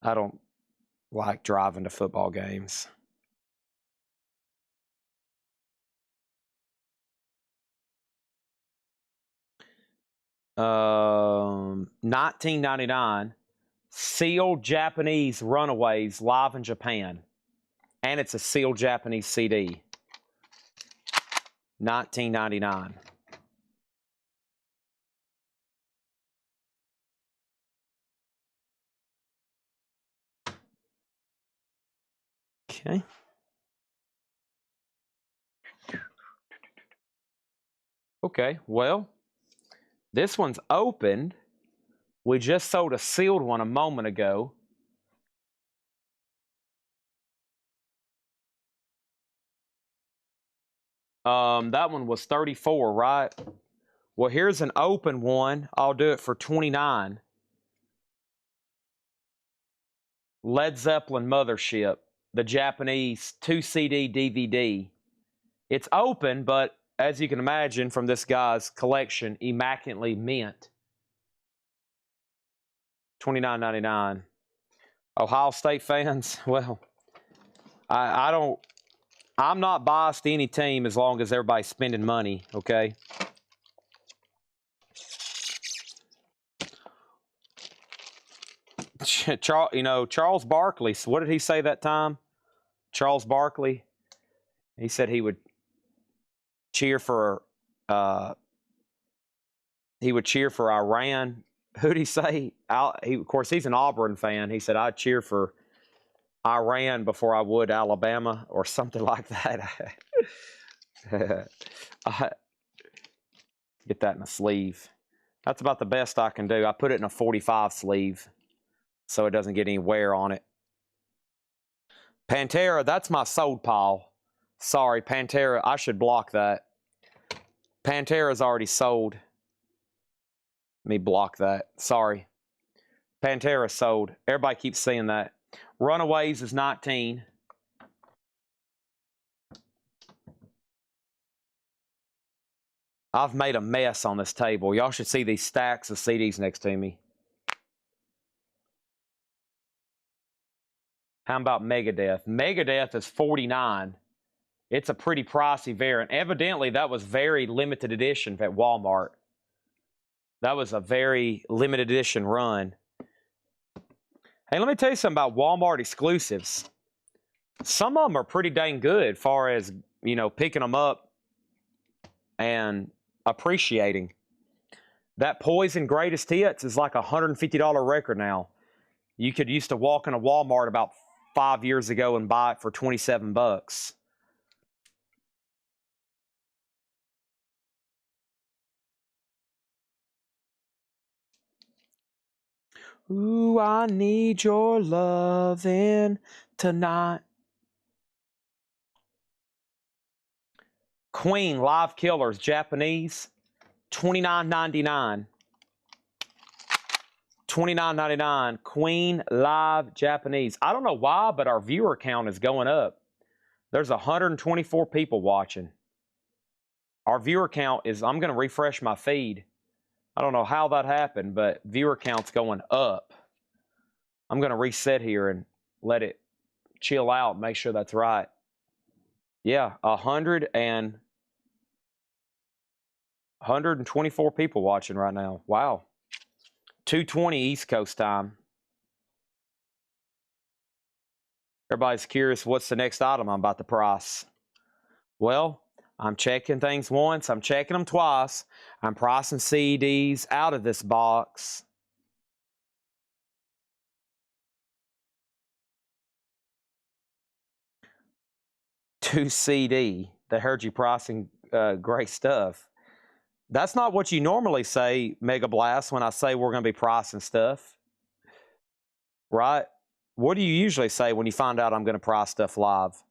I don't like driving to football games. $19.99 sealed Japanese Runaways live in Japan. And it's a sealed Japanese CD. $19.99. Okay. Okay, well, this one's opened. We just sold a sealed one a moment ago. That one was 34, right? Well, here's an open one. I'll do it for 29. Led Zeppelin Mothership, the Japanese 2-CD DVD. It's open, but as you can imagine from this guy's collection, immaculately mint. $29.99. Ohio State fans, well, I'm not biased to any team as long as everybody's spending money, okay? Charles Barkley. What did he say that time? Charles Barkley. He said he would cheer for Iran. Who'd he say? Of course, he's an Auburn fan. He said, I'd cheer for Iran before I would Alabama or something like that. Get that in a sleeve. That's about the best I can do. I put it in a 45 sleeve so it doesn't get any wear on it. Pantera, that's my sold pile. Sorry, Pantera, I should block that. Pantera's already sold. Let me block that. Sorry. Pantera sold. Everybody keeps seeing that. Runaways is 19. I've made a mess on this table. Y'all should see these stacks of CDs next to me. How about Megadeth? Megadeth is 49. It's a pretty pricey variant. Evidently, that was very limited edition at Walmart. That was a very limited edition run. Hey, let me tell you something about Walmart exclusives. Some of them are pretty dang good as far as, picking them up and appreciating. That Poison Greatest Hits is like a $150 record now. You could used to walk in a Walmart about 5 years ago and buy it for 27 bucks. Ooh, I need your loving tonight. Queen Live Killers, Japanese, $29.99. $29.99. Queen Live Japanese. I don't know why, but our viewer count is going up. There's 124 people watching. Our viewer count is, I'm going to refresh my feed. I don't know how that happened, but viewer count's going up. I'm going to reset here and let it chill out, make sure that's right. Yeah, 124 people watching right now. Wow. 2:20 East Coast time. Everybody's curious what's the next item I'm about to price. Well, I'm checking things once. I'm checking them twice. I'm pricing CDs out of this box. To CD. They heard you pricing great stuff. That's not what you normally say, Mega Blast, when I say we're going to be pricing stuff. Right? What do you usually say when you find out I'm going to price stuff live?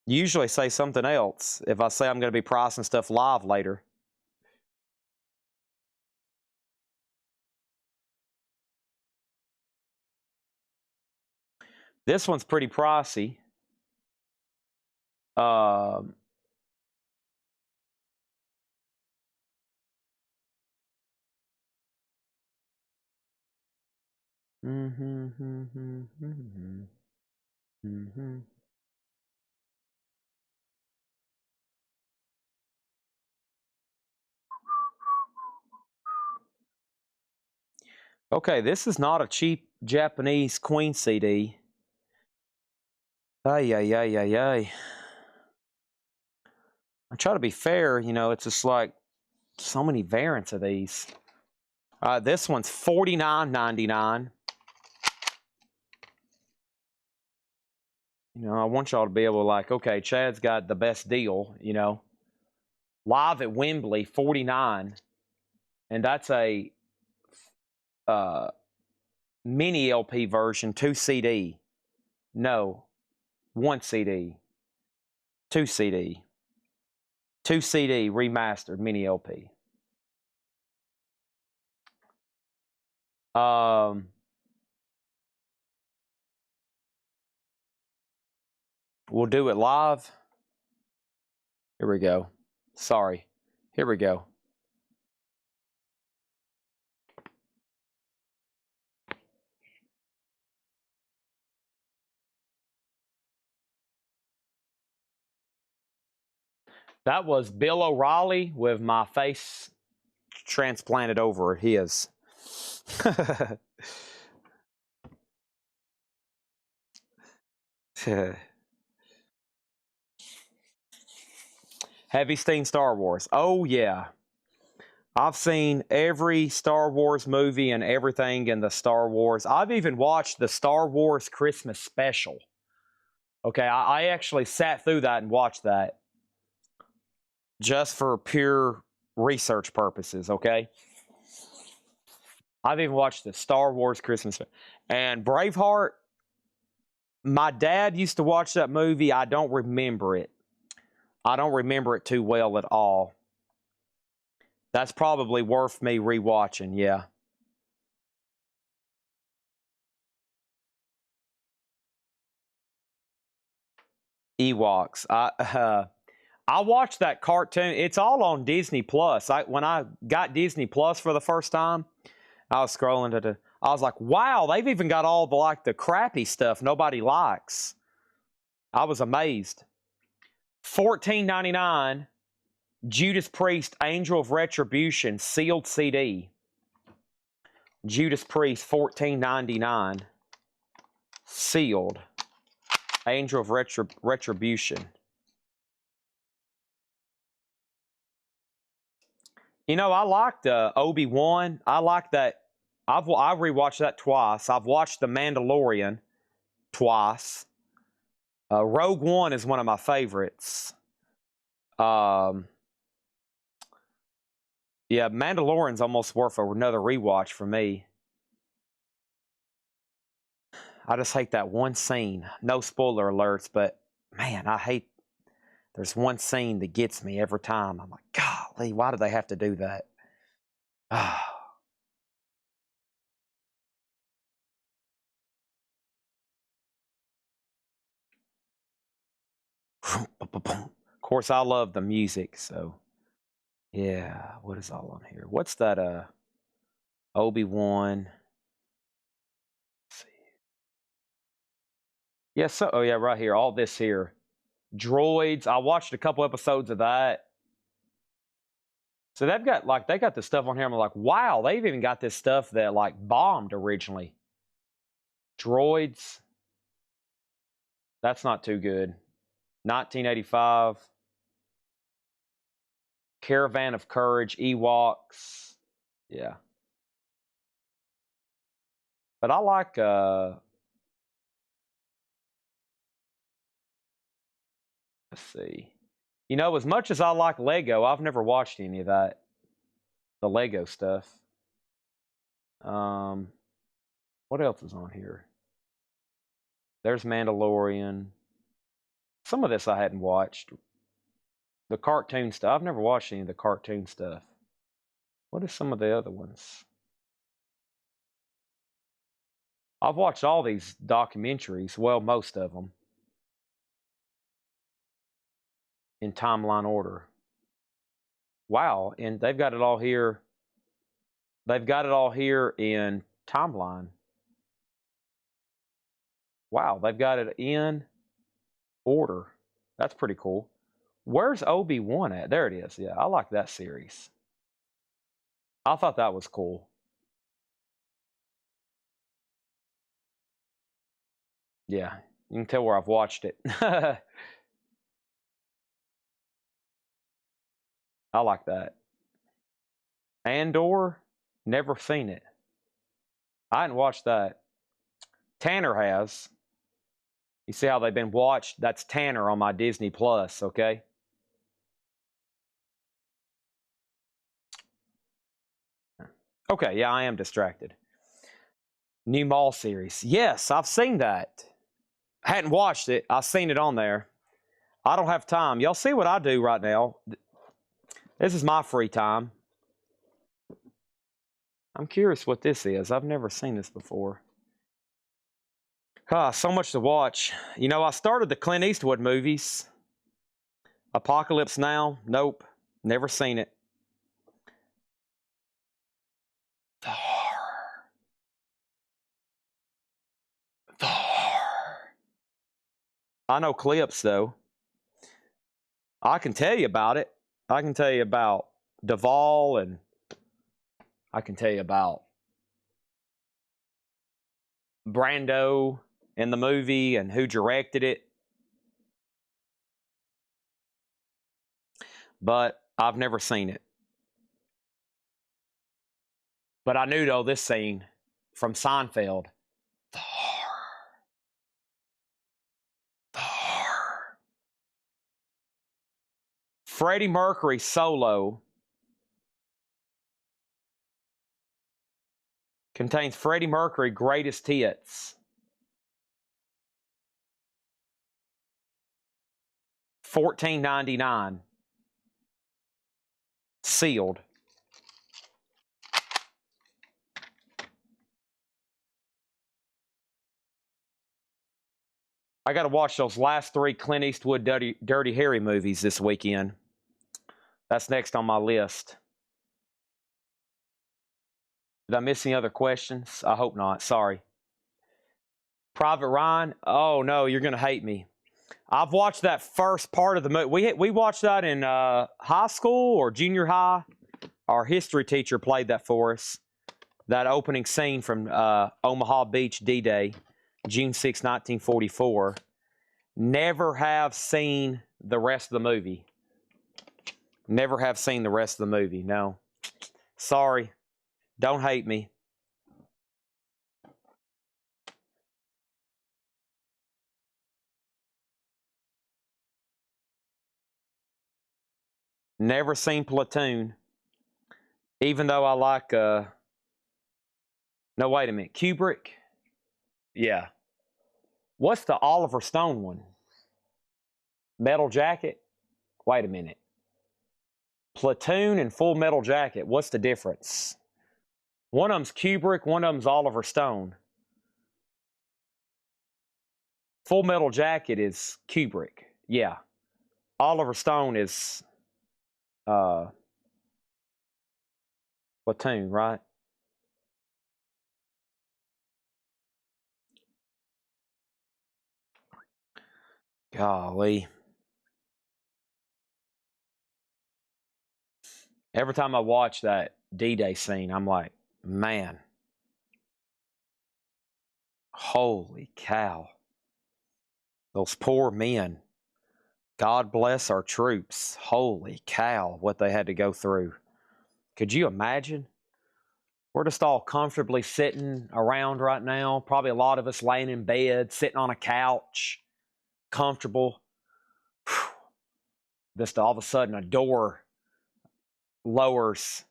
You usually say something else if I say I'm going to be pricing stuff live later. This one's pretty pricey. Okay, this is not a cheap Japanese Queen CD. Ay, ay, ay, ay, ay. I try to be fair, it's just like so many variants of these. This one's $49.99. I want y'all to be able to okay, Chad's got the best deal, Live at Wembley, $49. And that's a mini LP version, 2 CD. No, 1 CD. 2 CD. 2 CD remastered mini LP. We'll do it live. Here we go. Sorry. Here we go. That was Bill O'Reilly with my face transplanted over his. Have you seen Star Wars? Oh, yeah. I've seen every Star Wars movie and everything in the Star Wars. I've even watched the Star Wars Christmas special. Okay, I actually sat through that and watched that just for pure research purposes, okay? I've even watched the Star Wars Christmas and Braveheart. My dad used to watch that movie. I don't remember it. I don't remember it too well at all. That's probably worth me rewatching, yeah. Ewoks. I watched that cartoon. It's all on Disney Plus. When I got Disney Plus for the first time, I was scrolling I was like, wow, they've even got all the crappy stuff nobody likes. I was amazed. $14.99, Judas Priest, Angel of Retribution, sealed CD. Judas Priest, $14.99, sealed. Angel of Retribution. You know, I liked Obi-Wan. I like that. I've rewatched that twice. I've watched The Mandalorian twice. Rogue One is one of my favorites. Yeah, Mandalorian's almost worth another rewatch for me. I just hate that one scene. No spoiler alerts, but man, there's one scene that gets me every time. I'm like, golly, why do they have to do that? Of course, I love the music, so yeah. What is all on here? What's that? Obi-Wan. Yes. Yeah, oh yeah, right here. All this here. Droids. I watched a couple episodes of that. So they've got they got the stuff on here. I'm like, wow, they've even got this stuff that bombed originally. Droids. That's not too good. 1985. Caravan of Courage. Ewoks. Yeah. But I like let's see. You know, as much as I like Lego, I've never watched any of that. The Lego stuff. What else is on here? There's Mandalorian. Some of this I hadn't watched. The cartoon stuff. I've never watched any of the cartoon stuff. What are some of the other ones? I've watched all these documentaries. Well, most of them. In timeline order. Wow, and they've got it all here. They've got it all here in timeline. Wow, they've got it in order. That's pretty cool. Where's Obi-Wan at? There it is. Yeah, I like that series. I thought that was cool. Yeah, you can tell where I've watched it. I like that. Andor, never seen it. I hadn't watched that. Tanner has. You see how they've been watched? That's Tanner on my Disney Plus, okay? Okay, yeah, I am distracted. New Mall series. Yes, I've seen that. I hadn't watched it. I've seen it on there. I don't have time. Y'all see what I do right now? This is my free time. I'm curious what this is. I've never seen this before. So much to watch. You know, I started the Clint Eastwood movies. Apocalypse Now. Nope. Never seen it. The horror. The horror. I know clips, though. I can tell you about it. I can tell you about Duvall, and I can tell you about Brando. in the movie and who directed it. But I've never seen it. But I knew, though, this scene from Seinfeld. The horror. The horror. Freddie Mercury solo contains Freddie Mercury greatest hits. $14.99. Sealed. I got to watch those last 3 Clint Eastwood Dirty Harry movies this weekend. That's next on my list. Did I miss any other questions? I hope not. Sorry. Private Ryan? Oh, no, you're going to hate me. I've watched that first part of the movie. We watched that in high school or junior high. Our history teacher played that for us. That opening scene from Omaha Beach D-Day, June 6, 1944. Never have seen the rest of the movie. Never have seen the rest of the movie, no. Sorry. Don't hate me. Never seen Platoon. Even though I like, no, wait a minute. Kubrick? Yeah. What's the Oliver Stone one? Metal Jacket? Wait a minute. Platoon and Full Metal Jacket. What's the difference? One of them's Kubrick, one of them's Oliver Stone. Full Metal Jacket is Kubrick. Yeah. Oliver Stone is Platoon, right? Golly. Every time I watch that D-Day scene, I'm like, man, holy cow. Those poor men. God bless our troops. Holy cow, what they had to go through. Could you imagine? We're just all comfortably sitting around right now. Probably a lot of us laying in bed, sitting on a couch, comfortable. Just all of a sudden a door lowers.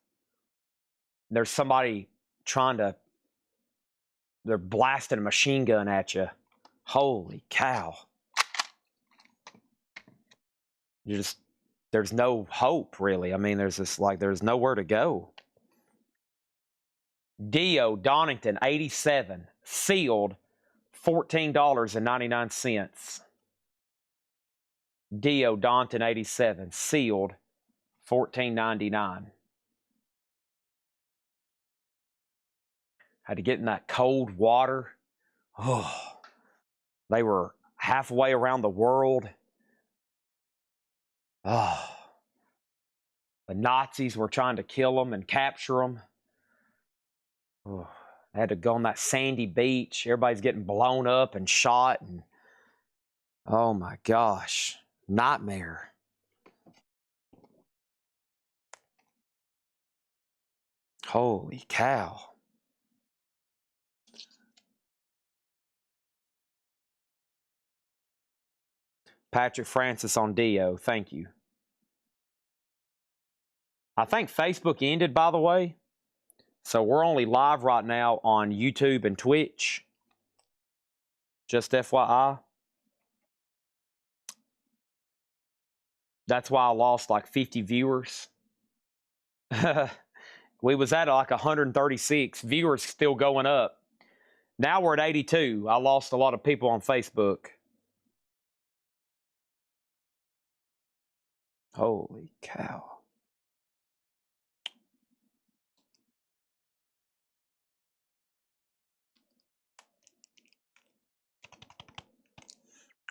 There's somebody they're blasting a machine gun at you. Holy cow. There's no hope, really. I mean, there's nowhere to go. Dio Donington, 87, sealed, $14.99. Dio Donington, 87, sealed, $14.99. Had to get in that cold water. Oh, they were halfway around the world. Oh, the Nazis were trying to kill them and capture them. Oh, they had to go on that sandy beach. Everybody's getting blown up and shot. And oh my gosh, nightmare. Holy cow. Patrick Francis on Dio, thank you. I think Facebook ended, by the way. So we're only live right now on YouTube and Twitch. Just FYI. That's why I lost like 50 viewers. We was at like 136. Viewers still going up. Now we're at 82. I lost a lot of people on Facebook. Holy cow.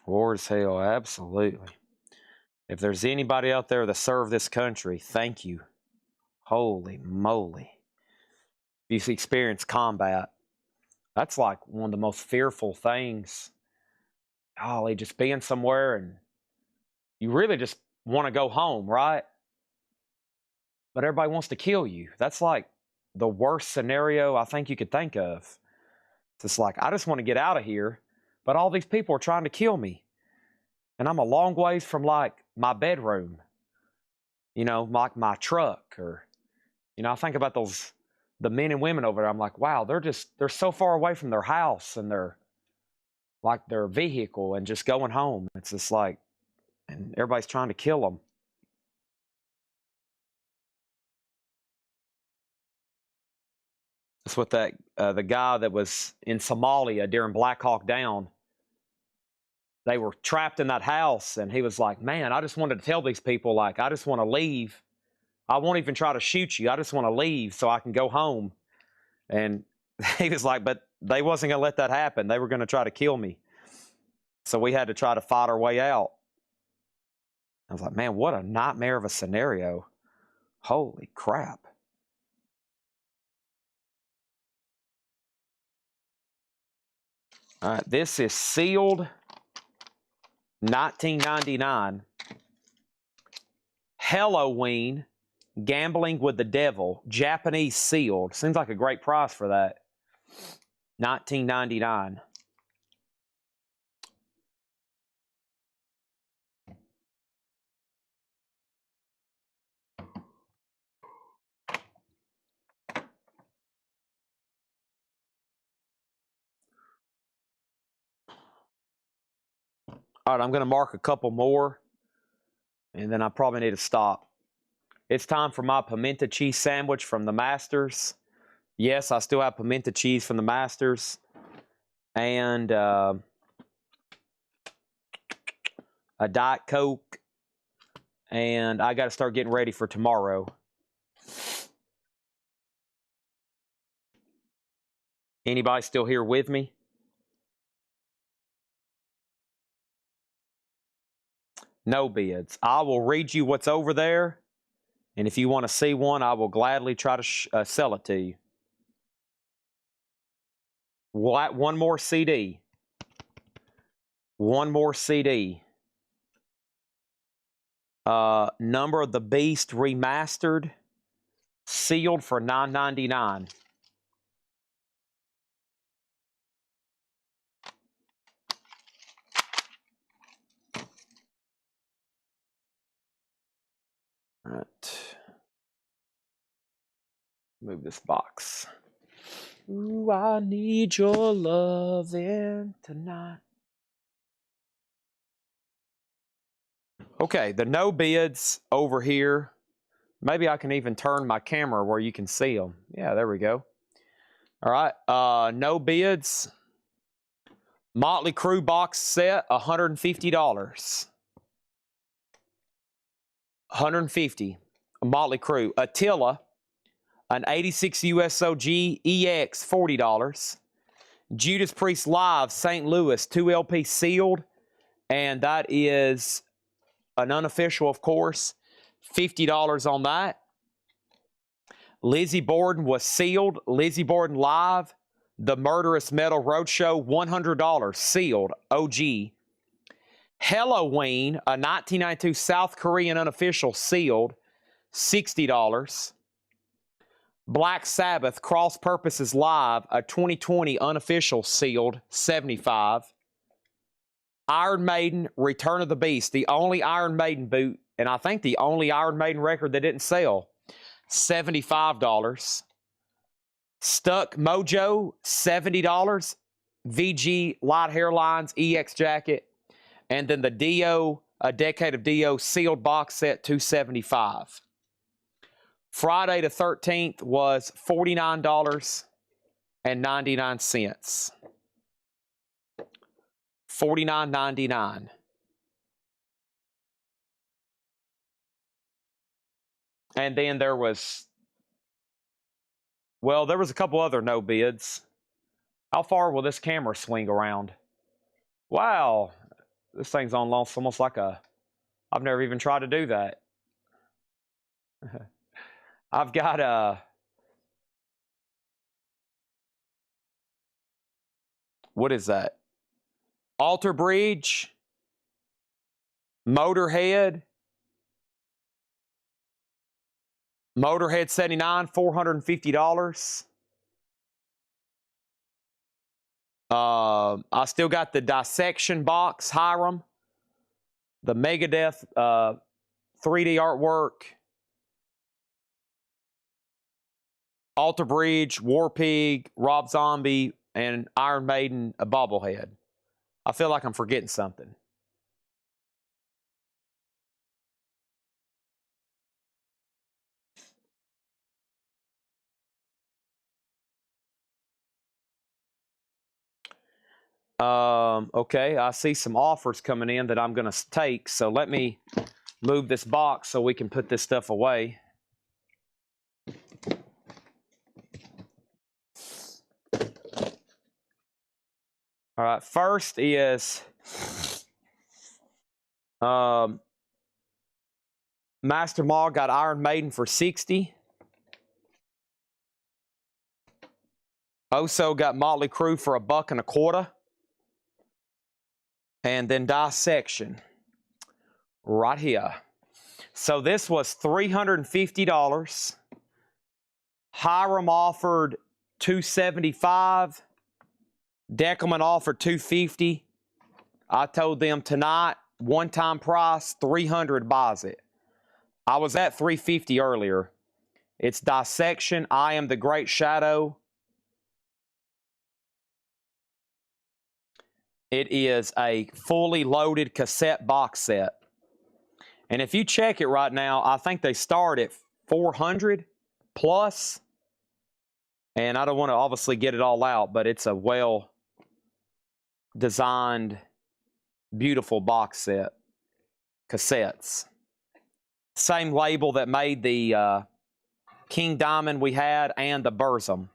War as hell, absolutely. If there's anybody out there that serve this country, thank you. Holy moly. If you experience combat, That's like one of the most fearful things. Golly, just being somewhere and you really just want to go home, right? But everybody wants to kill you. That's like the worst scenario I think you could think of. It's just like, I just want to get out of here, but all these people are trying to kill me. And I'm a long ways from like my bedroom, you know, like my truck, or, you know, I think about the men and women over there. I'm like, wow, they're so far away from their house and their vehicle and just going home. It's just like, and everybody's trying to kill them. That's what the guy that was in Somalia during Black Hawk Down, they were trapped in that house, and he was like, man, I just wanted to tell these people, like, I just want to leave. I won't even try to shoot you. I just want to leave so I can go home. And he was like, but they wasn't going to let that happen. They were going to try to kill me. So we had to try to fight our way out. I was like, man, what a nightmare of a scenario. Holy crap. All right, this is sealed 1999. Halloween, Gambling with the Devil, Japanese sealed. Seems like a great price for that. 1999. All right, I'm going to mark a couple more, and then I probably need to stop. It's time for my pimento cheese sandwich from the Masters. Yes, I still have pimento cheese from the Masters. And a Diet Coke. And I got to start getting ready for tomorrow. Anybody still here with me? No bids. I will read you what's over there. And if you want to see one, I will gladly try to sell it to you. One more CD. One more CD. Number of the Beast remastered, sealed for $9.99. All right. Move this box. Ooh, I need your loving tonight. Okay, the no bids over here. Maybe I can even turn my camera where you can see them. Yeah, there we go. All right, no bids. Motley Crue box set, $150. $150. Motley Crue. Attila, an 86 USOG EX, $40. Judas Priest Live, St. Louis, 2 LP sealed, and that is an unofficial, of course, $50 on that. Lizzie Borden was sealed. Lizzie Borden Live, The Murderous Metal Roadshow, $100, sealed, OG. Halloween, a 1992 South Korean unofficial, sealed, $60. Black Sabbath, Cross Purposes Live, a 2020 unofficial, sealed, $75. Iron Maiden, Return of the Beast, the only Iron Maiden boot, and I think the only Iron Maiden record that didn't sell, $75. Stuck Mojo, $70. VG Light Hairlines EX jacket, and then the Dio, A Decade of Dio sealed box set, $275. Friday the 13th was $49.99. $49.99. And then there was, well, there was a couple other no bids. How far will this camera swing around? Wow, this thing's on almost like a, I've never even tried to do that. I've got a, what is that? Alter Bridge, Motorhead, Motorhead 79, $450. I still got the Dissection box, Hiram, the Megadeth 3D artwork, Alter Bridge, War Pig, Rob Zombie, and Iron Maiden, a bobblehead. I feel like I'm forgetting something. Okay, I see some offers coming in that I'm going to take, so let me move this box so we can put this stuff away. All right, first is Master Mog got Iron Maiden for 60. Oso got Motley Crue for $1.25. And then Dissection right here. So this was $350. Hiram offered $275. Deckelman offered $250. I told them tonight, one-time price, $300 buys it. I was at $350 earlier. It's Dissection, I Am the Great Shadow. It is a fully loaded cassette box set. And if you check it right now, I think they start at $400 plus. And I don't want to obviously get it all out, but it's a well-designed, beautiful box set. Cassettes. Same label that made the King Diamond we had and the Burzum.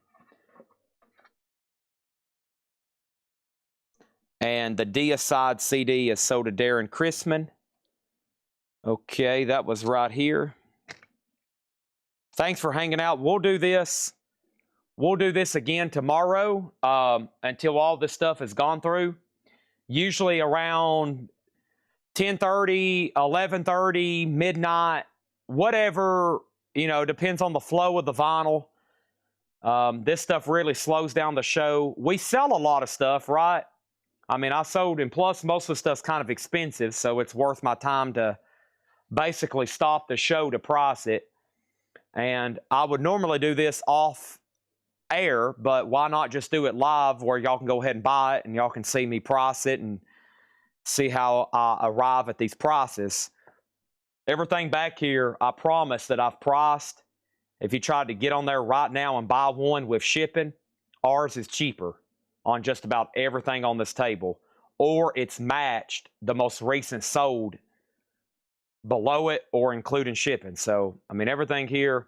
And the Deicide CD is sold to Darren Chrisman. Okay, that was right here. Thanks for hanging out. We'll do this. We'll do this again tomorrow until all this stuff is gone through. Usually around 10:30, 11:30, midnight, whatever, you know, depends on the flow of the vinyl. This stuff really slows down the show. We sell a lot of stuff, right? I mean, I sold, and plus most of the stuff's kind of expensive, so it's worth my time to basically stop the show to price it. And I would normally do this off air, but why not just do it live where y'all can go ahead and buy it and y'all can see me price it and see how I arrive at these prices. Everything back here, I promise that I've priced. If you tried to get on there right now and buy one with shipping, ours is cheaper on just about everything on this table, or it's matched the most recent sold below it or including shipping. So, I mean, everything here,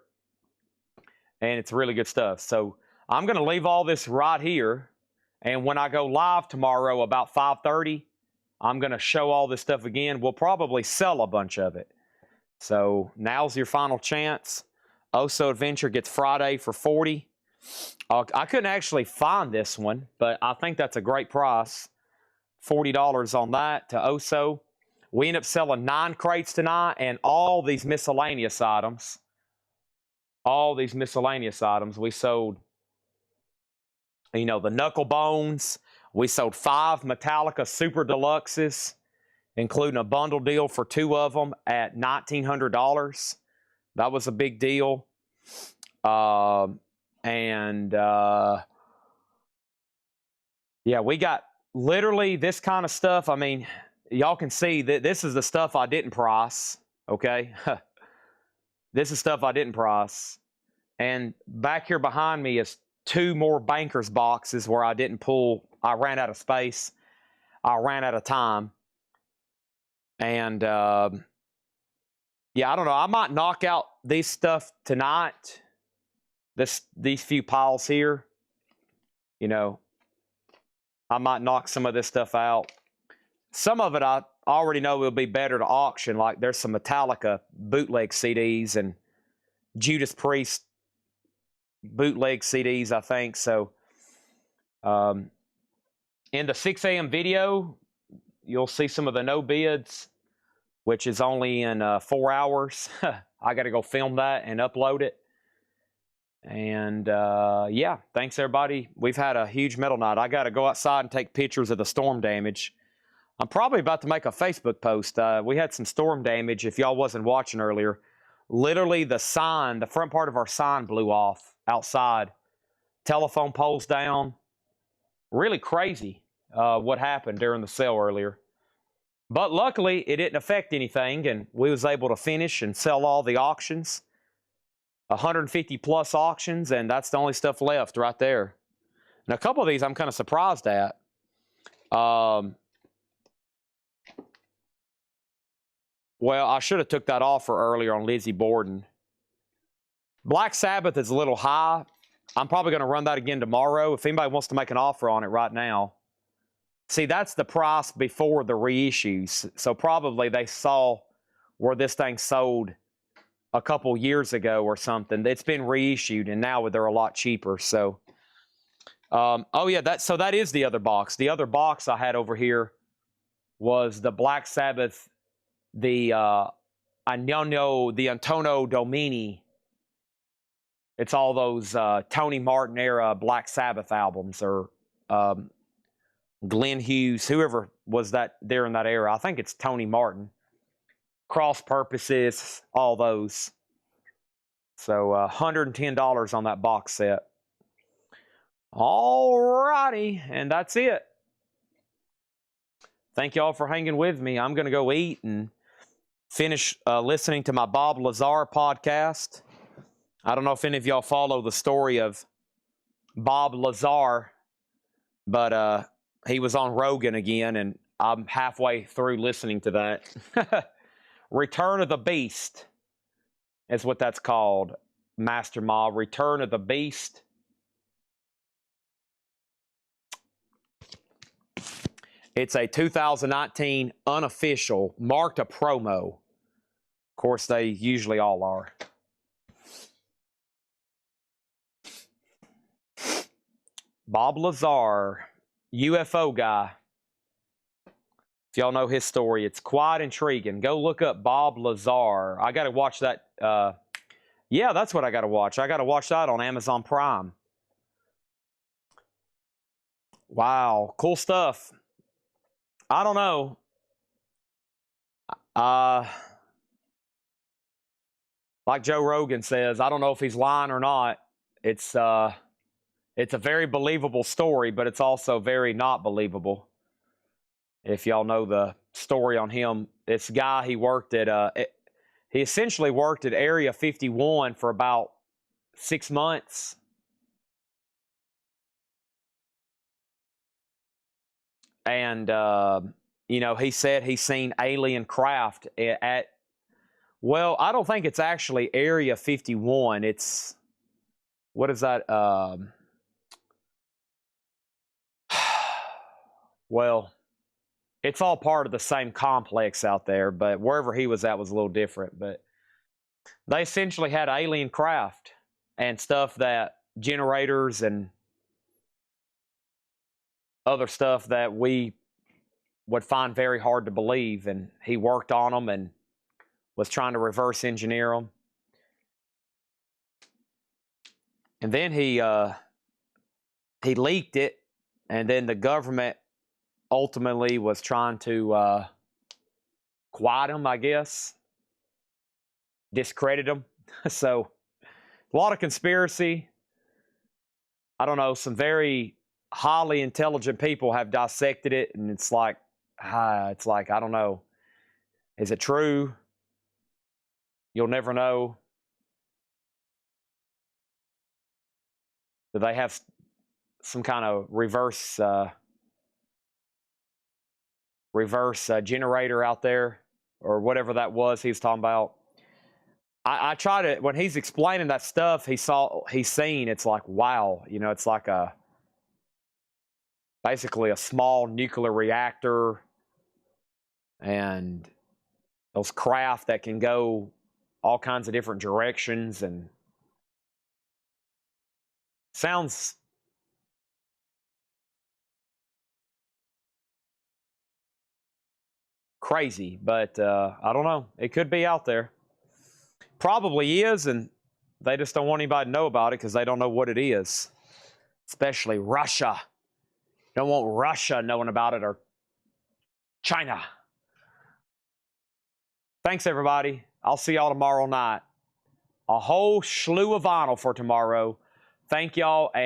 and it's really good stuff. So I'm going to leave all this right here, and when I go live tomorrow about 5:30, I'm going to show all this stuff again. We'll probably sell a bunch of it. So now's your final chance. Oso Adventure gets Friday for $40. I couldn't actually find this one, but I think that's a great price. $40 on that to Oso. We end up selling 9 crates tonight, and all these miscellaneous items. All these miscellaneous items. We sold, you know, the Knuckle Bones. We sold 5 Metallica Super Deluxes, including a bundle deal for 2 of them at $1,900. That was a big deal. Yeah, we got literally this kind of stuff. I mean, y'all can see that this is the stuff I didn't price, okay? This is stuff I didn't price. And back here behind me is 2 more Bankers boxes where I didn't pull. I ran out of space. I ran out of time. And, yeah, I don't know. I might knock out these stuff tonight. These few piles here, you know, I might knock some of this stuff out. Some of it I already know will be better to auction. Like there's some Metallica bootleg CDs and Judas Priest bootleg CDs, I think. So in the 6 a.m. video, you'll see some of the no bids, which is only in 4 hours. I got to go film that and upload it. And yeah, thanks everybody. We've had a huge metal night. I got to go outside and take pictures of the storm damage. I'm probably about to make a Facebook post. We had some storm damage, if y'all wasn't watching earlier. Literally the sign, the front part of our sign blew off outside. Telephone poles down. Really crazy what happened during the sale earlier. But luckily, it didn't affect anything, and we was able to finish and sell all the auctions. 150 plus auctions, and that's the only stuff left right there. And a couple of these I'm kind of surprised at. Well, I should have took that offer earlier on Lizzie Borden. Black Sabbath is a little high. I'm probably going to run that again tomorrow. If anybody wants to make an offer on it right now. See, that's the price before the reissues. So probably they saw where this thing sold a couple years ago or something. It's been reissued, and now they're a lot cheaper. So, oh yeah, that is the other box. The other box I had over here was the Black Sabbath, the Antonio Domini. It's all those Tony Martin era Black Sabbath albums, or Glenn Hughes, whoever was that there in that era. I think it's Tony Martin. Cross Purposes, all those. So $110 on that box set. All righty, and that's it. Thank y'all for hanging with me. I'm going to go eat and finish listening to my Bob Lazar podcast. I don't know if any of y'all follow the story of Bob Lazar, but he was on Rogan again, and I'm halfway through listening to that. Return of the Beast is what that's called, Master Ma. Return of the Beast. It's a 2019 unofficial, marked a promo. Of course, they usually all are. Bob Lazar, UFO guy. If y'all know his story, it's quite intriguing. Go look up Bob Lazar. I got to watch that. Yeah, that's what I got to watch. I got to watch that on Amazon Prime. Wow, cool stuff. I don't know. Like Joe Rogan says, I don't know if he's lying or not. It's a very believable story, but it's also very not believable. If y'all know the story on him, this guy, he essentially worked at Area 51 for about 6 months. And, you know, he said he's seen alien craft at, well, I don't think it's actually Area 51. It's, what is that? Well, it's all part of the same complex out there, but wherever he was at was a little different. But they essentially had alien craft and stuff, that generators and other stuff that we would find very hard to believe. And he worked on them and was trying to reverse engineer them. And then he leaked it, and then the government ultimately was trying to quiet him, I guess, discredit him. So a lot of conspiracy. I don't know, some very highly intelligent people have dissected it, and it's like, I don't know. Is it true? You'll never know. Do they have some kind of reverse generator out there, or whatever that was he was talking about? I try to, when he's explaining that stuff he's seen, it's like, wow, you know, it's like basically a small nuclear reactor, and those craft that can go all kinds of different directions, and sounds crazy, but I don't know. It could be out there. Probably is, and they just don't want anybody to know about it because they don't know what it is. Especially Russia. Don't want Russia knowing about it, or China. Thanks, everybody. I'll see y'all tomorrow night. A whole slew of vinyl for tomorrow. Thank y'all, and